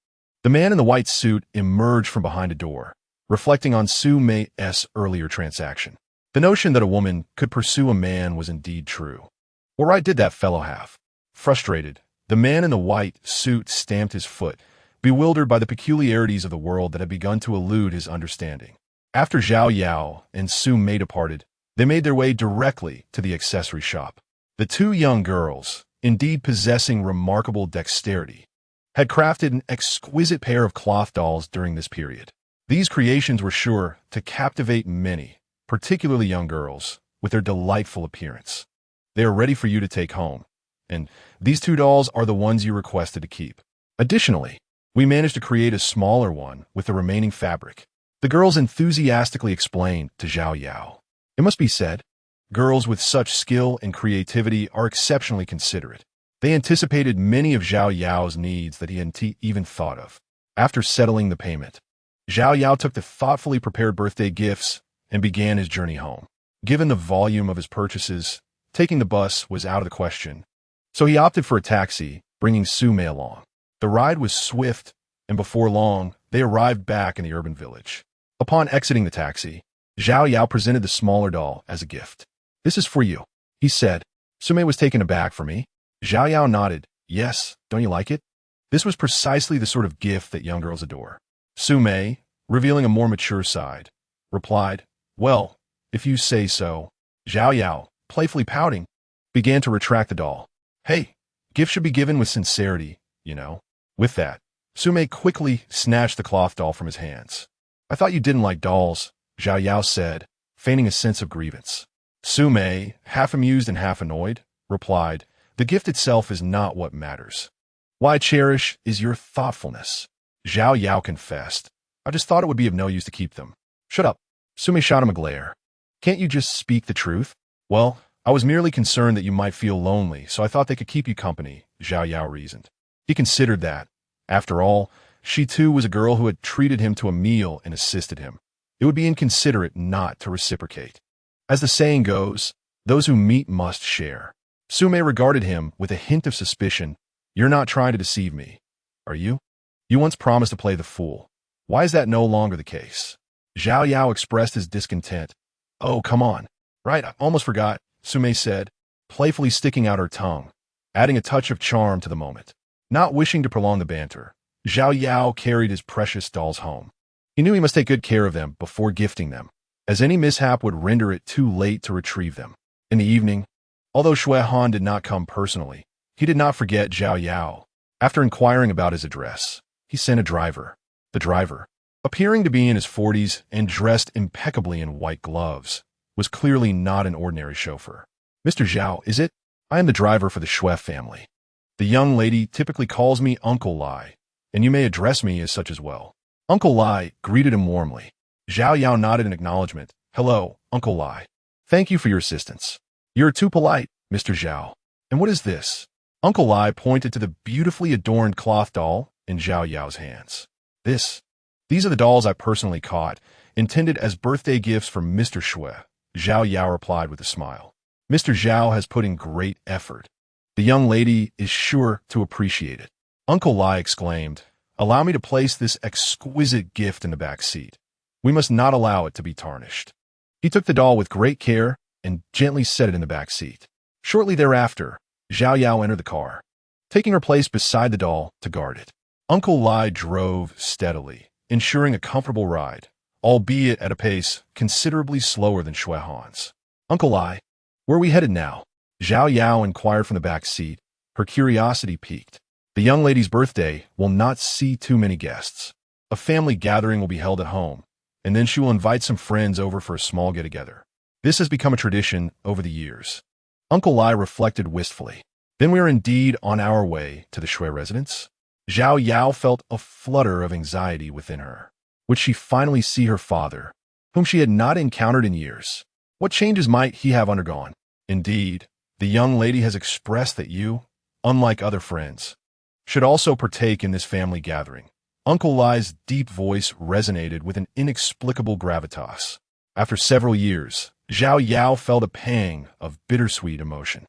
[SPEAKER 1] the man in the white suit emerged from behind a door, reflecting on Sumei's earlier transaction. The notion that a woman could pursue a man was indeed true. What right did that fellow have? Frustrated, the man in the white suit stamped his foot, bewildered by the peculiarities of the world that had begun to elude his understanding. After Zhao Yao and Sumei departed, they made their way directly to the accessory shop. The two young girls, indeed possessing remarkable dexterity, had crafted an exquisite pair of cloth dolls during this period. These creations were sure to captivate many, particularly young girls, with their delightful appearance. They are ready for you to take home, and these two dolls are the ones you requested to keep. Additionally, we managed to create a smaller one with the remaining fabric. The girls enthusiastically explained to Zhao Yao. It must be said, girls with such skill and creativity are exceptionally considerate. They anticipated many of Zhao Yao's needs that he hadn't even thought of. After settling the payment, Zhao Yao took the thoughtfully prepared birthday gifts and began his journey home. Given the volume of his purchases, taking the bus was out of the question, so he opted for a taxi, bringing Sumei along. The ride was swift, and before long, they arrived back in the urban village. Upon exiting the taxi, Zhao Yao presented the smaller doll as a gift. "This is for you," he said. Sumei was taken aback. "For me?" Zhao Yao nodded. "Yes, don't you like it?" This was precisely the sort of gift that young girls adore. Sumei, revealing a more mature side, replied, "Well, if you say so." Zhao Yao, playfully pouting, began to retract the doll. "Hey, gifts should be given with sincerity, you know." With that, Sumei quickly snatched the cloth doll from his hands. "I thought you didn't like dolls," Zhao Yao said, feigning a sense of grievance. Sumei, half amused and half annoyed, replied, "The gift itself is not what matters. What I cherish is your thoughtfulness." Zhao Yao confessed, "I just thought it would be of no use to keep them." "Shut up." Sumei shot him a glare. "Can't you just speak the truth?" "Well, I was merely concerned that you might feel lonely, so I thought they could keep you company," Zhao Yao reasoned. He considered that, after all, she too was a girl who had treated him to a meal and assisted him. It would be inconsiderate not to reciprocate. As the saying goes, those who meet must share. Sumei regarded him with a hint of suspicion. "You're not trying to deceive me, are you? You once promised to play the fool. Why is that no longer the case?" Zhao Yao expressed his discontent. "Oh, come on. Right, I almost forgot," Sumei said, playfully sticking out her tongue, adding a touch of charm to the moment. Not wishing to prolong the banter, Zhao Yao carried his precious dolls home. He knew he must take good care of them before gifting them, as any mishap would render it too late to retrieve them. In the evening, although Shui Han did not come personally, he did not forget Zhao Yao. After inquiring about his address, he sent a driver. The driver, appearing to be in his 40s and dressed impeccably in white gloves, was clearly not an ordinary chauffeur. "Mr. Zhao, is it? I am the driver for the Shui family. The young lady typically calls me Uncle Lai, and you may address me as such as well." Uncle Lai greeted him warmly. Zhao Yao nodded in acknowledgement. "Hello, Uncle Lai. Thank you for your assistance." "You're too polite, Mr. Zhao. And what is this?" Uncle Lai pointed to the beautifully adorned cloth doll in Zhao Yao's hands. These are the dolls I personally caught, intended as birthday gifts for Mr. Shui," Zhao Yao replied with a smile. "Mr. Zhao has put in great effort. The young lady is sure to appreciate it." Uncle Lai exclaimed, "Allow me to place this exquisite gift in the back seat. We must not allow it to be tarnished." He took the doll with great care and gently set it in the back seat. Shortly thereafter, Zhao Yao entered the car, taking her place beside the doll to guard it. Uncle Lai drove steadily, ensuring a comfortable ride, albeit at a pace considerably slower than Shui Han's. "Uncle Lai, where are we headed now?" Zhao Yao inquired from the back seat, her curiosity piqued. "The young lady's birthday will not see too many guests. A family gathering will be held at home, and then she will invite some friends over for a small get-together. This has become a tradition over the years." Uncle Lai reflected wistfully. "Then we are indeed on our way to the Shui residence?" Zhao Yao felt a flutter of anxiety within her. Would she finally see her father, whom she had not encountered in years? What changes might he have undergone? Indeed, the young lady has expressed that you, unlike other friends, should also partake in this family gathering. Uncle Lai's deep voice resonated with an inexplicable gravitas. After several years, Zhao Yao felt a pang of bittersweet emotion.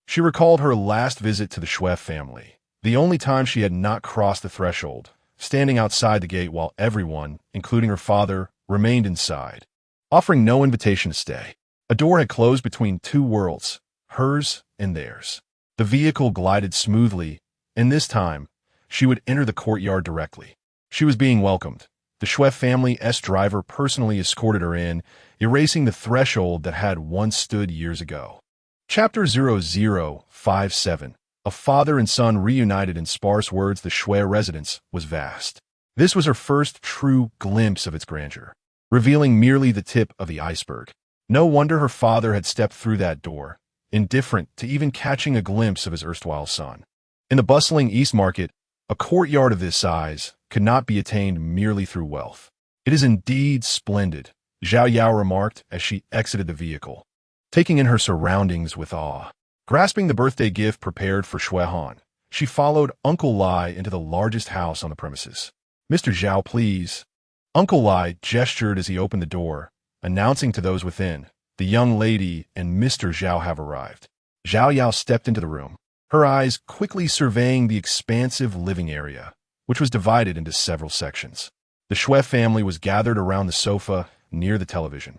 [SPEAKER 1] She recalled her last visit to the Shui family, the only time she had not crossed the threshold, standing outside the gate while everyone, including her father, remained inside, offering no invitation to stay. A door had closed between two worlds, hers and theirs. The vehicle glided smoothly, and this time, she would enter the courtyard directly. She was being welcomed. The Shui family's driver personally escorted her in, erasing the threshold that had once stood years ago. Chapter 0057. A father and son reunited in sparse words. The Shui residence was vast. This was her first true glimpse of its grandeur, revealing merely the tip of the iceberg. No wonder her father had stepped through that door, indifferent to even catching a glimpse of his erstwhile son. In the bustling East Market, a courtyard of this size could not be attained merely through wealth. It is indeed splendid, Zhao Yao remarked as she exited the vehicle, taking in her surroundings with awe. Grasping the birthday gift prepared for Shui Han, she followed Uncle Lai into the largest house on the premises. "Mr. Zhao, please." Uncle Lai gestured as he opened the door, announcing to those within, "The young lady and Mr. Zhao have arrived." Zhao Yao stepped into the room, her eyes quickly surveying the expansive living area, which was divided into several sections. The Shui family was gathered around the sofa near the television,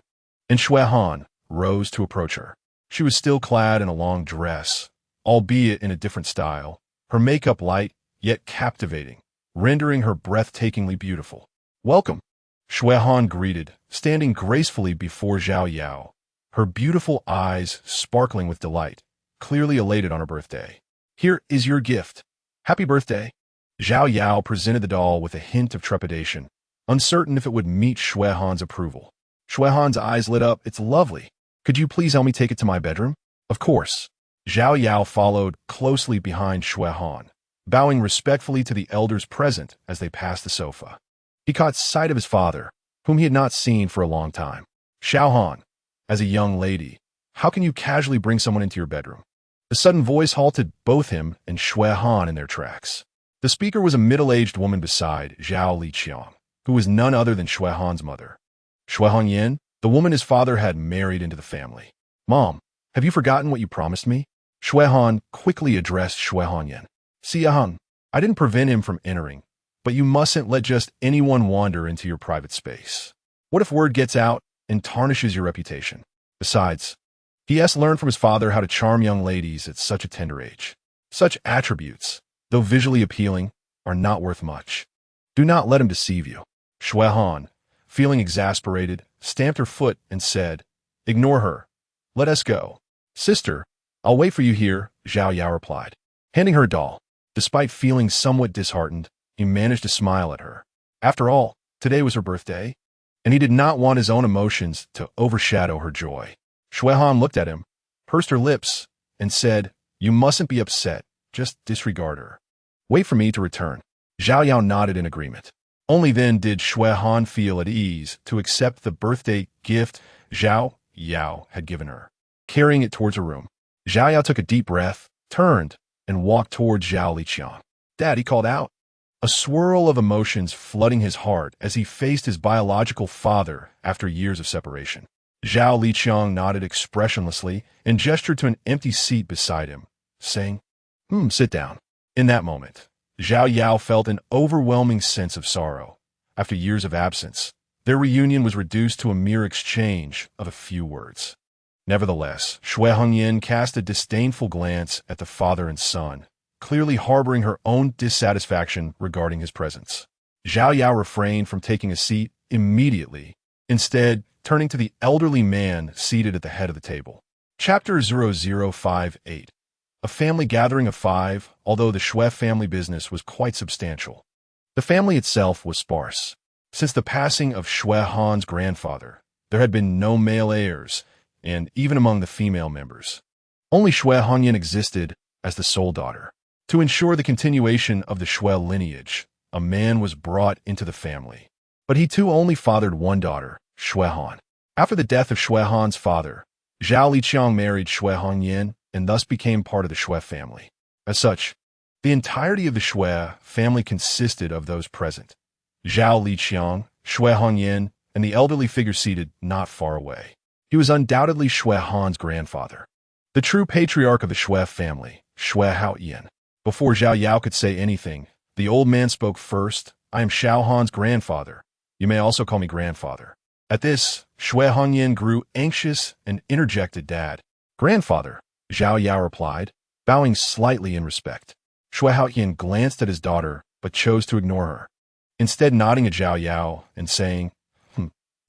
[SPEAKER 1] and Shui Han rose to approach her. She was still clad in a long dress, albeit in a different style, her makeup light yet captivating, rendering her breathtakingly beautiful. "Welcome," Shui Han greeted, standing gracefully before Zhao Yao, her beautiful eyes sparkling with delight, clearly elated on her birthday. "Here is your gift. Happy birthday." Zhao Yao presented the doll with a hint of trepidation, uncertain if it would meet Shui Han's approval. Shui Han's eyes lit up. "It's lovely. Could you please help me take it to my bedroom?" "Of course." Zhao Yao followed closely behind Shui Han, bowing respectfully to the elders present as they passed the sofa. He caught sight of his father, whom he had not seen for a long time. "Xiao Han, as a young lady, how can you casually bring someone into your bedroom?" The sudden voice halted both him and Shui Han in their tracks. The speaker was a middle-aged woman beside Zhao Liqiang, who was none other than Shui Han's mother. Shui Hongyan, the woman his father had married into the family. "Mom, have you forgotten what you promised me?" Shui Han quickly addressed Shui Hongyan. "Xia Han, I didn't prevent him from entering, but you mustn't let just anyone wander into your private space. What if word gets out and tarnishes your reputation? Besides, he has learned from his father how to charm young ladies at such a tender age. Such attributes, though visually appealing, are not worth much. Do not let him deceive you." Shui Han, feeling exasperated, stamped her foot and said, "Ignore her. Let us go." "Sister, I'll wait for you here," Zhao Yao replied, handing her a doll. Despite feeling somewhat disheartened, he managed to smile at her. After all, today was her birthday, and he did not want his own emotions to overshadow her joy. Shui Han looked at him, pursed her lips, and said, "You mustn't be upset. Just disregard her. Wait for me to return." Zhao Yao nodded in agreement. Only then did Shui Han feel at ease to accept the birthday gift Zhao Yao had given her, carrying it towards her room. Zhao Yao took a deep breath, turned, and walked towards Zhao Liqiang. "Dad," he called out, a swirl of emotions flooding his heart as he faced his biological father after years of separation. Zhao Liqiang nodded expressionlessly and gestured to an empty seat beside him, saying, Sit down." In that moment, Zhao Yao felt an overwhelming sense of sorrow. After years of absence, their reunion was reduced to a mere exchange of a few words. Nevertheless, Shui Hongyan cast a disdainful glance at the father and son, clearly harboring her own dissatisfaction regarding his presence. Zhao Yao refrained from taking a seat immediately, instead turning to the elderly man seated at the head of the table. Chapter 0058. A family gathering of 5, although the Shui family business was quite substantial. The family itself was sparse. Since the passing of Shui Han's grandfather, there had been no male heirs, and even among the female members, only Shui Hongyan existed as the sole daughter. To ensure the continuation of the Shui lineage, a man was brought into the family. But he too only fathered one daughter, Shui Han. After the death of Shui Han's father, Zhao Liqiang married Shui Hongyan and thus became part of the Shui family. As such, the entirety of the Shui family consisted of those present: Zhao Liqiang, Shui Hongyan, and the elderly figure seated not far away. He was undoubtedly Shui Han's grandfather, the true patriarch of the Shui family, Shui Haoyan. Before Zhao Yao could say anything, the old man spoke first. I am Xiao Han's grandfather. You may also call me grandfather. At this, Shui Hongyan grew anxious and interjected, Dad. Grandfather, Zhao Yao replied, bowing slightly in respect. Shui Haoyan glanced at his daughter, but chose to ignore her, instead nodding at Zhao Yao and saying,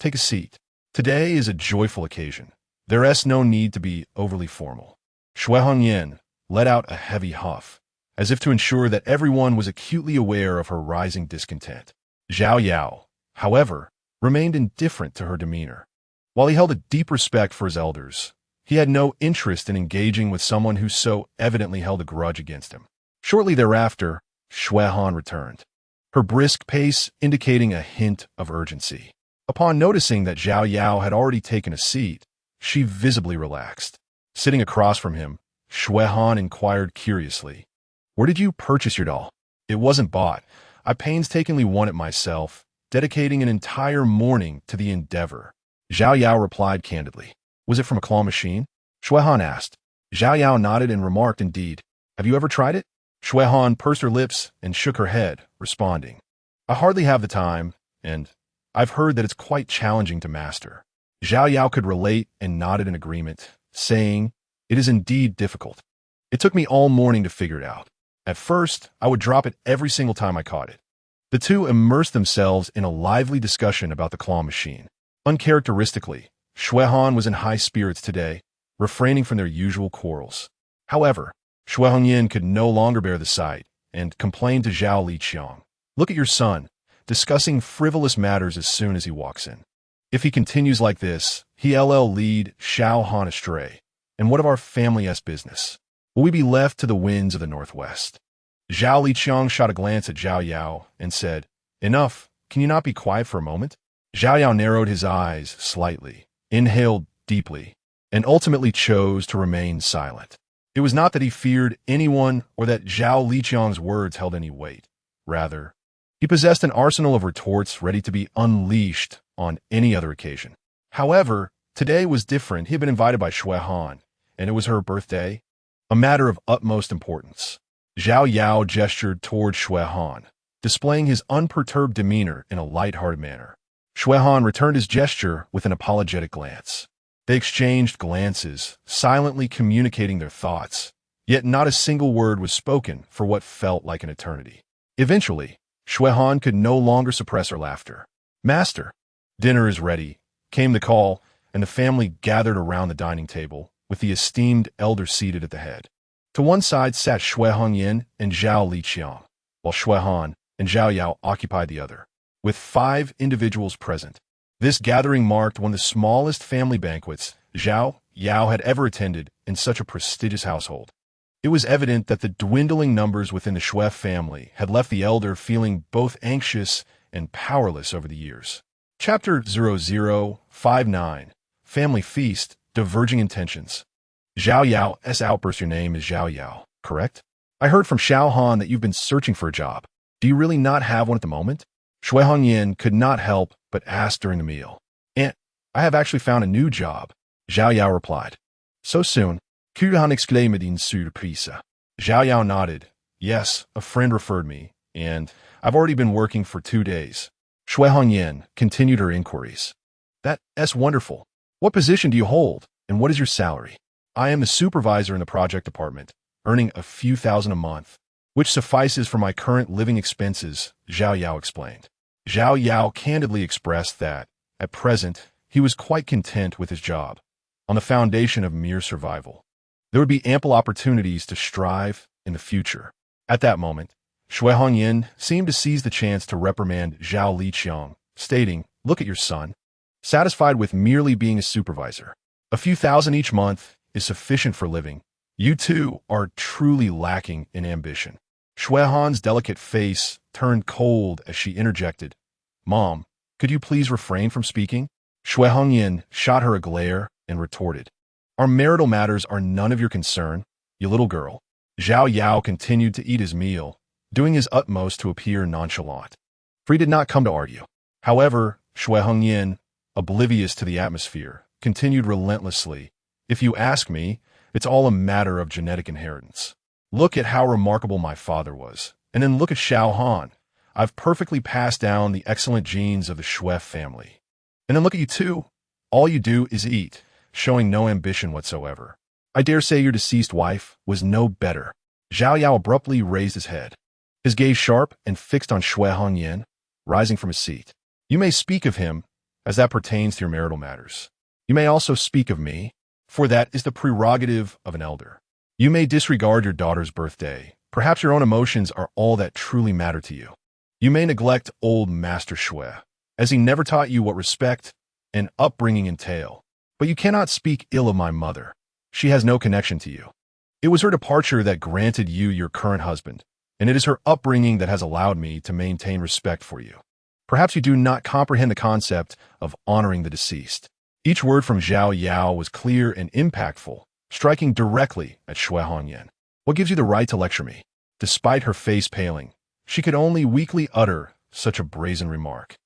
[SPEAKER 1] take a seat. Today is a joyful occasion. There is no need to be overly formal. Shui Hongyan let out a heavy huff, as if to ensure that everyone was acutely aware of her rising discontent. Zhao Yao, however, remained indifferent to her demeanor. While he held a deep respect for his elders, he had no interest in engaging with someone who so evidently held a grudge against him. Shortly thereafter, Shui Han returned, her brisk pace indicating a hint of urgency. Upon noticing that Zhao Yao had already taken a seat, she visibly relaxed. Sitting across from him, Shui Han inquired curiously, Where did you purchase your doll? It wasn't bought. I painstakingly won it myself, dedicating an entire morning to the endeavor. Zhao Yao replied candidly. Was it from a claw machine? Shui Han asked. Zhao Yao nodded and remarked, Indeed. Have you ever tried it? Shui Han pursed her lips and shook her head, responding, I hardly have the time, and I've heard that it's quite challenging to master. Zhao Yao could relate and nodded in agreement, saying, It is indeed difficult. It took me all morning to figure it out. At first, I would drop it every single time I caught it. The two immersed themselves in a lively discussion about the claw machine. Uncharacteristically, Shui Han was in high spirits today, refraining from their usual quarrels. However, Shui Hongyan could no longer bear the sight and complained to Zhao Liqiang, Look at your son, discussing frivolous matters as soon as he walks in. If he continues like this, he'll lead Xiao Han astray. And what of our family's business? Will we be left to the winds of the northwest? Zhao Liqiang shot a glance at Zhao Yao and said, Enough, can you not be quiet for a moment? Zhao Yao narrowed his eyes slightly, inhaled deeply, and ultimately chose to remain silent. It was not that he feared anyone or that Zhao Liqiang's words held any weight. Rather, he possessed an arsenal of retorts ready to be unleashed on any other occasion. However, today was different. He had been invited by Shui Han, and it was her birthday, a matter of utmost importance. Zhao Yao gestured toward Shui Han, displaying his unperturbed demeanor in a light-hearted manner. Shui Han returned his gesture with an apologetic glance. They exchanged glances, silently communicating their thoughts, yet not a single word was spoken for what felt like an eternity. Eventually, Shui Han could no longer suppress her laughter. Master, dinner is ready, came the call, and the family gathered around the dining table, with the esteemed elder seated at the head. To one side sat Shui Hongyan and Zhao Liqiang, while Shui Han and Zhao Yao occupied the other, with 5 individuals present. This gathering marked one of the smallest family banquets Zhao Yao had ever attended in such a prestigious household. It was evident that the dwindling numbers within the Shui family had left the elder feeling both anxious and powerless over the years. Chapter 0059, Family Feast, Diverging Intentions. Zhao Yao's outburst. Your name is Zhao Yao, correct? I heard from Xiao Han that you've been searching for a job. Do you really not have one at the moment? Shui Hongyan could not help but ask during the meal. Aunt, I have actually found a new job, Zhao Yao replied. So soon? Kuhan exclaimed in surprise. Zhao Yao nodded. Yes, a friend referred me, and I've already been working for 2 days. Shui Hongyan continued her inquiries. That's wonderful. What position do you hold, and what is your salary? I am the supervisor in the project department, earning a few thousand a month, which suffices for my current living expenses, Zhao Yao explained. Zhao Yao candidly expressed that, at present, he was quite content with his job, on the foundation of mere survival. There would be ample opportunities to strive in the future. At that moment, Shui Hongyan seemed to seize the chance to reprimand Zhao Liqiang, stating, Look at your son. Satisfied with merely being a supervisor, a few thousand each month is sufficient for living. You two are truly lacking in ambition. Shui Han's delicate face turned cold as she interjected, Mom, could you please refrain from speaking? Shui Hongyan shot her a glare and retorted, Our marital matters are none of your concern, you little girl. Zhao Yao continued to eat his meal, doing his utmost to appear nonchalant. For he did not come to argue. However, Shui Hongyan, oblivious to the atmosphere, continued relentlessly. If you ask me, it's all a matter of genetic inheritance. Look at how remarkable my father was, and then look at Xiao Han. I've perfectly passed down the excellent genes of the Shui family. And then look at you too. All you do is eat, showing no ambition whatsoever. I dare say your deceased wife was no better. Zhao Yao abruptly raised his head, his gaze sharp and fixed on Shui Hongyan, rising from his seat. You may speak of him, as that pertains to your marital matters. You may also speak of me, for that is the prerogative of an elder. You may disregard your daughter's birthday. Perhaps your own emotions are all that truly matter to you. You may neglect old Master Shui, as he never taught you what respect and upbringing entail. But you cannot speak ill of my mother. She has no connection to you. It was her departure that granted you your current husband, and it is her upbringing that has allowed me to maintain respect for you. Perhaps you do not comprehend the concept of honoring the deceased. Each word from Zhao Yao was clear and impactful, striking directly at Shui Hongyan. What gives you the right to lecture me? Despite her face paling, she could only weakly utter such a brazen remark.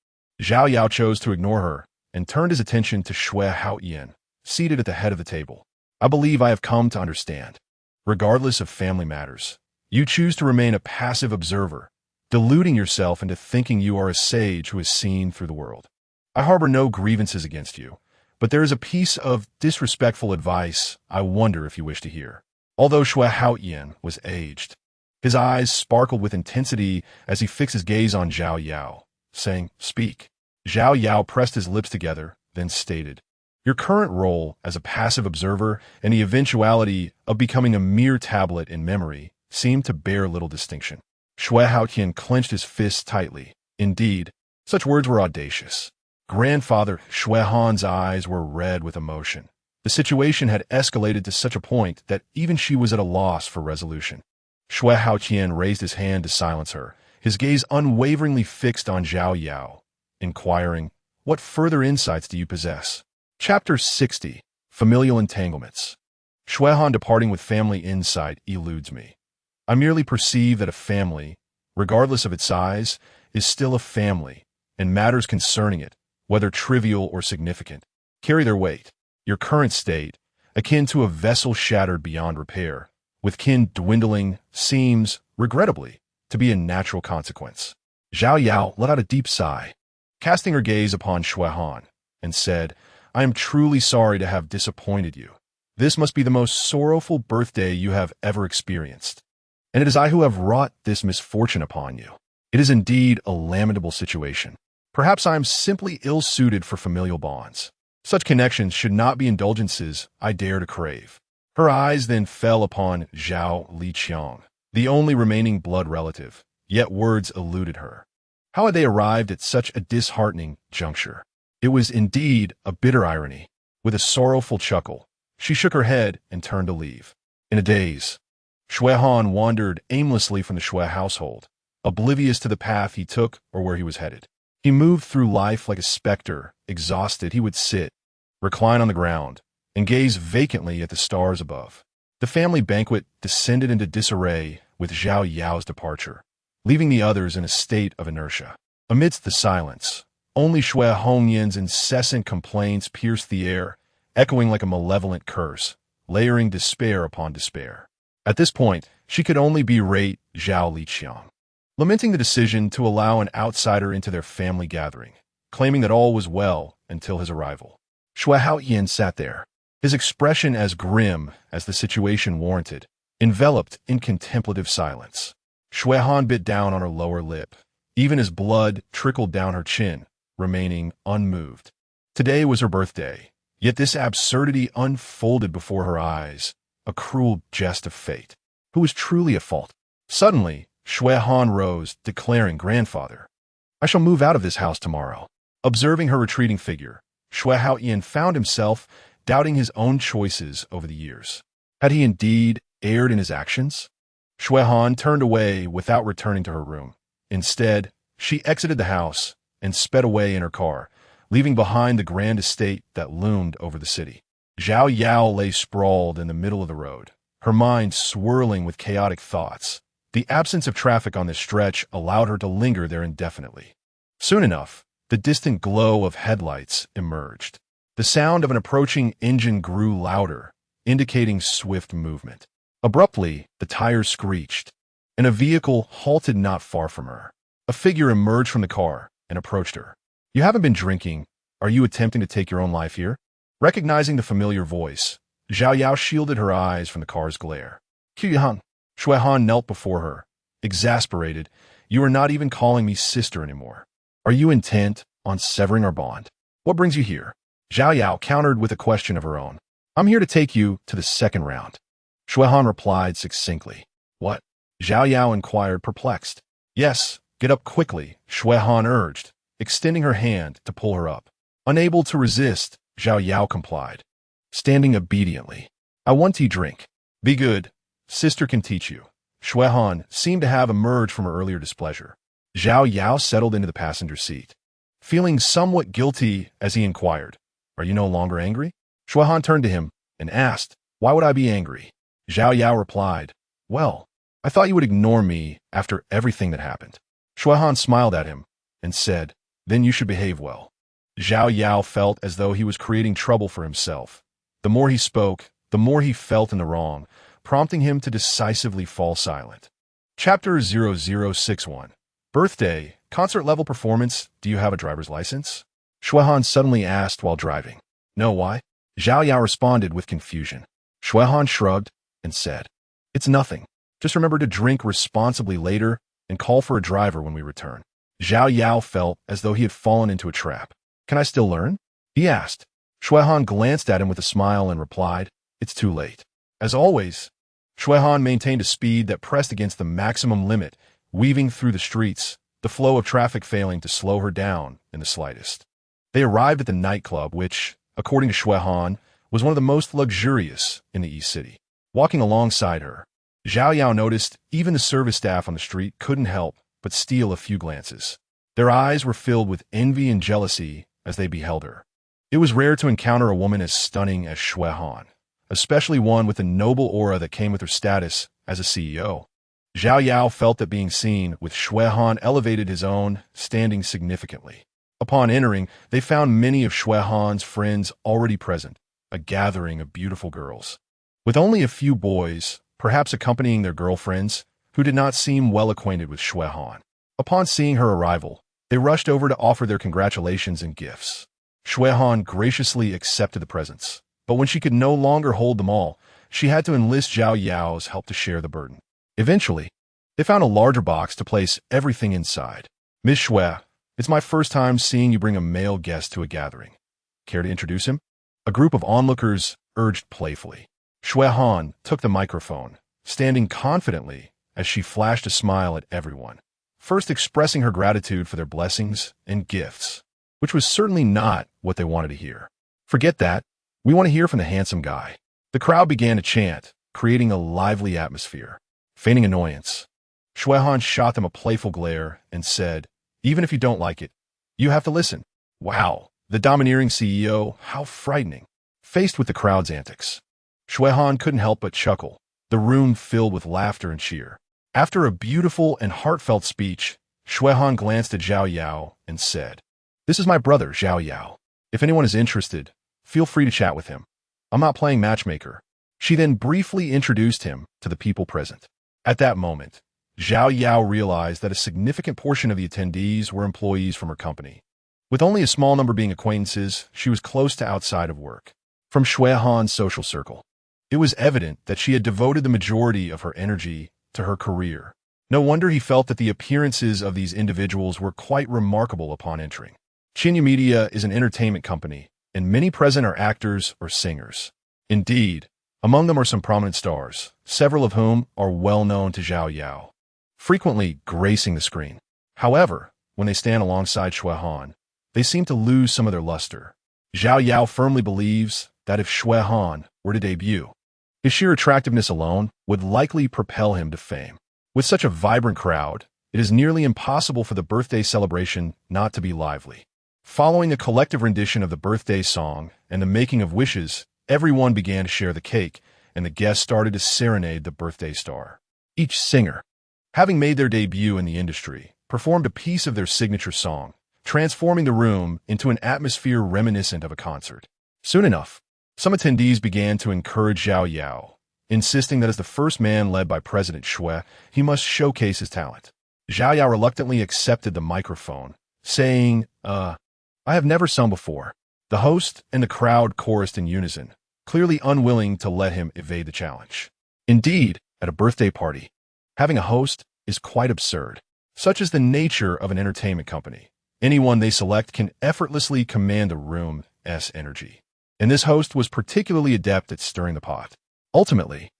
[SPEAKER 1] Zhao Yao chose to ignore her and turned his attention to Shui Haoyan, seated at the head of the table. I believe I have come to understand. Regardless of family matters, you choose to remain a passive observer, deluding yourself into thinking you are a sage who has seen through the world. I harbor no grievances against you, but there is a piece of disrespectful advice I wonder if you wish to hear. Although Shui Haoyan was aged, his eyes sparkled with intensity as he fixed his gaze on Zhao Yao, saying, "Speak." Zhao Yao pressed his lips together, then stated, "Your current role as a passive observer and the eventuality of becoming a mere tablet in memory seem to bear little distinction." Shui Haoyan clenched his fists tightly. Indeed, such words were audacious. Grandfather Shui Han's eyes were red with emotion. The situation had escalated to such a point that even she was at a loss for resolution. Shui Haoyan raised his hand to silence her, his gaze unwaveringly fixed on Zhao Yao, inquiring, "What further insights do you possess?" Chapter 60. Familial Entanglements. Shui Han departing with family insight eludes me. I merely perceive that a family, regardless of its size, is still a family, and matters concerning it, whether trivial or significant, carry their weight. Your current state, akin to a vessel shattered beyond repair, with kin dwindling, seems, regrettably, to be a natural consequence. Zhao Yao let out a deep sigh, casting her gaze upon Shui Han, and said, "I am truly sorry to have disappointed you. This must be the most sorrowful birthday you have ever experienced. And it is I who have wrought this misfortune upon you. It is indeed a lamentable situation. Perhaps I am simply ill-suited for familial bonds. Such connections should not be indulgences I dare to crave." Her eyes then fell upon Zhao Liqiang, the only remaining blood relative, yet words eluded her. How had they arrived at such a disheartening juncture? It was indeed a bitter irony. With a sorrowful chuckle, she shook her head and turned to leave. In a daze, Shui Han wandered aimlessly from the Shui household, oblivious to the path he took or where he was headed. He moved through life like a specter. Exhausted, he would sit, recline on the ground, and gaze vacantly at the stars above. The family banquet descended into disarray with Zhao Yao's departure, leaving the others in a state of inertia. Amidst the silence, only Shui Hongyan's incessant complaints pierced the air, echoing like a malevolent curse, layering despair upon despair. At this point, she could only berate Zhao Liqiang, lamenting the decision to allow an outsider into their family gathering, claiming that all was well until his arrival. Shui Haoyan sat there, his expression as grim as the situation warranted, enveloped in contemplative silence. Shui Han bit down on her lower lip, even as blood trickled down her chin, remaining unmoved. Today was her birthday, yet this absurdity unfolded before her eyes, a cruel jest of fate. Who was truly at fault? Suddenly, Shui Han rose, declaring, "Grandfather, I shall move out of this house tomorrow." Observing her retreating figure, Shui Haoyan found himself doubting his own choices over the years. Had he indeed erred in his actions? Shui Han turned away without returning to her room. Instead, she exited the house and sped away in her car, leaving behind the grand estate that loomed over the city. Zhao Yao lay sprawled in the middle of the road, her mind swirling with chaotic thoughts. The absence of traffic on this stretch allowed her to linger there indefinitely. Soon enough, the distant glow of headlights emerged. The sound of an approaching engine grew louder, indicating swift movement. Abruptly, the tires screeched, and a vehicle halted not far from her. A figure emerged from the car and approached her. "You haven't been drinking. Are you attempting to take your own life here?" Recognizing the familiar voice, Zhao Yao shielded her eyes from the car's glare. "Qiuhan." Shui Han knelt before her, exasperated. "You are not even calling me sister anymore. Are you intent on severing our bond? What brings you here?" Zhao Yao countered with a question of her own. "I'm here to take you to the second round." Shui Han replied succinctly. "What?" Zhao Yao inquired, perplexed. "Yes, get up quickly," Shui Han urged, extending her hand to pull her up. Unable to resist, Zhao Yao complied, standing obediently. "I want tea drink." "Be good. Sister can teach you." Shui Han seemed to have emerged from her earlier displeasure. Zhao Yao settled into the passenger seat, feeling somewhat guilty as he inquired, "Are you no longer angry?" Shui Han turned to him and asked, "Why would I be angry?" Zhao Yao replied, "Well, I thought you would ignore me after everything that happened." Shui Han smiled at him and said, "Then you should behave well." Zhao Yao felt as though he was creating trouble for himself. The more he spoke, the more he felt in the wrong, prompting him to decisively fall silent. Chapter 0061. Birthday, concert-level performance, do you have a driver's license? Shui Han suddenly asked while driving. "No, why?" Zhao Yao responded with confusion. Shui Han shrugged and said, "It's nothing. Just remember to drink responsibly later and call for a driver when we return." Zhao Yao felt as though he had fallen into a trap. "Can I still learn?" he asked. Shui Han glanced at him with a smile and replied, "It's too late." As always, Shui Han maintained a speed that pressed against the maximum limit, weaving through the streets, the flow of traffic failing to slow her down in the slightest. They arrived at the nightclub, which, according to Shui Han, was one of the most luxurious in the East City. Walking alongside her, Zhao Yao noticed even the service staff on the street couldn't help but steal a few glances. Their eyes were filled with envy and jealousy as they beheld her. It was rare to encounter a woman as stunning as Shui Han, especially one with the noble aura that came with her status as a CEO. Zhao Yao felt that being seen with Shui Han elevated his own standing significantly. Upon entering, they found many of Shui Han's friends already present, a gathering of beautiful girls. With only a few boys, perhaps accompanying their girlfriends, who did not seem well acquainted with Shui Han. Upon seeing her arrival, they rushed over to offer their congratulations and gifts. Shui Han graciously accepted the presents, but when she could no longer hold them all, she had to enlist Zhao Yao's help to share the burden. Eventually, they found a larger box to place everything inside. "Miss Shui, it's my first time seeing you bring a male guest to a gathering. Care to introduce him?" A group of onlookers urged playfully. Shui Han took the microphone, standing confidently as she flashed a smile at everyone, first expressing her gratitude for their blessings and gifts, which was certainly not what they wanted to hear. "Forget that. We want to hear from the handsome guy." The crowd began to chant, creating a lively atmosphere. Feigning annoyance, Shui Han shot them a playful glare and said, "Even if you don't like it, you have to listen." Wow, the domineering CEO, how frightening. Faced with the crowd's antics, Shui Han couldn't help but chuckle, the room filled with laughter and cheer. After a beautiful and heartfelt speech, Shui Han glanced at Zhao Yao and said, "This is my brother, Zhao Yao. If anyone is interested, feel free to chat with him. I'm not playing matchmaker." She then briefly introduced him to the people present. At that moment, Zhao Yao realized that a significant portion of the attendees were employees from her company. With only a small number being acquaintances, she was close to outside of work. From Shui Han's social circle, it was evident that she had devoted the majority of her energy to her career. No wonder he felt that the appearances of these individuals were quite remarkable upon entering. Xinyu Media is an entertainment company, and many present are actors or singers. Indeed, among them are some prominent stars, several of whom are well known to Zhao Yao, frequently gracing the screen. However, when they stand alongside Shui Han, they seem to lose some of their luster. Zhao Yao firmly believes that if Shui Han were to debut, his sheer attractiveness alone would likely propel him to fame. With such a vibrant crowd, it is nearly impossible for the birthday celebration not to be lively. Following a collective rendition of the birthday song and the making of wishes, everyone began to share the cake, and the guests started to serenade the birthday star. Each singer, having made their debut in the industry, performed a piece of their signature song, transforming the room into an atmosphere reminiscent of a concert. Soon enough, some attendees began to encourage Xiao Yao, insisting that as the first man led by President Shui, he must showcase his talent. Xiao Yao reluctantly accepted the microphone, saying, I have never sung before. The host and the crowd chorused in unison, clearly unwilling to let him evade the challenge. Indeed, at a birthday party, having a host is quite absurd. Such is the nature of an entertainment company. Anyone they select can effortlessly command the room's energy. And this host was particularly adept at stirring the pot. Ultimately,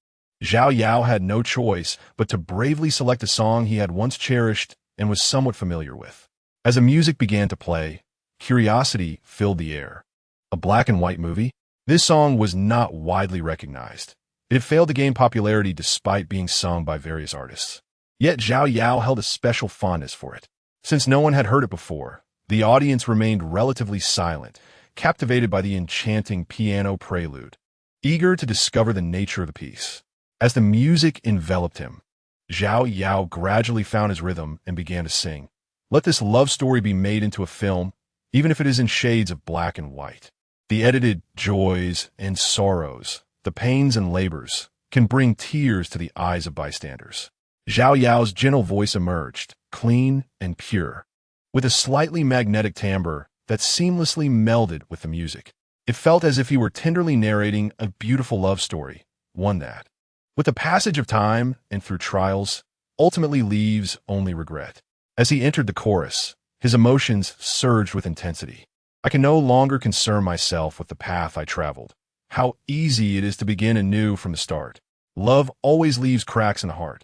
[SPEAKER 1] Xiao Yao had no choice but to bravely select a song he had once cherished and was somewhat familiar with. As the music began to play, curiosity filled the air. A black and white movie? This song was not widely recognized. It failed to gain popularity despite being sung by various artists. Yet Xiao Yao held a special fondness for it. Since no one had heard it before, the audience remained relatively silent, captivated by the enchanting piano prelude, eager to discover the nature of the piece. As the music enveloped him, Xiao Yao gradually found his rhythm and began to sing. Let this love story be made into a film, even if it is in shades of black and white. The edited joys and sorrows, the pains and labors, can bring tears to the eyes of bystanders. Xiao Yao's gentle voice emerged, clean and pure, with a slightly magnetic timbre that seamlessly melded with the music. It felt as if he were tenderly narrating a beautiful love story, one that, with the passage of time and through trials, ultimately leaves only regret. As he entered the chorus, his emotions surged with intensity. I can no longer concern myself with the path I traveled. How easy it is to begin anew from the start. Love always leaves cracks in the heart.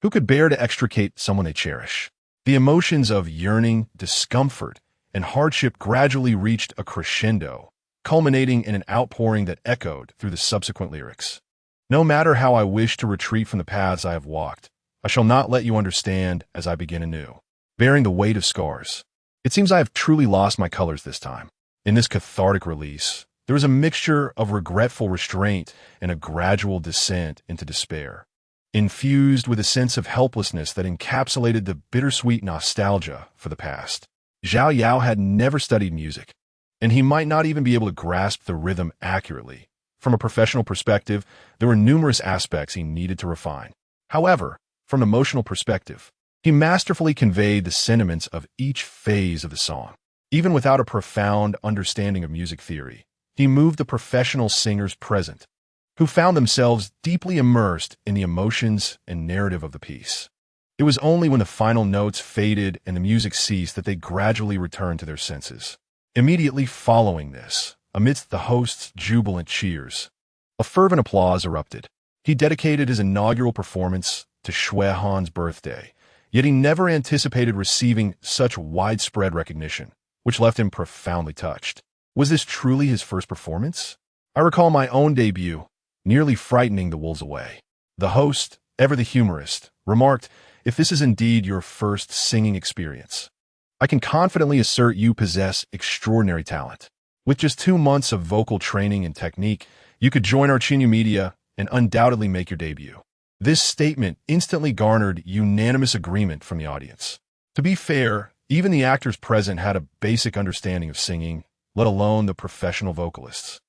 [SPEAKER 1] Who could bear to extricate someone they cherish? The emotions of yearning, discomfort, and hardship gradually reached a crescendo, culminating in an outpouring that echoed through the subsequent lyrics. No matter how I wish to retreat from the paths I have walked, I shall not let you understand as I begin anew, bearing the weight of scars. It seems I have truly lost my colors this time. In this cathartic release, there is a mixture of regretful restraint and a gradual descent into despair, infused with a sense of helplessness that encapsulated the bittersweet nostalgia for the past. Xiao Yao had never studied music, and he might not even be able to grasp the rhythm accurately. From a professional perspective, there were numerous aspects he needed to refine. However, from an emotional perspective, he masterfully conveyed the sentiments of each phase of the song. Even without a profound understanding of music theory, he moved the professional singers present, who found themselves deeply immersed in the emotions and narrative of the piece. It was only when the final notes faded and the music ceased that they gradually returned to their senses. Immediately following this, amidst the host's jubilant cheers, a fervent applause erupted. He dedicated his inaugural performance to Shui Han's birthday, yet he never anticipated receiving such widespread recognition, which left him profoundly touched. Was this truly his first performance? I recall my own debut, nearly frightening the wolves away. The host, ever the humorist, remarked, "If this is indeed your first singing experience, I can confidently assert you possess extraordinary talent. With just 2 months of vocal training and technique, you could join our Chinyu media and undoubtedly make your debut." This statement instantly garnered unanimous agreement from the audience. To be fair, even the actors present had a basic understanding of singing, let alone the professional vocalists,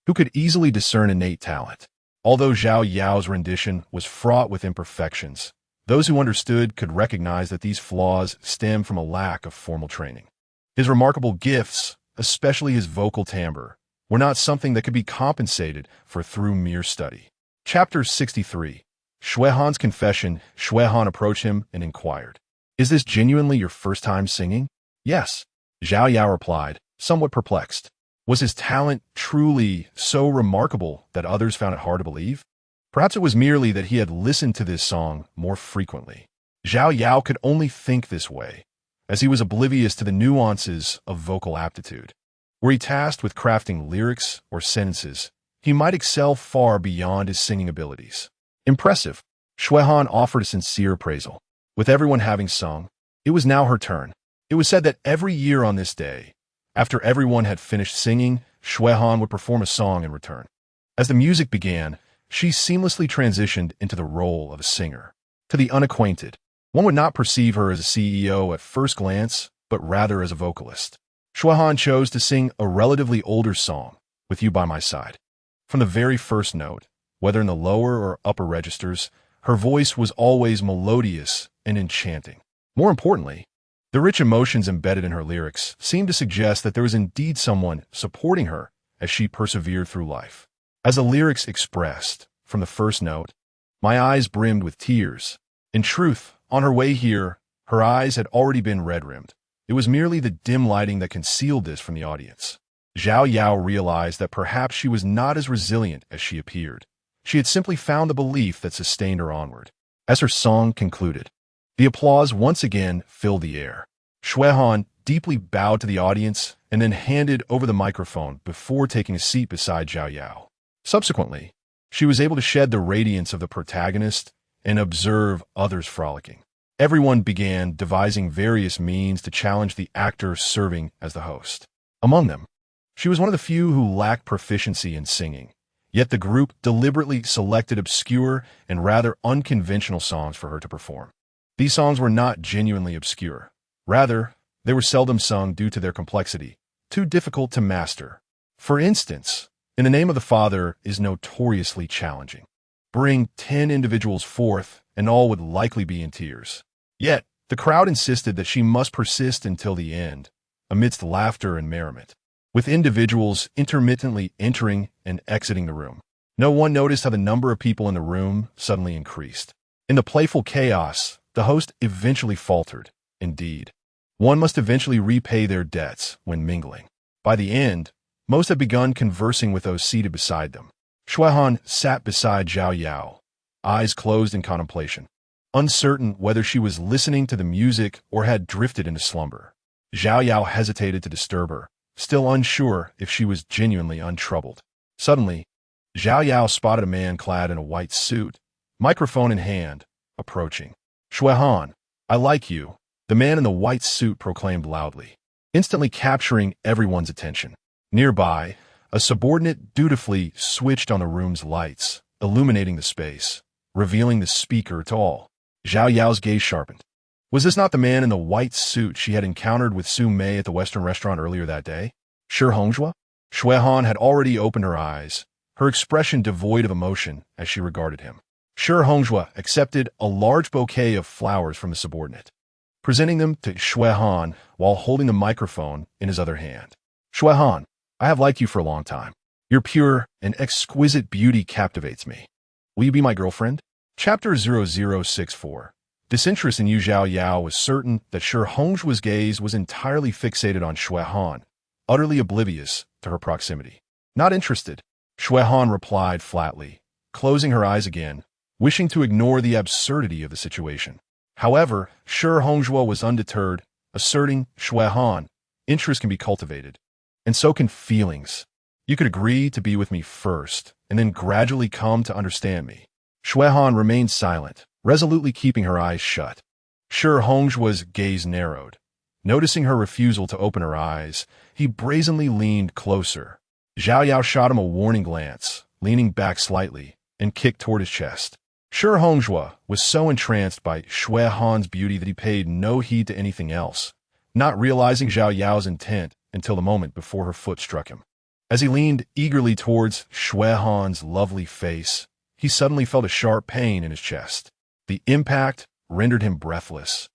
[SPEAKER 1] who could easily discern innate talent. Although Xiao Yao's rendition was fraught with imperfections, those who understood could recognize that these flaws stem from a lack of formal training. His remarkable gifts, especially his vocal timbre, were not something that could be compensated for through mere study. Chapter 63. Shui Han's confession. Shui Han approached him and inquired, "Is this genuinely your first time singing?" "Yes," Xiao Yao replied, somewhat perplexed. Was his talent truly so remarkable that others found it hard to believe? Perhaps it was merely that he had listened to this song more frequently. Xiao Yao could only think this way, as he was oblivious to the nuances of vocal aptitude. Were he tasked with crafting lyrics or sentences, he might excel far beyond his singing abilities. Impressive. Shui Han offered a sincere appraisal. With everyone having sung, it was now her turn. It was said that every year on this day, after everyone had finished singing, Shui Han would perform a song in return. As the music began, she seamlessly transitioned into the role of a singer. To the unacquainted, one would not perceive her as a CEO at first glance, but rather as a vocalist. Xuehan chose to sing a relatively older song, With You by My Side. From the very first note, whether in the lower or upper registers, her voice was always melodious and enchanting. More importantly, the rich emotions embedded in her lyrics seemed to suggest that there was indeed someone supporting her as she persevered through life. As the lyrics expressed, from the first note, my eyes brimmed with tears. In truth, on her way here, her eyes had already been red-rimmed. It was merely the dim lighting that concealed this from the audience. Zhao Yao realized that perhaps she was not as resilient as she appeared. She had simply found the belief that sustained her onward. As her song concluded, the applause once again filled the air. Xuehan deeply bowed to the audience and then handed over the microphone before taking a seat beside Zhao Yao. Subsequently, she was able to shed the radiance of the protagonist and observe others frolicking. Everyone began devising various means to challenge the actor serving as the host. Among them, she was one of the few who lacked proficiency in singing, yet the group deliberately selected obscure and rather unconventional songs for her to perform. These songs were not genuinely obscure. Rather, they were seldom sung due to their complexity, too difficult to master. For instance, In the Name of the Father is notoriously challenging. Bring 10 individuals forth, and all would likely be in tears. Yet, the crowd insisted that she must persist until the end, amidst laughter and merriment, with individuals intermittently entering and exiting the room. No one noticed how the number of people in the room suddenly increased. In the playful chaos, the host eventually faltered. Indeed, one must eventually repay their debts when mingling. By the end, most had begun conversing with those seated beside them. Xuehan sat beside Zhao Yao, eyes closed in contemplation, uncertain whether she was listening to the music or had drifted into slumber. Zhao Yao hesitated to disturb her, still unsure if she was genuinely untroubled. Suddenly, Zhao Yao spotted a man clad in a white suit, microphone in hand, approaching. Xuehan, I like you, the man in the white suit proclaimed loudly, instantly capturing everyone's attention. Nearby, a subordinate dutifully switched on the room's lights, illuminating the space, revealing the speaker to all. Zhao Yao's gaze sharpened. Was this not the man in the white suit she had encountered with Su Mei at the Western restaurant earlier that day? Shi Hongzhua? Xuehan had already opened her eyes, her expression devoid of emotion as she regarded him. Shi Hongzhua accepted a large bouquet of flowers from the subordinate, presenting them to Xuehan while holding the microphone in his other hand. Xuehan, I have liked you for a long time. Your pure and exquisite beauty captivates me. Will you be my girlfriend? Chapter 0064. Disinterest in Yu Zhao Yao was certain that Shi Hongzhua's gaze was entirely fixated on Xuehan, utterly oblivious to her proximity. Not interested, Xuehan replied flatly, closing her eyes again, wishing to ignore the absurdity of the situation. However, Shi Hongzhua was undeterred, asserting, Xuehan, interest can be cultivated, and so can feelings. You could agree to be with me first, and then gradually come to understand me. Xuehan remained silent, resolutely keeping her eyes shut. Shi Hongzhua's gaze narrowed. Noticing her refusal to open her eyes, he brazenly leaned closer. Zhao Yao shot him a warning glance, leaning back slightly, and kicked toward his chest. Shi Hongzhua was so entranced by Xuehan's beauty that he paid no heed to anything else, not realizing Zhao Yao's intent until the moment before her foot struck him. As he leaned eagerly towards Xuehan's lovely face, he suddenly felt a sharp pain in his chest. The impact rendered him breathless,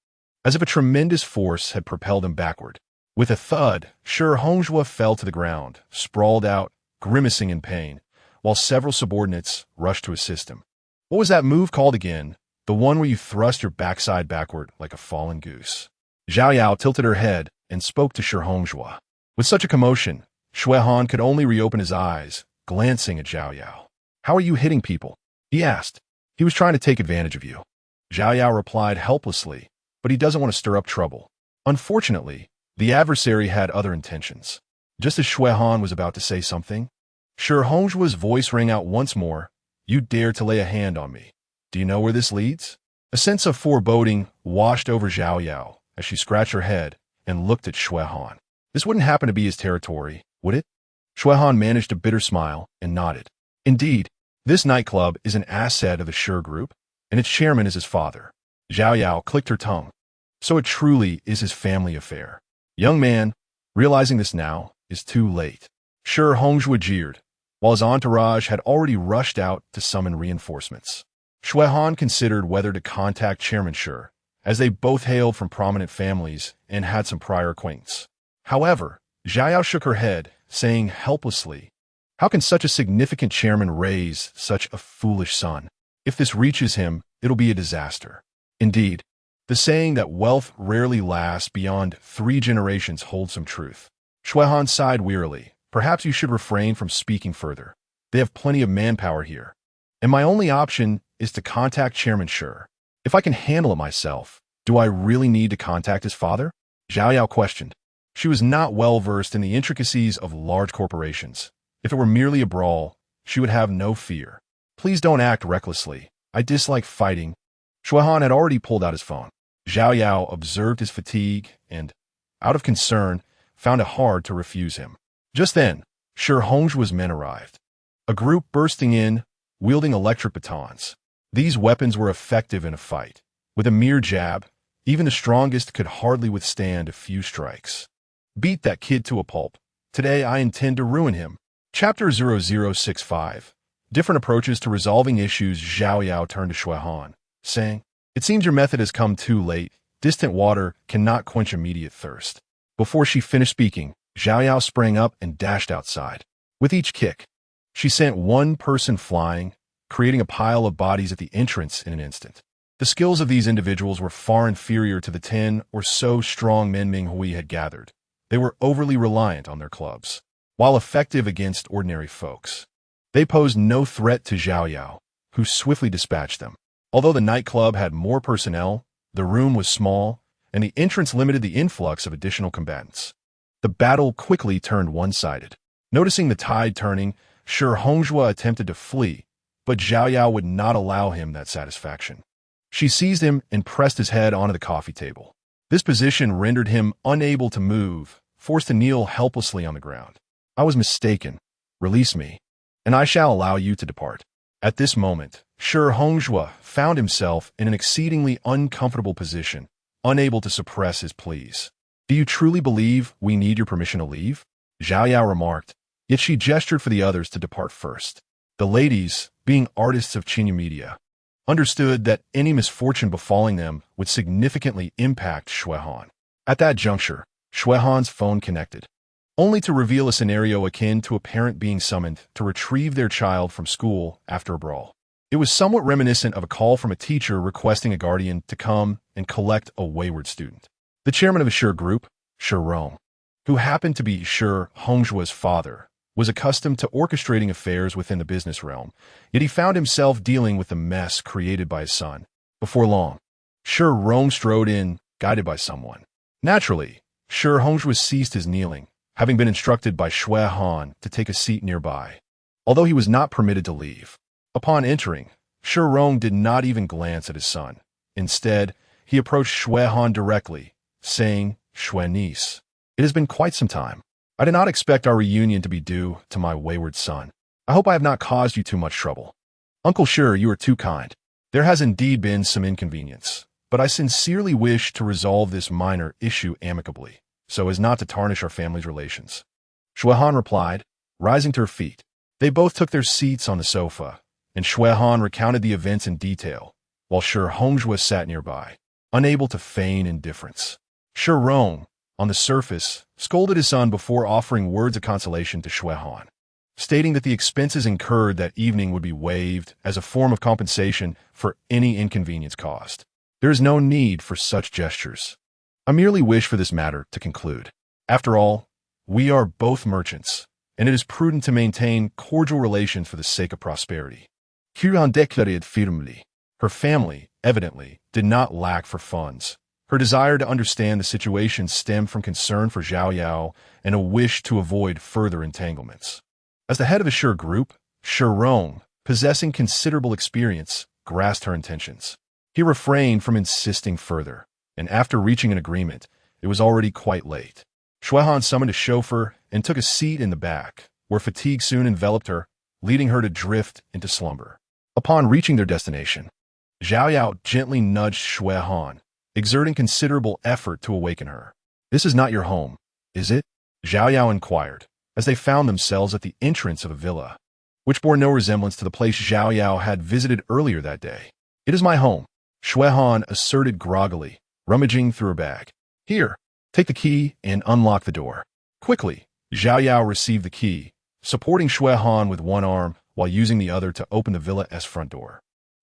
[SPEAKER 1] as if a tremendous force had propelled him backward. With a thud, Shi Hongzhua fell to the ground, sprawled out, grimacing in pain, while several subordinates rushed to assist him. What was that move called again? The one where you thrust your backside backward like a fallen goose. Zhao Yao tilted her head and spoke to Shi Hongzhua. With such a commotion, Xuehan could only reopen his eyes, glancing at Zhao Yao. How are you hitting people? He asked. He was trying to take advantage of you. Zhao Yao replied helplessly, but he doesn't want to stir up trouble. Unfortunately, the adversary had other intentions. Just as Xuehan was about to say something, Shi Hongzhua's voice rang out once more. You dare to lay a hand on me. Do you know where this leads? A sense of foreboding washed over Zhao Yao as she scratched her head and looked at Xuehan. This wouldn't happen to be his territory, would it? Xuehan managed a bitter smile and nodded. Indeed, this nightclub is an asset of the Sure Group, and its chairman is his father. Zhao Yao clicked her tongue. So it truly is his family affair. Young man, realizing this now, is too late. Sure Hongzhua jeered, while his entourage had already rushed out to summon reinforcements. Shuehan considered whether to contact Chairman Sure, as they both hailed from prominent families and had some prior acquaintance. However, Zhao Yao shook her head, saying helplessly, "How can such a significant chairman raise such a foolish son? If this reaches him, it'll be a disaster." Indeed, the saying that wealth rarely lasts beyond 3 generations holds some truth. Shuehan sighed wearily. "Perhaps you should refrain from speaking further. They have plenty of manpower here. And my only option is to contact Chairman Sure. If I can handle it myself, do I really need to contact his father?" Zhao Yao questioned. She was not well versed in the intricacies of large corporations. If it were merely a brawl, she would have no fear. "Please don't act recklessly. I dislike fighting." Shuehan had already pulled out his phone. Zhao Yao observed his fatigue and, out of concern, found it hard to refuse him. Just then, Sure Hongzhua's men arrived. A group bursting in, wielding electric batons. These weapons were effective in a fight. With a mere jab, even the strongest could hardly withstand a few strikes. "Beat that kid to a pulp. Today I intend to ruin him." Chapter 0065. Different approaches to resolving issues. Zhao Yao turned to Shuehan, saying, "It seems your method has come too late. Distant water cannot quench immediate thirst." Before she finished speaking, Zhao Yao sprang up and dashed outside. With each kick, she sent one person flying, creating a pile of bodies at the entrance in an instant. The skills of these individuals were far inferior to the 10 or so strong men Ming Hui had gathered. They were overly reliant on their clubs. While effective against ordinary folks, they posed no threat to Zhao Yao, who swiftly dispatched them. Although the nightclub had more personnel, the room was small, and the entrance limited the influx of additional combatants. The battle quickly turned one-sided. Noticing the tide turning, Sure Hongzhua attempted to flee, but Zhao Yao would not allow him that satisfaction. She seized him and pressed his head onto the coffee table. This position rendered him unable to move, forced to kneel helplessly on the ground. "I was mistaken. Release me, and I shall allow you to depart." At this moment, Sure Hongzhua found himself in an exceedingly uncomfortable position, unable to suppress his pleas. "Do you truly believe we need your permission to leave?" Zhao Yao remarked, yet she gestured for the others to depart first. The ladies, being artists of Qinyu media, understood that any misfortune befalling them would significantly impact Shuehan. At that juncture, Shuehan's phone connected, only to reveal a scenario akin to a parent being summoned to retrieve their child from school after a brawl. It was somewhat reminiscent of a call from a teacher requesting a guardian to come and collect a wayward student. The chairman of the Sure Group, Sure Rong, who happened to be Sure Hongzhua's father, was accustomed to orchestrating affairs within the business realm, yet he found himself dealing with the mess created by his son. Before long, Sure Rong strode in, guided by someone. Naturally, Sure Hongzhua ceased his kneeling, having been instructed by Shuehan to take a seat nearby, although he was not permitted to leave. Upon entering, Sure Rong did not even glance at his son. Instead, he approached Shuehan directly, saying, "Shue niece, it has been quite some time. I did not expect our reunion to be due to my wayward son. I hope I have not caused you too much trouble." "Uncle Sure, you are too kind. There has indeed been some inconvenience, but I sincerely wish to resolve this minor issue amicably, so as not to tarnish our family's relations." Shuehan replied, rising to her feet. They both took their seats on the sofa, and Shuehan recounted the events in detail, while Sure Hongzhua sat nearby, unable to feign indifference. Sure Rong, on the surface, scolded his son before offering words of consolation to Shuehan, stating that the expenses incurred that evening would be waived as a form of compensation for any inconvenience caused. There is no need for such gestures. I merely wish for this matter to conclude. After all, we are both merchants, and it is prudent to maintain cordial relations for the sake of prosperity. Huron declared firmly. Her family, evidently, did not lack for funds. Her desire to understand the situation stemmed from concern for Zhao Yao and a wish to avoid further entanglements. As the head of a Sure Group, Sure Rong, possessing considerable experience, grasped her intentions. He refrained from insisting further, and after reaching an agreement, it was already quite late. Shuehan summoned a chauffeur and took a seat in the back, where fatigue soon enveloped her, leading her to drift into slumber. Upon reaching their destination, Zhao Yao gently nudged Shui Han, exerting considerable effort to awaken her. "This is not your home, is it?" Zhao Yao inquired, as they found themselves at the entrance of a villa, which bore no resemblance to the place Zhao Yao had visited earlier that day. "It is my home," Shui Han asserted groggily, rummaging through her bag. "Here, take the key and unlock the door." Quickly, Zhao Yao received the key, supporting Shui Han with one arm while using the other to open the villa's front door.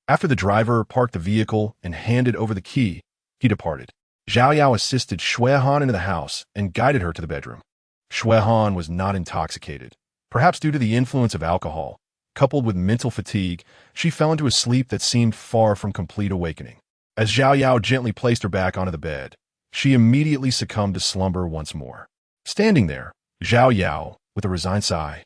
[SPEAKER 1] After the driver parked the vehicle and handed over the key, he departed. Zhao Yao assisted Shui Han into the house and guided her to the bedroom. Shui Han was not intoxicated. Perhaps due to the influence of alcohol, coupled with mental fatigue, she fell into a sleep that seemed far from complete awakening. As Zhao Yao gently placed her back onto the bed, she immediately succumbed to slumber once more. Standing there, Zhao Yao, with a resigned sigh,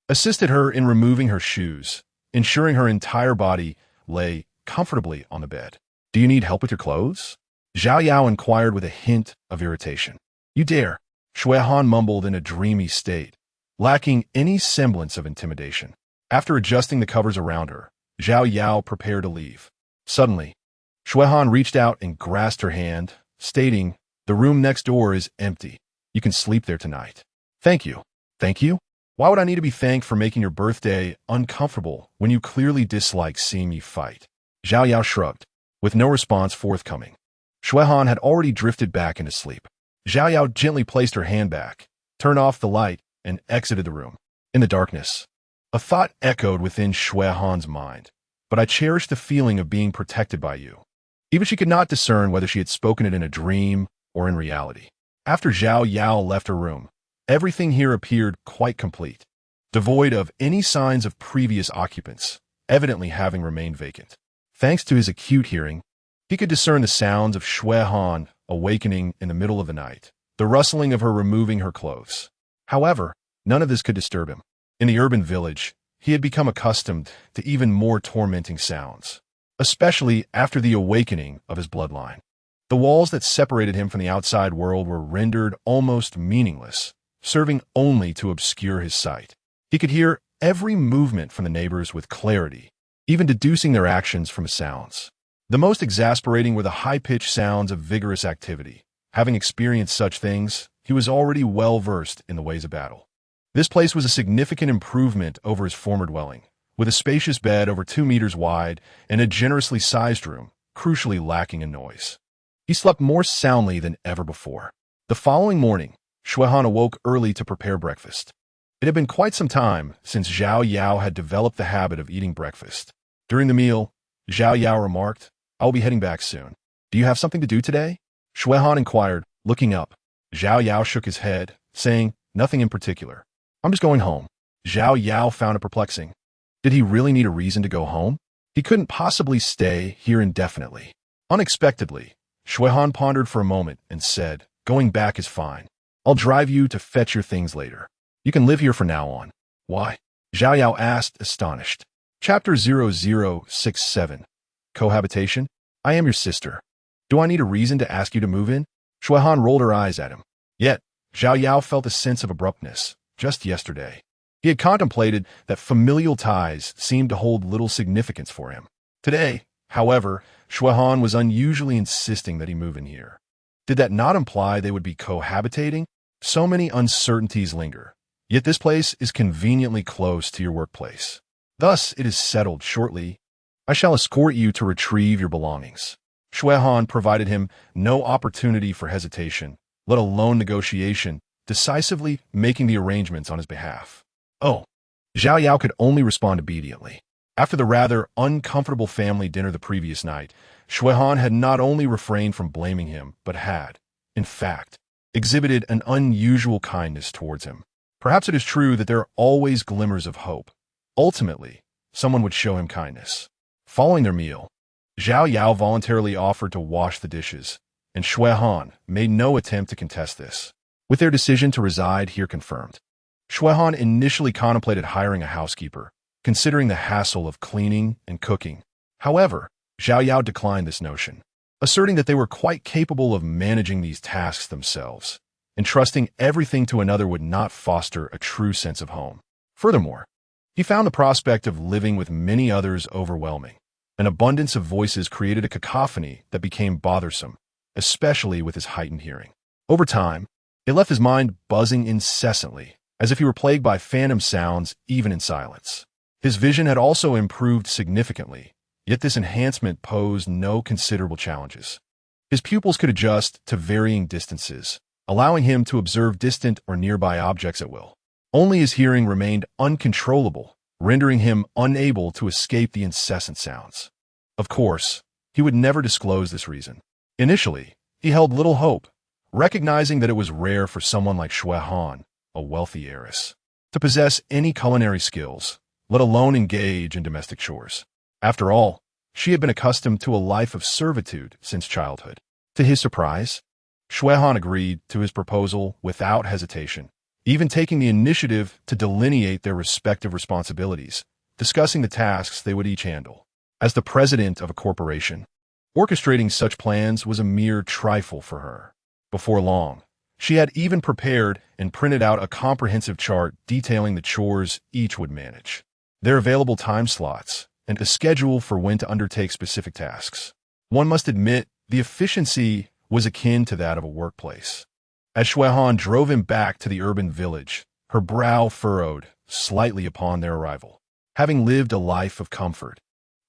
[SPEAKER 1] assisted her in removing her shoes, ensuring her entire body lay comfortably on the bed. "Do you need help with your clothes?" Zhao Yao inquired with a hint of irritation. "You dare," Shui Han mumbled in a dreamy state, lacking any semblance of intimidation. After adjusting the covers around her, Zhao Yao prepared to leave. Suddenly, Shui Han reached out and grasped her hand, stating, "The room next door is empty. You can sleep there tonight." "Thank you." "Thank you? Why would I need to be thanked for making your birthday uncomfortable when you clearly dislike seeing me fight?" Zhao Yao shrugged, with no response forthcoming. Shui Han had already drifted back into sleep. Zhao Yao gently placed her hand back, turned off the light, and exited the room. In the darkness, a thought echoed within Shui Han's mind. "But I cherish the feeling of being protected by you." Even she could not discern whether she had spoken it in a dream or in reality. After Zhao Yao left her room, everything here appeared quite complete, devoid of any signs of previous occupants, evidently having remained vacant. Thanks to his acute hearing, he could discern the sounds of Shui Han awakening in the middle of the night, the rustling of her removing her clothes. However, none of this could disturb him. In the urban village, he had become accustomed to even more tormenting sounds, especially after the awakening of his bloodline. The walls that separated him from the outside world were rendered almost meaningless, serving only to obscure his sight. He could hear every movement from the neighbors with clarity, even deducing their actions from sounds. The most exasperating were the high-pitched sounds of vigorous activity. Having experienced such things, he was already well-versed in the ways of battle. This place was a significant improvement over his former dwelling, with a spacious bed over 2 meters wide and a generously sized room, crucially lacking in noise. He slept more soundly than ever before. The following morning, Shui Han awoke early to prepare breakfast. It had been quite some time since Zhao Yao had developed the habit of eating breakfast. During the meal, Zhao Yao remarked, "I will be heading back soon. Do you have something to do today?" Shui Han inquired, looking up. Zhao Yao shook his head, saying, "Nothing in particular. I'm just going home." Zhao Yao found it perplexing. Did he really need a reason to go home? He couldn't possibly stay here indefinitely. Unexpectedly, Shui Han pondered for a moment and said, "Going back is fine. I'll drive you to fetch your things later. You can live here from now on." "Why?" Zhao Yao asked, astonished. Chapter 0067. Cohabitation. "I am your sister. Do I need a reason to ask you to move in?" Shui Han rolled her eyes at him. Yet, Zhao Yao felt a sense of abruptness. Just yesterday, he had contemplated that familial ties seemed to hold little significance for him. Today, however, Shui Han was unusually insisting that he move in here. Did that not imply they would be cohabitating? So many uncertainties linger. Yet this place is conveniently close to your workplace. Thus, it is settled shortly. I shall escort you to retrieve your belongings. Shui Han provided him no opportunity for hesitation, let alone negotiation, decisively making the arrangements on his behalf. "Oh." Zhao Yao could only respond obediently. After the rather uncomfortable family dinner the previous night, Shui Han had not only refrained from blaming him, but had, in fact, exhibited an unusual kindness towards him. Perhaps it is true that there are always glimmers of hope. Ultimately, someone would show him kindness. Following their meal, Zhao Yao voluntarily offered to wash the dishes, and Shui Han made no attempt to contest this. With their decision to reside here confirmed, Shui Han initially contemplated hiring a housekeeper, considering the hassle of cleaning and cooking. However, Zhao Yao declined this notion, asserting that they were quite capable of managing these tasks themselves, and trusting everything to another would not foster a true sense of home. Furthermore, He found the prospect of living with many others overwhelming. An abundance of voices created a cacophony that became bothersome, especially with his heightened hearing. Over time, it left his mind buzzing incessantly, as if he were plagued by phantom sounds even in silence. His vision had also improved significantly, yet this enhancement posed no considerable challenges. His pupils could adjust to varying distances, allowing him to observe distant or nearby objects at will. Only his hearing remained uncontrollable, rendering him unable to escape the incessant sounds. Of course, he would never disclose this reason. Initially, he held little hope, recognizing that it was rare for someone like Xiao Han, a wealthy heiress, to possess any culinary skills, let alone engage in domestic chores. After all, she had been accustomed to a life of servitude since childhood. To his surprise, Xiao Han agreed to his proposal without hesitation, even taking the initiative to delineate their respective responsibilities, discussing the tasks they would each handle. As the president of a corporation, orchestrating such plans was a mere trifle for her. Before long, she had even prepared and printed out a comprehensive chart detailing the chores each would manage, their available time slots, and a schedule for when to undertake specific tasks. One must admit, the efficiency was akin to that of a workplace. As Xiao Han drove him back to the urban village, her brow furrowed slightly upon their arrival. Having lived a life of comfort,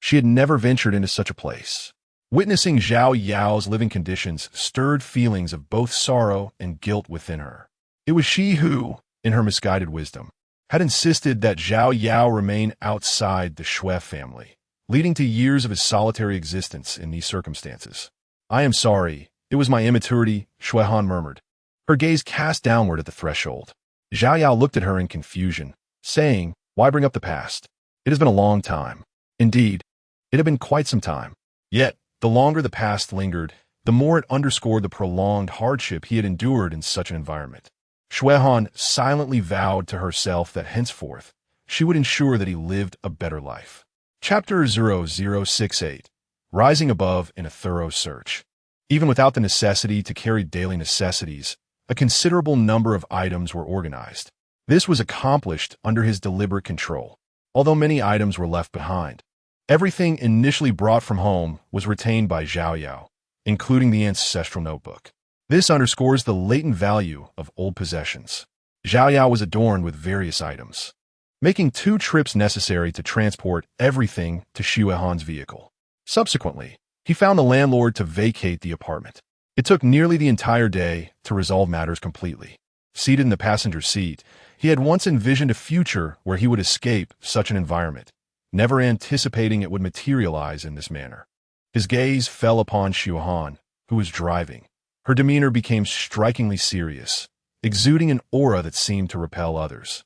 [SPEAKER 1] she had never ventured into such a place. Witnessing Zhao Yao's living conditions stirred feelings of both sorrow and guilt within her. It was she who, in her misguided wisdom, had insisted that Zhao Yao remain outside the Shui family, leading to years of his solitary existence in these circumstances. "I am sorry. It was my immaturity," Xiao Han murmured, her gaze cast downward at the threshold. Zhao Yao looked at her in confusion, saying, "Why bring up the past? It has been a long time." Indeed, it had been quite some time. Yet, the longer the past lingered, the more it underscored the prolonged hardship he had endured in such an environment. Xiao Han silently vowed to herself that henceforth, she would ensure that he lived a better life. Chapter 0068. Rising Above in a Thorough Search. Even without the necessity to carry daily necessities, a considerable number of items were organized. This was accomplished under his deliberate control, although many items were left behind. Everything initially brought from home was retained by Zhao Yao, including the ancestral notebook. This underscores the latent value of old possessions. Zhao Yao was adorned with various items, making 2 trips necessary to transport everything to Xiao Han's vehicle. Subsequently, he found the landlord to vacate the apartment. It took nearly the entire day to resolve matters completely. Seated in the passenger seat, he had once envisioned a future where he would escape such an environment, never anticipating it would materialize in this manner. His gaze fell upon Xiao Han, who was driving. Her demeanor became strikingly serious, exuding an aura that seemed to repel others.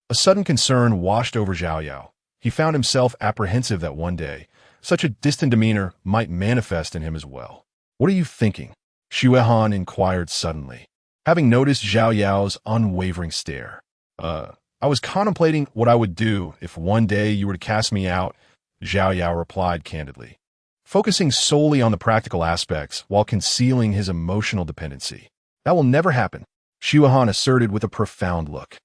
[SPEAKER 1] A sudden concern washed over Zhao Yao. He found himself apprehensive that one day, such a distant demeanor might manifest in him as well. "What are you thinking?" Xiao Han inquired suddenly, having noticed Zhao Yao's unwavering stare. I was contemplating what I would do if one day you were to cast me out," Zhao Yao replied candidly, focusing solely on the practical aspects while concealing his emotional dependency. "That will never happen," Xiao Han asserted with a profound look.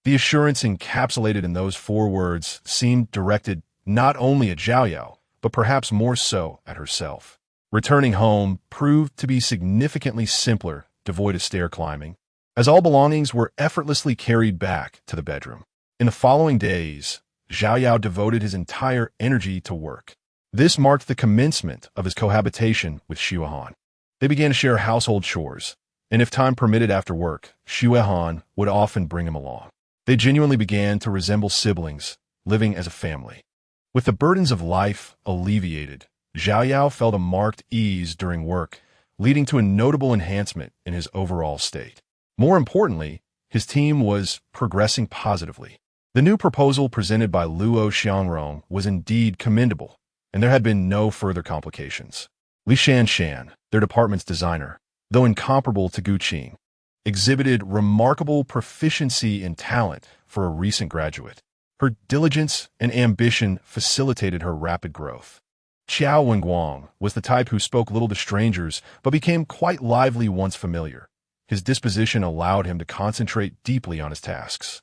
[SPEAKER 1] The assurance encapsulated in those 4 words seemed directed not only at Zhao Yao, but perhaps more so at herself. Returning home proved to be significantly simpler, devoid of stair climbing, as all belongings were effortlessly carried back to the bedroom. In the following days, Zhao Yao devoted his entire energy to work. This marked the commencement of his cohabitation with Xiao Han. They began to share household chores, and if time permitted after work, Xiao Han would often bring him along. They genuinely began to resemble siblings, living as a family. With the burdens of life alleviated, Zhao Yao felt a marked ease during work, leading to a notable enhancement in his overall state. More importantly, his team was progressing positively. The new proposal presented by Luo Xiangrong was indeed commendable, and there had been no further complications. Li Shanshan, their department's designer, though incomparable to Gu Qing, exhibited remarkable proficiency and talent for a recent graduate. Her diligence and ambition facilitated her rapid growth. Qiao Wenguang was the type who spoke little to strangers but became quite lively once familiar. His disposition allowed him to concentrate deeply on his tasks.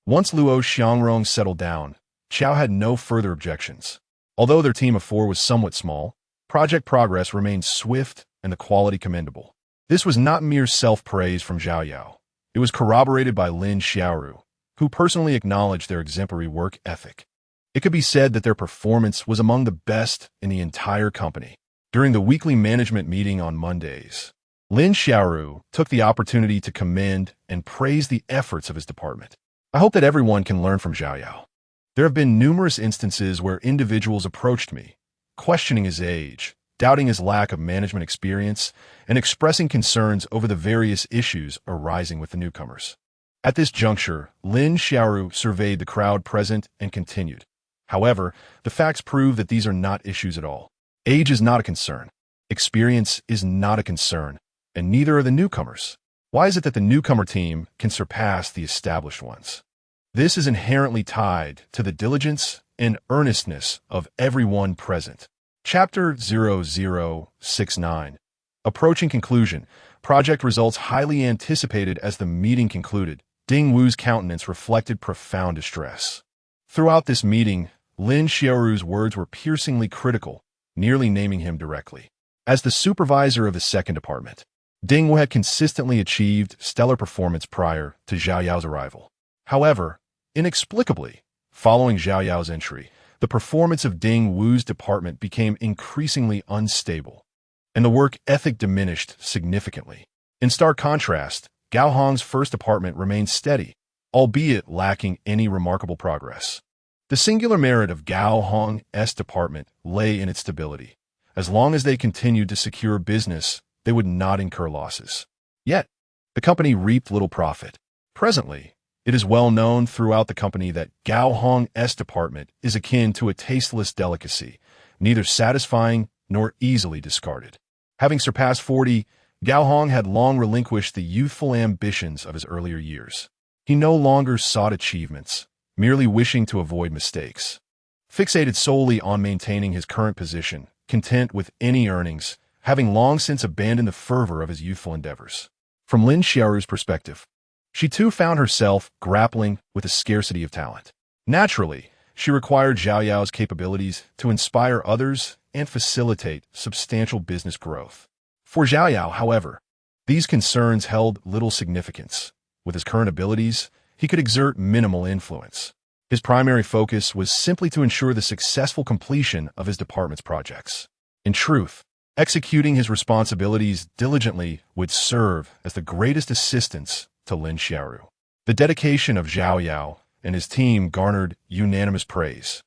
[SPEAKER 1] Once Luo Xiangrong settled down, Xiao had no further objections. Although their team of 4 was somewhat small, project progress remained swift and the quality commendable. This was not mere self-praise from Zhao Yao. It was corroborated by Lin Xiaoru, who personally acknowledged their exemplary work ethic. It could be said that their performance was among the best in the entire company. During the weekly management meeting on Mondays, Lin Xiaoru took the opportunity to commend and praise the efforts of his department. I hope that everyone can learn from Zhao Yao. There have been numerous instances where individuals approached me, questioning his age, doubting his lack of management experience, and expressing concerns over the various issues arising with the newcomers. At this juncture, Lin Xiaoru surveyed the crowd present and continued. However, the facts prove that these are not issues at all. Age is not a concern. Experience is not a concern, and neither are the newcomers. Why is it that the newcomer team can surpass the established ones? This is inherently tied to the diligence and earnestness of everyone present. Chapter 0069. Approaching conclusion. Project results highly anticipated. As the meeting concluded, Ding Wu's countenance reflected profound distress. Throughout this meeting, Lin Xiaoru's words were piercingly critical, nearly naming him directly. As the supervisor of the second department, Ding Wu had consistently achieved stellar performance prior to Zhao Yao's arrival. However, inexplicably, following Zhao Yao's entry, the performance of Ding Wu's department became increasingly unstable, and the work ethic diminished significantly. In stark contrast, Gao Hong's first department remained steady, albeit lacking any remarkable progress. The singular merit of Gao Hong's department lay in its stability. As long as they continued to secure business, they would not incur losses. Yet, the company reaped little profit. Presently, it is well known throughout the company that Gao Hong's department is akin to a tasteless delicacy, neither satisfying nor easily discarded. Having surpassed 40, Gao Hong had long relinquished the youthful ambitions of his earlier years. He no longer sought achievements, merely wishing to avoid mistakes. Fixated solely on maintaining his current position, content with any earnings, having long since abandoned the fervor of his youthful endeavors. From Lin Xiaoru's perspective, she too found herself grappling with a scarcity of talent. Naturally, she required Zhao Yao's capabilities to inspire others and facilitate substantial business growth. For Zhao Yao, however, these concerns held little significance. With his current abilities, he could exert minimal influence. His primary focus was simply to ensure the successful completion of his department's projects. In truth, executing his responsibilities diligently would serve as the greatest assistance to Lin Xiaoru. The dedication of Zhao Yao and his team garnered unanimous praise,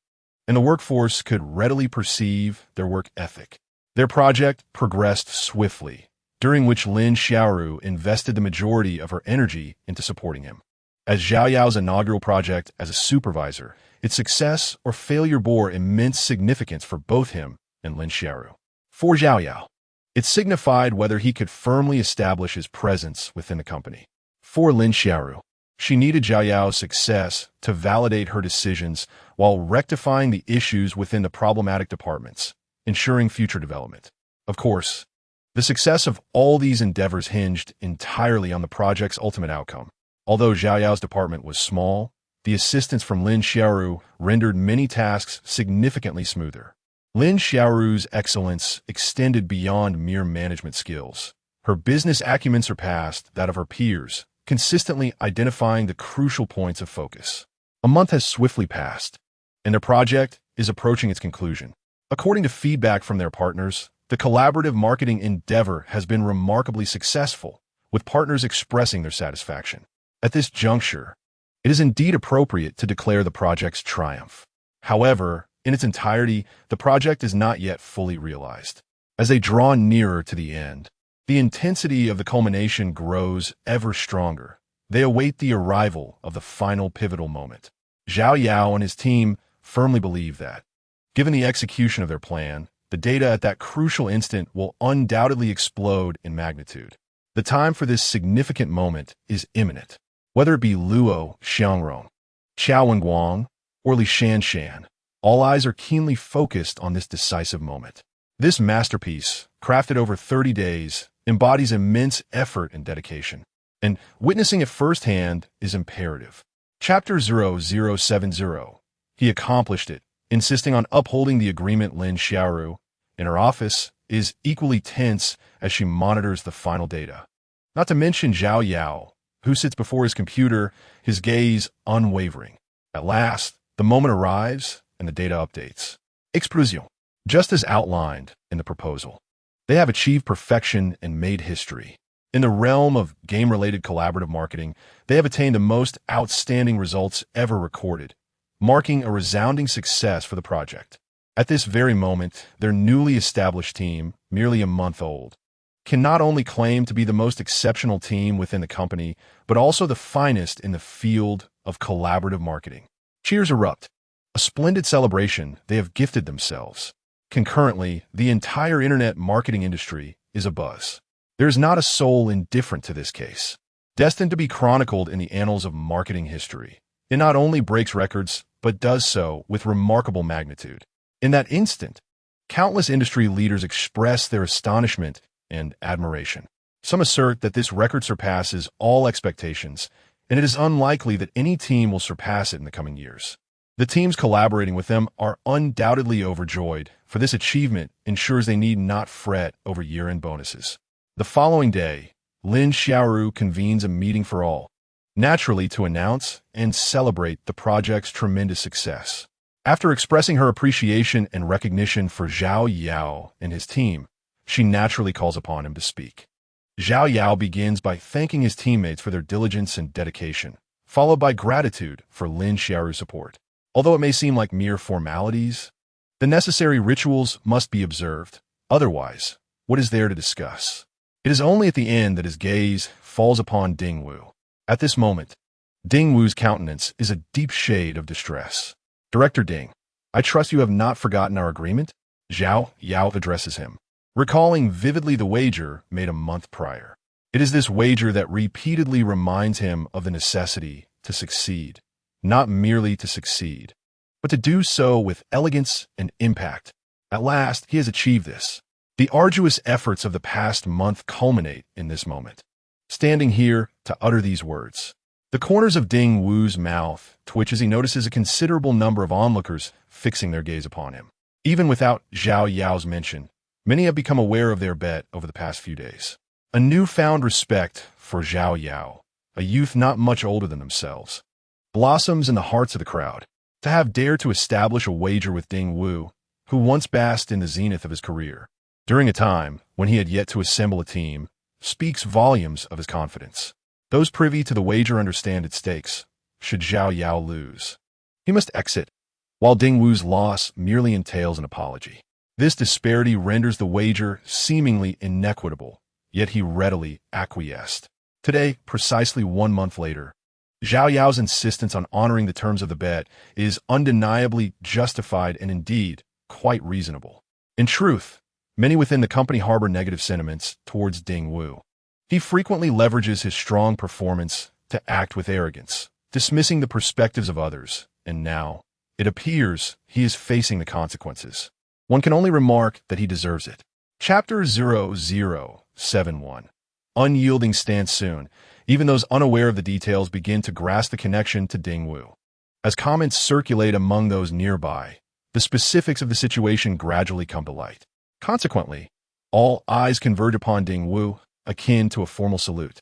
[SPEAKER 1] and the workforce could readily perceive their work ethic. Their project progressed swiftly, during which Lin Xiaoru invested the majority of her energy into supporting him. As Zhao Yao's inaugural project as a supervisor, its success or failure bore immense significance for both him and Lin Xiaoru. For Zhao Yao, it signified whether he could firmly establish his presence within the company. For Lin Xiaoru, she needed Zhao Yao's success to validate her decisions while rectifying the issues within the problematic departments, ensuring future development. Of course, the success of all these endeavors hinged entirely on the project's ultimate outcome. Although Zhao Yao's department was small, the assistance from Lin Xiaoru rendered many tasks significantly smoother. Lin Xiaoru's excellence extended beyond mere management skills. Her business acumen surpassed that of her peers, consistently identifying the crucial points of focus. A month has swiftly passed, and their project is approaching its conclusion. According to feedback from their partners, the collaborative marketing endeavor has been remarkably successful, with partners expressing their satisfaction. At this juncture, it is indeed appropriate to declare the project's triumph. However, in its entirety, the project is not yet fully realized. As they draw nearer to the end, the intensity of the culmination grows ever stronger. They await the arrival of the final pivotal moment. Zhao Yao and his team firmly believe that, given the execution of their plan, the data at that crucial instant will undoubtedly explode in magnitude. The time for this significant moment is imminent. Whether it be Luo Xiangrong, Qiao Wenguang, or Li Shanshan, all eyes are keenly focused on this decisive moment. This masterpiece, crafted over 30 days, embodies immense effort and dedication, and witnessing it firsthand is imperative. Chapter 0070. He accomplished it, insisting on upholding the agreement. Lin Xiaoru, in her office, is equally tense as she monitors the final data. Not to mention Zhao Yao, who sits before his computer, his gaze unwavering. At last, the moment arrives and the data updates. Explosion. Just as outlined in the proposal. They have achieved perfection and made history. In the realm of game-related collaborative marketing, they have attained the most outstanding results ever recorded, marking a resounding success for the project. At this very moment, their newly established team, merely a month old, can not only claim to be the most exceptional team within the company, but also the finest in the field of collaborative marketing. Cheers erupt. A splendid celebration they have gifted themselves. Concurrently, the entire internet marketing industry is abuzz. There is not a soul indifferent to this case. Destined to be chronicled in the annals of marketing history, it not only breaks records, but does so with remarkable magnitude. In that instant, countless industry leaders express their astonishment and admiration. Some assert that this record surpasses all expectations, and it is unlikely that any team will surpass it in the coming years. The teams collaborating with them are undoubtedly overjoyed, for this achievement ensures they need not fret over year-end bonuses. The following day, Lin Xiaoru convenes a meeting for all, naturally to announce and celebrate the project's tremendous success. After expressing her appreciation and recognition for Zhao Yao and his team, she naturally calls upon him to speak. Zhao Yao begins by thanking his teammates for their diligence and dedication, followed by gratitude for Lin Xiaoru's support. Although it may seem like mere formalities, the necessary rituals must be observed. Otherwise, what is there to discuss? It is only at the end that his gaze falls upon Ding Wu. At this moment, Ding Wu's countenance is a deep shade of distress. Director Ding, I trust you have not forgotten our agreement? Zhao Yao addresses him, recalling vividly the wager made a month prior. It is this wager that repeatedly reminds him of the necessity to succeed, not merely to succeed, but to do so with elegance and impact. At last, he has achieved this. The arduous efforts of the past month culminate in this moment. Standing here to utter these words, the corners of Ding Wu's mouth twitch as he notices a considerable number of onlookers fixing their gaze upon him. Even without Zhao Yao's mention, many have become aware of their bet over the past few days. A newfound respect for Zhao Yao, a youth not much older than themselves, blossoms in the hearts of the crowd. To have dared to establish a wager with Ding Wu, who once basked in the zenith of his career, during a time when he had yet to assemble a team, speaks volumes of his confidence. Those privy to the wager understand its stakes. Should Zhao Yao lose, he must exit, while Ding Wu's loss merely entails an apology. This disparity renders the wager seemingly inequitable, yet he readily acquiesced. Today, precisely 1 month later, Zhao Yao's insistence on honoring the terms of the bet is undeniably justified and indeed quite reasonable. In truth, many within the company harbor negative sentiments towards Ding Wu. He frequently leverages his strong performance to act with arrogance, dismissing the perspectives of others, and now, it appears, he is facing the consequences. One can only remark that he deserves it. Chapter 0071. Unyielding stance. Soon, even those unaware of the details begin to grasp the connection to Ding Wu. As comments circulate among those nearby, the specifics of the situation gradually come to light. Consequently, all eyes converge upon Ding Wu, akin to a formal salute.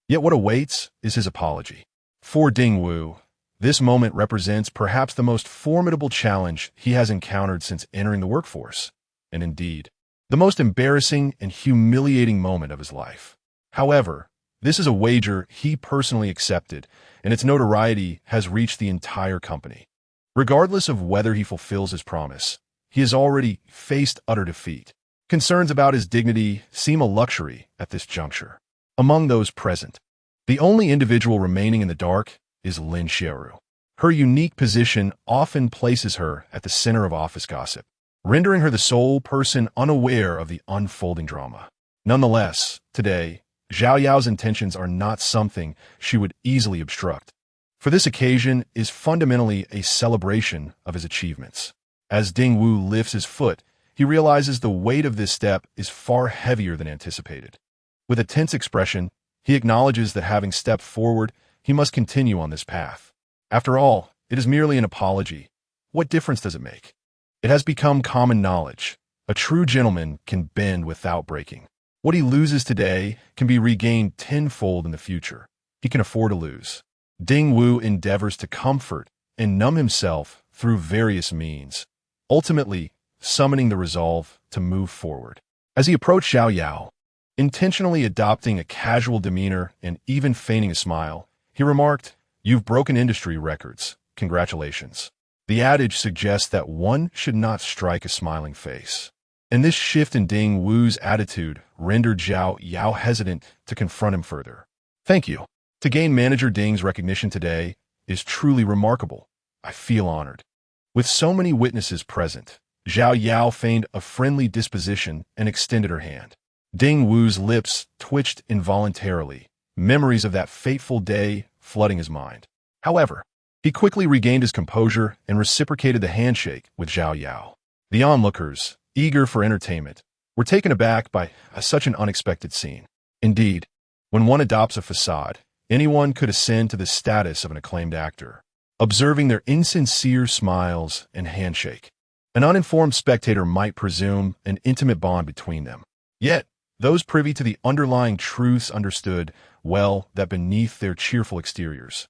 [SPEAKER 1] Yet what awaits is his apology. For Ding Wu, this moment represents perhaps the most formidable challenge he has encountered since entering the workforce, and indeed, the most embarrassing and humiliating moment of his life. However, this is a wager he personally accepted, and its notoriety has reached the entire company. Regardless of whether he fulfills his promise, he has already faced utter defeat. Concerns about his dignity seem a luxury at this juncture. Among those present, the only individual remaining in the dark is Lin Xiaoru. Her unique position often places her at the center of office gossip, rendering her the sole person unaware of the unfolding drama. Nonetheless, today, Zhao Yao's intentions are not something she would easily obstruct, for this occasion is fundamentally a celebration of his achievements. As Ding Wu lifts his foot, he realizes the weight of this step is far heavier than anticipated. With a tense expression, he acknowledges that having stepped forward, he must continue on this path. After all, it is merely an apology, what difference does it make? It has become common knowledge. A true gentleman can bend without breaking. What he loses today can be regained tenfold in the future. He can afford to lose. Ding Wu endeavors to comfort and numb himself through various means, ultimately summoning the resolve to move forward. As he approached Xiao Yao, intentionally adopting a casual demeanor and even feigning a smile, he remarked, "You've broken industry records. Congratulations." The adage suggests that one should not strike a smiling face. And this shift in Ding Wu's attitude rendered Xiao Yao hesitant to confront him further. "Thank you. To gain Manager Ding's recognition today is truly remarkable. I feel honored." With so many witnesses present, Xiao Yao feigned a friendly disposition and extended her hand. Ding Wu's lips twitched involuntarily, memories of that fateful day flooding his mind. However, he quickly regained his composure and reciprocated the handshake with Xiao Yao. The onlookers, eager for entertainment, were taken aback by such an unexpected scene. Indeed, when one adopts a facade, anyone could ascend to the status of an acclaimed actor. Observing their insincere smiles and handshake, an uninformed spectator might presume an intimate bond between them. Yet, those privy to the underlying truths understood well that beneath their cheerful exteriors,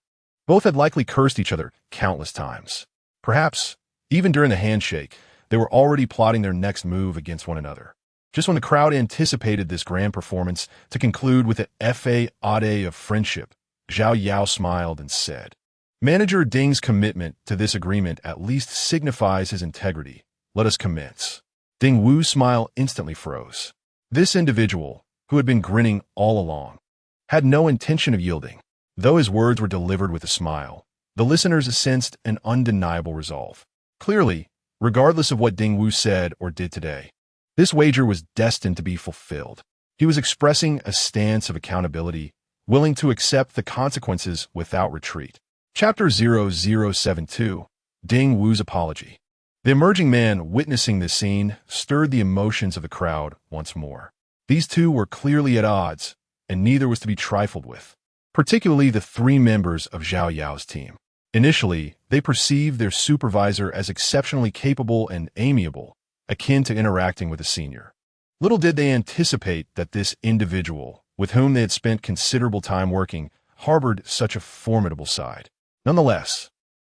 [SPEAKER 1] both had likely cursed each other countless times. Perhaps, even during the handshake, they were already plotting their next move against one another. Just when the crowd anticipated this grand performance to conclude with an fa of friendship, Xiao Yao smiled and said, "Manager Ding's commitment to this agreement at least signifies his integrity. Let us commence." Ding Wu's smile instantly froze. This individual, who had been grinning all along, had no intention of yielding. Though his words were delivered with a smile, the listeners sensed an undeniable resolve. Clearly, regardless of what Ding Wu said or did today, this wager was destined to be fulfilled. He was expressing a stance of accountability, willing to accept the consequences without retreat. Chapter 0072, Ding Wu's Apology. The emerging man witnessing this scene stirred the emotions of the crowd once more. These two were clearly at odds, and neither was to be trifled with, particularly the three members of Xiao Yao's team. Initially, they perceived their supervisor as exceptionally capable and amiable, akin to interacting with a senior. Little did they anticipate that this individual, with whom they had spent considerable time working, harbored such a formidable side. Nonetheless,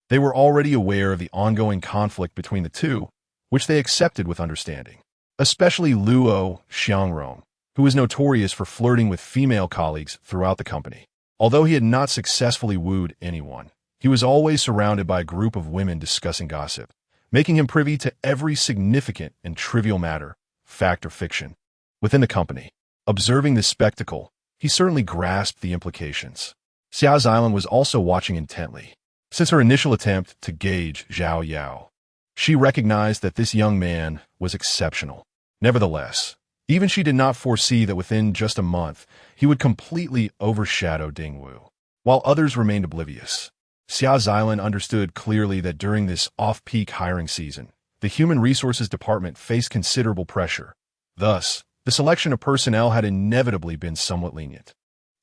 [SPEAKER 1] they were already aware of the ongoing conflict between the two, which they accepted with understanding. Especially Luo Xiangrong, who was notorious for flirting with female colleagues throughout the company. Although he had not successfully wooed anyone, he was always surrounded by a group of women discussing gossip, making him privy to every significant and trivial matter, fact or fiction, within the company. Observing this spectacle, he certainly grasped the implications. Xiao Xilan was also watching intently. Since her initial attempt to gauge Xiao Yao, she recognized that this young man was exceptional. Nevertheless, even she did not foresee that within just a month, he would completely overshadow Ding Wu. While others remained oblivious, Xiao Xilan understood clearly that during this off-peak hiring season, the Human Resources Department faced considerable pressure. Thus, the selection of personnel had inevitably been somewhat lenient.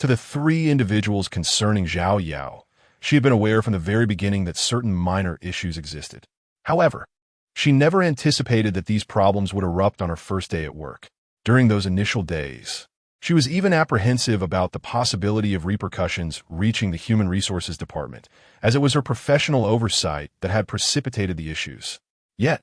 [SPEAKER 1] To the three individuals concerning Xiao Yao, she had been aware from the very beginning that certain minor issues existed. However, she never anticipated that these problems would erupt on her first day at work. During those initial days, she was even apprehensive about the possibility of repercussions reaching the Human Resources Department, as it was her professional oversight that had precipitated the issues. Yet,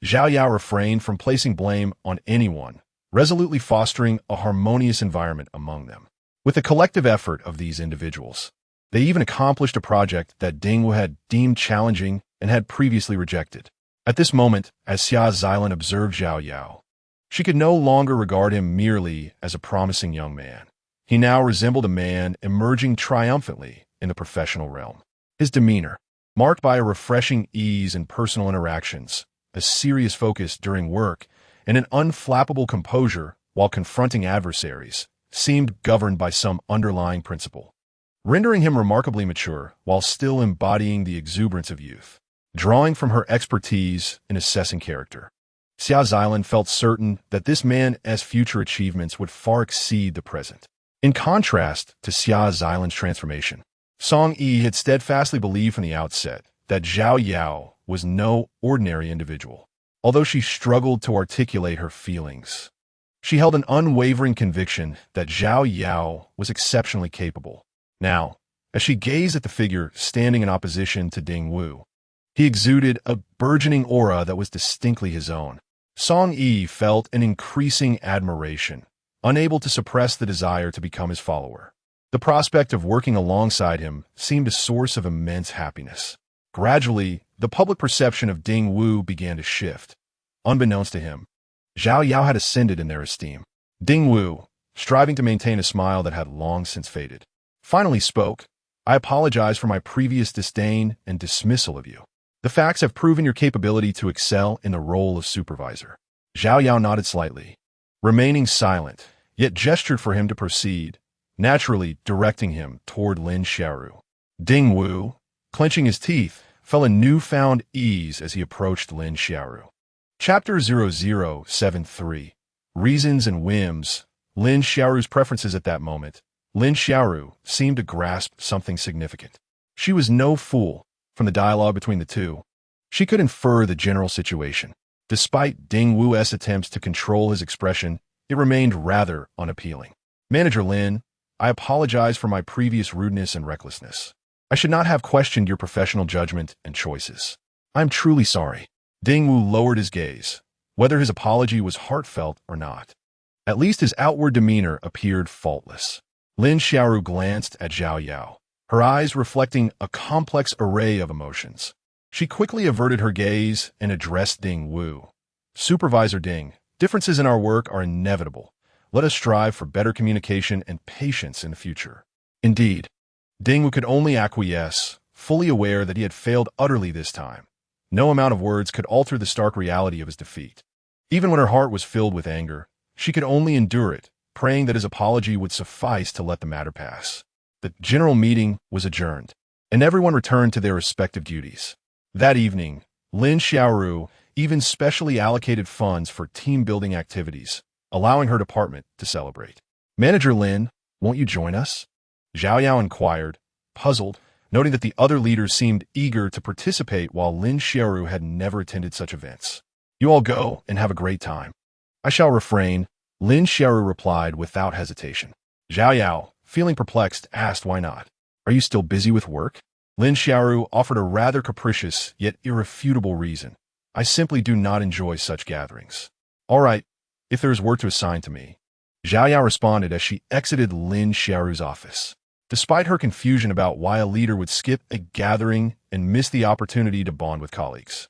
[SPEAKER 1] Xiao Yao refrained from placing blame on anyone, resolutely fostering a harmonious environment among them. With the collective effort of these individuals, they even accomplished a project that Ding Wu had deemed challenging and had previously rejected. At this moment, as Xiao Xilan observed Xiao Yao, she could no longer regard him merely as a promising young man. He now resembled a man emerging triumphantly in the professional realm. His demeanor, marked by a refreshing ease in personal interactions, a serious focus during work, and an unflappable composure while confronting adversaries, seemed governed by some underlying principle, rendering him remarkably mature while still embodying the exuberance of youth. Drawing from her expertise in assessing character, Xiao Xilan felt certain that this man's future achievements would far exceed the present. In contrast to Xiao Xilan's transformation, Song Yi had steadfastly believed from the outset that Xiao Yao was no ordinary individual. Although she struggled to articulate her feelings, she held an unwavering conviction that Xiao Yao was exceptionally capable. Now, as she gazed at the figure standing in opposition to Ding Wu, he exuded a burgeoning aura that was distinctly his own. Song Yi felt an increasing admiration, unable to suppress the desire to become his follower. The prospect of working alongside him seemed a source of immense happiness. Gradually, the public perception of Ding Wu began to shift. Unbeknownst to him, Xiao Yao had ascended in their esteem. Ding Wu, striving to maintain a smile that had long since faded, finally spoke. "I apologize for my previous disdain and dismissal of you. The facts have proven your capability to excel in the role of supervisor." Xiao Yao nodded slightly, remaining silent, yet gestured for him to proceed, naturally directing him toward Lin Xiaoru. Ding Wu, clenching his teeth, felt a newfound ease as he approached Lin Xiaoru. Chapter 0073, Reasons and Whims. Lin Xiaoru's preferences at that moment. Lin Xiaoru seemed to grasp something significant. She was no fool. From the dialogue between the two, she could infer the general situation. Despite Ding Wu's attempts to control his expression, it remained rather unappealing. "Manager Lin, I apologize for my previous rudeness and recklessness. I should not have questioned your professional judgment and choices. I'm truly sorry." Ding Wu lowered his gaze, whether his apology was heartfelt or not. At least his outward demeanor appeared faultless. Lin Xiaoru glanced at Xiao Yao, her eyes reflecting a complex array of emotions. She quickly averted her gaze and addressed Ding Wu. "Supervisor Ding, differences in our work are inevitable. Let us strive for better communication and patience in the future." Indeed, Ding Wu could only acquiesce, fully aware that he had failed utterly this time. No amount of words could alter the stark reality of his defeat. Even when her heart was filled with anger, she could only endure it, praying that his apology would suffice to let the matter pass. The general meeting was adjourned, and everyone returned to their respective duties. That evening, Lin Xiaoru even specially allocated funds for team-building activities, allowing her department to celebrate. "Manager Lin, won't you join us?" Xiao Yao inquired, puzzled, noting that the other leaders seemed eager to participate while Lin Xiaoru had never attended such events. "You all go and have a great time." "I shall refrain," Lin Xiaoru replied without hesitation. Xiao Yao, feeling perplexed, asked why not. "Are you still busy with work?" Lin Xiaoru offered a rather capricious yet irrefutable reason. "I simply do not enjoy such gatherings." "All right, if there is work to assign to me," Xiao Yao responded as she exited Lin Xiaoru's office. Despite her confusion about why a leader would skip a gathering and miss the opportunity to bond with colleagues,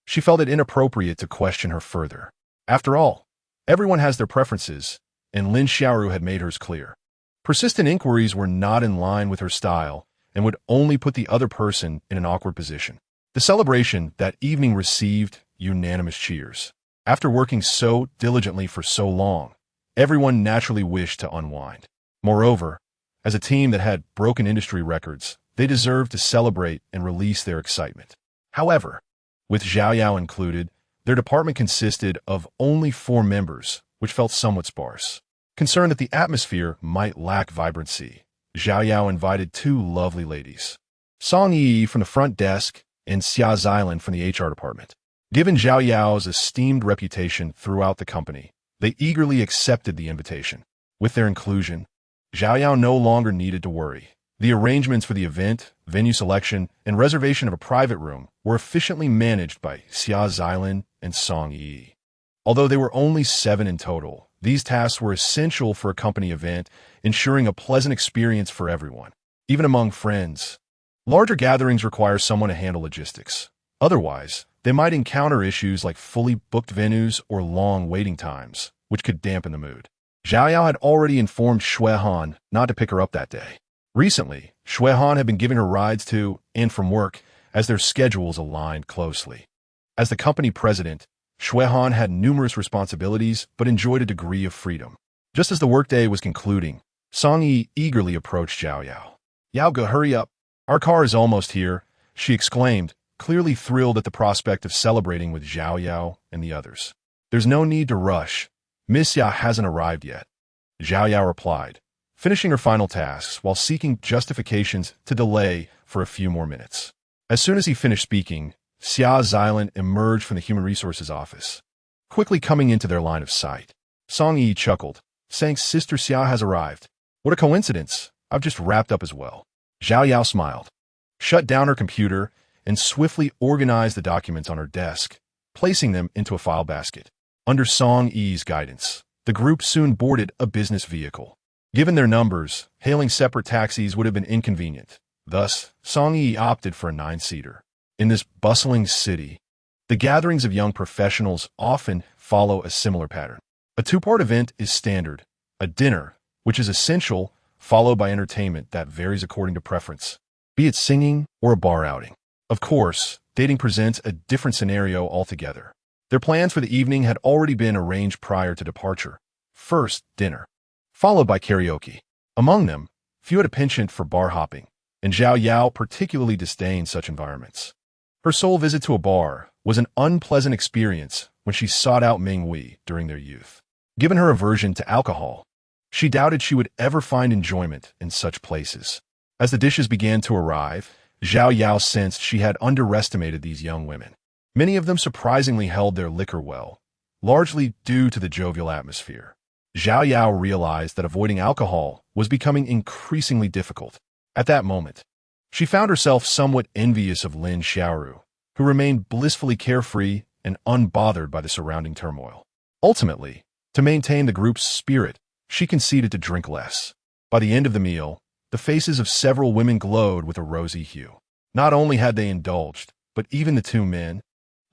[SPEAKER 1] she felt it inappropriate to question her further. After all, everyone has their preferences, and Lin Xiaoru had made hers clear. Persistent inquiries were not in line with her style and would only put the other person in an awkward position. The celebration that evening received unanimous cheers. After working so diligently for so long, everyone naturally wished to unwind. Moreover, as a team that had broken industry records, they deserved to celebrate and release their excitement. However, with Xiao Yao included, their department consisted of only 4 members, which felt somewhat sparse. Concerned that the atmosphere might lack vibrancy, Xiao Yao invited 2 lovely ladies, Song Yi from the front desk and Xia Xilan from the HR department. Given Xiao Yao's esteemed reputation throughout the company, they eagerly accepted the invitation. With their inclusion, Xiao Yao no longer needed to worry. The arrangements for the event, venue selection, and reservation of a private room were efficiently managed by Xia Xilan and Song Yi. Although they were only 7 in total, these tasks were essential for a company event, ensuring a pleasant experience for everyone, even among friends. Larger gatherings require someone to handle logistics. Otherwise, they might encounter issues like fully booked venues or long waiting times, which could dampen the mood. Xiao Yao had already informed Shui Han not to pick her up that day. Recently, Shui Han had been giving her rides to and from work as their schedules aligned closely. As the company president, Shui Han had numerous responsibilities but enjoyed a degree of freedom. Just as the workday was concluding, Song Yi eagerly approached Xiao Yao. "Yao Ge, hurry up. Our car is almost here," she exclaimed, clearly thrilled at the prospect of celebrating with Xiao Yao and the others. "There's no need to rush. Miss Ya hasn't arrived yet," Xiao Yao replied, finishing her final tasks while seeking justifications to delay for a few more minutes. As soon as he finished speaking, Xiao Xilan emerged from the Human Resources office, quickly coming into their line of sight. Song Yi chuckled, saying, "Sister Xiao has arrived. What a coincidence. I've just wrapped up as well." Zhao Yao smiled, shut down her computer, and swiftly organized the documents on her desk, placing them into a file basket. Under Song Yi's guidance, the group soon boarded a business vehicle. Given their numbers, hailing separate taxis would have been inconvenient. Thus, Song Yi opted for a 9-seater. In this bustling city, the gatherings of young professionals often follow a similar pattern. A two-part event is standard: a dinner, which is essential, followed by entertainment that varies according to preference, be it singing or a bar outing. Of course, dating presents a different scenario altogether. Their plans for the evening had already been arranged prior to departure. First, dinner, followed by karaoke. Among them, few had a penchant for bar hopping, and Zhao Yao particularly disdained such environments. Her sole visit to a bar was an unpleasant experience when she sought out Ming Wei during their youth. Given her aversion to alcohol, she doubted she would ever find enjoyment in such places. As the dishes began to arrive, Zhao Yao sensed she had underestimated these young women. Many of them surprisingly held their liquor well, largely due to the jovial atmosphere. Zhao Yao realized that avoiding alcohol was becoming increasingly difficult. At that moment, she found herself somewhat envious of Lin Xiaoru, who remained blissfully carefree and unbothered by the surrounding turmoil. Ultimately, to maintain the group's spirit, she conceded to drink less. By the end of the meal, the faces of several women glowed with a rosy hue. Not only had they indulged, but even the two men,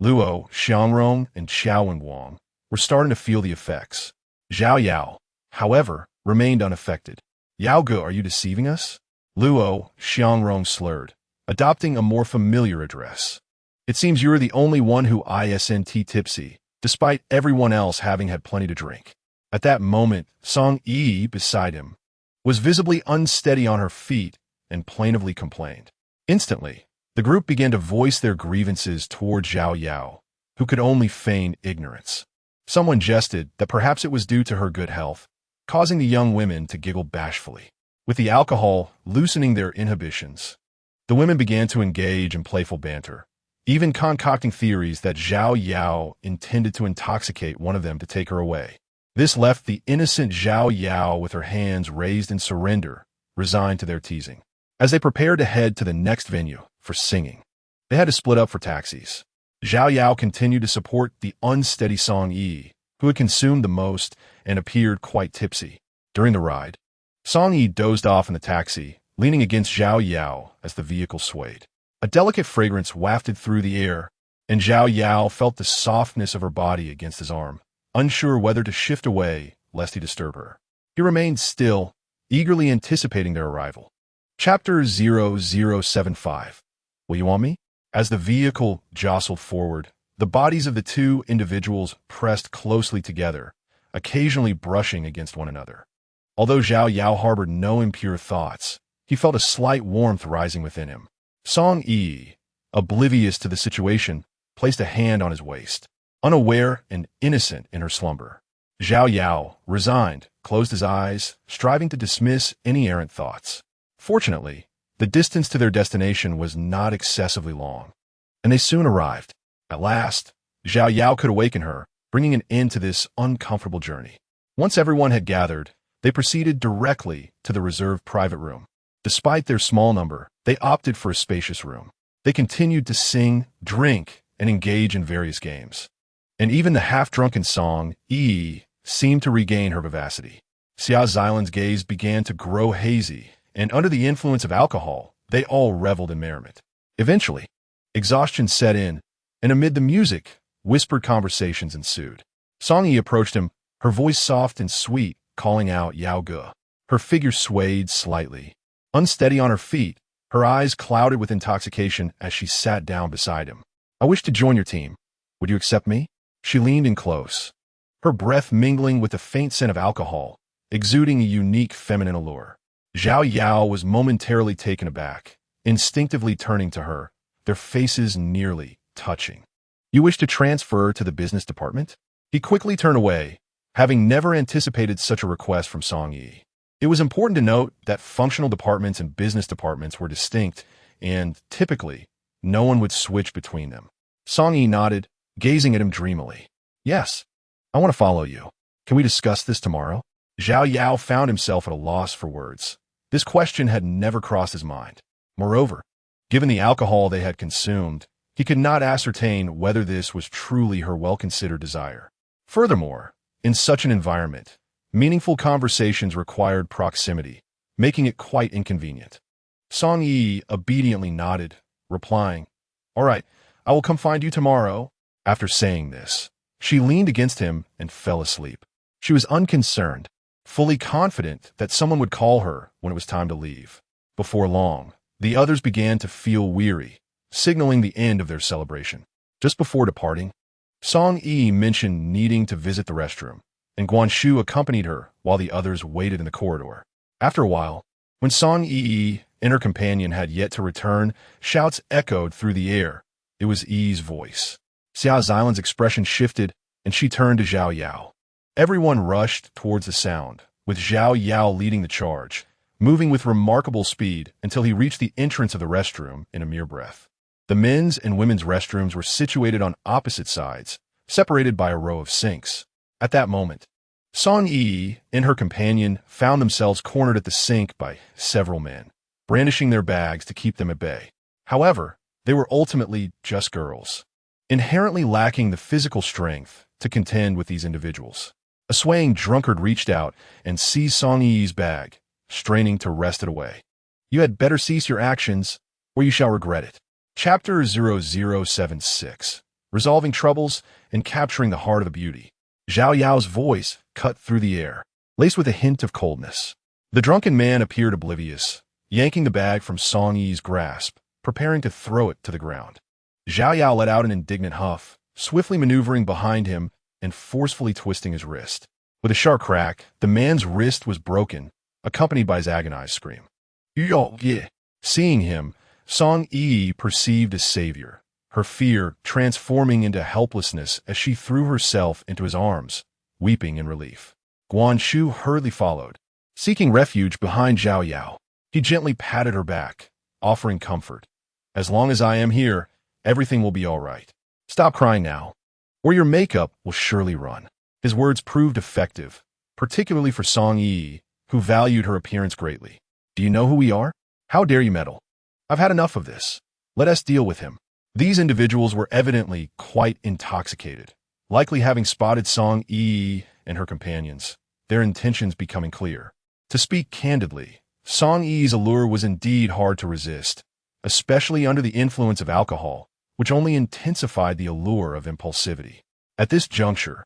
[SPEAKER 1] Luo Xiangrong and Xiao Wenguang, were starting to feel the effects. Zhao Yao, however, remained unaffected. "Yao Ge, are you deceiving us?" Luo Xiangrong slurred, adopting a more familiar address. "It seems you're the only one who isn't tipsy, despite everyone else having had plenty to drink." At that moment, Song Yi, beside him, was visibly unsteady on her feet and plaintively complained. Instantly, the group began to voice their grievances toward Zhao Yao, who could only feign ignorance. Someone jested that perhaps it was due to her good health, causing the young women to giggle bashfully. With the alcohol loosening their inhibitions, the women began to engage in playful banter, even concocting theories that Zhao Yao intended to intoxicate one of them to take her away. This left the innocent Zhao Yao with her hands raised in surrender, resigned to their teasing. As they prepared to head to the next venue for singing, they had to split up for taxis. Zhao Yao continued to support the unsteady Song Yi, who had consumed the most and appeared quite tipsy. During the ride, Song Yi dozed off in the taxi, leaning against Zhao Yao as the vehicle swayed. A delicate fragrance wafted through the air, and Zhao Yao felt the softness of her body against his arm, unsure whether to shift away lest he disturb her. He remained still, eagerly anticipating their arrival. Chapter 0075. Will you want me? As the vehicle jostled forward, the bodies of the two individuals pressed closely together, occasionally brushing against one another. Although Zhao Yao harbored no impure thoughts, he felt a slight warmth rising within him. Song Yi, oblivious to the situation, placed a hand on his waist, unaware and innocent in her slumber. Zhao Yao, resigned, closed his eyes, striving to dismiss any errant thoughts. Fortunately, the distance to their destination was not excessively long, and they soon arrived. At last, Zhao Yao could awaken her, bringing an end to this uncomfortable journey. Once everyone had gathered, they proceeded directly to the reserved private room. Despite their small number, they opted for a spacious room. They continued to sing, drink, and engage in various games. And even the half-drunken Song Yi seemed to regain her vivacity. Xiao Xilan's gaze began to grow hazy, and under the influence of alcohol, they all reveled in merriment. Eventually, exhaustion set in, and amid the music, whispered conversations ensued. Song Yi approached him, her voice soft and sweet, calling out Yao Ge. Her figure swayed slightly. Unsteady on her feet, her eyes clouded with intoxication as she sat down beside him. "I wish to join your team. Would you accept me?" She leaned in close, her breath mingling with the faint scent of alcohol, exuding a unique feminine allure. Zhao Yao was momentarily taken aback, instinctively turning to her, their faces nearly touching. "You wish to transfer to the business department?" He quickly turned away, having never anticipated such a request from Song Yi. It was important to note that functional departments and business departments were distinct, and, typically, no one would switch between them. Song Yi nodded, gazing at him dreamily. Yes, I want to follow you. Can we discuss this tomorrow? Zhao Yao found himself at a loss for words. This question had never crossed his mind. Moreover, given the alcohol they had consumed, he could not ascertain whether this was truly her well-considered desire. Furthermore, in such an environment, meaningful conversations required proximity, making it quite inconvenient. Song Yi obediently nodded, replying, "All right, I will come find you tomorrow." After saying this, she leaned against him and fell asleep. She was unconcerned, fully confident that someone would call her when it was time to leave. Before long, the others began to feel weary, signaling the end of their celebration. Just before departing, Song Yi mentioned needing to visit the restroom, and Guanshu accompanied her while the others waited in the corridor. After a while, when Song Yi and her companion had yet to return, shouts echoed through the air. It was Yi's voice. Xiao Xilan's expression shifted, and she turned to Zhao Yao. Everyone rushed towards the sound, with Zhao Yao leading the charge, moving with remarkable speed until he reached the entrance of the restroom in a mere breath. The men's and women's restrooms were situated on opposite sides, separated by a row of sinks. At that moment, Song Yi and her companion found themselves cornered at the sink by several men, brandishing their bags to keep them at bay. However, they were ultimately just girls, inherently lacking the physical strength to contend with these individuals. A swaying drunkard reached out and seized Song Yi's bag, straining to wrest it away. "You had better cease your actions, or you shall regret it." Chapter 0076, Resolving Troubles and Capturing the Heart of a Beauty. Zhao Yao's voice cut through the air, laced with a hint of coldness. The drunken man appeared oblivious, yanking the bag from Song Yi's grasp, preparing to throw it to the ground. Zhao Yao let out an indignant huff, swiftly maneuvering behind him and forcefully twisting his wrist. With a sharp crack, the man's wrist was broken, accompanied by his agonized scream. "Yo, yeah." Seeing him, Song Yi perceived a savior, her fear transforming into helplessness as she threw herself into his arms, weeping in relief. Guanshu hurriedly followed, seeking refuge behind Zhao Yao. He gently patted her back, offering comfort. "As long as I am here, everything will be all right. Stop crying now, or your makeup will surely run." His words proved effective, particularly for Song Yi, who valued her appearance greatly. "Do you know who we are? How dare you meddle? I've had enough of this. Let us deal with him." These individuals were evidently quite intoxicated, likely having spotted Song Yi and her companions, their intentions becoming clear. To speak candidly, Song Yi's allure was indeed hard to resist, especially under the influence of alcohol, which only intensified the allure of impulsivity. At this juncture,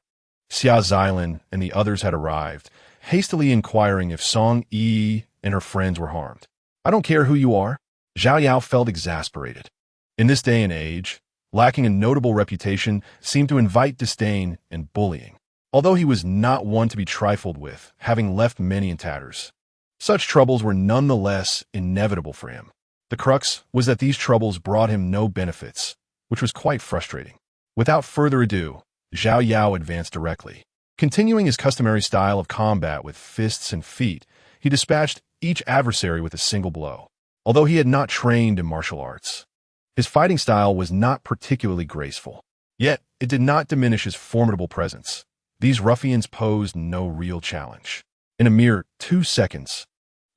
[SPEAKER 1] Xiao Xilan and the others had arrived, hastily inquiring if Song Yi and her friends were harmed. "I don't care who you are." Zhao Yao felt exasperated. In this day and age, lacking a notable reputation seemed to invite disdain and bullying, although he was not one to be trifled with, having left many in tatters. Such troubles were nonetheless inevitable for him. The crux was that these troubles brought him no benefits, which was quite frustrating. Without further ado, Zhao Yao advanced directly. Continuing his customary style of combat with fists and feet, he dispatched each adversary with a single blow. Although he had not trained in martial arts, his fighting style was not particularly graceful. Yet, it did not diminish his formidable presence. These ruffians posed no real challenge. In a mere 2 seconds,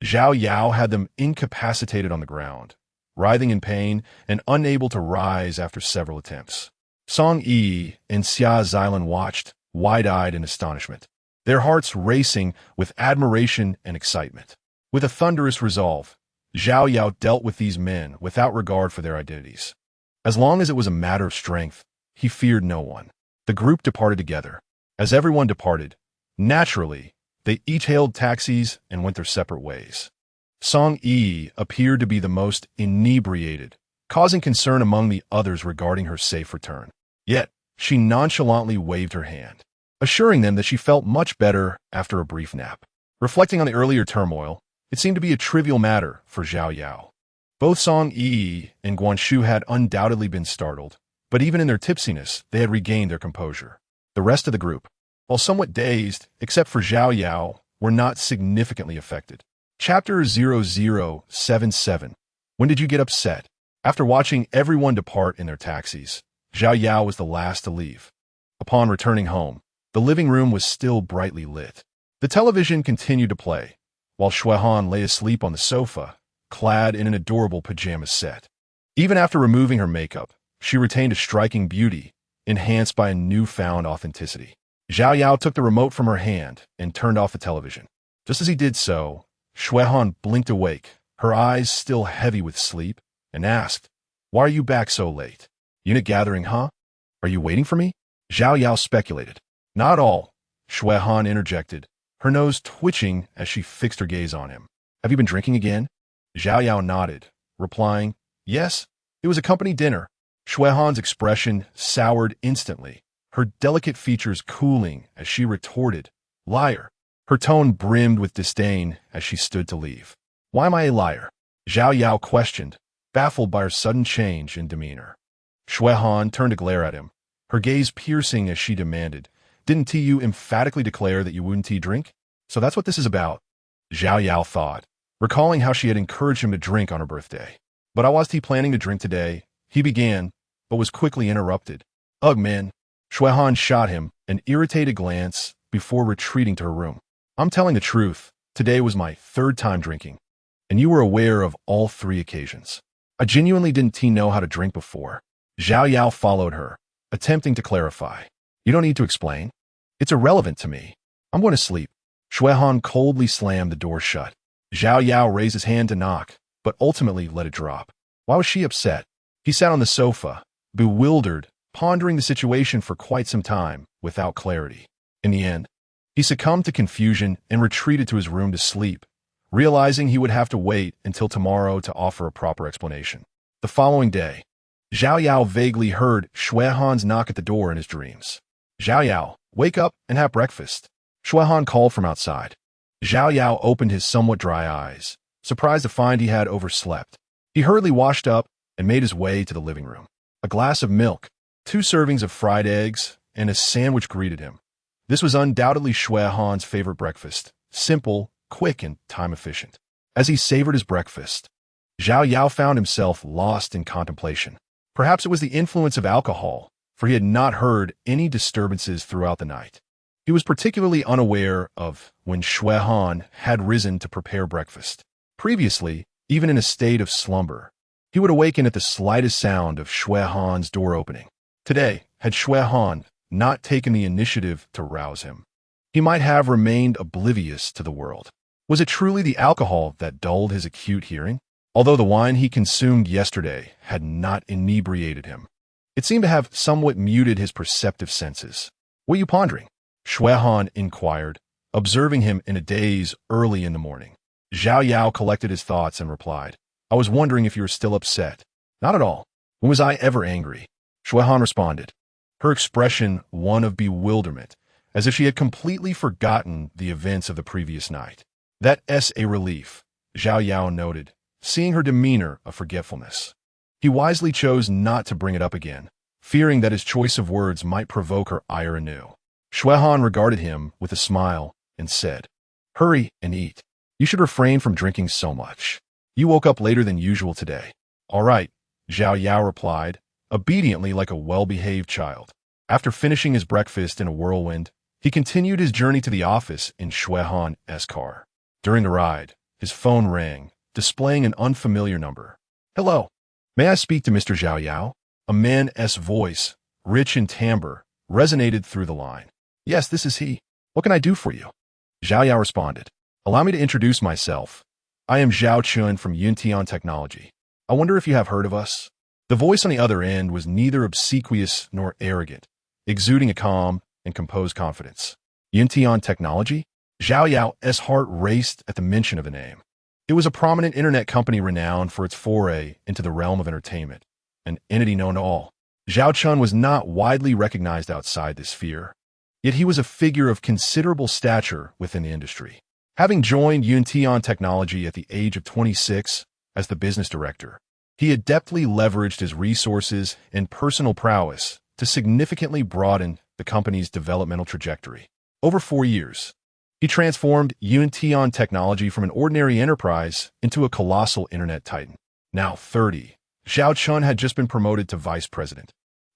[SPEAKER 1] Zhao Yao had them incapacitated on the ground, writhing in pain and unable to rise after several attempts. Song Yi and Xiao Xilan watched, wide-eyed in astonishment, their hearts racing with admiration and excitement. With a thunderous resolve, Zhao Yao dealt with these men without regard for their identities. As long as it was a matter of strength, he feared no one. The group departed together. As everyone departed, naturally, they each hailed taxis and went their separate ways. Song Yi appeared to be the most inebriated, causing concern among the others regarding her safe return. Yet, she nonchalantly waved her hand, assuring them that she felt much better after a brief nap. Reflecting on the earlier turmoil, it seemed to be a trivial matter for Zhao Yao. Both Song Yi and Guanshu had undoubtedly been startled, but even in their tipsiness, they had regained their composure. The rest of the group, while somewhat dazed, except for Zhao Yao, were not significantly affected. Chapter 0077. When did you get upset? After watching everyone depart in their taxis, Zhao Yao was the last to leave. Upon returning home, the living room was still brightly lit. The television continued to play, while Xuehan lay asleep on the sofa, clad in an adorable pajama set. Even after removing her makeup, she retained a striking beauty, enhanced by a newfound authenticity. Zhao Yao took the remote from her hand and turned off the television. Just as he did so, Xuehan blinked awake, her eyes still heavy with sleep, and asked, "Why are you back so late? Unit gathering, huh? Are you waiting for me?" Zhao Yao speculated. "Not all," Xuehan interjected, her nose twitching as she fixed her gaze on him. "Have you been drinking again?" Zhao Yao nodded, replying, "Yes, it was a company dinner." Xuehan's expression soured instantly, her delicate features cooling as she retorted, "Liar." Her tone brimmed with disdain as she stood to leave. "Why am I a liar?" Zhao Yao questioned, baffled by her sudden change in demeanor. Xuehan turned to glare at him, her gaze piercing as she demanded, "Didn't you emphatically declare that you wouldn't drink? So that's what this is about." Zhao Yao thought, recalling how she had encouraged him to drink on her birthday. "But I was planning to drink today," he began, but was quickly interrupted. "Ugh, man." Xuehan shot him an irritated glance before retreating to her room. "I'm telling the truth, today was my third time drinking, and you were aware of all 3 occasions. I genuinely didn't know how to drink before." Zhao Yao followed her, attempting to clarify. "You don't need to explain. It's irrelevant to me. I'm going to sleep." Xuehan coldly slammed the door shut. Zhao Yao raised his hand to knock, but ultimately let it drop. Why was she upset? He sat on the sofa, bewildered, pondering the situation for quite some time, without clarity. In the end, he succumbed to confusion and retreated to his room to sleep, realizing he would have to wait until tomorrow to offer a proper explanation. The following day, Zhao Yao vaguely heard Xuehan's knock at the door in his dreams. "Zhao Yao, wake up and have breakfast." Xuehan called from outside. Zhao Yao opened his somewhat dry eyes, surprised to find he had overslept. He hurriedly washed up and made his way to the living room. A glass of milk, 2 servings of fried eggs, and a sandwich greeted him. This was undoubtedly Xuehan's favorite breakfast, simple, quick, and time-efficient. As he savored his breakfast, Zhao Yao found himself lost in contemplation. Perhaps it was the influence of alcohol, for he had not heard any disturbances throughout the night. He was particularly unaware of when Xuehan had risen to prepare breakfast. Previously, even in a state of slumber, he would awaken at the slightest sound of Xuehan's door opening. Today, had Xuehan not taken the initiative to rouse him, he might have remained oblivious to the world. Was it truly the alcohol that dulled his acute hearing? Although the wine he consumed yesterday had not inebriated him, it seemed to have somewhat muted his perceptive senses. "What are you pondering?" Xuehan inquired, observing him in a daze early in the morning. Zhao Yao collected his thoughts and replied, "I was wondering if you were still upset." "Not at all. When was I ever angry?" Xuehan responded, her expression one of bewilderment, as if she had completely forgotten the events of the previous night. "That's a relief," Zhao Yao noted, seeing her demeanor of forgetfulness. He wisely chose not to bring it up again, fearing that his choice of words might provoke her ire anew. Xuehan regarded him with a smile and said, "Hurry and eat. You should refrain from drinking so much. You woke up later than usual today." "All right," Zhao Yao replied, obediently like a well-behaved child. After finishing his breakfast in a whirlwind, he continued his journey to the office in Xuehan's car. During the ride, his phone rang, displaying an unfamiliar number. "Hello. May I speak to Mr. Zhao Yao?" A man's voice, rich in timbre, resonated through the line. "Yes, this is he. What can I do for you?" Zhao Yao responded, "Allow me to introduce myself. I am Xiao Chen from Yuntian Technology. I wonder if you have heard of us?" The voice on the other end was neither obsequious nor arrogant, exuding a calm and composed confidence. Yuntian Technology? Zhao Yao's heart raced at the mention of the name. It was a prominent internet company renowned for its foray into the realm of entertainment, an entity known to all. Xiao Chen was not widely recognized outside this sphere, yet he was a figure of considerable stature within the industry. Having joined Yuntian Technology at the age of 26 as the business director, he adeptly leveraged his resources and personal prowess to significantly broaden the company's developmental trajectory. Over 4 years, he transformed Yuntian Technology from an ordinary enterprise into a colossal internet titan. Now 30, Xiao Chen had just been promoted to vice president.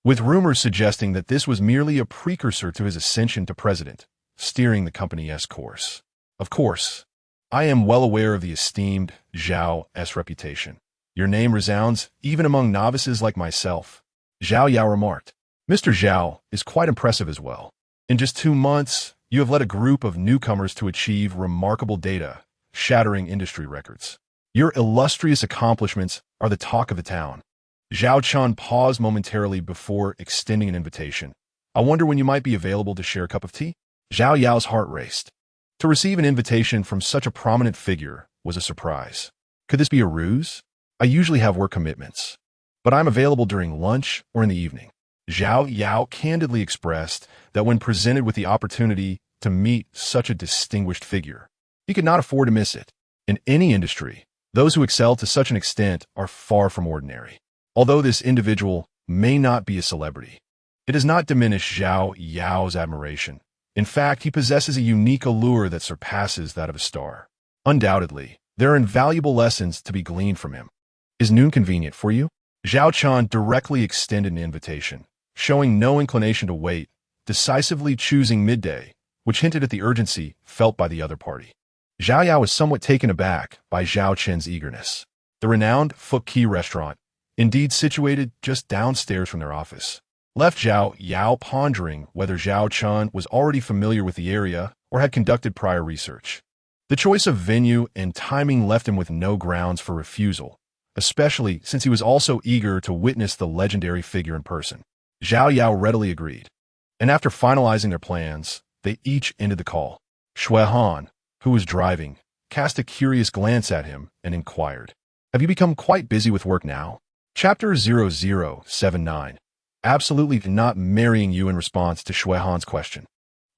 [SPEAKER 1] with rumors suggesting that this was merely a precursor to his ascension to president, steering the company's course. Of course, I am well aware of the esteemed Xiao's reputation. Your name resounds even among novices like myself, Xiao Yao remarked. Mr. Xiao is quite impressive as well. In just 2 months, you have led a group of newcomers to achieve remarkable data, shattering industry records. Your illustrious accomplishments are the talk of the town. Xiao Chen paused momentarily before extending an invitation. I wonder when you might be available to share a cup of tea? Xiao Yao's heart raced. To receive an invitation from such a prominent figure was a surprise. Could this be a ruse? I usually have work commitments, but I'm available during lunch or in the evening. Xiao Yao candidly expressed that when presented with the opportunity to meet such a distinguished figure, he could not afford to miss it. In any industry, those who excel to such an extent are far from ordinary. Although this individual may not be a celebrity, it does not diminish Xiao Yao's admiration. In fact, he possesses a unique allure that surpasses that of a star. Undoubtedly, there are invaluable lessons to be gleaned from him. Is noon convenient for you? Xiao Chen directly extended an invitation, showing no inclination to wait, decisively choosing midday, which hinted at the urgency felt by the other party. Xiao Yao was somewhat taken aback by Xiao Chen's eagerness. The renowned Fook Key restaurant, indeed situated just downstairs from their office, left Xiao Yao pondering whether Xiao Chen was already familiar with the area or had conducted prior research. The choice of venue and timing left him with no grounds for refusal, especially since he was also eager to witness the legendary figure in person. Xiao Yao readily agreed, and after finalizing their plans, they each ended the call. Shui Han, who was driving, cast a curious glance at him and inquired, "Have you become quite busy with work now?" Chapter 0079. Absolutely not marrying you in response to Shui Han's question.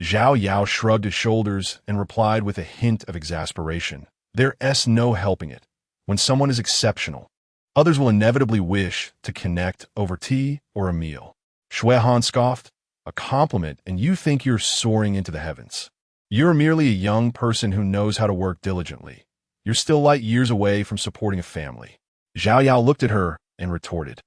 [SPEAKER 1] Xiao Yao shrugged his shoulders and replied with a hint of exasperation. There's no helping it. When someone is exceptional, others will inevitably wish to connect over tea or a meal. Shui Han scoffed. A compliment, and you think you're soaring into the heavens. You're merely a young person who knows how to work diligently. You're still light years away from supporting a family. Xiao Yao looked at her and retorted,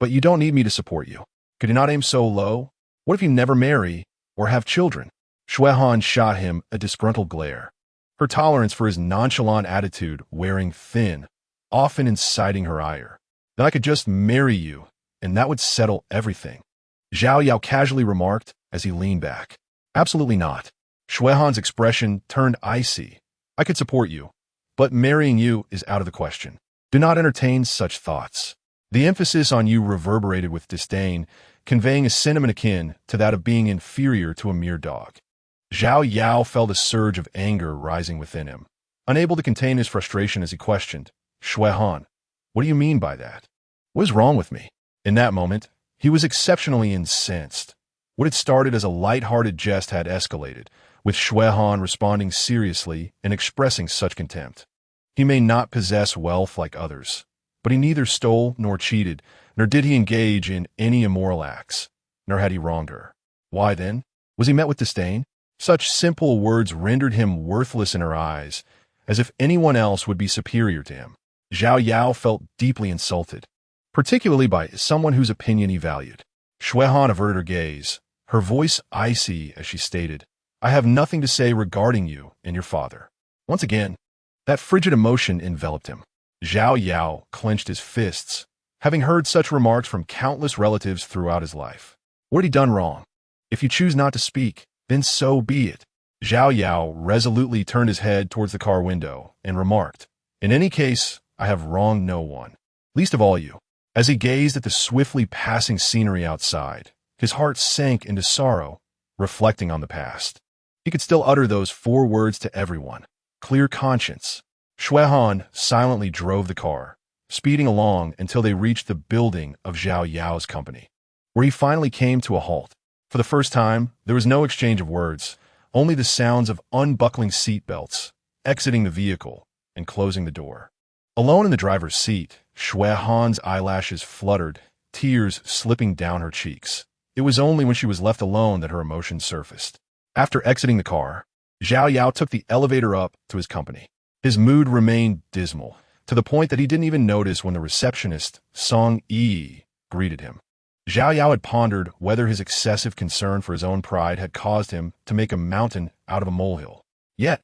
[SPEAKER 1] "But you don't need me to support you. Could you not aim so low? What if you never marry or have children?" Shui Han shot him a disgruntled glare, her tolerance for his nonchalant attitude wearing thin, often inciting her ire. "Then I could just marry you, and that would settle everything," Xiao Yao casually remarked as he leaned back. "Absolutely not." Shui Han's expression turned icy. "I could support you, but marrying you is out of the question. Do not entertain such thoughts." The emphasis on you reverberated with disdain, conveying a sentiment akin to that of being inferior to a mere dog. Xiao Yao felt a surge of anger rising within him, unable to contain his frustration as he questioned, "Shui Han, what do you mean by that? What is wrong with me?" In that moment, he was exceptionally incensed. What had started as a light-hearted jest had escalated, with Shui Han responding seriously and expressing such contempt. He may not possess wealth like others, but he neither stole nor cheated, nor did he engage in any immoral acts, nor had he wronged her. Why then was he met with disdain? Such simple words rendered him worthless in her eyes, as if anyone else would be superior to him. Xiao Yao felt deeply insulted, particularly by someone whose opinion he valued. Shui Han averted her gaze, her voice icy as she stated, "I have nothing to say regarding you and your father." Once again, that frigid emotion enveloped him. Xiao Yao clenched his fists, having heard such remarks from countless relatives throughout his life. What had he done wrong? If you choose not to speak, then so be it. Xiao Yao resolutely turned his head towards the car window and remarked, "In any case, I have wronged no one, least of all you." As he gazed at the swiftly passing scenery outside, his heart sank into sorrow, reflecting on the past. He could still utter those 4 words to everyone. Clear conscience. Shui Han silently drove the car, speeding along until they reached the building of Xiao Yao's company, where he finally came to a halt. For the first time, there was no exchange of words, only the sounds of unbuckling seat belts, exiting the vehicle, and closing the door. Alone in the driver's seat, Shui Han's eyelashes fluttered, tears slipping down her cheeks. It was only when she was left alone that her emotions surfaced. After exiting the car, Xiao Yao took the elevator up to his company. His mood remained dismal, to the point that he didn't even notice when the receptionist, Song Yi, greeted him. Zhao Yao had pondered whether his excessive concern for his own pride had caused him to make a mountain out of a molehill. Yet,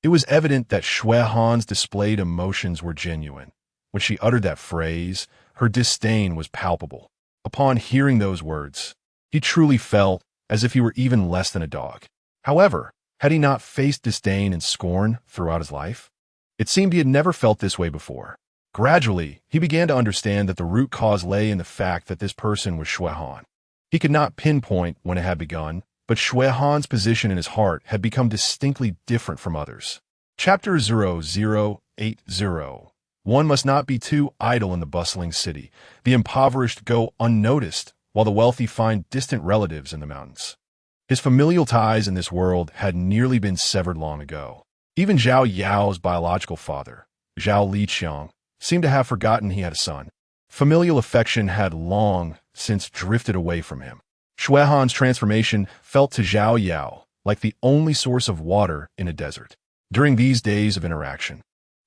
[SPEAKER 1] it was evident that Shui Han's displayed emotions were genuine. When she uttered that phrase, her disdain was palpable. Upon hearing those words, he truly felt as if he were even less than a dog. However, had he not faced disdain and scorn throughout his life? It seemed he had never felt this way before. Gradually, he began to understand that the root cause lay in the fact that this person was Shui Han. He could not pinpoint when it had begun, but Shui Han's position in his heart had become distinctly different from others. Chapter 0080. One must not be too idle in the bustling city. The impoverished go unnoticed, while the wealthy find distant relatives in the mountains. His familial ties in this world had nearly been severed long ago. Even Zhao Yao's biological father, Zhao Liqiang, seemed to have forgotten he had a son. Familial affection had long since drifted away from him. Shui Han's transformation felt to Zhao Yao like the only source of water in a desert. During these days of interaction,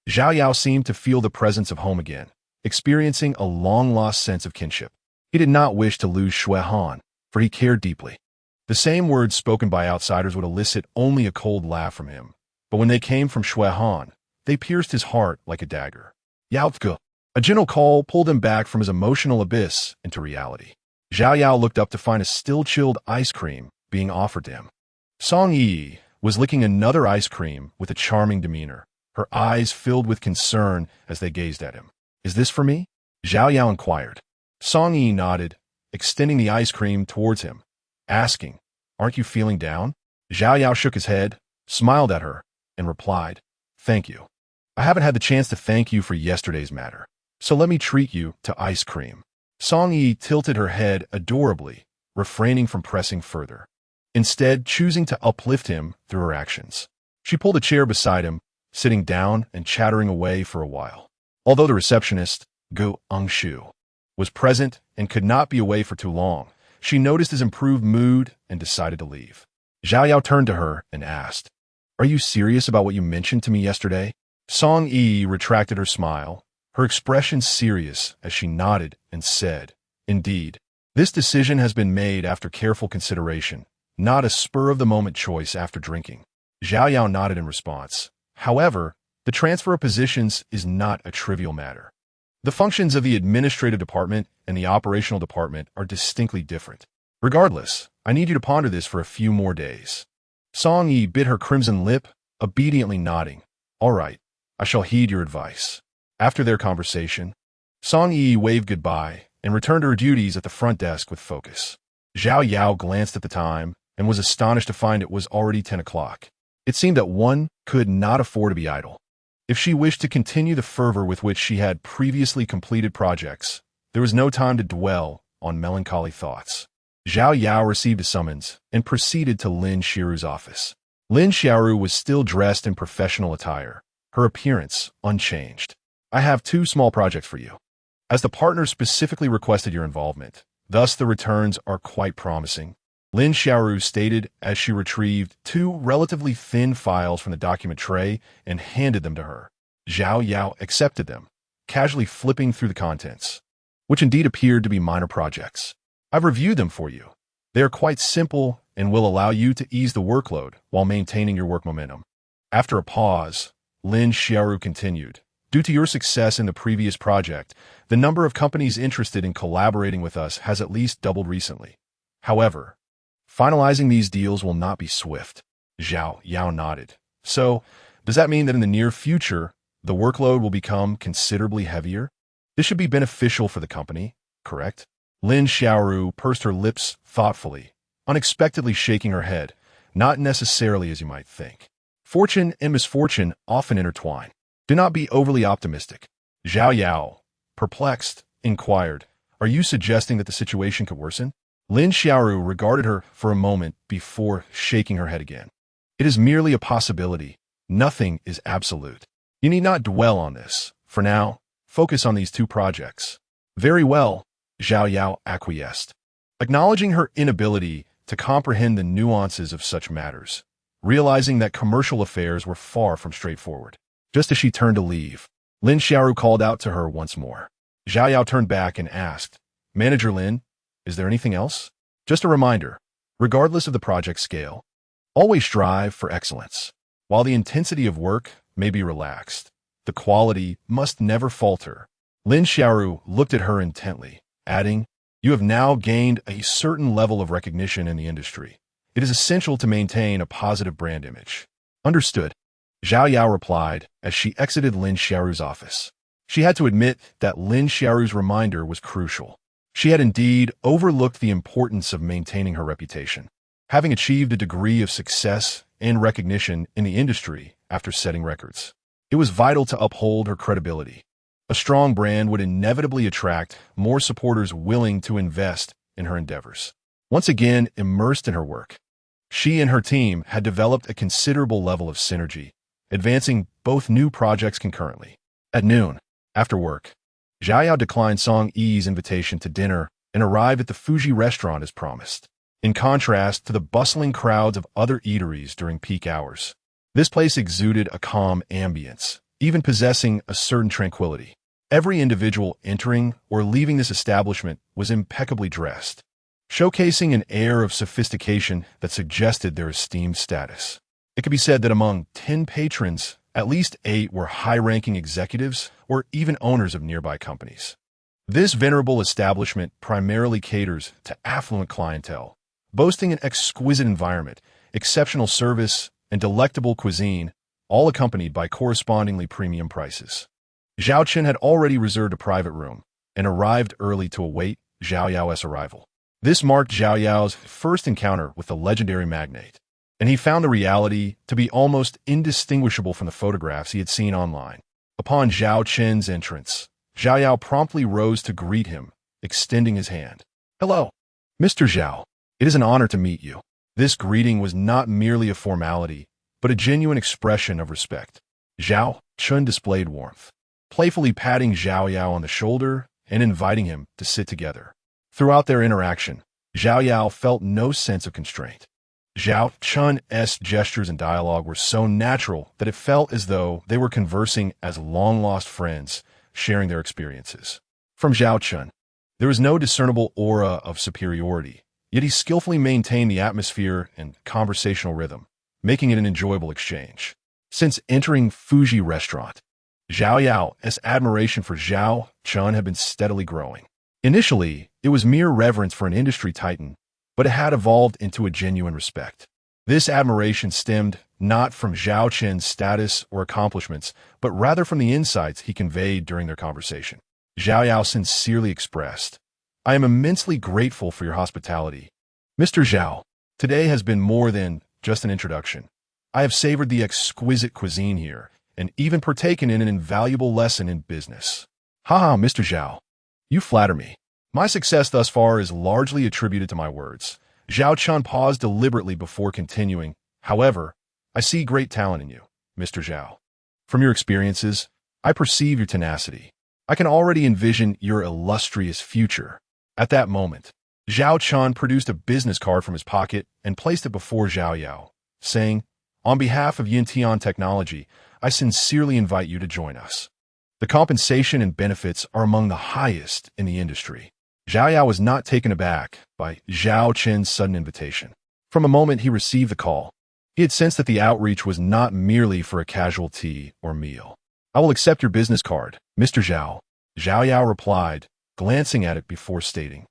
[SPEAKER 1] Zhao Yao seemed to feel the presence of home again, experiencing a long-lost sense of kinship. He did not wish to lose Shui Han, for he cared deeply. The same words spoken by outsiders would elicit only a cold laugh from him, but when they came from Shui Han, they pierced his heart like a dagger. Yaoke. A gentle call pulled him back from his emotional abyss into reality. Zhao Yao looked up to find a still-chilled ice cream being offered to him. Song Yi was licking another ice cream with a charming demeanor, her eyes filled with concern as they gazed at him. "Is this for me?" Zhao Yao inquired. Song Yi nodded, extending the ice cream towards him, asking, "Aren't you feeling down?" Zhao Yao shook his head, smiled at her, and replied, "Thank you. I haven't had the chance to thank you for yesterday's matter, so let me treat you to ice cream." Song Yi tilted her head adorably, refraining from pressing further, instead choosing to uplift him through her actions. She pulled a chair beside him, sitting down and chattering away for a while. Although the receptionist, Gu Angshu, was present and could not be away for too long, she noticed his improved mood and decided to leave. Zhao Yao turned to her and asked, "Are you serious about what you mentioned to me yesterday?" Song Yi retracted her smile, her expression serious as she nodded and said, "Indeed, this decision has been made after careful consideration, not a spur-of-the-moment choice after drinking." Zhao Yao nodded in response. However, the transfer of positions is not a trivial matter. The functions of the administrative department and the operational department are distinctly different. Regardless, I need you to ponder this for a few more days. Song Yi bit her crimson lip, obediently nodding. "All right, I shall heed your advice." After their conversation, Song Yi waved goodbye and returned to her duties at the front desk with focus. Zhao Yao glanced at the time and was astonished to find it was already 10 o'clock. It seemed that one could not afford to be idle. If she wished to continue the fervor with which she had previously completed projects, there was no time to dwell on melancholy thoughts. Zhao Yao received a summons and proceeded to Lin Xiaoru's office. Lin Xiaoru was still dressed in professional attire, her appearance unchanged. "I have 2 small projects for you. As the partners specifically requested your involvement, thus the returns are quite promising," Lin Xiaoru stated as she retrieved 2 relatively thin files from the document tray and handed them to her. Zhao Yao accepted them, casually flipping through the contents, which indeed appeared to be minor projects. "I've reviewed them for you. They are quite simple and will allow you to ease the workload while maintaining your work momentum." After a pause, Lin Xiaoru continued, "Due to your success in the previous project, the number of companies interested in collaborating with us has at least doubled recently. However, finalizing these deals will not be swift." Zhao Yao nodded. "So, does that mean that in the near future, the workload will become considerably heavier? This should be beneficial for the company, correct?" Lin Xiaoru pursed her lips thoughtfully, unexpectedly shaking her head. "Not necessarily as you might think. Fortune and misfortune often intertwine. Do not be overly optimistic." Zhao Yao, perplexed, inquired, "Are you suggesting that the situation could worsen?" Lin Xiaoru regarded her for a moment before shaking her head again. "It is merely a possibility. Nothing is absolute. You need not dwell on this. For now, focus on these 2 projects." "Very well," Zhao Yao acquiesced, acknowledging her inability to comprehend the nuances of such matters, realizing that commercial affairs were far from straightforward. Just as she turned to leave, Lin Xiaoru called out to her once more. Zhao Yao turned back and asked, "Manager Lin, Is there anything else? Just a reminder, regardless of the project scale, always strive for excellence. While the intensity of work may be relaxed, the quality must never falter. Lin Xiaoru looked at her intently, adding, "You have now gained a certain level of recognition in the industry. It is essential to maintain a positive brand image." "Understood," Zhao Yao replied as she exited Lin Xiaoru's office. She had to admit that Lin Xiaoru's reminder was crucial. She had indeed overlooked the importance of maintaining her reputation. Having achieved a degree of success and recognition in the industry after setting records, it was vital to uphold her credibility. A strong brand would inevitably attract more supporters willing to invest in her endeavors. Once again immersed in her work, she and her team had developed a considerable level of synergy, advancing both new projects concurrently. At noon, after work, Zhao Yao declined Song Yi's invitation to dinner and arrived at the Fuji restaurant as promised. In contrast to the bustling crowds of other eateries during peak hours, this place exuded a calm ambience, even possessing a certain tranquility. Every individual entering or leaving this establishment was impeccably dressed, showcasing an air of sophistication that suggested their esteemed status. It could be said that among 10 patrons, at least 8 were high-ranking executives or even owners of nearby companies. This venerable establishment primarily caters to affluent clientele, boasting an exquisite environment, exceptional service, and delectable cuisine, all accompanied by correspondingly premium prices. Xiao Chen had already reserved a private room and arrived early to await Zhao Yao's arrival. This marked Zhao Yao's first encounter with the legendary magnate, and he found the reality to be almost indistinguishable from the photographs he had seen online. Upon Xiao Chen's entrance, Zhao Yao promptly rose to greet him, extending his hand. "Hello, Mr. Zhao. It is an honor to meet you." This greeting was not merely a formality, but a genuine expression of respect. Xiao Chen displayed warmth, playfully patting Zhao Yao on the shoulder and inviting him to sit together. Throughout their interaction, Zhao Yao felt no sense of constraint. Zhao Chen's gestures and dialogue were so natural that it felt as though they were conversing as long-lost friends, sharing their experiences. From Zhao Chen, there was no discernible aura of superiority, yet he skillfully maintained the atmosphere and conversational rhythm, making it an enjoyable exchange. Since entering Fuji restaurant, Zhao Yao's admiration for Zhao Chen had been steadily growing. Initially, it was mere reverence for an industry titan, but it had evolved into a genuine respect. This admiration stemmed not from Zhao Chen's status or accomplishments, but rather from the insights he conveyed during their conversation. Zhao Yao sincerely expressed, "I am immensely grateful for your hospitality. Mr. Zhao, today has been more than just an introduction. I have savored the exquisite cuisine here, and even partaken in an invaluable lesson in business." "Haha, Mr. Zhao, you flatter me. My success thus far is largely attributed to my words." Zhao Chen paused deliberately before continuing. "However, I see great talent in you, Mr. Zhao. From your experiences, I perceive your tenacity. I can already envision your illustrious future." At that moment, Zhao Chen produced a business card from his pocket and placed it before Zhao Yao, saying, "On behalf of Yuntian Technology, I sincerely invite you to join us. The compensation and benefits are among the highest in the industry." Zhao Yao was not taken aback by Zhao Chen's sudden invitation. From the moment he received the call, he had sensed that the outreach was not merely for a casual tea or meal. "I will accept your business card, Mr. Zhao," Zhao Yao replied, glancing at it before stating,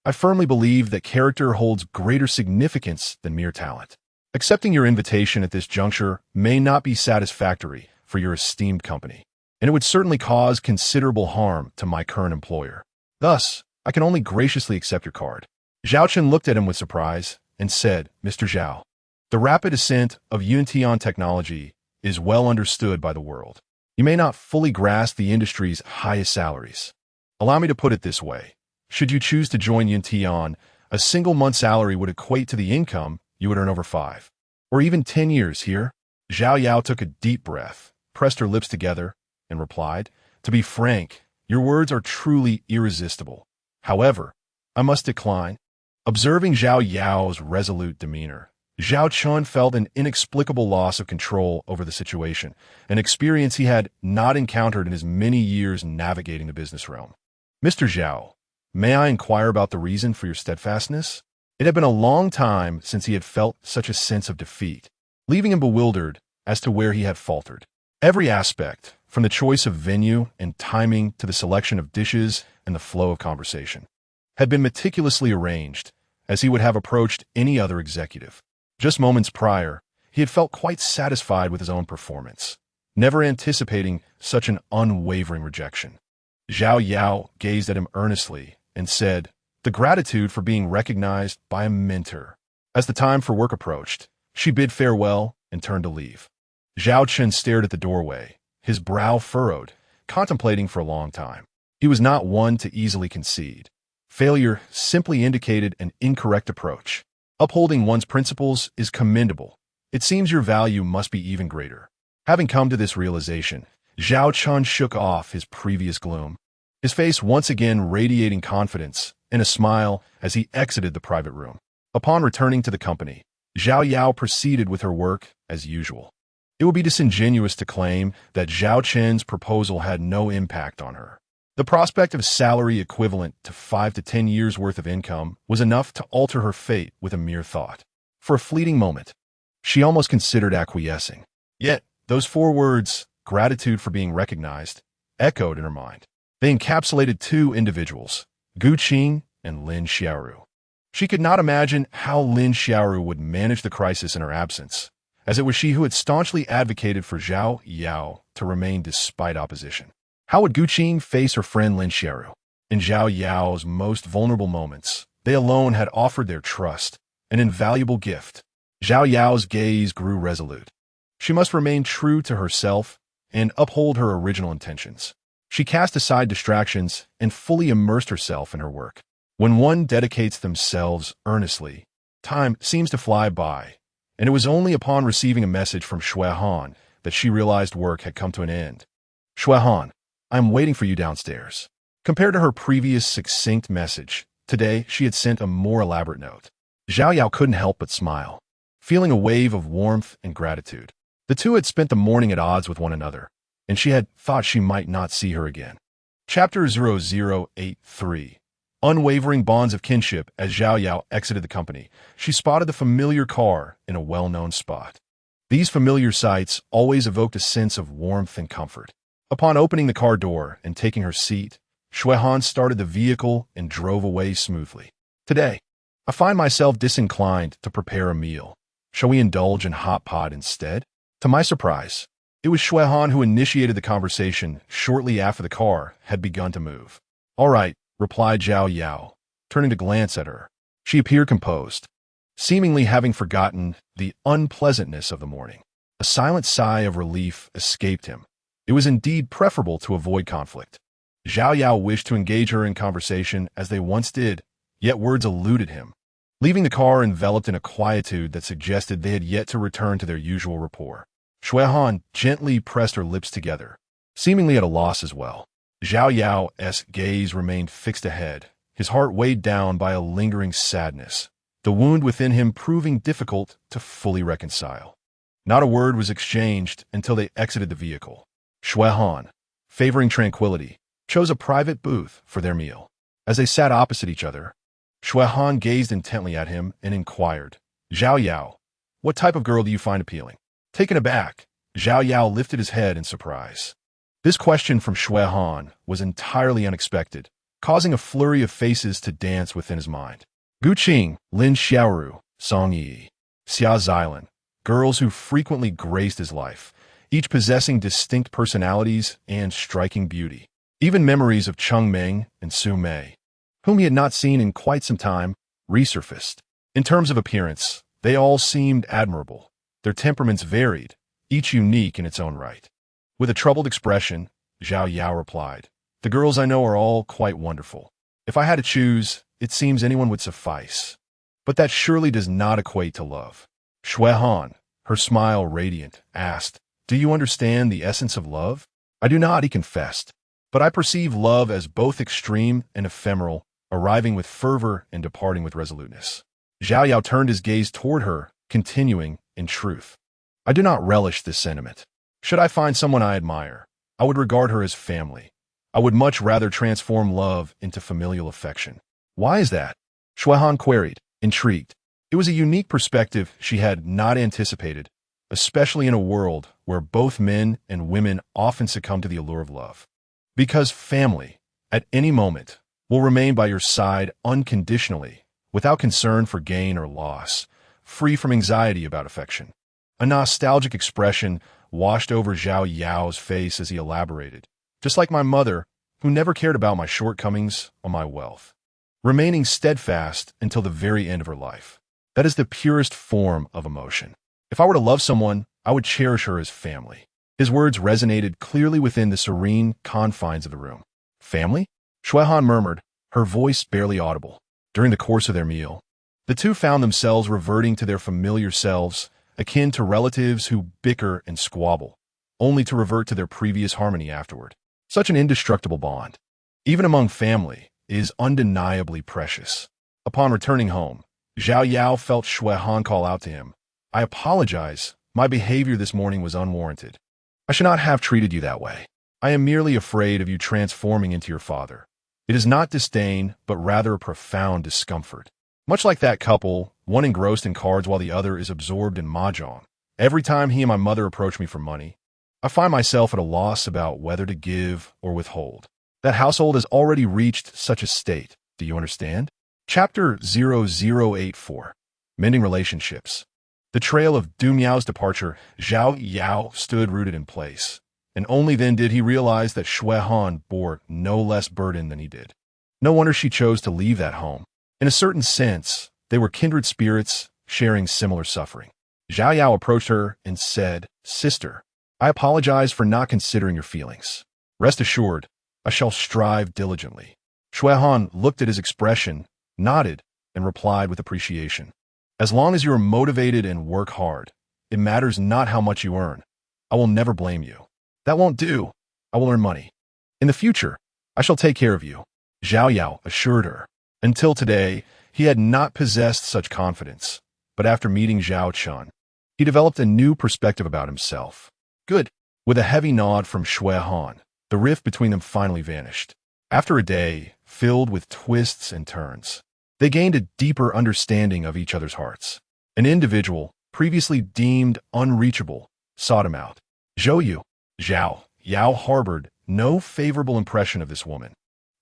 [SPEAKER 1] "I firmly believe that character holds greater significance than mere talent. Accepting your invitation at this juncture may not be satisfactory for your esteemed company, and it would certainly cause considerable harm to my current employer. Thus, I can only graciously accept your card." Xiao Chen looked at him with surprise and said, "Mr. Zhao, the rapid ascent of Yuntian Technology is well understood by the world. You may not fully grasp the industry's highest salaries. Allow me to put it this way. Should you choose to join Yuntian, a single month's salary would equate to the income you would earn over 5 or even 10 years here." Zhao Yao took a deep breath, pressed her lips together, and replied, "To be frank, your words are truly irresistible. However, I must decline." Observing Zhao Yao's resolute demeanor, Zhao Chen felt an inexplicable loss of control over the situation, an experience he had not encountered in his many years navigating the business realm. "Mr. Zhao, May I inquire about the reason for your steadfastness? It had been a long time since he had felt such a sense of defeat, leaving him bewildered as to where he had faltered. Every aspect, from the choice of venue and timing to the selection of dishes and the flow of conversation, had been meticulously arranged as he would have approached any other executive. Just moments prior, he had felt quite satisfied with his own performance, never anticipating such an unwavering rejection. Zhao Yao gazed at him earnestly and said, "The gratitude for being recognized by a mentor." As the time for work approached, she bid farewell and turned to leave. Xiao Chen stared at the doorway, his brow furrowed, contemplating for a long time. He was not one to easily concede. Failure simply indicated an incorrect approach. Upholding one's principles is commendable. It seems your value must be even greater. Having come to this realization, Xiao Chen shook off his previous gloom, his face once again radiating confidence and a smile as he exited the private room. Upon returning to the company, Zhao Yao proceeded with her work as usual. It would be disingenuous to claim that Xiao Chen's proposal had no impact on her. The prospect of salary equivalent to 5 to 10 years' worth of income was enough to alter her fate with a mere thought. For a fleeting moment, she almost considered acquiescing. Yet, those 4 words, gratitude for being recognized, echoed in her mind. They encapsulated 2 individuals, Gu Qing and Lin Xiaoru. She could not imagine how Lin Xiaoru would manage the crisis in her absence, as it was she who had staunchly advocated for Zhao Yao to remain despite opposition. How would Gu Qing face her friend Lin Xiaoru? In Zhao Yao's most vulnerable moments, they alone had offered their trust, an invaluable gift. Zhao Yao's gaze grew resolute. She must remain true to herself and uphold her original intentions. She cast aside distractions and fully immersed herself in her work. When one dedicates themselves earnestly, time seems to fly by, and it was only upon receiving a message from Shui Han that she realized work had come to an end. "Shui Han, I am waiting for you downstairs." Compared to her previous succinct message, today she had sent a more elaborate note. Zhao Yao couldn't help but smile, feeling a wave of warmth and gratitude. The two had spent the morning at odds with one another, and she had thought she might not see her again. Chapter 0083. Unwavering bonds of kinship. As Zhao Yao exited the company, she spotted the familiar car in a well-known spot. These familiar sights always evoked a sense of warmth and comfort. Upon opening the car door and taking her seat, Shui Han started the vehicle and drove away smoothly. "Today, I find myself disinclined to prepare a meal. Shall we indulge in hot pot instead?" To my surprise, it was Shui Han who initiated the conversation shortly after the car had begun to move. "All right," replied Zhao Yao, turning to glance at her. She appeared composed, seemingly having forgotten the unpleasantness of the morning. A silent sigh of relief escaped him. It was indeed preferable to avoid conflict. Zhao Yao wished to engage her in conversation as they once did, yet words eluded him, leaving the car enveloped in a quietude that suggested they had yet to return to their usual rapport. Shui Han gently pressed her lips together, seemingly at a loss as well. Zhao Yao's gaze remained fixed ahead, his heart weighed down by a lingering sadness, the wound within him proving difficult to fully reconcile. Not a word was exchanged until they exited the vehicle. Shui Han, favoring tranquility, chose a private booth for their meal. As they sat opposite each other, Shui Han gazed intently at him and inquired, "Zhao Yao, what type of girl do you find appealing?" Taken aback, Zhao Yao lifted his head in surprise. This question from Shui Han was entirely unexpected, causing a flurry of faces to dance within his mind. Gu Qing, Lin Xiaoru, Song Yi, Xia Xilan, girls who frequently graced his life, each possessing distinct personalities and striking beauty. Even memories of Cheng Meng and Su Mei, whom he had not seen in quite some time, resurfaced. In terms of appearance, they all seemed admirable. Their temperaments varied, each unique in its own right. With a troubled expression, Zhao Yao replied, "The girls I know are all quite wonderful. If I had to choose, it seems anyone would suffice. But that surely does not equate to love." Shui Han, her smile radiant, asked, "Do you understand the essence of love?" "I do not," he confessed, "but I perceive love as both extreme and ephemeral, arriving with fervor and departing with resoluteness." Zhao Yao turned his gaze toward her, continuing, "In truth, I do not relish this sentiment. Should I find someone I admire, I would regard her as family. I would much rather transform love into familial affection. Why is that? Shuehan queried, intrigued. It was a unique perspective she had not anticipated, especially in a world where both men and women often succumb to the allure of love. Because family, at any moment, will remain by your side unconditionally, without concern for gain or loss, free from anxiety about affection. A nostalgic expression washed over Xiao Yao's face as he elaborated. Just like my mother, who never cared about my shortcomings or my wealth, remaining steadfast until the very end of her life. That is the purest form of emotion. If I were to love someone, I would cherish her as family. His words resonated clearly within the serene confines of the room. Family? Shuehan murmured, her voice barely audible. During the course of their meal, the two found themselves reverting to their familiar selves, akin to relatives who bicker and squabble, only to revert to their previous harmony afterward. Such an indestructible bond, even among family, is undeniably precious. Upon returning home, Xiao Yao felt Shuehan call out to him. I apologize. My behavior this morning was unwarranted. I should not have treated you that way. I am merely afraid of you transforming into your father. It is not disdain, but rather a profound discomfort. Much like that couple, one engrossed in cards while the other is absorbed in mahjong. Every time he and my mother approach me for money, I find myself at a loss about whether to give or withhold. That household has already reached such a state. Do you understand? Chapter 0084. Mending Relationships. The trail of Du Miao's departure, Xiao Yao stood rooted in place, and only then did he realize that Shuehan bore no less burden than he did. No wonder she chose to leave that home. In a certain sense, they were kindred spirits, sharing similar suffering. Xiao Yao approached her and said, Sister, I apologize for not considering your feelings. Rest assured, I shall strive diligently. Shuehan looked at his expression, nodded, and replied with appreciation. As long as you are motivated and work hard, it matters not how much you earn. I will never blame you. That won't do. I will earn money. In the future, I shall take care of you, Xiao Yao assured her. Until today, he had not possessed such confidence, but after meeting Xiao Chen, he developed a new perspective about himself. Good. With a heavy nod from Shuehan, the rift between them finally vanished. After a day filled with twists and turns, they gained a deeper understanding of each other's hearts. An individual, previously deemed unreachable, sought him out. Xiao Yao harbored no favorable impression of this woman,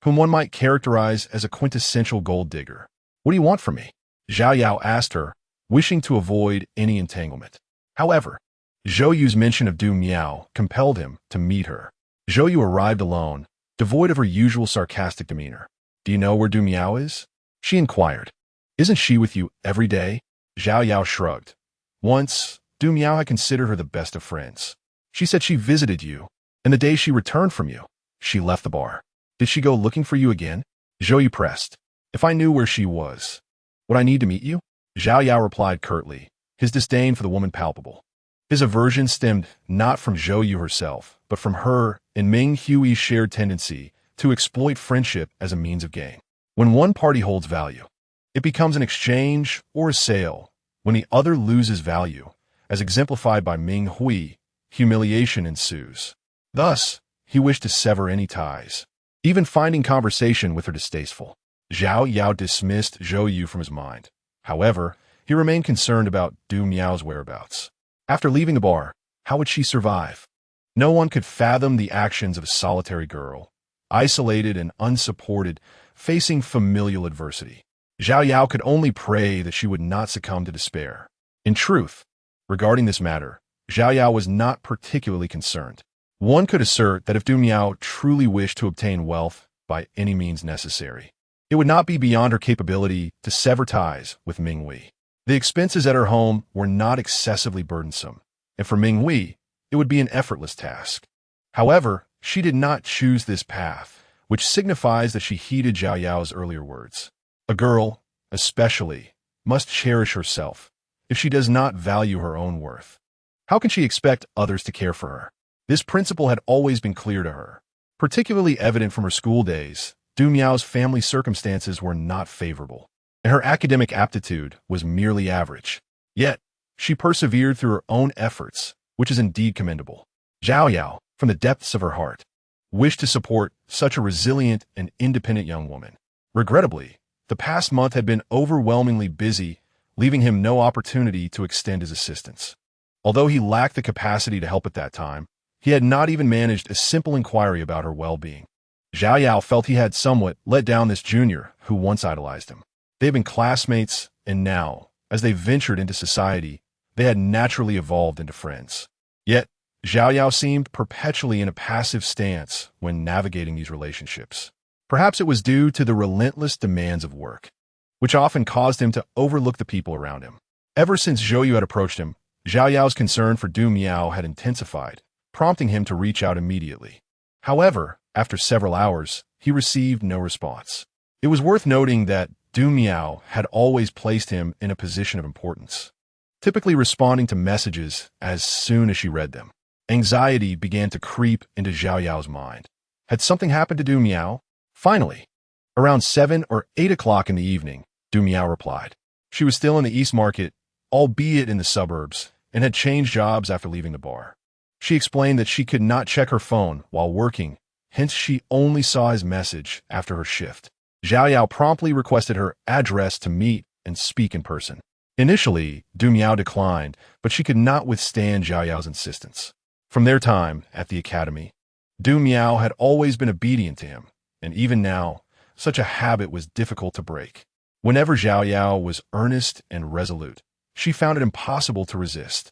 [SPEAKER 1] whom one might characterize as a quintessential gold digger. What do you want from me? Xiao Yao asked her, wishing to avoid any entanglement. However, Zhou Yu's mention of Du Miao compelled him to meet her. Zhou Yu arrived alone, devoid of her usual sarcastic demeanor. Do you know where Du Miao is? She inquired. Isn't she with you every day? Xiao Yao shrugged. Once, Du Miao had considered her the best of friends. She said she visited you, and the day she returned from you, she left the bar. Did she go looking for you again? Zhou Yu pressed. If I knew where she was, would I need to meet you? Xiao Yao replied curtly, his disdain for the woman palpable. His aversion stemmed not from Zhou Yu herself, but from her and Ming Hui's shared tendency to exploit friendship as a means of gain. When one party holds value, it becomes an exchange or a sale. When the other loses value, as exemplified by Ming Hui, humiliation ensues. Thus, he wished to sever any ties, even finding conversation with her distasteful. Xiao Yao dismissed Zhou Yu from his mind. However, he remained concerned about Du Miao's whereabouts. After leaving the bar, how would she survive? No one could fathom the actions of a solitary girl, isolated and unsupported, facing familial adversity. Xiao Yao could only pray that she would not succumb to despair. In truth, regarding this matter, Xiao Yao was not particularly concerned. One could assert that if Du Miao truly wished to obtain wealth by any means necessary, it would not be beyond her capability to sever ties with Ming Hui. The expenses at her home were not excessively burdensome, and for Ming Hui, it would be an effortless task. However, she did not choose this path, which signifies that she heeded Xiao Yao's earlier words. A girl, especially, must cherish herself if she does not value her own worth. How can she expect others to care for her? This principle had always been clear to her. Particularly evident from her school days, Du Miao's family circumstances were not favorable, and her academic aptitude was merely average. Yet, she persevered through her own efforts, which is indeed commendable. Xiao Yao, from the depths of her heart, wished to support such a resilient and independent young woman. Regrettably, the past month had been overwhelmingly busy, leaving him no opportunity to extend his assistance. Although he lacked the capacity to help at that time, he had not even managed a simple inquiry about her well-being. Xiao Yao felt he had somewhat let down this junior who once idolized him. They had been classmates, and now, as they ventured into society, they had naturally evolved into friends. Yet, Xiao Yao seemed perpetually in a passive stance when navigating these relationships. Perhaps it was due to the relentless demands of work, which often caused him to overlook the people around him. Ever since Zhou Yu had approached him, Xiao Yao's concern for Du Miao had intensified, prompting him to reach out immediately. However, after several hours, he received no response. It was worth noting that Du Miao had always placed him in a position of importance, typically responding to messages as soon as she read them. Anxiety began to creep into Xiao Yao's mind. Had something happened to Du Miao? Finally, around 7 or 8 o'clock in the evening, Du Miao replied. She was still in the East Market, albeit in the suburbs, and had changed jobs after leaving the bar. She explained that she could not check her phone while working, hence she only saw his message after her shift. Xiao Yao promptly requested her address to meet and speak in person. Initially, Du Miao declined, but she could not withstand Xiao Yao's insistence. From their time at the academy, Du Miao had always been obedient to him, and even now, such a habit was difficult to break. Whenever Xiao Yao was earnest and resolute, she found it impossible to resist.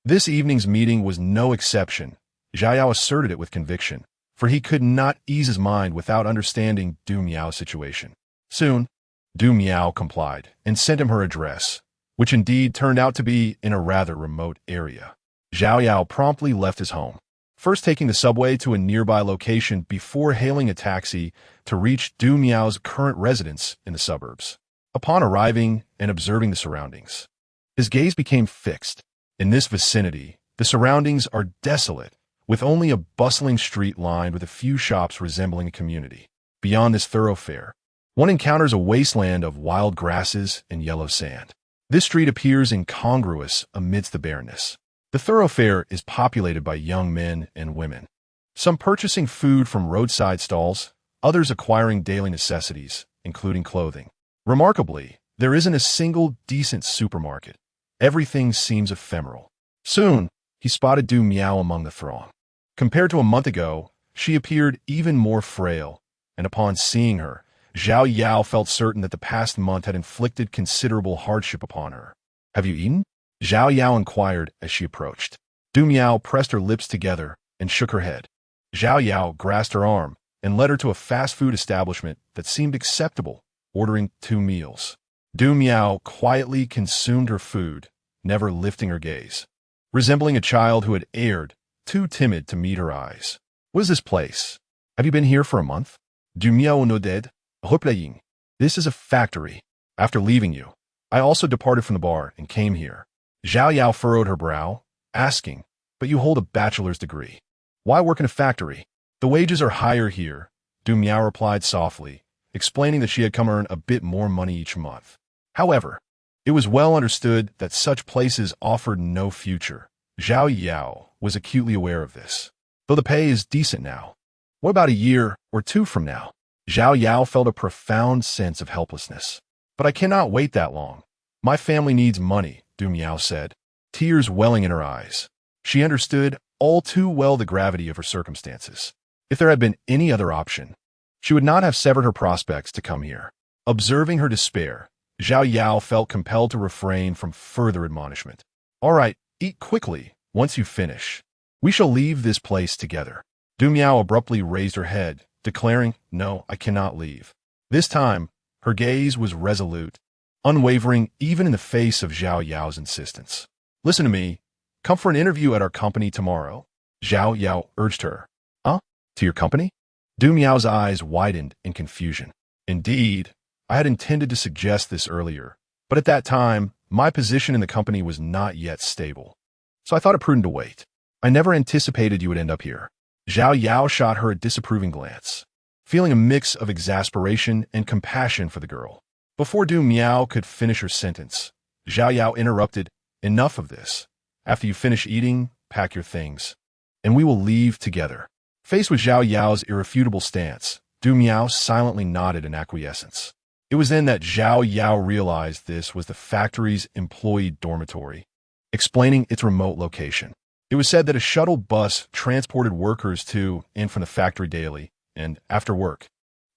[SPEAKER 1] This evening's meeting was no exception. Xiao Yao asserted it with conviction, for he could not ease his mind without understanding Du Miao's situation. Soon, Du Miao complied and sent him her address, which indeed turned out to be in a rather remote area. Xiao Yao promptly left his home, first taking the subway to a nearby location before hailing a taxi to reach Du Miao's current residence in the suburbs. Upon arriving and observing the surroundings, his gaze became fixed. In this vicinity, the surroundings are desolate, with only a bustling street lined with a few shops resembling a community. Beyond this thoroughfare, one encounters a wasteland of wild grasses and yellow sand. This street appears incongruous amidst the barrenness. The thoroughfare is populated by young men and women, some purchasing food from roadside stalls, others acquiring daily necessities, including clothing. Remarkably, there isn't a single decent supermarket. Everything seems ephemeral. Soon, he spotted Du Miao among the throng. Compared to a month ago, she appeared even more frail, and upon seeing her, Xiao Yao felt certain that the past month had inflicted considerable hardship upon her. "Have you eaten?" Xiao Yao inquired as she approached. Du Miao pressed her lips together and shook her head. Xiao Yao grasped her arm and led her to a fast food establishment that seemed acceptable, ordering 2 meals. Du Miao quietly consumed her food, never lifting her gaze, resembling a child who had erred, too timid to meet her eyes. "What is this place? Have you been here for a month?" Du Miao nodded, replying, "This is a factory. After leaving you, I also departed from the bar and came here." Xiao Yao furrowed her brow, asking, "But you hold a bachelor's degree. Why work in a factory?" "The wages are higher here," Du Miao replied softly, explaining that she had come earn a bit more money each month. However, it was well understood that such places offered no future. Xiao Yao was acutely aware of this. "Though the pay is decent now, what about a year or 2 from now?" Xiao Yao felt a profound sense of helplessness. "But I cannot wait that long. My family needs money," Du Miao said, tears welling in her eyes. She understood all too well the gravity of her circumstances. If there had been any other option, she would not have severed her prospects to come here. Observing her despair, Xiao Yao felt compelled to refrain from further admonishment. "All right, eat quickly. Once you finish, we shall leave this place together." Du Miao abruptly raised her head, declaring, "No, I cannot leave." This time, her gaze was resolute, unwavering even in the face of Xiao Yao's insistence. "Listen to me. Come for an interview at our company tomorrow," Xiao Yao urged her. "Huh? To your company?" Du Miao's eyes widened in confusion. "Indeed, I had intended to suggest this earlier, but at that time, my position in the company was not yet stable, so I thought it prudent to wait. I never anticipated you would end up here." Xiao Yao shot her a disapproving glance, feeling a mix of exasperation and compassion for the girl. Before Du Miao could finish her sentence, Xiao Yao interrupted, "Enough of this. After you finish eating, pack your things, and we will leave together." Faced with Zhao Yao's irrefutable stance, Du Miao silently nodded in acquiescence. It was then that Zhao Yao realized this was the factory's employee dormitory, explaining its remote location. It was said that a shuttle bus transported workers to and from the factory daily, and after work,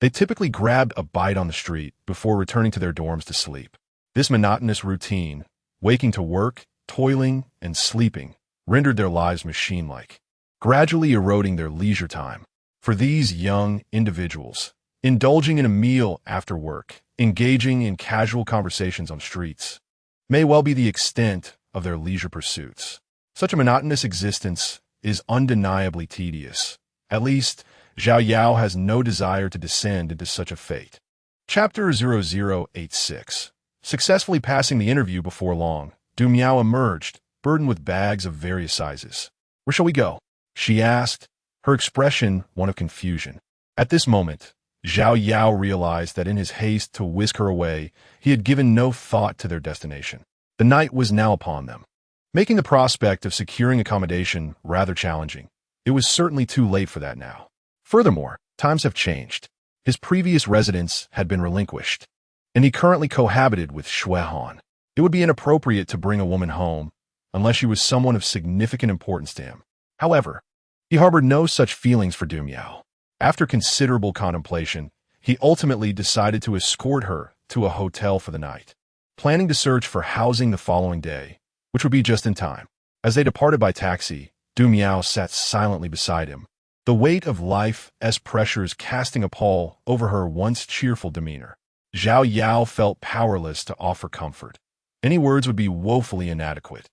[SPEAKER 1] they typically grabbed a bite on the street before returning to their dorms to sleep. This monotonous routine, waking to work, toiling, and sleeping, rendered their lives machine-like, gradually eroding their leisure time. For these young individuals, indulging in a meal after work, engaging in casual conversations on streets, may well be the extent of their leisure pursuits. Such a monotonous existence is undeniably tedious. At least, Zhao Yao has no desire to descend into such a fate. Chapter 0086. Successfully passing the interview before long, Du Miao emerged, burdened with bags of various sizes. "Where shall we go?" she asked, her expression one of confusion. At this moment, Zhao Yao realized that in his haste to whisk her away, he had given no thought to their destination. The night was now upon them, making the prospect of securing accommodation rather challenging. It was certainly too late for that now. Furthermore, times have changed. His previous residence had been relinquished, and he currently cohabited with Xue Han. It would be inappropriate to bring a woman home unless she was someone of significant importance to him. However, he harbored no such feelings for Du Miao. After considerable contemplation, he ultimately decided to escort her to a hotel for the night, planning to search for housing the following day, which would be just in time. As they departed by taxi, Du Miao sat silently beside him, the weight of life's pressures casting a pall over her once cheerful demeanor. Zhao Yao felt powerless to offer comfort. Any words would be woefully inadequate.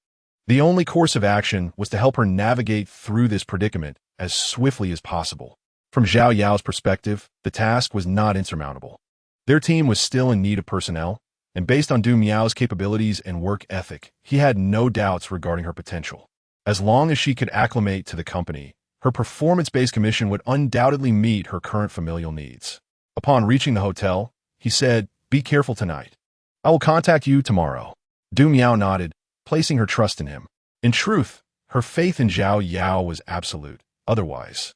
[SPEAKER 1] The only course of action was to help her navigate through this predicament as swiftly as possible. From Zhao Yao's perspective, the task was not insurmountable. Their team was still in need of personnel, and based on Du Miao's capabilities and work ethic, he had no doubts regarding her potential. As long as she could acclimate to the company, her performance-based commission would undoubtedly meet her current familial needs. Upon reaching the hotel, he said, "Be careful tonight. I will contact you tomorrow." Du Miao nodded, placing her trust in him. In truth, her faith in Zhao Yao was absolute. Otherwise,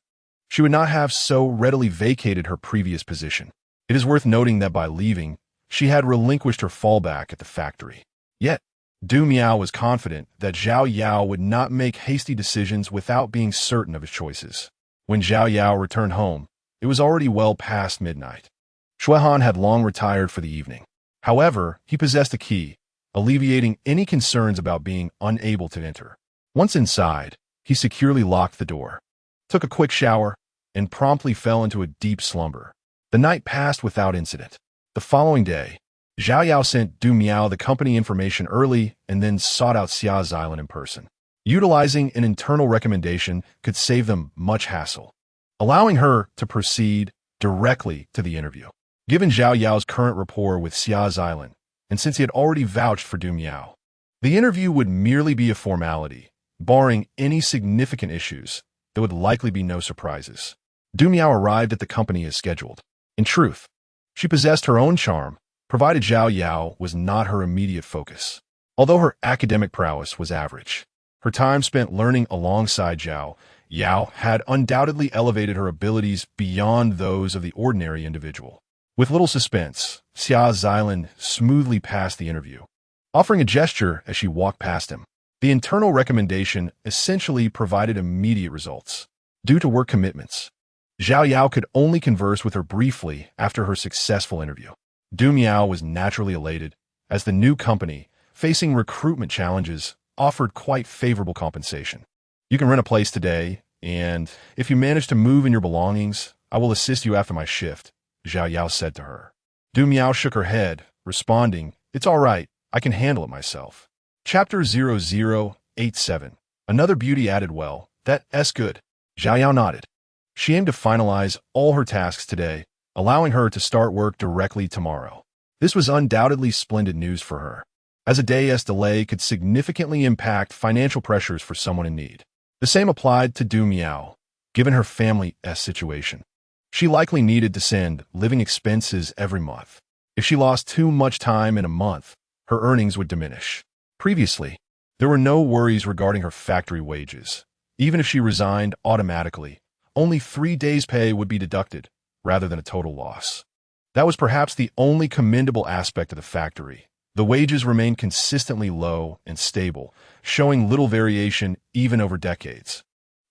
[SPEAKER 1] she would not have so readily vacated her previous position. It is worth noting that by leaving, she had relinquished her fallback at the factory. Yet, Du Miao was confident that Zhao Yao would not make hasty decisions without being certain of his choices. When Zhao Yao returned home, it was already well past midnight. Xue Han had long retired for the evening. However, he possessed a key, alleviating any concerns about being unable to enter. Once inside, he securely locked the door, took a quick shower, and promptly fell into a deep slumber. The night passed without incident. The following day, Zhao Yao sent Du Miao the company information early and then sought out Xia's island in person. Utilizing an internal recommendation could save them much hassle, allowing her to proceed directly to the interview. Given Zhao Yao's current rapport with Xia's island, and since he had already vouched for Du Miao, the interview would merely be a formality. Barring any significant issues, there would likely be no surprises. Du Miao arrived at the company as scheduled. In truth, she possessed her own charm, provided Zhao Yao was not her immediate focus. Although her academic prowess was average, her time spent learning alongside Zhao Yao had undoubtedly elevated her abilities beyond those of the ordinary individual. With little suspense, Xia Xilan smoothly passed the interview, offering a gesture as she walked past him. The internal recommendation essentially provided immediate results. Due to work commitments, Zhao Yao could only converse with her briefly after her successful interview. Du Miao was naturally elated, as the new company, facing recruitment challenges, offered quite favorable compensation. "You can rent a place today, and if you manage to move in your belongings, I will assist you after my shift," Zhao Yao said to her. Du Miao shook her head, responding, "It's all right, I can handle it myself." Chapter 0087. Another beauty added, "Well, that's good." Zhao Yao nodded. She aimed to finalize all her tasks today, allowing her to start work directly tomorrow. This was undoubtedly splendid news for her, as a day's delay could significantly impact financial pressures for someone in need. The same applied to Du Miao, given her family's situation. She likely needed to send living expenses every month. If she lost too much time in a month, her earnings would diminish. Previously, there were no worries regarding her factory wages. Even if she resigned automatically, only 3 days' pay would be deducted, rather than a total loss. That was perhaps the only commendable aspect of the factory. The wages remained consistently low and stable, showing little variation even over decades.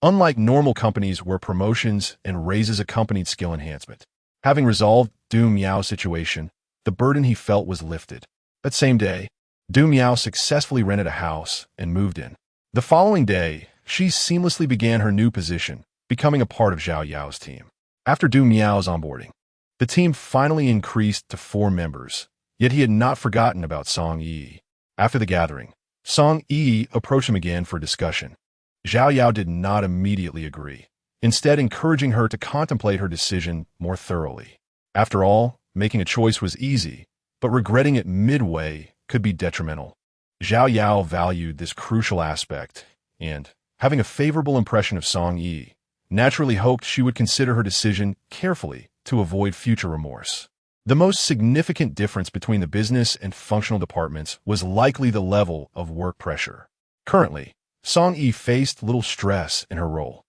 [SPEAKER 1] Unlike normal companies where promotions and raises accompanied skill enhancement. Having resolved Du Miao's situation, the burden he felt was lifted. That same day, Du Miao successfully rented a house and moved in. The following day, she seamlessly began her new position, becoming a part of Xiao Yao's team. After Du Miao's onboarding, the team finally increased to 4 members, yet he had not forgotten about Song Yi. After the gathering, Song Yi approached him again for discussion. Xiao Yao did not immediately agree, instead encouraging her to contemplate her decision more thoroughly. After all, making a choice was easy, but regretting it midway could be detrimental. Xiao Yao valued this crucial aspect, and, having a favorable impression of Song Yi, naturally hoped she would consider her decision carefully to avoid future remorse. The most significant difference between the business and functional departments was likely the level of work pressure. Currently, Song Yi faced little stress in her role.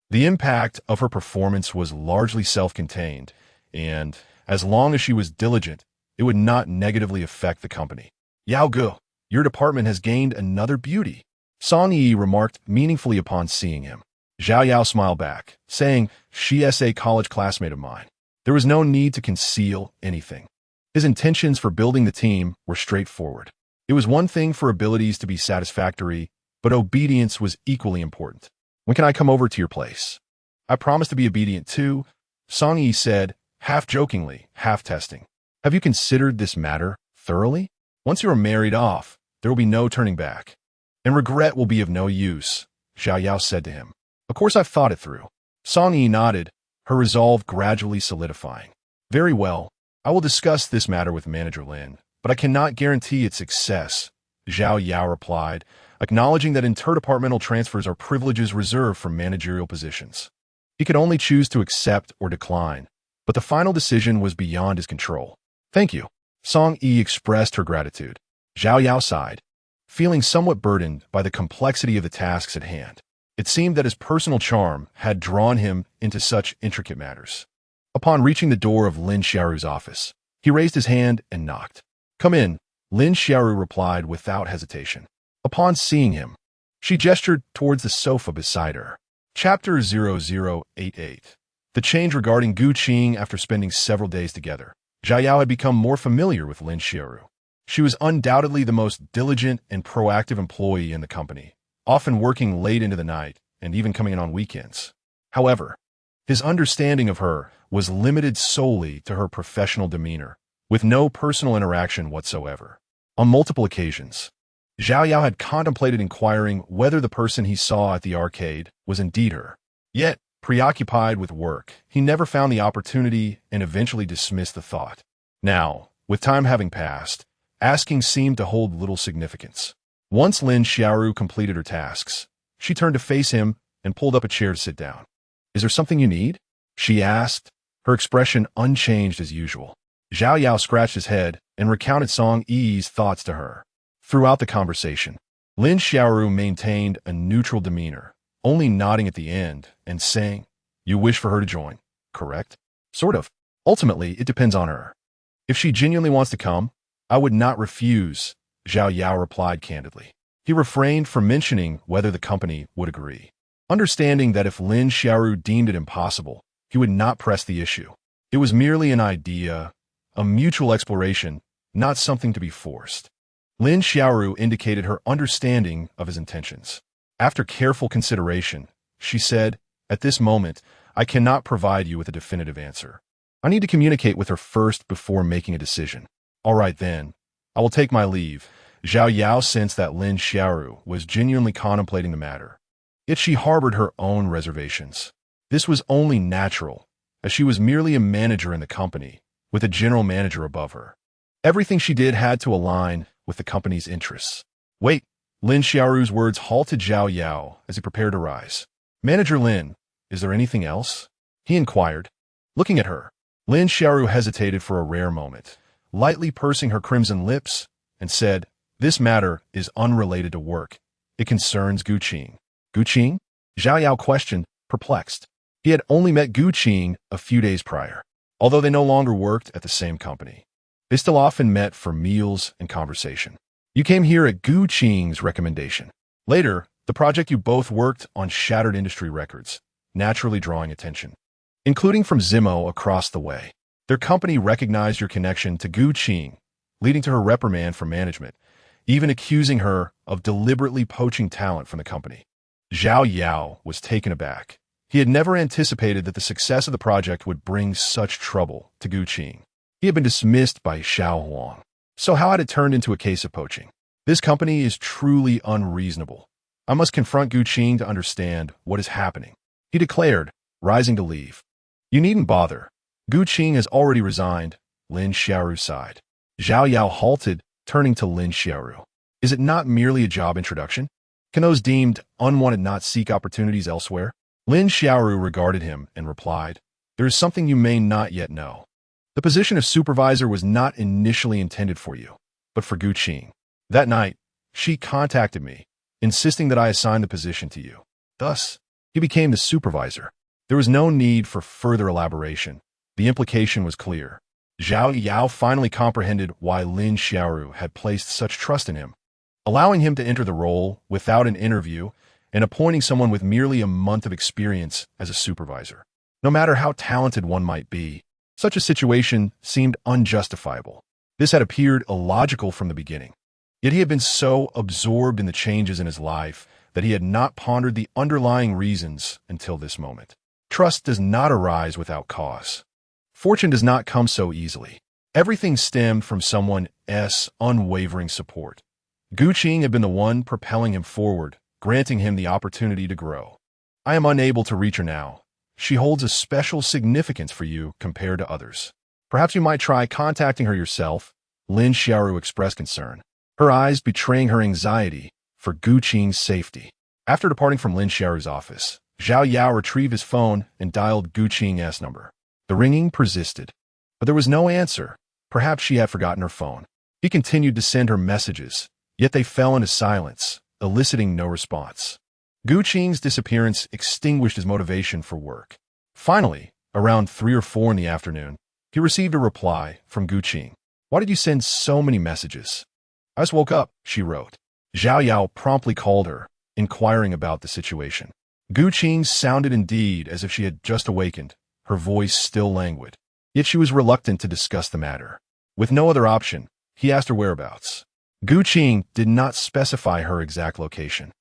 [SPEAKER 1] The impact of her performance was largely self-contained, and, as long as she was diligent, it would not negatively affect the company. Yao Gu, your department has gained another beauty, Song Yi remarked meaningfully upon seeing him. Xiao Yao smiled back, saying, she is a college classmate of mine. There was no need to conceal anything. His intentions for building the team were straightforward. It was one thing for abilities to be satisfactory, but obedience was equally important. When can I come over to your place? I promise to be obedient too, Song Yi said, half jokingly, half testing. Have you considered this matter thoroughly? Once you are married off, there will be no turning back. And regret will be of no use, Xiao Yao said to him. Of course I've thought it through. Song Yi nodded, her resolve gradually solidifying. Very well, I will discuss this matter with Manager Lin, but I cannot guarantee its success, Xiao Yao replied, acknowledging that interdepartmental transfers are privileges reserved for managerial positions. He could only choose to accept or decline, but the final decision was beyond his control. Thank you. Song Yi expressed her gratitude. Xiao Yao sighed, feeling somewhat burdened by the complexity of the tasks at hand. It seemed that his personal charm had drawn him into such intricate matters. Upon reaching the door of Lin Xiaoru's office, he raised his hand and knocked. Come in, Lin Xiaoru replied without hesitation. Upon seeing him, she gestured towards the sofa beside her. Chapter 0088. The change regarding Gu Qing after spending several days together. Xiao Yao had become more familiar with Lin Xiaoru. She was undoubtedly the most diligent and proactive employee in the company, often working late into the night and even coming in on weekends. However, his understanding of her was limited solely to her professional demeanor, with no personal interaction whatsoever. On multiple occasions, Xiao Yao had contemplated inquiring whether the person he saw at the arcade was indeed her. Yet, preoccupied with work, he never found the opportunity and eventually dismissed the thought. Now, with time having passed, asking seemed to hold little significance. Once Lin Xiaoru completed her tasks, she turned to face him and pulled up a chair to sit down. Is there something you need? She asked, her expression unchanged as usual. Xiao Yao scratched his head and recounted Song Yi's thoughts to her. Throughout the conversation, Lin Xiaoru maintained a neutral demeanor, only nodding at the end and saying, you wish for her to join, correct? Sort of. Ultimately, it depends on her. If she genuinely wants to come, I would not refuse, Xiao Yao replied candidly. He refrained from mentioning whether the company would agree, understanding that if Lin Xiaoru deemed it impossible, he would not press the issue. It was merely an idea, a mutual exploration, not something to be forced. Lin Xiaoru indicated her understanding of his intentions. After careful consideration, she said, at this moment, I cannot provide you with a definitive answer. I need to communicate with her first before making a decision. All right then, I will take my leave. Xiao Yao sensed that Lin Xiaoru was genuinely contemplating the matter. Yet she harbored her own reservations. This was only natural, as she was merely a manager in the company, with a general manager above her. Everything she did had to align with the company's interests. Wait, Lin Xiaoru's words halted Xiao Yao as he prepared to rise. Manager Lin, is there anything else? He inquired. Looking at her, Lin Xiaoru hesitated for a rare moment, lightly pursing her crimson lips, and said, this matter is unrelated to work. It concerns Gu Qing. Gu Qing? Xiao Yao questioned, perplexed. He had only met Gu Qing a few days prior. Although they no longer worked at the same company, they still often met for meals and conversation. You came here at Gu Qing's recommendation. Later, the project you both worked on shattered industry records, naturally drawing attention, including from Zimo across the way. Their company recognized your connection to Gu Qing, leading to her reprimand from management, even accusing her of deliberately poaching talent from the company. Zhao Yao was taken aback. He had never anticipated that the success of the project would bring such trouble to Gu Qing. He had been dismissed by Xiao Huang. So how had it turned into a case of poaching? This company is truly unreasonable. I must confront Gu Qing to understand what is happening, he declared, rising to leave. You needn't bother. Gu Qing has already resigned, Lin Xiaoru sighed. Zhao Yao halted, turning to Lin Xiaoru. Is it not merely a job introduction? Can those deemed unwanted not seek opportunities elsewhere? Lin Xiaoru regarded him and replied, there is something you may not yet know. The position of supervisor was not initially intended for you, but for Gu Qing. That night, she contacted me, insisting that I assign the position to you. Thus, he became the supervisor. There was no need for further elaboration. The implication was clear. Zhao Yao finally comprehended why Lin Xiaoru had placed such trust in him, allowing him to enter the role without an interview and appointing someone with merely a month of experience as a supervisor. No matter how talented one might be, such a situation seemed unjustifiable. This had appeared illogical from the beginning. Yet he had been so absorbed in the changes in his life that he had not pondered the underlying reasons until this moment. Trust does not arise without cause. Fortune does not come so easily. Everything stemmed from someone's unwavering support. Gu Qing had been the one propelling him forward, granting him the opportunity to grow. I am unable to reach her now. She holds a special significance for you compared to others. Perhaps you might try contacting her yourself, Lin Xiaoru expressed concern, her eyes betraying her anxiety for Gu Qing's safety. After departing from Lin Xiaoru's office, Zhao Yao retrieved his phone and dialed Gu Qing's number. The ringing persisted, but there was no answer. Perhaps she had forgotten her phone. He continued to send her messages, yet they fell into silence, eliciting no response. Gu Qing's disappearance extinguished his motivation for work. Finally, around 3 or 4 in the afternoon, he received a reply from Gu Qing. Why did you send so many messages? I just woke up, she wrote. Zhao Yao promptly called her, inquiring about the situation. Gu Qing sounded indeed as if she had just awakened, her voice still languid. Yet she was reluctant to discuss the matter. With no other option, he asked her whereabouts. Gu Qing did not specify her exact location,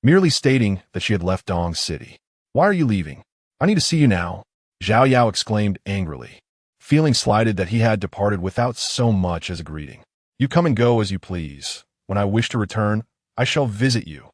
[SPEAKER 1] merely stating that she had left Dong City. Why are you leaving? I need to see you now, Zhao Yao exclaimed angrily, feeling slighted that he had departed without so much as a greeting. You come and go as you please. When I wish to return, I shall visit you.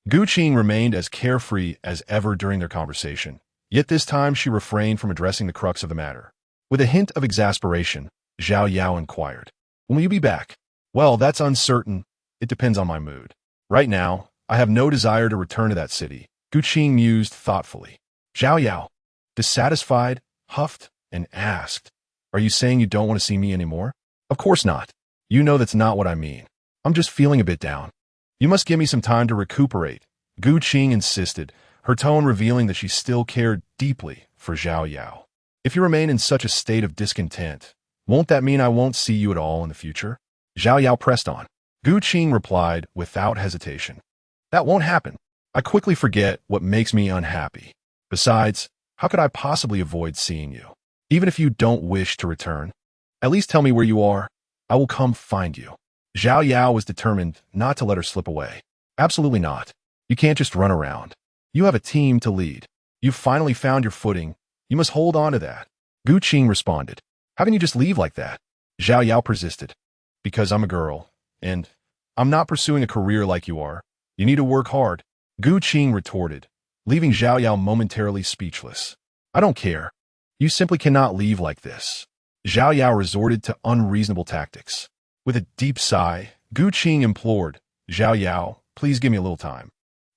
[SPEAKER 1] Gu Qing remained as carefree as ever during their conversation, yet this time she refrained from addressing the crux of the matter. With a hint of exasperation, Zhao Yao inquired, when will you be back? Well, that's uncertain. It depends on my mood. Right now, I have no desire to return to that city, Gu Qing mused thoughtfully. Zhao Yao, dissatisfied, huffed, and asked, are you saying you don't want to see me anymore? Of course not. You know that's not what I mean. I'm just feeling a bit down. You must give me some time to recuperate, Gu Qing insisted, her tone revealing that she still cared deeply for Zhao Yao. If you remain in such a state of discontent, won't that mean I won't see you at all in the future? Zhao Yao pressed on. Gu Qing replied without hesitation. That won't happen. I quickly forget what makes me unhappy. Besides, how could I possibly avoid seeing you? Even if you don't wish to return, at least tell me where you are. I will come find you. Zhao Yao was determined not to let her slip away. Absolutely not. You can't just run around. You have a team to lead. You've finally found your footing. You must hold on to that. Gu Qing responded. How can you just leave like that? Zhao Yao persisted. Because I'm a girl, and I'm not pursuing a career like you are. You need to work hard. Gu Qing retorted, leaving Zhao Yao momentarily speechless. I don't care. You simply cannot leave like this. Zhao Yao resorted to unreasonable tactics. With a deep sigh, Gu Qing implored, Zhao Yao, please give me a little time.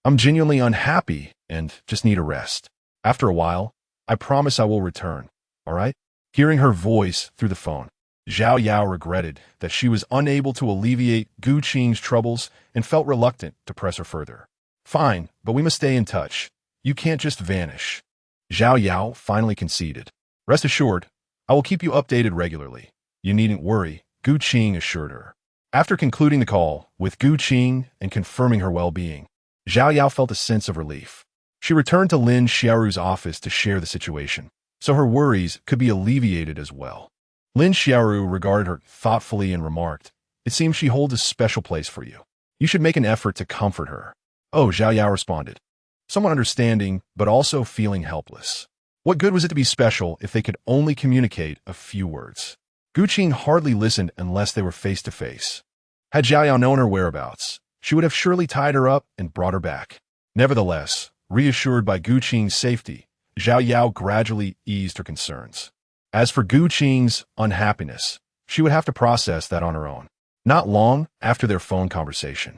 [SPEAKER 1] I'm genuinely unhappy and just need a rest. After a while, I promise I will return, all right? Hearing her voice through the phone, Zhao Yao regretted that she was unable to alleviate Gu Qing's troubles and felt reluctant to press her further. Fine, but we must stay in touch. You can't just vanish. Zhao Yao finally conceded. Rest assured, I will keep you updated regularly. You needn't worry, Gu Qing assured her. After concluding the call with Gu Qing and confirming her well-being, Zhao Yao felt a sense of relief. She returned to Lin Xiaoru's office to share the situation, so her worries could be alleviated as well. Lin Xiaoru regarded her thoughtfully and remarked, "It seems she holds a special place for you. You should make an effort to comfort her." "Oh," Zhao Yao responded, somewhat understanding but also feeling helpless. What good was it to be special if they could only communicate a few words? Gu Qing hardly listened unless they were face to face. Had Zhao Yao known her whereabouts, she would have surely tied her up and brought her back. Nevertheless, reassured by Gu Qing's safety, Zhao Yao gradually eased her concerns. As for Gu Qing's unhappiness, she would have to process that on her own. Not long after their phone conversation,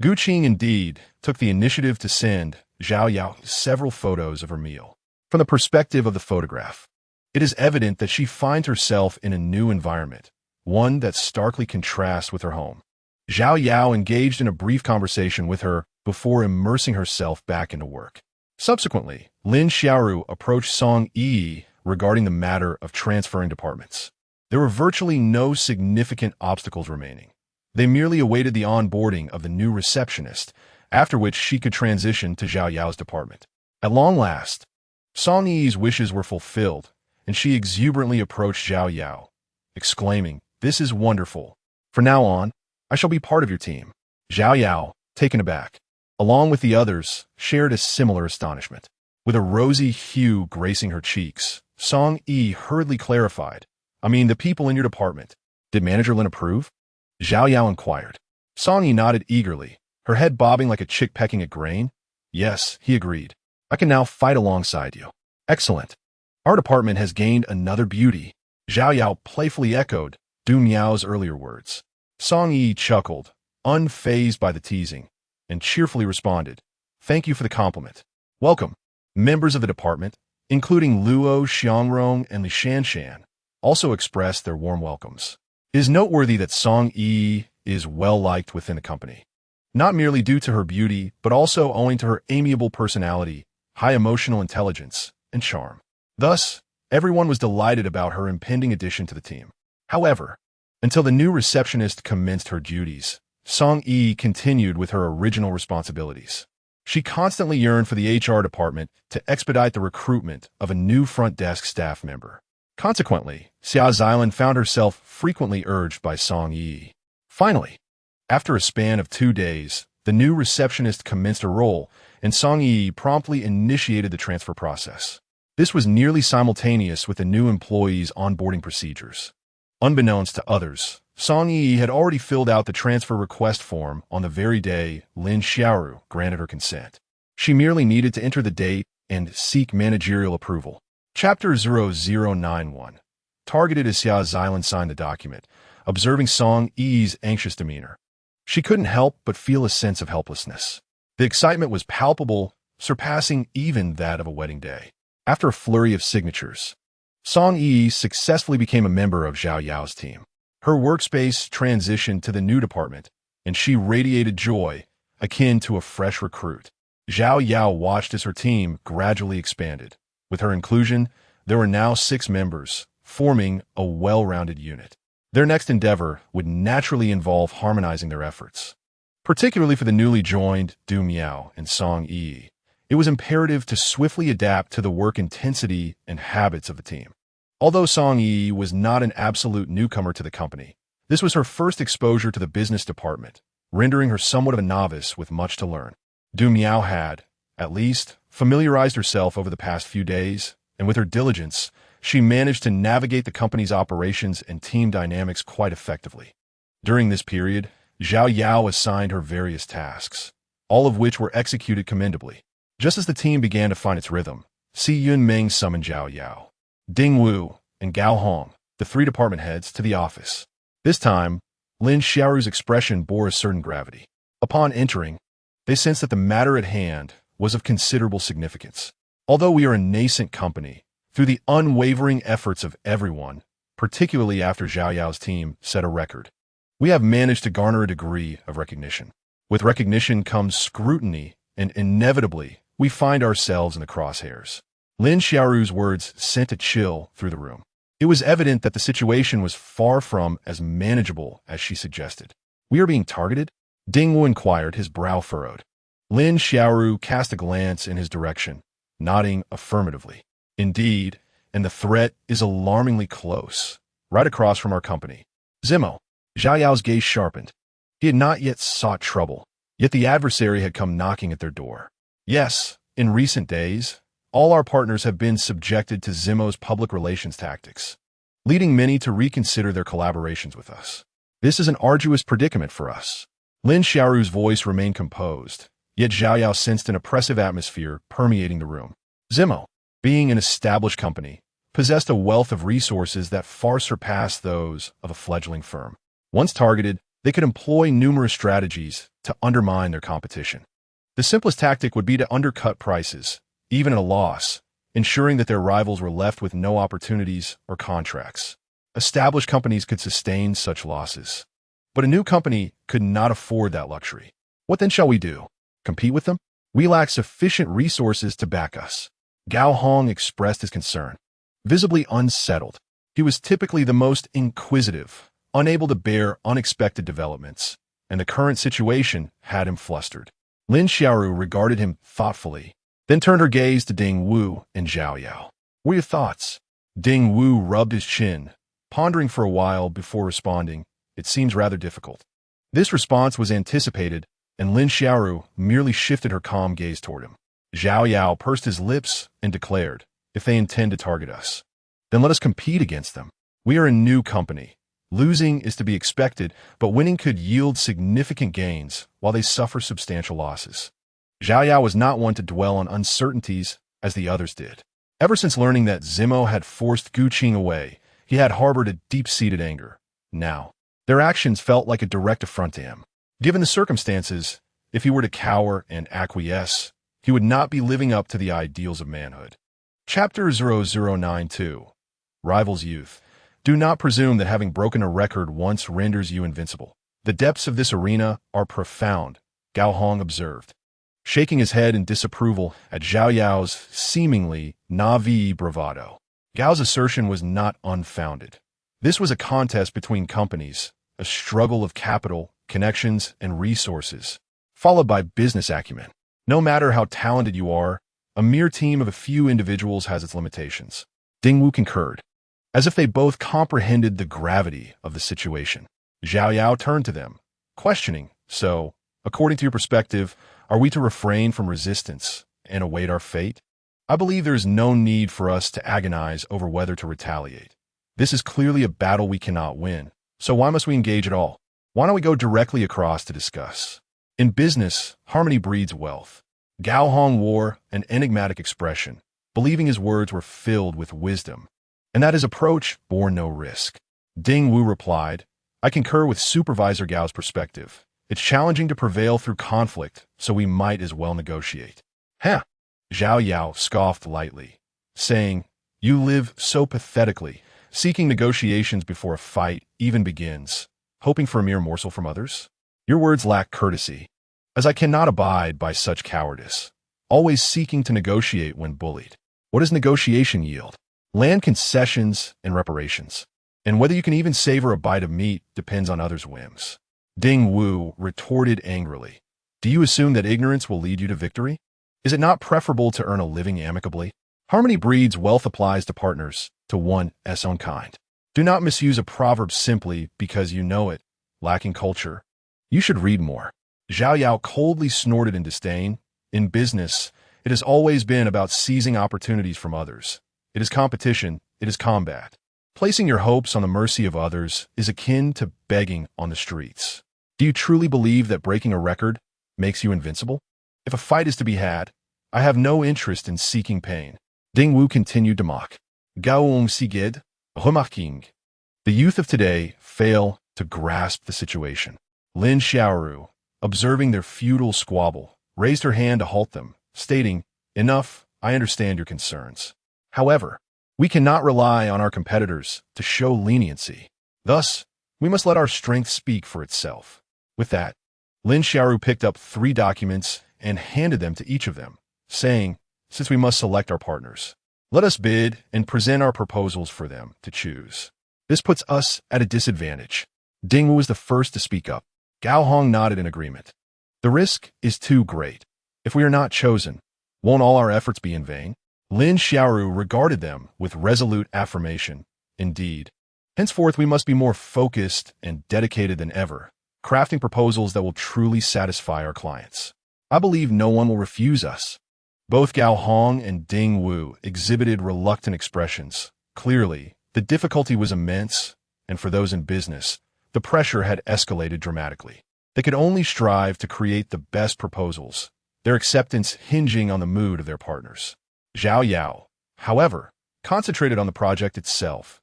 [SPEAKER 1] Gu Qing indeed took the initiative to send Zhao Yao several photos of her meal. From the perspective of the photograph, it is evident that she finds herself in a new environment, one that starkly contrasts with her home. Zhao Yao engaged in a brief conversation with her before immersing herself back into work. Subsequently, Lin Xiaoru approached Song Yi regarding the matter of transferring departments. There were virtually no significant obstacles remaining. They merely awaited the onboarding of the new receptionist, after which she could transition to Zhao Yao's department. At long last, Song Yi's wishes were fulfilled, and she exuberantly approached Zhao Yao, exclaiming, "This is wonderful. From now on, I shall be part of your team." Zhao Yao, taken aback, along with the others, shared a similar astonishment. With a rosy hue gracing her cheeks, Song Yi hurriedly clarified, "I mean the people in your department. Did Manager Lin approve?" Zhao Yao inquired. Song Yi nodded eagerly, her head bobbing like a chick pecking at grain. "Yes," he agreed. "I can now fight alongside you." "Excellent. Our department has gained another beauty," Zhao Yao playfully echoed Du Miao's earlier words. Song Yi chuckled, unfazed by the teasing, and cheerfully responded, "Thank you for the compliment. Welcome." Members of the department, including Luo Xiangrong and Li Shanshan, also expressed their warm welcomes. It is noteworthy that Song Yi is well-liked within the company, not merely due to her beauty, but also owing to her amiable personality, high emotional intelligence, and charm. Thus, everyone was delighted about her impending addition to the team. However, until the new receptionist commenced her duties, Song Yi continued with her original responsibilities. She constantly yearned for the HR department to expedite the recruitment of a new front desk staff member. Consequently, Xia Xilan found herself frequently urged by Song Yi. Finally, after a span of 2 days, the new receptionist commenced her role, and Song Yi promptly initiated the transfer process. This was nearly simultaneous with the new employee's onboarding procedures. Unbeknownst to others, Song Yi had already filled out the transfer request form on the very day Lin Xiaoru granted her consent. She merely needed to enter the date and seek managerial approval. Chapter 0091. Targeted as Xia Xilan signed the document, observing Song Yi's anxious demeanor. She couldn't help but feel a sense of helplessness. The excitement was palpable, surpassing even that of a wedding day. After a flurry of signatures, Song Yi successfully became a member of Zhao Yao's team. Her workspace transitioned to the new department, and she radiated joy, akin to a fresh recruit. Zhao Yao watched as her team gradually expanded. With her inclusion, there were now 6 members, forming a well-rounded unit. Their next endeavor would naturally involve harmonizing their efforts. Particularly for the newly joined Du Miao and Song Yi, it was imperative to swiftly adapt to the work intensity and habits of the team. Although Song Yi was not an absolute newcomer to the company, this was her first exposure to the business department, rendering her somewhat of a novice with much to learn. Du Miao had, at least, familiarized herself over the past few days, and with her diligence, she managed to navigate the company's operations and team dynamics quite effectively. During this period, Zhao Yao assigned her various tasks, all of which were executed commendably. Just as the team began to find its rhythm, Si Yunmeng summoned Zhao Yao, Ding Wu, and Gao Hong, the 3 department heads, to the office. This time, Lin Xiaoru's expression bore a certain gravity. Upon entering, they sensed that the matter at hand was of considerable significance. Although we are a nascent company, through the unwavering efforts of everyone, particularly after Zhao Yao's team set a record, we have managed to garner a degree of recognition. With recognition comes scrutiny, and inevitably, we find ourselves in the crosshairs. Lin Xiaoru's words sent a chill through the room. It was evident that the situation was far from as manageable as she suggested. We are being targeted? Ding Wu inquired, his brow furrowed. Lin Xiaoru cast a glance in his direction, nodding affirmatively. Indeed, and the threat is alarmingly close, right across from our company. Zimo. Zhao Yao's gaze sharpened. He had not yet sought trouble, yet the adversary had come knocking at their door. Yes, in recent days, all our partners have been subjected to Zimo's public relations tactics, leading many to reconsider their collaborations with us. This is an arduous predicament for us. Lin Xiaoru's voice remained composed, yet Zhao Yao sensed an oppressive atmosphere permeating the room. Zimo, being an established company, possessed a wealth of resources that far surpassed those of a fledgling firm. Once targeted, they could employ numerous strategies to undermine their competition. The simplest tactic would be to undercut prices, even at a loss, ensuring that their rivals were left with no opportunities or contracts. Established companies could sustain such losses, but a new company could not afford that luxury. What then shall we do? Compete with them? We lack sufficient resources to back us. Gao Hong expressed his concern. Visibly unsettled, he was typically the most inquisitive, unable to bear unexpected developments, and the current situation had him flustered. Lin Xiaoru regarded him thoughtfully, then turned her gaze to Ding Wu and Zhao Yao. What are your thoughts? Ding Wu rubbed his chin, pondering for a while before responding. It seems rather difficult. This response was anticipated, and Lin Xiaoru merely shifted her calm gaze toward him. Zhao Yao pursed his lips and declared, if they intend to target us, then let us compete against them. We are a new company. Losing is to be expected, but winning could yield significant gains while they suffer substantial losses. Zhao Yao was not one to dwell on uncertainties as the others did. Ever since learning that Zimo had forced Gu Qing away, he had harbored a deep-seated anger. Now, their actions felt like a direct affront to him. Given the circumstances, if he were to cower and acquiesce, he would not be living up to the ideals of manhood. Chapter 0092. Rivals Youth. Do not presume that having broken a record once renders you invincible. The depths of this arena are profound, Gao Hong observed, shaking his head in disapproval at Zhao Yao's seemingly naive bravado. Gao's assertion was not unfounded. This was a contest between companies, a struggle of capital, connections, and resources, followed by business acumen. No matter how talented you are, a mere team of a few individuals has its limitations. Ding Wu concurred, as if they both comprehended the gravity of the situation. Zhao Yao turned to them, questioning, so, according to your perspective, are we to refrain from resistance and await our fate? I believe there is no need for us to agonize over whether to retaliate. This is clearly a battle we cannot win, so why must we engage at all? Why don't we go directly across to discuss? In business, harmony breeds wealth. Gao Hong wore an enigmatic expression, believing his words were filled with wisdom, and that his approach bore no risk. Ding Wu replied, I concur with Supervisor Gao's perspective. It's challenging to prevail through conflict, so we might as well negotiate. Huh! Zhao Yao scoffed lightly, saying, You live so pathetically, seeking negotiations before a fight even begins, hoping for a mere morsel from others? Your words lack courtesy, as I cannot abide by such cowardice, always seeking to negotiate when bullied. What does negotiation yield? Land concessions and reparations. And whether you can even savor a bite of meat depends on others' whims. Ding Wu retorted angrily. Do you assume that ignorance will lead you to victory? Is it not preferable to earn a living amicably? Harmony breeds wealth applies to partners, to one's own kind. Do not misuse a proverb simply because you know it, lacking culture. You should read more. Zhao Yao coldly snorted in disdain. In business, it has always been about seizing opportunities from others. It is competition, it is combat. Placing your hopes on the mercy of others is akin to begging on the streets. Do you truly believe that breaking a record makes you invincible? If a fight is to be had, I have no interest in seeking pain. Ding Wu continued to mock. Gaoong Sigid, remarquing. The youth of today fail to grasp the situation. Lin Xiaoru, observing their futile squabble, raised her hand to halt them, stating, Enough, I understand your concerns. However, we cannot rely on our competitors to show leniency. Thus, we must let our strength speak for itself. With that, Lin Xiaoru picked up 3 documents and handed them to each of them, saying, Since we must select our partners, Let us bid and present our proposals for them to choose. This puts us at a disadvantage. Ding Wu was the first to speak up. Gao Hong nodded in agreement. The risk is too great. If we are not chosen, won't all our efforts be in vain? Lin Xiaoru regarded them with resolute affirmation. Indeed. Henceforth we must be more focused and dedicated than ever, crafting proposals that will truly satisfy our clients. I believe no one will refuse us. Both Gao Hong and Ding Wu exhibited reluctant expressions. Clearly, the difficulty was immense, and for those in business, the pressure had escalated dramatically. They could only strive to create the best proposals, their acceptance hinging on the mood of their partners. Zhao Yao, however, concentrated on the project itself,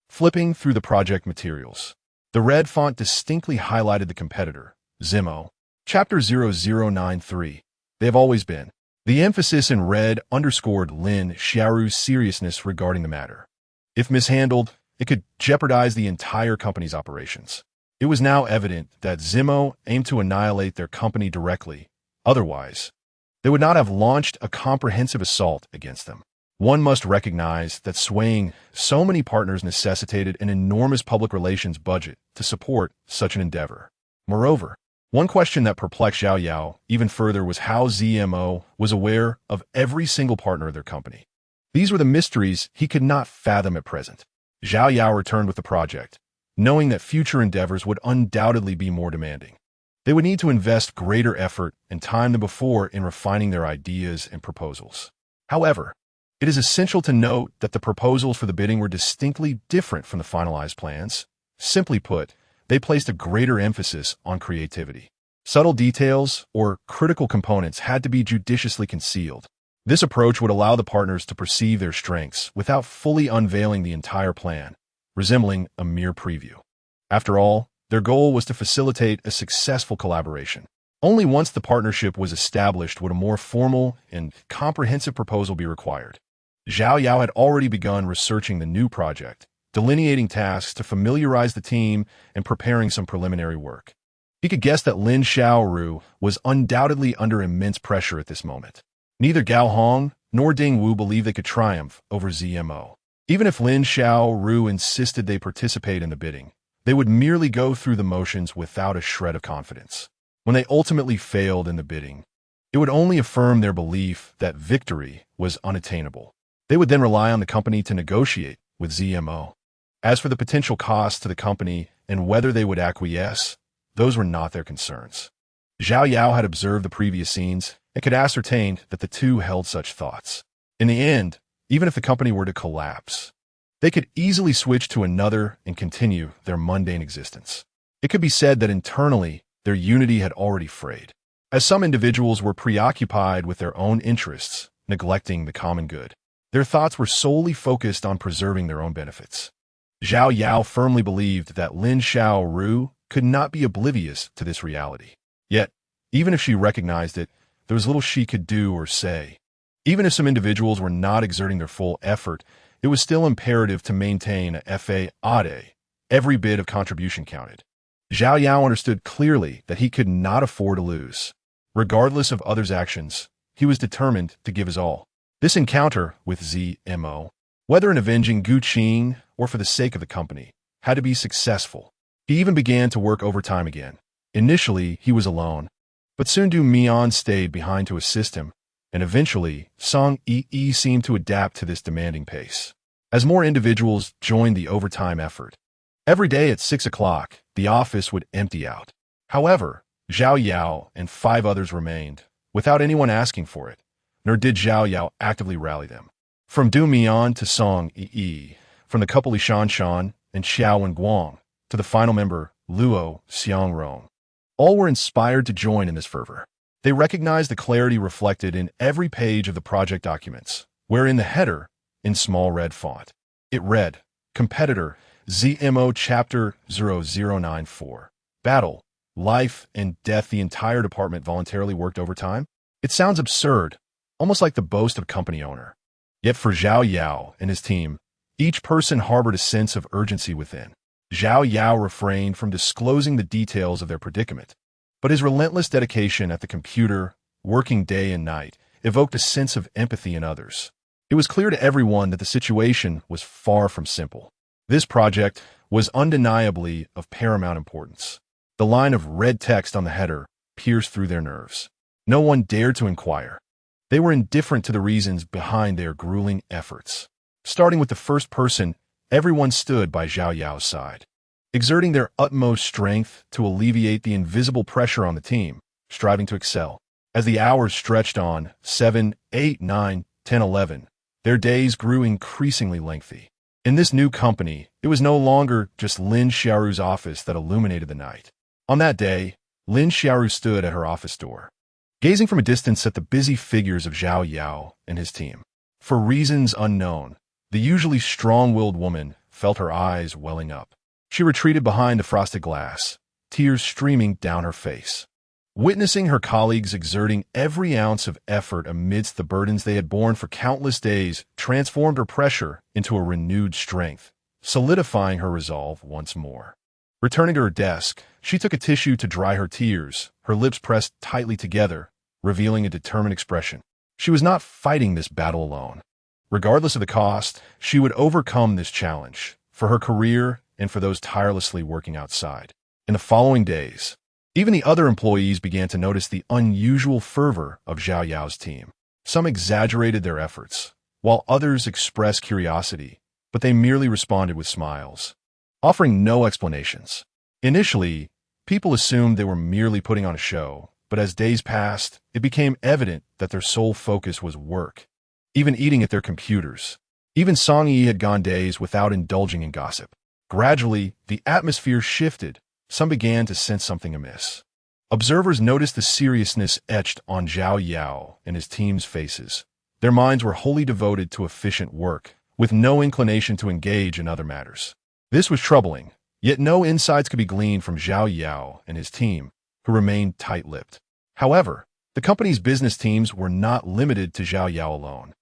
[SPEAKER 1] flipping through the project materials. The red font distinctly highlighted the competitor, Zimo. Chapter 0093. They have always been. The emphasis in red underscored Lin Xiaoru's seriousness regarding the matter. If mishandled, it could jeopardize the entire company's operations. It was now evident that Zimo aimed to annihilate their company directly. Otherwise, they would not have launched a comprehensive assault against them. One must recognize that swaying so many partners necessitated an enormous public relations budget to support such an endeavor. Moreover, one question that perplexed Xiao Yao even further was how ZMO was aware of every single partner of their company. These were the mysteries he could not fathom at present. Zhao Yao returned with the project, knowing that future endeavors would undoubtedly be more demanding. They would need to invest greater effort and time than before in refining their ideas and proposals. However, it is essential to note that the proposals for the bidding were distinctly different from the finalized plans. Simply put, they placed a greater emphasis on creativity. Subtle details or critical components had to be judiciously concealed. This approach would allow the partners to perceive their strengths without fully unveiling the entire plan, resembling a mere preview. After all, their goal was to facilitate a successful collaboration. Only once the partnership was established would a more formal and comprehensive proposal be required. Zhao Yao had already begun researching the new project, delineating tasks to familiarize the team and preparing some preliminary work. He could guess that Lin Xiaoru was undoubtedly under immense pressure at this moment. Neither Gao Hong nor Ding Wu believed they could triumph over ZMO. Even if Lin Xiaoru insisted they participate in the bidding, they would merely go through the motions without a shred of confidence. When they ultimately failed in the bidding, it would only affirm their belief that victory was unattainable. They would then rely on the company to negotiate with ZMO. As for the potential costs to the company and whether they would acquiesce, those were not their concerns. Zhao Yao had observed the previous scenes and could ascertain that the two held such thoughts. In the end, even if the company were to collapse, they could easily switch to another and continue their mundane existence. It could be said that internally, their unity had already frayed, as some individuals were preoccupied with their own interests, neglecting the common good. Their thoughts were solely focused on preserving their own benefits. Zhao Yao firmly believed that Lin Xiaoru could not be oblivious to this reality. Yet, even if she recognized it, there was little she could do or say. Even if some individuals were not exerting their full effort, it was still imperative to maintain a FA-ADE. Every bit of contribution counted. Zhao Yao understood clearly that he could not afford to lose. Regardless of others' actions, he was determined to give his all. This encounter with ZMO, whether in avenging Gu Qing or for the sake of the company, had to be successful. He even began to work overtime again. Initially, he was alone, but soon Du Mian stayed behind to assist him, and eventually, Song Yi seemed to adapt to this demanding pace. As more individuals joined the overtime effort, every day at 6 o'clock, the office would empty out. However, Zhao Yao and 5 others remained, without anyone asking for it, nor did Zhao Yao actively rally them. From Du Mian to Song Yi, from the couple Li Shan and Xiao and Guang, to the final member, Luo Xiangrong, all were inspired to join in this fervor. They recognized the clarity reflected in every page of the project documents, where in the header, in small red font, it read, Competitor, ZMO Chapter 0094. Battle, life and death. The entire department voluntarily worked overtime. It sounds absurd, almost like the boast of a company owner. Yet for Zhao Yao and his team, each person harbored a sense of urgency within. Zhao Yao refrained from disclosing the details of their predicament, but his relentless dedication at the computer, working day and night, evoked a sense of empathy in others. It was clear to everyone that the situation was far from simple. This project was undeniably of paramount importance. The line of red text on the header pierced through their nerves. No one dared to inquire. They were indifferent to the reasons behind their grueling efforts. Starting with the first person, everyone stood by Xiao Yao's side, exerting their utmost strength to alleviate the invisible pressure on the team, striving to excel. As the hours stretched on, 7, 8, 9, 10, 11, their days grew increasingly lengthy. In this new company, it was no longer just Lin Xiaoru's office that illuminated the night. On that day, Lin Xiaoru stood at her office door, gazing from a distance at the busy figures of Xiao Yao and his team. For reasons unknown, the usually strong-willed woman felt her eyes welling up. She retreated behind the frosted glass, tears streaming down her face. Witnessing her colleagues exerting every ounce of effort amidst the burdens they had borne for countless days transformed her pressure into a renewed strength, solidifying her resolve once more. Returning to her desk, she took a tissue to dry her tears, her lips pressed tightly together, revealing a determined expression. She was not fighting this battle alone. Regardless of the cost, she would overcome this challenge, for her career and for those tirelessly working outside. In the following days, even the other employees began to notice the unusual fervor of Xiao Yao's team. Some exaggerated their efforts, while others expressed curiosity, but they merely responded with smiles, offering no explanations. Initially, people assumed they were merely putting on a show, but as days passed, it became evident that their sole focus was work, even eating at their computers. Even Song Yi had gone days without indulging in gossip. Gradually, the atmosphere shifted. Some began to sense something amiss. Observers noticed the seriousness etched on Xiao Yao and his team's faces. Their minds were wholly devoted to efficient work, with no inclination to engage in other matters. This was troubling, yet no insights could be gleaned from Xiao Yao and his team, who remained tight-lipped. However, the company's business teams were not limited to Xiao Yao alone.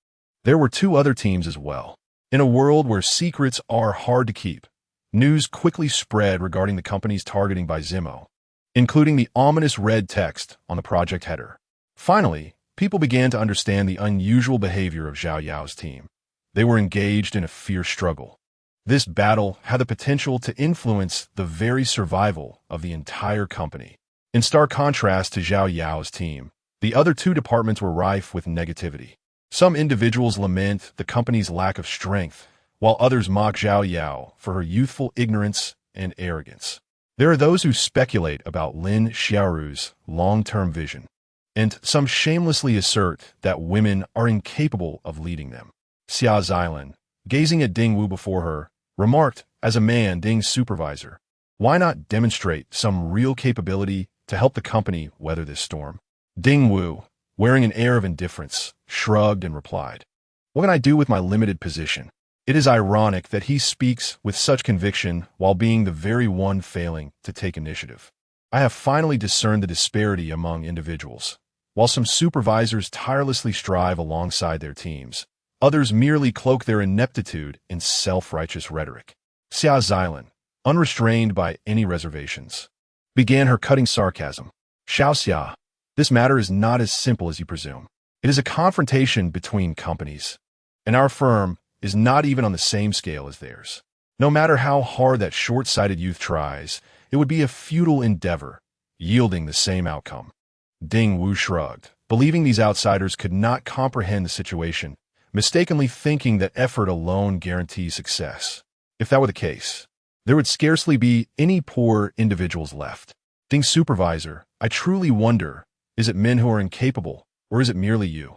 [SPEAKER 1] There were two other teams as well. In a world where secrets are hard to keep, news quickly spread regarding the company's targeting by Zimo, including the ominous red text on the project header. Finally, people began to understand the unusual behavior of Xiao Yao's team. They were engaged in a fierce struggle. This battle had the potential to influence the very survival of the entire company. In stark contrast to Xiao Yao's team, the other two departments were rife with negativity. Some individuals lament the company's lack of strength, while others mock Xiao Yao for her youthful ignorance and arrogance. There are those who speculate about Lin Xiaoru's long-term vision, and some shamelessly assert that women are incapable of leading them. Xia Xilan, gazing at Ding Wu before her, remarked, as a man, Ding's supervisor, "Why not demonstrate some real capability to help the company weather this storm?" Ding Wu, wearing an air of indifference, shrugged and replied, "What can I do with my limited position?" It is ironic that he speaks with such conviction while being the very one failing to take initiative. I have finally discerned the disparity among individuals. While some supervisors tirelessly strive alongside their teams, others merely cloak their ineptitude in self-righteous rhetoric. Xia Xilan, unrestrained by any reservations, began her cutting sarcasm. "Xiao Xia, this matter is not as simple as you presume. It is a confrontation between companies, and our firm is not even on the same scale as theirs. No matter how hard that short-sighted youth tries, it would be a futile endeavor, yielding the same outcome." Ding Wu shrugged, believing these outsiders could not comprehend the situation, mistakenly thinking that effort alone guarantees success. If that were the case, there would scarcely be any poor individuals left. Ding's supervisor, I truly wonder, is it men who are incapable, or is it merely you?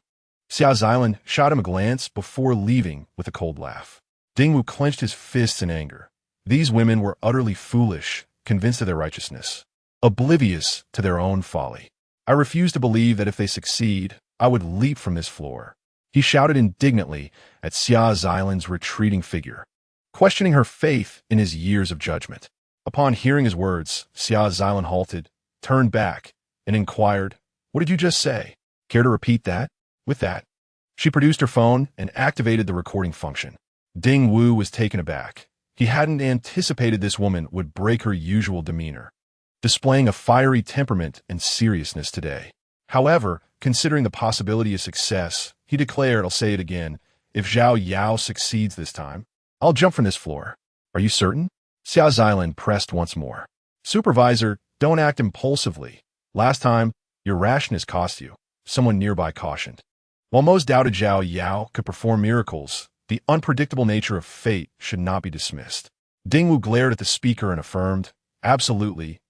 [SPEAKER 1] Xia Xilan shot him a glance before leaving with a cold laugh. Ding Wu clenched his fists in anger. These women were utterly foolish, convinced of their righteousness, oblivious to their own folly. I refuse to believe that if they succeed, I would leap from this floor. He shouted indignantly at Xia Xilan's retreating figure, questioning her faith in his years of judgment. Upon hearing his words, Xia Xilan halted, turned back, and inquired, "What did you just say? Care to repeat that?" With that, she produced her phone and activated the recording function. Ding Wu was taken aback. He hadn't anticipated this woman would break her usual demeanor, displaying a fiery temperament and seriousness today. However, considering the possibility of success, he declared, I'll say it again, If Zhao Yao succeeds this time, I'll jump from this floor. Are you certain? Xiao Xilan pressed once more. Supervisor, don't act impulsively. Last time, your rashness cost you, someone nearby cautioned. While most doubted Zhao Yao could perform miracles, the unpredictable nature of fate should not be dismissed. Ding Wu glared at the speaker and affirmed, absolutely.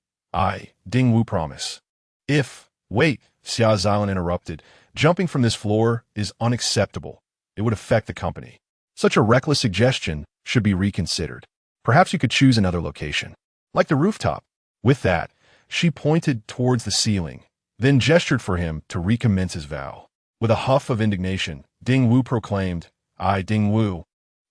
[SPEAKER 1] Ding Wu promise. Wait, Xiao Xilan interrupted. Jumping from this floor is unacceptable. It would affect the company. Such a reckless suggestion should be reconsidered. Perhaps you could choose another location, like the rooftop. With that, she pointed towards the ceiling, then gestured for him to recommence his vow. With a huff of indignation, Ding Wu proclaimed, I, Ding Wu,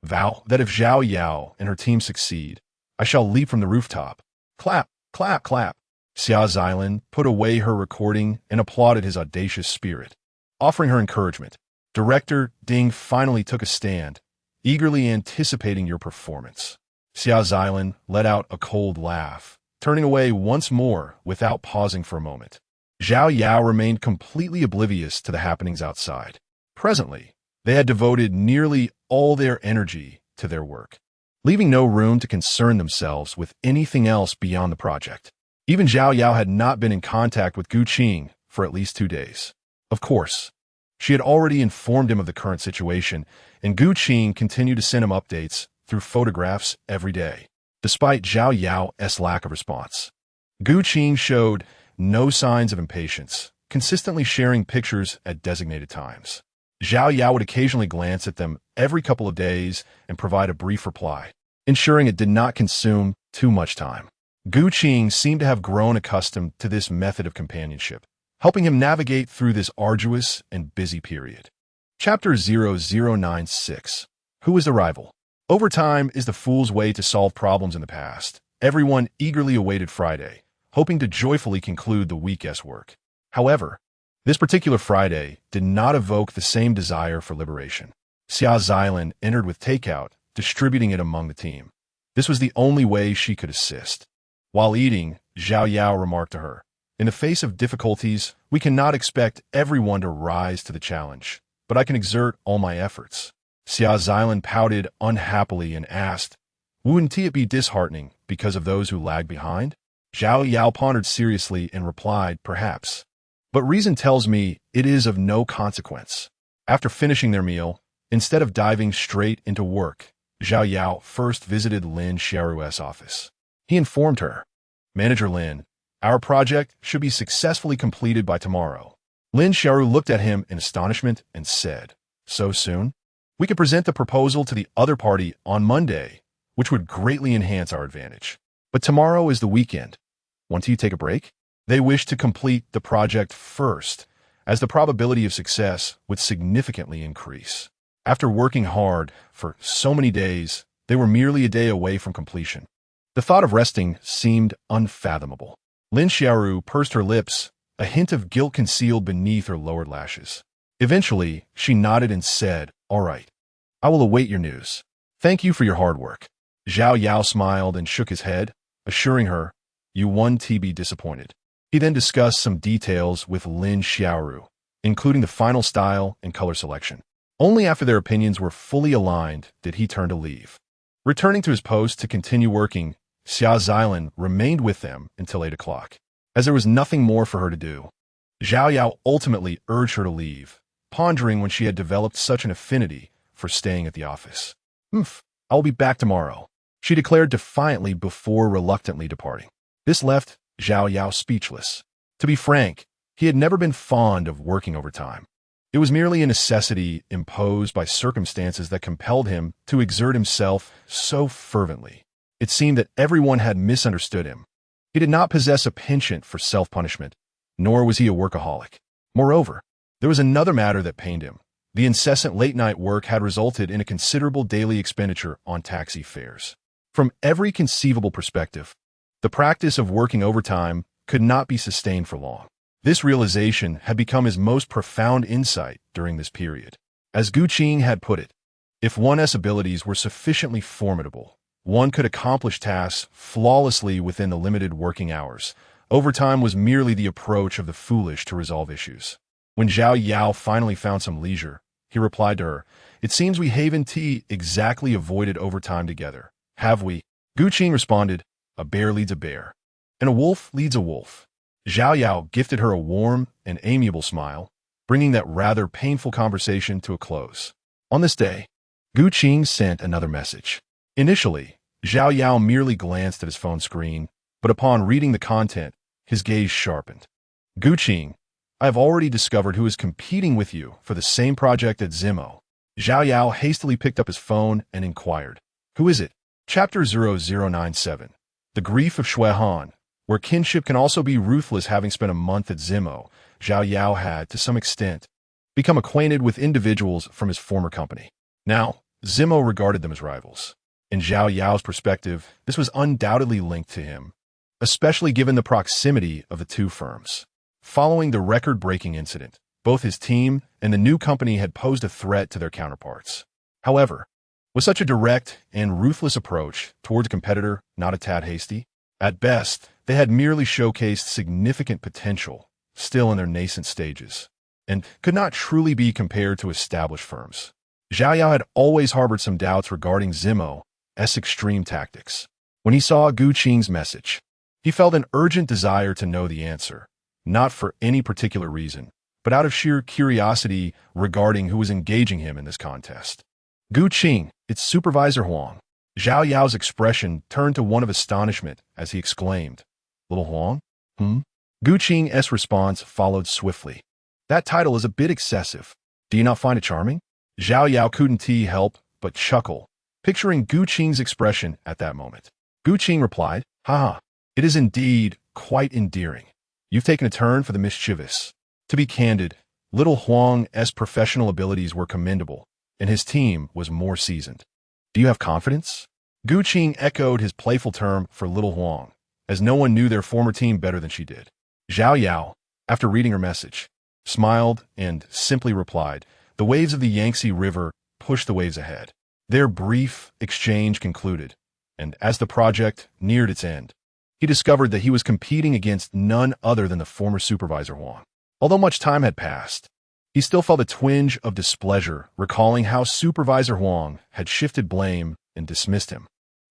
[SPEAKER 1] vow that if Zhao Yao and her team succeed, I shall leap from the rooftop. Clap, clap, clap. Xiao Xilan put away her recording and applauded his audacious spirit, offering her encouragement. Director Ding finally took a stand, eagerly anticipating your performance. Xiao Xilan let out a cold laugh, turning away once more without pausing for a moment. Zhao Yao remained completely oblivious to the happenings outside. Presently, they had devoted nearly all their energy to their work, leaving no room to concern themselves with anything else beyond the project. Even Zhao Yao had not been in contact with Gu Qing for at least 2 days. Of course, she had already informed him of the current situation, and Gu Qing continued to send him updates through photographs every day, despite Zhao Yao's lack of response. Gu Qing showed no signs of impatience, consistently sharing pictures at designated times. Zhao Yao would occasionally glance at them every couple of days and provide a brief reply, ensuring it did not consume too much time. Gu Qing seemed to have grown accustomed to this method of companionship, helping him navigate through this arduous and busy period. Chapter 0096. Who is the rival? Overtime is the fool's way to solve problems in the past. Everyone eagerly awaited Friday, hoping to joyfully conclude the week's work. However, this particular Friday did not evoke the same desire for liberation. Xiao Xilan entered with takeout, distributing it among the team. This was the only way she could assist. While eating, Zhao Yao remarked to her, in the face of difficulties, we cannot expect everyone to rise to the challenge, but I can exert all my efforts. Xiao Xilan pouted unhappily and asked, wouldn't it be disheartening because of those who lag behind? Zhao Yao pondered seriously and replied, perhaps. But reason tells me it is of no consequence. After finishing their meal, instead of diving straight into work, Zhao Yao first visited Lin Xiaoru's office. He informed her, Manager Lin, our project should be successfully completed by tomorrow. Lin Xiaoru looked at him in astonishment and said, so soon? We could present the proposal to the other party on Monday, which would greatly enhance our advantage. But tomorrow is the weekend. Want you to take a break? They wished to complete the project first, as the probability of success would significantly increase. After working hard for so many days, they were merely a day away from completion. The thought of resting seemed unfathomable. Lin Xiaoru pursed her lips, a hint of guilt concealed beneath her lowered lashes. Eventually, she nodded and said, all right, I will await your news. Thank you for your hard work. Zhao Yao smiled and shook his head, assuring her, you won't be disappointed. He then discussed some details with Lin Xiaoru, including the final style and color selection. Only after their opinions were fully aligned did he turn to leave. Returning to his post to continue working, Xiao Xilan remained with them until 8 o'clock. As there was nothing more for her to do, Zhao Yao ultimately urged her to leave, pondering when she had developed such an affinity for staying at the office. I'll be back tomorrow, she declared defiantly before reluctantly departing. This left Zhao Yao speechless. To be frank, he had never been fond of working overtime. It was merely a necessity imposed by circumstances that compelled him to exert himself so fervently. It seemed that everyone had misunderstood him. He did not possess a penchant for self-punishment, nor was he a workaholic. Moreover, there was another matter that pained him. The incessant late-night work had resulted in a considerable daily expenditure on taxi fares. From every conceivable perspective, the practice of working overtime could not be sustained for long. This realization had become his most profound insight during this period. As Gu Qing had put it, if one's abilities were sufficiently formidable, one could accomplish tasks flawlessly within the limited working hours. Overtime was merely the approach of the foolish to resolve issues. When Zhao Yao finally found some leisure, he replied to her. It seems we Haven T exactly avoided overtime together. Have we? Gu Qing responded, a bear leads a bear, and a wolf leads a wolf. Xiao Yao gifted her a warm and amiable smile, bringing that rather painful conversation to a close. On this day, Gu Qing sent another message. Initially, Xiao Yao merely glanced at his phone screen, but upon reading the content, his gaze sharpened. Gu Qing, I have already discovered who is competing with you for the same project at Zimo. Xiao Yao hastily picked up his phone and inquired, who is it? Chapter 0097. The Grief of Xuehan, where kinship can also be ruthless. Having spent a month at Zimo, Xiao Yao had, to some extent, become acquainted with individuals from his former company. Now, Zimo regarded them as rivals. In Xiao Yao's perspective, this was undoubtedly linked to him, especially given the proximity of the two firms. Following the record-breaking incident, both his team and the new company had posed a threat to their counterparts. However, was such a direct and ruthless approach towards a competitor not a tad hasty? At best, they had merely showcased significant potential, still in their nascent stages, and could not truly be compared to established firms. Xiao Yao had always harbored some doubts regarding Zimo's extreme tactics. When he saw Gu Qing's message, he felt an urgent desire to know the answer, not for any particular reason, but out of sheer curiosity regarding who was engaging him in this contest. Gu Qing, it's Supervisor Huang. Xiao Yao's expression turned to one of astonishment as he exclaimed, Little Huang? Gu Qing's response followed swiftly. That title is a bit excessive. Do you not find it charming? Xiao Yao couldn't help but chuckle, picturing Gu Qing's expression at that moment. Gu Qing replied, Haha, it is indeed quite endearing. You've taken a turn for the mischievous. To be candid, Little Huang's professional abilities were commendable, and his team was more seasoned. Do you have confidence? Gu Qing echoed his playful term for Little Huang, as no one knew their former team better than she did. Xiao Yao, after reading her message, smiled and simply replied, The waves of the Yangtze River push the waves ahead. Their brief exchange concluded, and as the project neared its end, he discovered that he was competing against none other than the former Supervisor Huang. Although much time had passed, he still felt a twinge of displeasure, recalling how Supervisor Huang had shifted blame and dismissed him.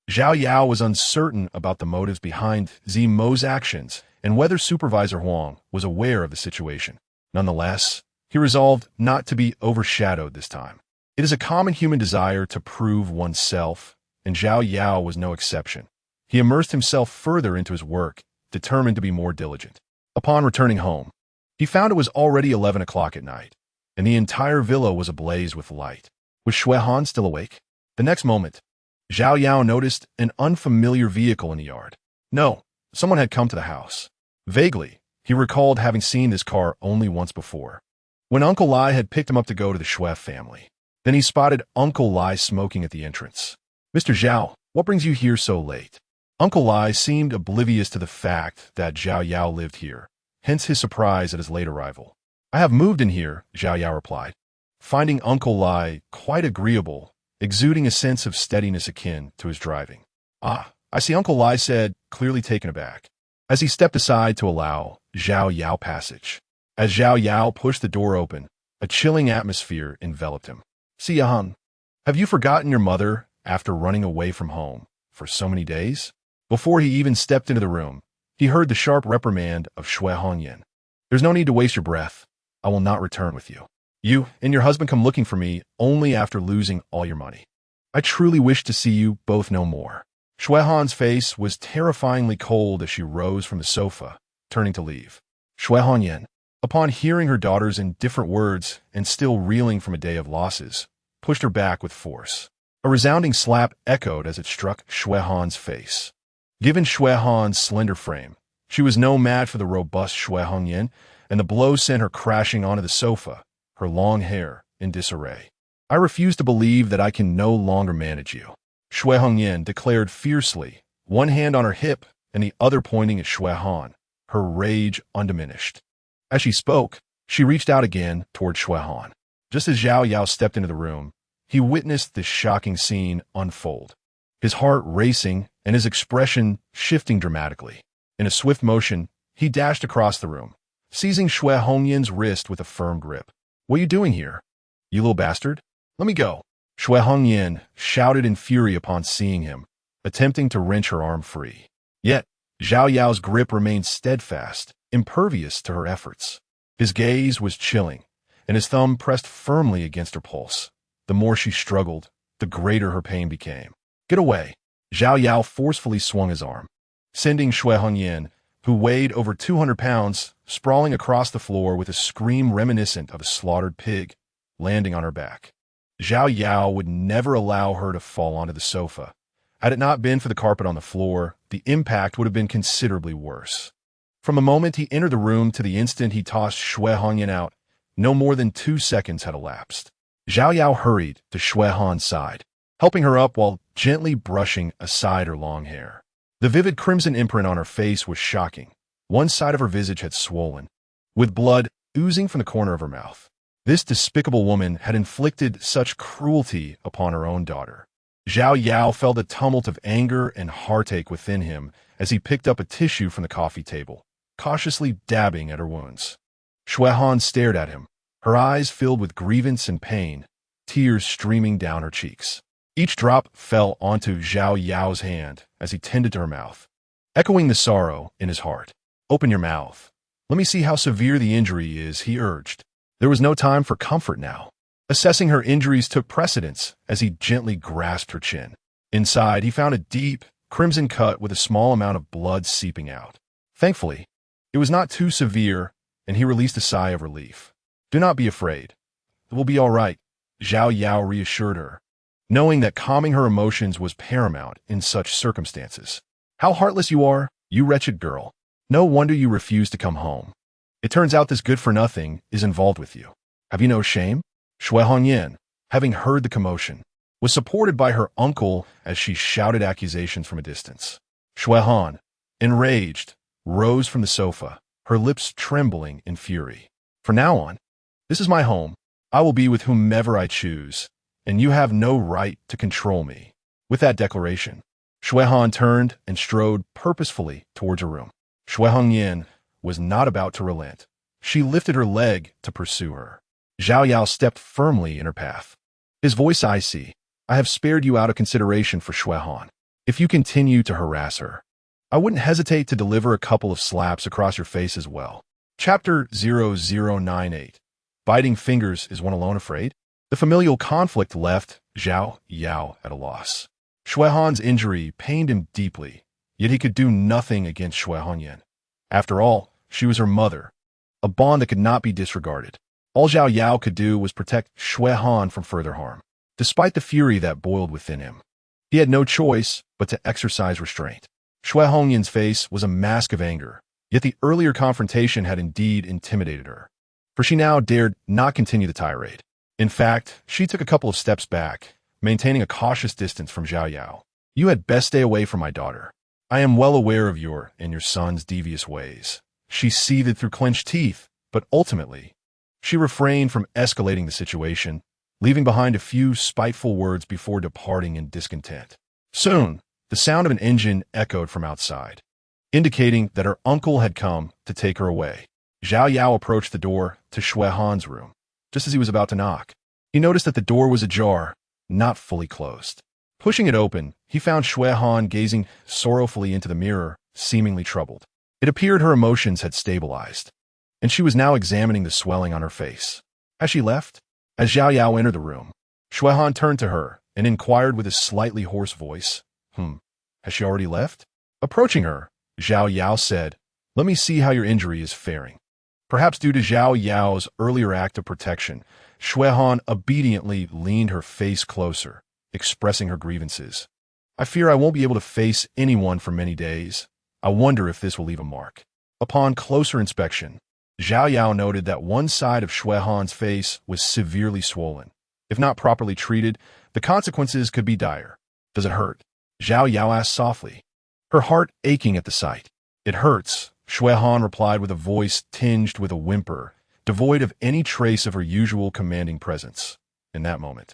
[SPEAKER 1] Xiao Yao was uncertain about the motives behind Zimo's actions and whether Supervisor Huang was aware of the situation. Nonetheless, he resolved not to be overshadowed this time. It is a common human desire to prove oneself, and Xiao Yao was no exception. He immersed himself further into his work, determined to be more diligent. Upon returning home, he found it was already 11 o'clock at night, and the entire villa was ablaze with light. Was Xuehan still awake? The next moment, Xiao Yao noticed an unfamiliar vehicle in the yard. No, someone had come to the house. Vaguely, he recalled having seen this car only once before, when Uncle Lai had picked him up to go to the Xue family. Then he spotted Uncle Lai smoking at the entrance. Mr. Zhao, what brings you here so late? Uncle Lai seemed oblivious to the fact that Xiao Yao lived here, hence his surprise at his late arrival. I have moved in here, Xiao Yao replied, finding Uncle Lai quite agreeable, exuding a sense of steadiness akin to his driving. Ah, I see, Uncle Lai said, clearly taken aback, as he stepped aside to allow Xiao Yao passage. As Xiao Yao pushed the door open, a chilling atmosphere enveloped him. Xiahan, have you forgotten your mother after running away from home for so many days? Before he even stepped into the room, he heard the sharp reprimand of Shui Hongyan. There's no need to waste your breath. I will not return with you. You and your husband come looking for me only after losing all your money. I truly wish to see you both no more. Shui Han's face was terrifyingly cold as she rose from the sofa, turning to leave. Shui Hongyan, upon hearing her daughter's indifferent words and still reeling from a day of losses, pushed her back with force. A resounding slap echoed as it struck Shui Han's face. Given Shui Han's slender frame, she was no match for the robust Shui Hongyan, and the blow sent her crashing onto the sofa, her long hair in disarray. I refuse to believe that I can no longer manage you, Shui Hongyan declared fiercely, one hand on her hip and the other pointing at Shui Han, her rage undiminished. As she spoke, she reached out again toward Shui Han. Just as Xiao Yao stepped into the room, he witnessed this shocking scene unfold, his heart racing and his expression shifting dramatically. In a swift motion, he dashed across the room, seizing Shui Hongyan's wrist with a firm grip. What are you doing here? You little bastard. Let me go. Shui Hongyan shouted in fury upon seeing him, attempting to wrench her arm free. Yet, Zhao Yao's grip remained steadfast, impervious to her efforts. His gaze was chilling, and his thumb pressed firmly against her pulse. The more she struggled, the greater her pain became. Get away. Zhao Yao forcefully swung his arm, sending Shui Hongyan, who weighed over 200 pounds, sprawling across the floor with a scream reminiscent of a slaughtered pig, landing on her back. Zhao Yao would never allow her to fall onto the sofa. Had it not been for the carpet on the floor, the impact would have been considerably worse. From the moment he entered the room to the instant he tossed Shui Hongyan out, no more than 2 seconds had elapsed. Zhao Yao hurried to Shui Han's side, helping her up while gently brushing aside her long hair. The vivid crimson imprint on her face was shocking. One side of her visage had swollen, with blood oozing from the corner of her mouth. This despicable woman had inflicted such cruelty upon her own daughter. Zhao Yao felt a tumult of anger and heartache within him as he picked up a tissue from the coffee table, cautiously dabbing at her wounds. Shui Han stared at him, her eyes filled with grievance and pain, tears streaming down her cheeks. Each drop fell onto Zhao Yao's hand as he tended to her mouth, echoing the sorrow in his heart. Open your mouth. Let me see how severe the injury is, he urged. There was no time for comfort now. Assessing her injuries took precedence as he gently grasped her chin. Inside, he found a deep, crimson cut with a small amount of blood seeping out. Thankfully, it was not too severe, and he released a sigh of relief. Do not be afraid. It will be all right, Zhao Yao reassured her, knowing that calming her emotions was paramount in such circumstances. How heartless you are, you wretched girl. No wonder you refuse to come home. It turns out this good-for-nothing is involved with you. Have you no shame? Shui Hongyan, having heard the commotion, was supported by her uncle as she shouted accusations from a distance. Shui Han, enraged, rose from the sofa, her lips trembling in fury. From now on, this is my home. I will be with whomever I choose, and you have no right to control me. With that declaration, Shui Han turned and strode purposefully towards her room. Shui Hongyan was not about to relent. She lifted her leg to pursue her. Zhao Yao stepped firmly in her path. His voice icy. I have spared you out of consideration for Shui Han. If you continue to harass her, I wouldn't hesitate to deliver a couple of slaps across your face as well. Chapter 0098. Biting fingers, is one alone afraid? The familial conflict left Zhao Yao at a loss. Shui Han's injury pained him deeply, yet he could do nothing against Shui Hongyan. After all, she was her mother, a bond that could not be disregarded. All Zhao Yao could do was protect Shui Han from further harm. Despite the fury that boiled within him, he had no choice but to exercise restraint. Shui Hongyan's face was a mask of anger, yet the earlier confrontation had indeed intimidated her, for she now dared not continue the tirade. In fact, she took a couple of steps back, maintaining a cautious distance from Zhao Yao. You had best stay away from my daughter. I am well aware of your and your son's devious ways. She seethed through clenched teeth, but ultimately, she refrained from escalating the situation, leaving behind a few spiteful words before departing in discontent. Soon, the sound of an engine echoed from outside, indicating that her uncle had come to take her away. Zhao Yao approached the door to Shui Han's room. Just as he was about to knock, he noticed that the door was ajar, not fully closed. Pushing it open, he found Shui Han gazing sorrowfully into the mirror, seemingly troubled. It appeared her emotions had stabilized, and she was now examining the swelling on her face. Has she left? As Zhao Yao entered the room, Shui Han turned to her and inquired with a slightly hoarse voice, has she already left? Approaching her, Zhao Yao said, let me see how your injury is faring. Perhaps due to Zhao Yao's earlier act of protection, Shui Han obediently leaned her face closer, expressing her grievances. I fear I won't be able to face anyone for many days. I wonder if this will leave a mark. Upon closer inspection, Zhao Yao noted that one side of Shui Han's face was severely swollen. If not properly treated, the consequences could be dire. Does it hurt? Zhao Yao asked softly, her heart aching at the sight. It hurts, Shui Han replied with a voice tinged with a whimper, devoid of any trace of her usual commanding presence. In that moment,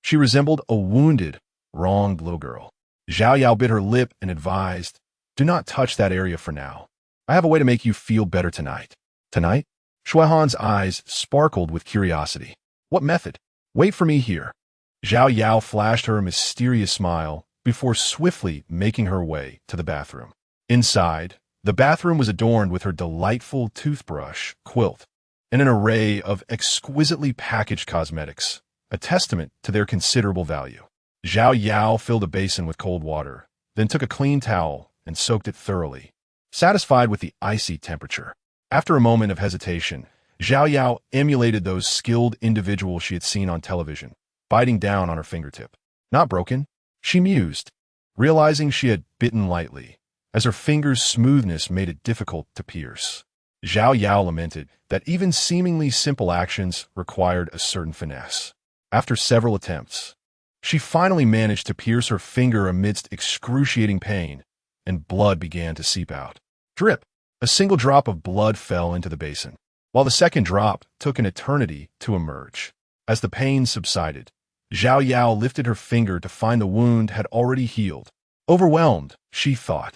[SPEAKER 1] she resembled a wounded, wronged little girl. Zhao Yao bit her lip and advised, do not touch that area for now. I have a way to make you feel better tonight. Tonight? Shui Han's eyes sparkled with curiosity. What method? Wait for me here. Zhao Yao flashed her a mysterious smile before swiftly making her way to the bathroom. Inside, the bathroom was adorned with her delightful toothbrush, quilt, and an array of exquisitely packaged cosmetics, a testament to their considerable value. Zhao Yao filled a basin with cold water, then took a clean towel and soaked it thoroughly, satisfied with the icy temperature. After a moment of hesitation, Zhao Yao emulated those skilled individuals she had seen on television, biting down on her fingertip. Not broken, she mused, realizing she had bitten lightly, as her finger's smoothness made it difficult to pierce. Zhao Yao lamented that even seemingly simple actions required a certain finesse. After several attempts, she finally managed to pierce her finger amidst excruciating pain, and blood began to seep out. Drip! A single drop of blood fell into the basin, while the second drop took an eternity to emerge. As the pain subsided, Zhao Yao lifted her finger to find the wound had already healed. Overwhelmed, she thought,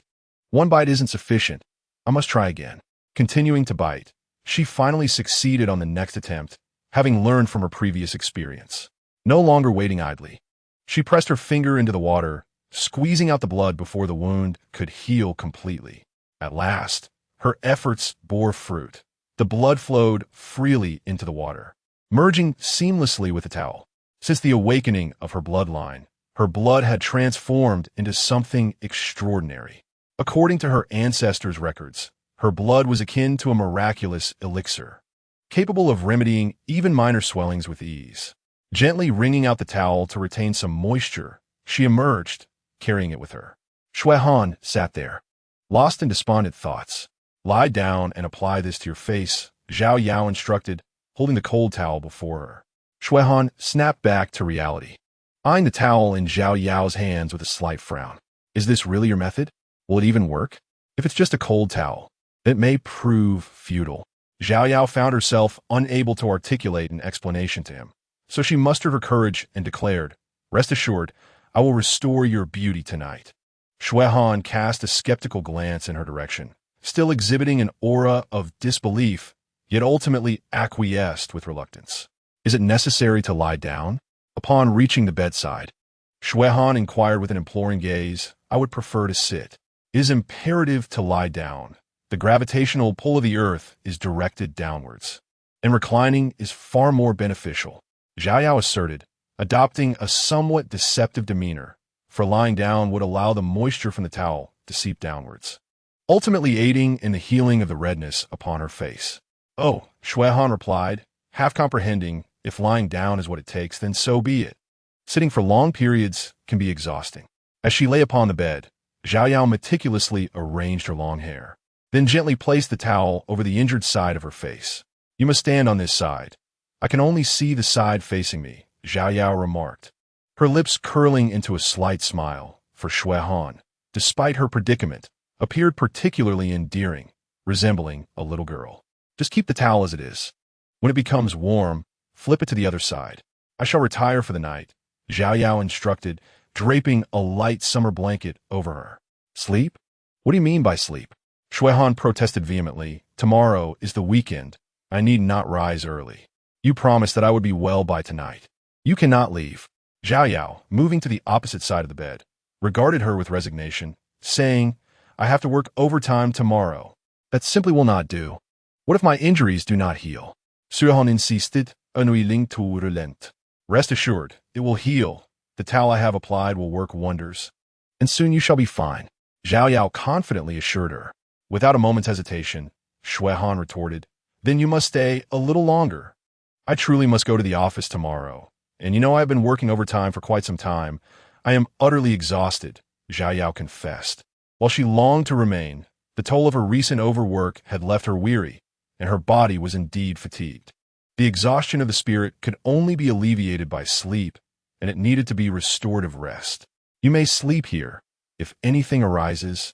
[SPEAKER 1] "One bite isn't sufficient. I must try again." Continuing to bite, she finally succeeded on the next attempt, having learned from her previous experience. No longer waiting idly, she pressed her finger into the water, squeezing out the blood before the wound could heal completely. At last, her efforts bore fruit. The blood flowed freely into the water, merging seamlessly with the towel. Since the awakening of her bloodline, her blood had transformed into something extraordinary. According to her ancestors' records, her blood was akin to a miraculous elixir, capable of remedying even minor swellings with ease. Gently wringing out the towel to retain some moisture, she emerged, carrying it with her. Shui Han sat there, lost in despondent thoughts. "Lie down and apply this to your face," Zhao Yao instructed, holding the cold towel before her. Shui Han snapped back to reality, eyeing the towel in Zhao Yao's hands with a slight frown. "Is this really your method? Will it even work? If it's just a cold towel, it may prove futile." Zhao Yao found herself unable to articulate an explanation to him, so she mustered her courage and declared, "Rest assured, I will restore your beauty tonight." Shui Han cast a skeptical glance in her direction, still exhibiting an aura of disbelief, yet ultimately acquiesced with reluctance. "Is it necessary to lie down?" Upon reaching the bedside, Shui Han inquired with an imploring gaze, "I would prefer to sit." "It is imperative to lie down. The gravitational pull of the earth is directed downwards, and reclining is far more beneficial," Zhao Yao asserted, adopting a somewhat deceptive demeanor, for lying down would allow the moisture from the towel to seep downwards, ultimately aiding in the healing of the redness upon her face. "Oh," Shui Han replied, half comprehending, "if lying down is what it takes, then so be it. Sitting for long periods can be exhausting." As she lay upon the bed, Zhao Yao meticulously arranged her long hair, then gently placed the towel over the injured side of her face. "You must stand on this side. I can only see the side facing me," Zhao Yao remarked, her lips curling into a slight smile, for Shui Han, despite her predicament, appeared particularly endearing, resembling a little girl. "Just keep the towel as it is. When it becomes warm, flip it to the other side. I shall retire for the night," Zhao Yao instructed, draping a light summer blanket over her. "Sleep? What do you mean by sleep?" Shui Han protested vehemently. "Tomorrow is the weekend. I need not rise early. You promised that I would be well by tonight. You cannot leave." Zhao Yao, moving to the opposite side of the bed, regarded her with resignation, saying, "I have to work overtime tomorrow. That simply will not do. What if my injuries do not heal?" Shui Han insisted, unwilling to relent. "Rest assured, it will heal. The towel I have applied will work wonders, and soon you shall be fine," Zhao Yao confidently assured her. Without a moment's hesitation, Shui Han retorted, "Then you must stay a little longer. I truly must go to the office tomorrow, and you know I have been working overtime for quite some time. I am utterly exhausted," Zhao Yao confessed. While she longed to remain, the toll of her recent overwork had left her weary, and her body was indeed fatigued. The exhaustion of the spirit could only be alleviated by sleep, and it needed to be restorative rest. "You may sleep here. If anything arises,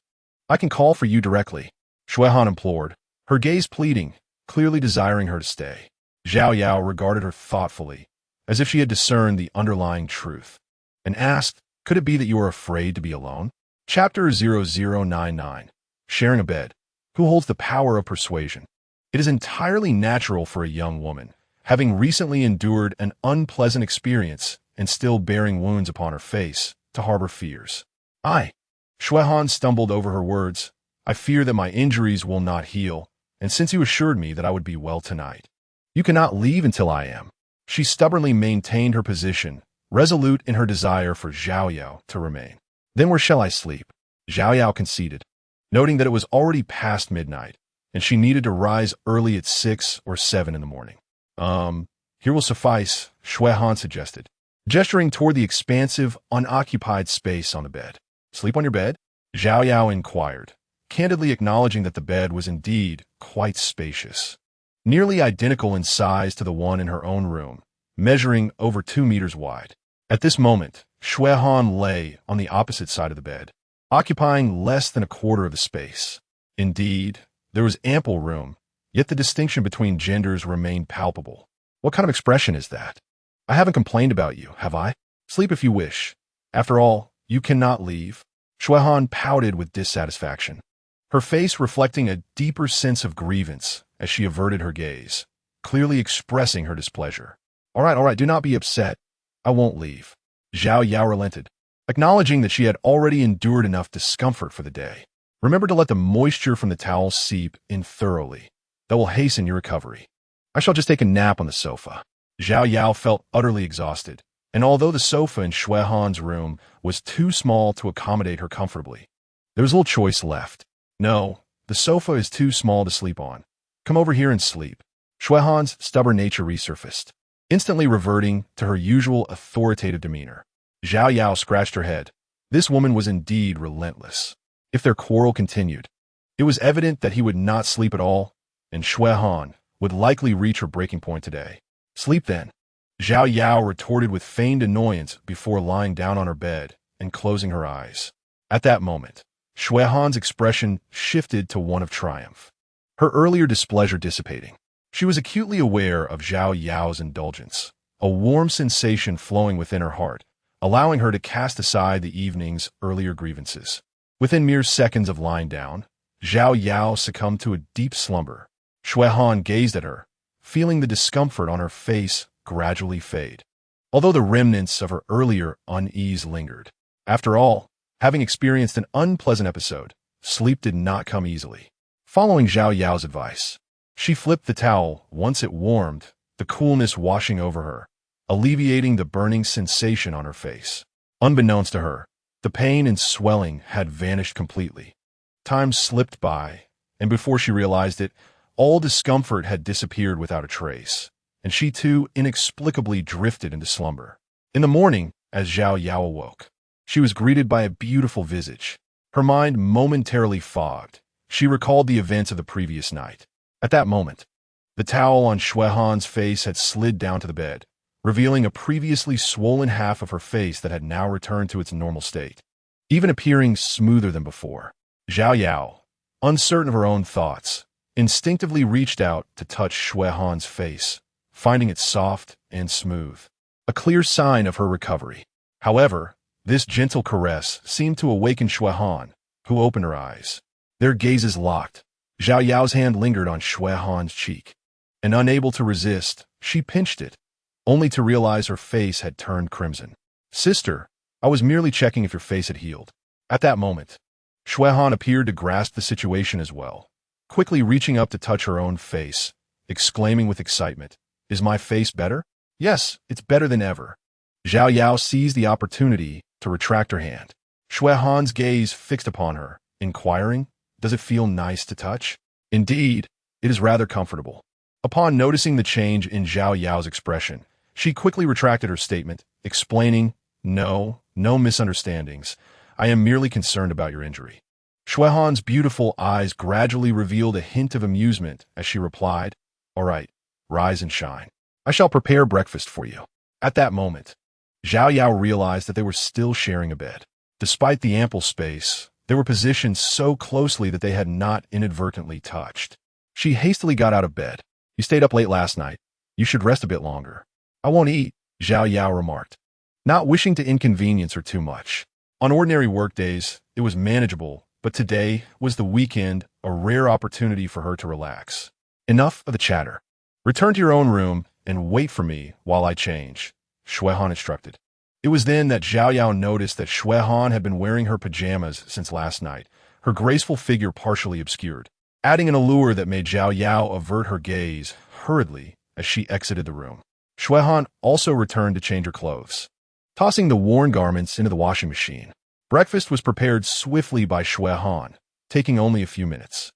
[SPEAKER 1] I can call for you directly," Shui Han implored, her gaze pleading, clearly desiring her to stay. Zhao Yao regarded her thoughtfully, as if she had discerned the underlying truth, and asked, "Could it be that you are afraid to be alone?" Chapter 0099. Sharing a bed. Who holds the power of persuasion? It is entirely natural for a young woman, having recently endured an unpleasant experience and still bearing wounds upon her face, to harbor fears. Xuehan stumbled over her words. I fear that my injuries will not heal, and since you assured me that I would be well tonight, you cannot leave until I am. She stubbornly maintained her position, resolute in her desire for Xiao Yao to remain. Then where shall I sleep? Xiao Yao conceded, noting that it was already past midnight, and she needed to rise early at 6 or 7 in the morning. Here will suffice, Xuehan suggested, gesturing toward the expansive, unoccupied space on the bed. Sleep on your bed? Xiao Yao inquired, candidly acknowledging that the bed was indeed quite spacious. Nearly identical in size to the one in her own room, measuring over 2 meters wide. At this moment, Xuehan lay on the opposite side of the bed, occupying less than a quarter of the space. Indeed, there was ample room, yet the distinction between genders remained palpable. What kind of expression is that? I haven't complained about you, have I? Sleep if you wish. After all, you cannot leave. Xuehan pouted with dissatisfaction, her face reflecting a deeper sense of grievance as she averted her gaze, clearly expressing her displeasure. All right, do not be upset. I won't leave. Xiao Yao relented, acknowledging that she had already endured enough discomfort for the day. Remember to let the moisture from the towel seep in thoroughly. That will hasten your recovery. I shall just take a nap on the sofa. Xiao Yao felt utterly exhausted, and although the sofa in Xuehan's room was too small to accommodate her comfortably, there was little choice left. No, the sofa is too small to sleep on. Come over here and sleep. Xuehan's stubborn nature resurfaced, instantly reverting to her usual authoritative demeanor. Xiao Yao scratched her head. This woman was indeed relentless. If their quarrel continued, it was evident that he would not sleep at all, and Xuehan would likely reach her breaking point today. Sleep then, Xiao Yao retorted with feigned annoyance before lying down on her bed and closing her eyes. At that moment, Xuehan's expression shifted to one of triumph, her earlier displeasure dissipating. She was acutely aware of Xiao Yao's indulgence, a warm sensation flowing within her heart, allowing her to cast aside the evening's earlier grievances. Within mere seconds of lying down, Xiao Yao succumbed to a deep slumber. Xuehan gazed at her, feeling the discomfort on her face gradually fade, although the remnants of her earlier unease lingered. After all, having experienced an unpleasant episode, sleep did not come easily. Following Xiao Yao's advice, she flipped the towel once it warmed, the coolness washing over her, alleviating the burning sensation on her face. Unbeknownst to her, the pain and swelling had vanished completely. Time slipped by, and before she realized it, all discomfort had disappeared without a trace, and she too inexplicably drifted into slumber. In the morning, as Xiao Yao awoke, she was greeted by a beautiful visage. Her mind momentarily fogged. She recalled the events of the previous night. At that moment, the towel on Xuehan's face had slid down to the bed, revealing a previously swollen half of her face that had now returned to its normal state, even appearing smoother than before. Xiao Yao, uncertain of her own thoughts, instinctively reached out to touch Xuehan's face, finding it soft and smooth, a clear sign of her recovery. However, this gentle caress seemed to awaken Xuehan, who opened her eyes. Their gazes locked. Xiao Yao's hand lingered on Xuehan's cheek, and unable to resist, she pinched it, only to realize her face had turned crimson. Sister, I was merely checking if your face had healed. At that moment, Xuehan appeared to grasp the situation as well, quickly reaching up to touch her own face, exclaiming with excitement, Is my face better? Yes, it's better than ever. Xiao Yao seized the opportunity to retract her hand. Xuehan's gaze fixed upon her, inquiring, Does it feel nice to touch? Indeed, it is rather comfortable. Upon noticing the change in Xiao Yao's expression, she quickly retracted her statement, explaining, No misunderstandings. I am merely concerned about your injury. Xuehan's beautiful eyes gradually revealed a hint of amusement as she replied, All right, rise and shine. I shall prepare breakfast for you. At that moment, Xiao Yao realized that they were still sharing a bed. Despite the ample space, they were positioned so closely that they had not inadvertently touched. She hastily got out of bed. You stayed up late last night. You should rest a bit longer. I won't eat, Xiao Yao remarked, not wishing to inconvenience her too much. On ordinary workdays, it was manageable, but today was the weekend, a rare opportunity for her to relax. Enough of the chatter. Return to your own room and wait for me while I change," Shuehan instructed. It was then that Zhao Yao noticed that Shuehan had been wearing her pajamas since last night, her graceful figure partially obscured, adding an allure that made Zhao Yao avert her gaze hurriedly as she exited the room. Shuehan also returned to change her clothes, tossing the worn garments into the washing machine. Breakfast was prepared swiftly by Shuehan, taking only a few minutes.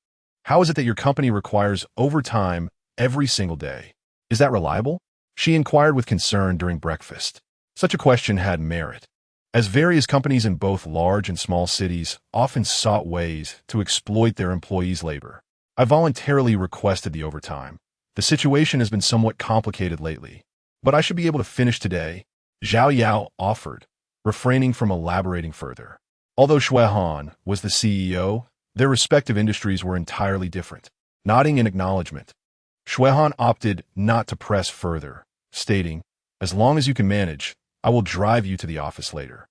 [SPEAKER 1] "How is it that your company requires overtime every single day? Is that reliable?" she inquired with concern during breakfast. Such a question had merit, as various companies in both large and small cities often sought ways to exploit their employees' labor. "I voluntarily requested the overtime. The situation has been somewhat complicated lately, but I should be able to finish today," Zhao Yao offered, refraining from elaborating further. Although Shuehan was the CEO, their respective industries were entirely different. Nodding in acknowledgement, Shuehan opted not to press further, stating, "As long as you can manage, I will drive you to the office later."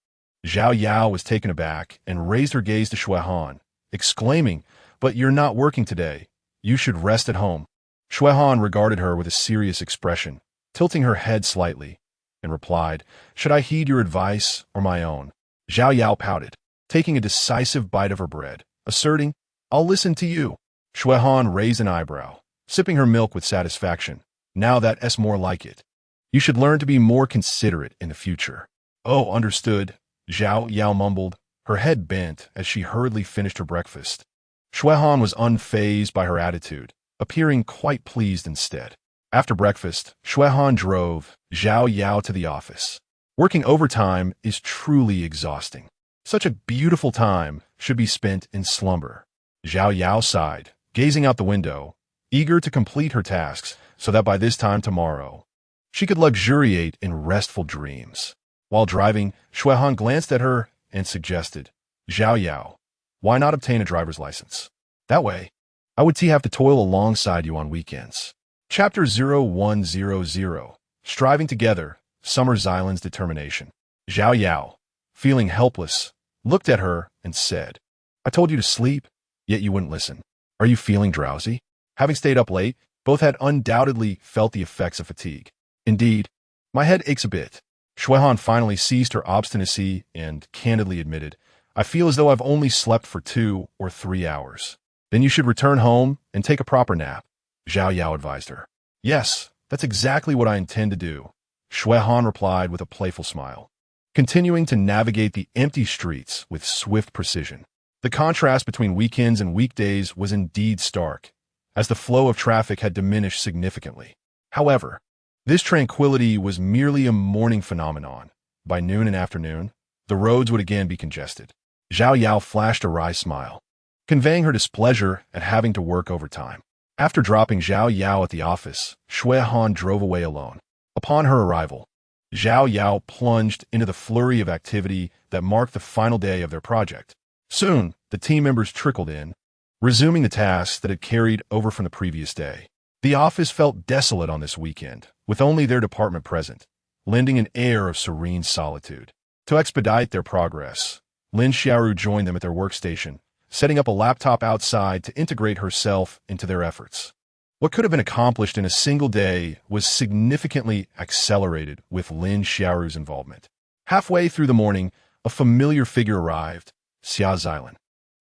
[SPEAKER 1] Zhao Yao was taken aback and raised her gaze to Shuehan, exclaiming, "But you're not working today. You should rest at home." Shuehan regarded her with a serious expression, tilting her head slightly, and replied, "Should I heed your advice or my own?" Zhao Yao pouted, taking a decisive bite of her bread, asserting, "I'll listen to you." Shuehan raised an eyebrow, sipping her milk with satisfaction. "Now that's more like it. You should learn to be more considerate in the future." "Oh, understood," Zhao Yao mumbled, her head bent as she hurriedly finished her breakfast. Shuehan was unfazed by her attitude, appearing quite pleased instead. After breakfast, Shuehan drove Zhao Yao to the office. Working overtime is truly exhausting. Such a beautiful time should be spent in slumber. Zhao Yao sighed, gazing out the window, eager to complete her tasks so that by this time tomorrow, she could luxuriate in restful dreams. While driving, Shuehan glanced at her and suggested, "Zhao Yao, why not obtain a driver's license? That way, I would have to toil alongside you on weekends." Chapter 0100, Striving Together, Summer Xylan's Determination. Zhao Yao, feeling helpless, looked at her and said, "I told you to sleep, yet you wouldn't listen. Are you feeling drowsy?" Having stayed up late, both had undoubtedly felt the effects of fatigue. "Indeed, my head aches a bit." Shuehan finally ceased her obstinacy and candidly admitted, "I feel as though I've only slept for 2 or 3 hours." "Then you should return home and take a proper nap," Zhao Yao advised her. "Yes, that's exactly what I intend to do," Shuehan replied with a playful smile, continuing to navigate the empty streets with swift precision. The contrast between weekends and weekdays was indeed stark, as the flow of traffic had diminished significantly. However, this tranquility was merely a morning phenomenon. By noon and afternoon, the roads would again be congested. Zhao Yao flashed a wry smile, conveying her displeasure at having to work overtime. After dropping Zhao Yao at the office, Shuehan drove away alone. Upon her arrival, Zhao Yao plunged into the flurry of activity that marked the final day of their project. Soon, the team members trickled in, resuming the tasks that had carried over from the previous day. The office felt desolate on this weekend, with only their department present, lending an air of serene solitude. To expedite their progress, Lin Xiaoru joined them at their workstation, setting up a laptop outside to integrate herself into their efforts. What could have been accomplished in a single day was significantly accelerated with Lin Xiaoru's involvement. Halfway through the morning, a familiar figure arrived, Xiao Chen.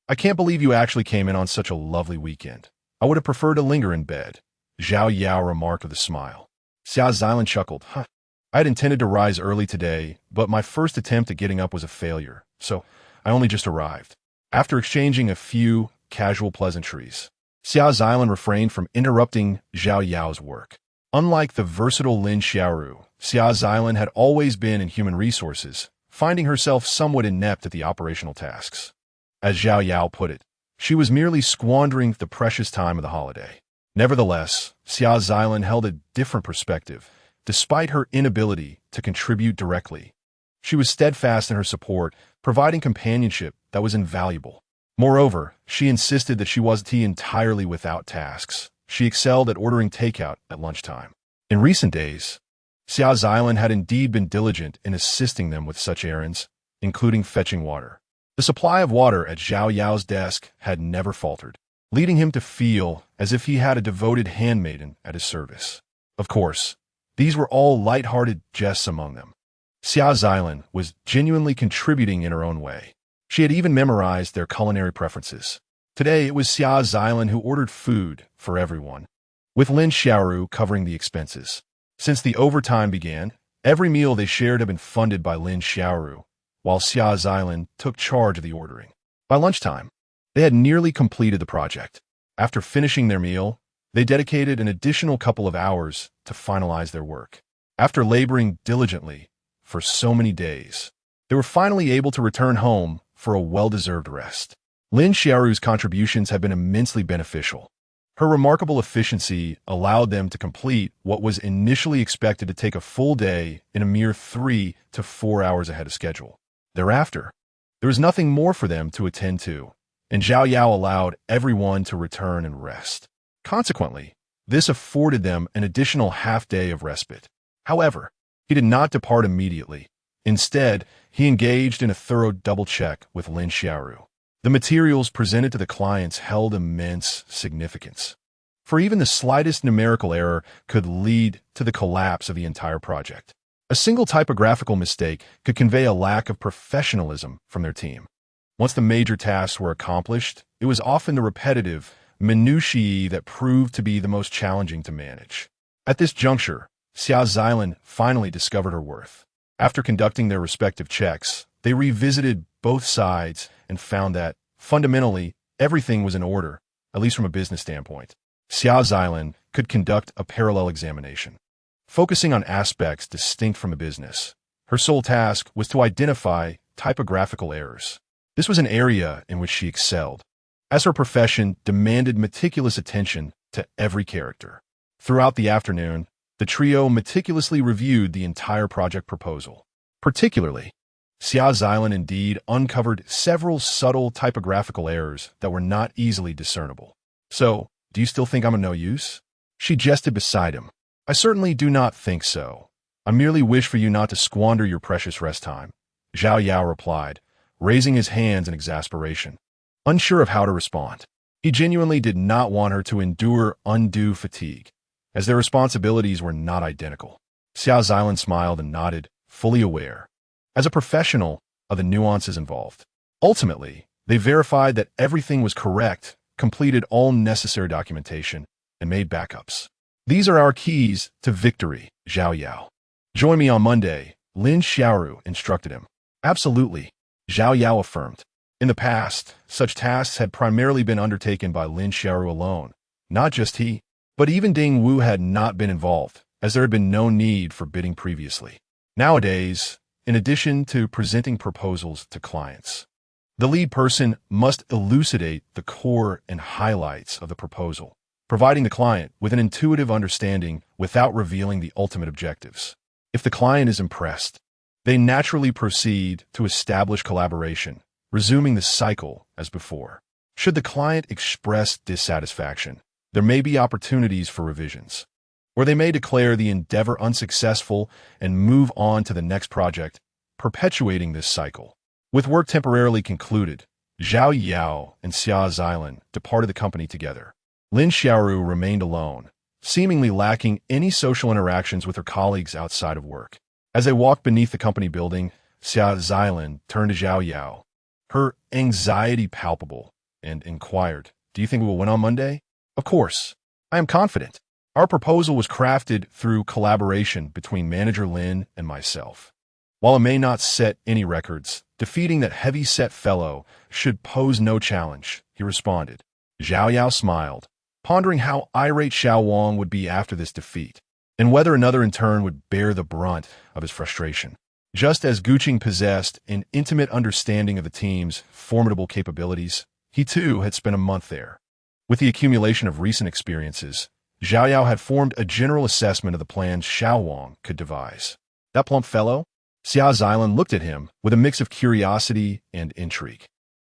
[SPEAKER 1] "I can't believe you actually came in on such a lovely weekend. I would have preferred to linger in bed," Zhao Yao remarked with a smile. Xiao Chen chuckled, "I had intended to rise early today, but my first attempt at getting up was a failure, so I only just arrived." After exchanging a few casual pleasantries, Xiao Chen refrained from interrupting Zhao Yao's work. Unlike the versatile Lin Xiaoru, Xiao Chen had always been in human resources, finding herself somewhat inept at the operational tasks. As Zhao Yao put it, she was merely squandering the precious time of the holiday. Nevertheless, Xiao Chen held a different perspective, despite her inability to contribute directly. She was steadfast in her support, providing companionship that was invaluable. Moreover, she insisted that she wasn't entirely without tasks. She excelled at ordering takeout at lunchtime. In recent days, Xiao Chen had indeed been diligent in assisting them with such errands, including fetching water. The supply of water at Zhao Yao's desk had never faltered, leading him to feel as if he had a devoted handmaiden at his service. Of course, These were all light-hearted jests among them. Xiao Chen was genuinely contributing in her own way. She had even memorized their culinary preferences. Today, it was Xiao Chen who ordered food for everyone, with Lin Xiaoru covering the expenses. Since the overtime began, every meal they shared had been funded by Lin Xiaoru, while Xiao Chen took charge of the ordering. By lunchtime, they had nearly completed the project. After finishing their meal, they dedicated an additional couple of hours to finalize their work. After laboring diligently for so many days, they were finally able to return home for a well-deserved rest. Lin Xiaoru's contributions have been immensely beneficial. Her remarkable efficiency allowed them to complete what was initially expected to take a full day in a mere 3 to 4 hours ahead of schedule. Thereafter, there was nothing more for them to attend to, and Zhao Yao allowed everyone to return and rest. Consequently, this afforded them an additional half-day of respite. However, he did not depart immediately. Instead, he engaged in a thorough double-check with Lin Xiaoru. The materials presented to the clients held immense significance, for even the slightest numerical error could lead to the collapse of the entire project. A single typographical mistake could convey a lack of professionalism from their team. Once the major tasks were accomplished, it was often the repetitive minutiae that proved to be the most challenging to manage. At this juncture, Xiao Chen finally discovered her worth. After conducting their respective checks, they revisited both sides and found that, fundamentally, everything was in order, at least from a business standpoint. Xiao Chen could conduct a parallel examination, focusing on aspects distinct from a business. Her sole task was to identify typographical errors. This was an area in which she excelled, as her profession demanded meticulous attention to every character. Throughout the afternoon, the trio meticulously reviewed the entire project proposal. Particularly, Xiao Chen indeed uncovered several subtle typographical errors that were not easily discernible. "So, do you still think I'm of no use?" She jested beside him. "I certainly do not think so. I merely wish for you not to squander your precious rest time," Zhao Yao replied, raising his hands in exasperation, unsure of how to respond. He genuinely did not want her to endure undue fatigue, as their responsibilities were not identical. Xiao Chen smiled and nodded, fully aware, as a professional, of the nuances involved. Ultimately, they verified that everything was correct, completed all necessary documentation, and made backups. "These are our keys to victory, Zhao Yao. Join me on Monday," Lin Xiaoru instructed him. "Absolutely," Zhao Yao affirmed. In the past, such tasks had primarily been undertaken by Lin Xiaoru alone. Not just he, but even Ding Wu had not been involved, as there had been no need for bidding previously. Nowadays, in addition to presenting proposals to clients, the lead person must elucidate the core and highlights of the proposal, providing the client with an intuitive understanding without revealing the ultimate objectives. If the client is impressed, they naturally proceed to establish collaboration, resuming the cycle as before. Should the client express dissatisfaction, there may be opportunities for revisions, or they may declare the endeavor unsuccessful and move on to the next project, perpetuating this cycle. With work temporarily concluded, Zhao Yao and Xiao Chen departed the company together. Lin Xiaoru remained alone, seemingly lacking any social interactions with her colleagues outside of work. As they walked beneath the company building, Xiao Chen turned to Zhao Yao, her anxiety palpable, and inquired, "Do you think we will win on Monday?" "Of course. I am confident. Our proposal was crafted through collaboration between Manager Lin and myself. While it may not set any records, defeating that heavy-set fellow should pose no challenge," he responded. Zhao Yao smiled, pondering how irate Xiao Wang would be after this defeat, and whether another in turn would bear the brunt of his frustration. Just as Guqing possessed an intimate understanding of the team's formidable capabilities, he too had spent a month there. With the accumulation of recent experiences, Zhao Yao had formed a general assessment of the plans Xiao Wang could devise. "That plump fellow?" Xiao Chen looked at him with a mix of curiosity and intrigue.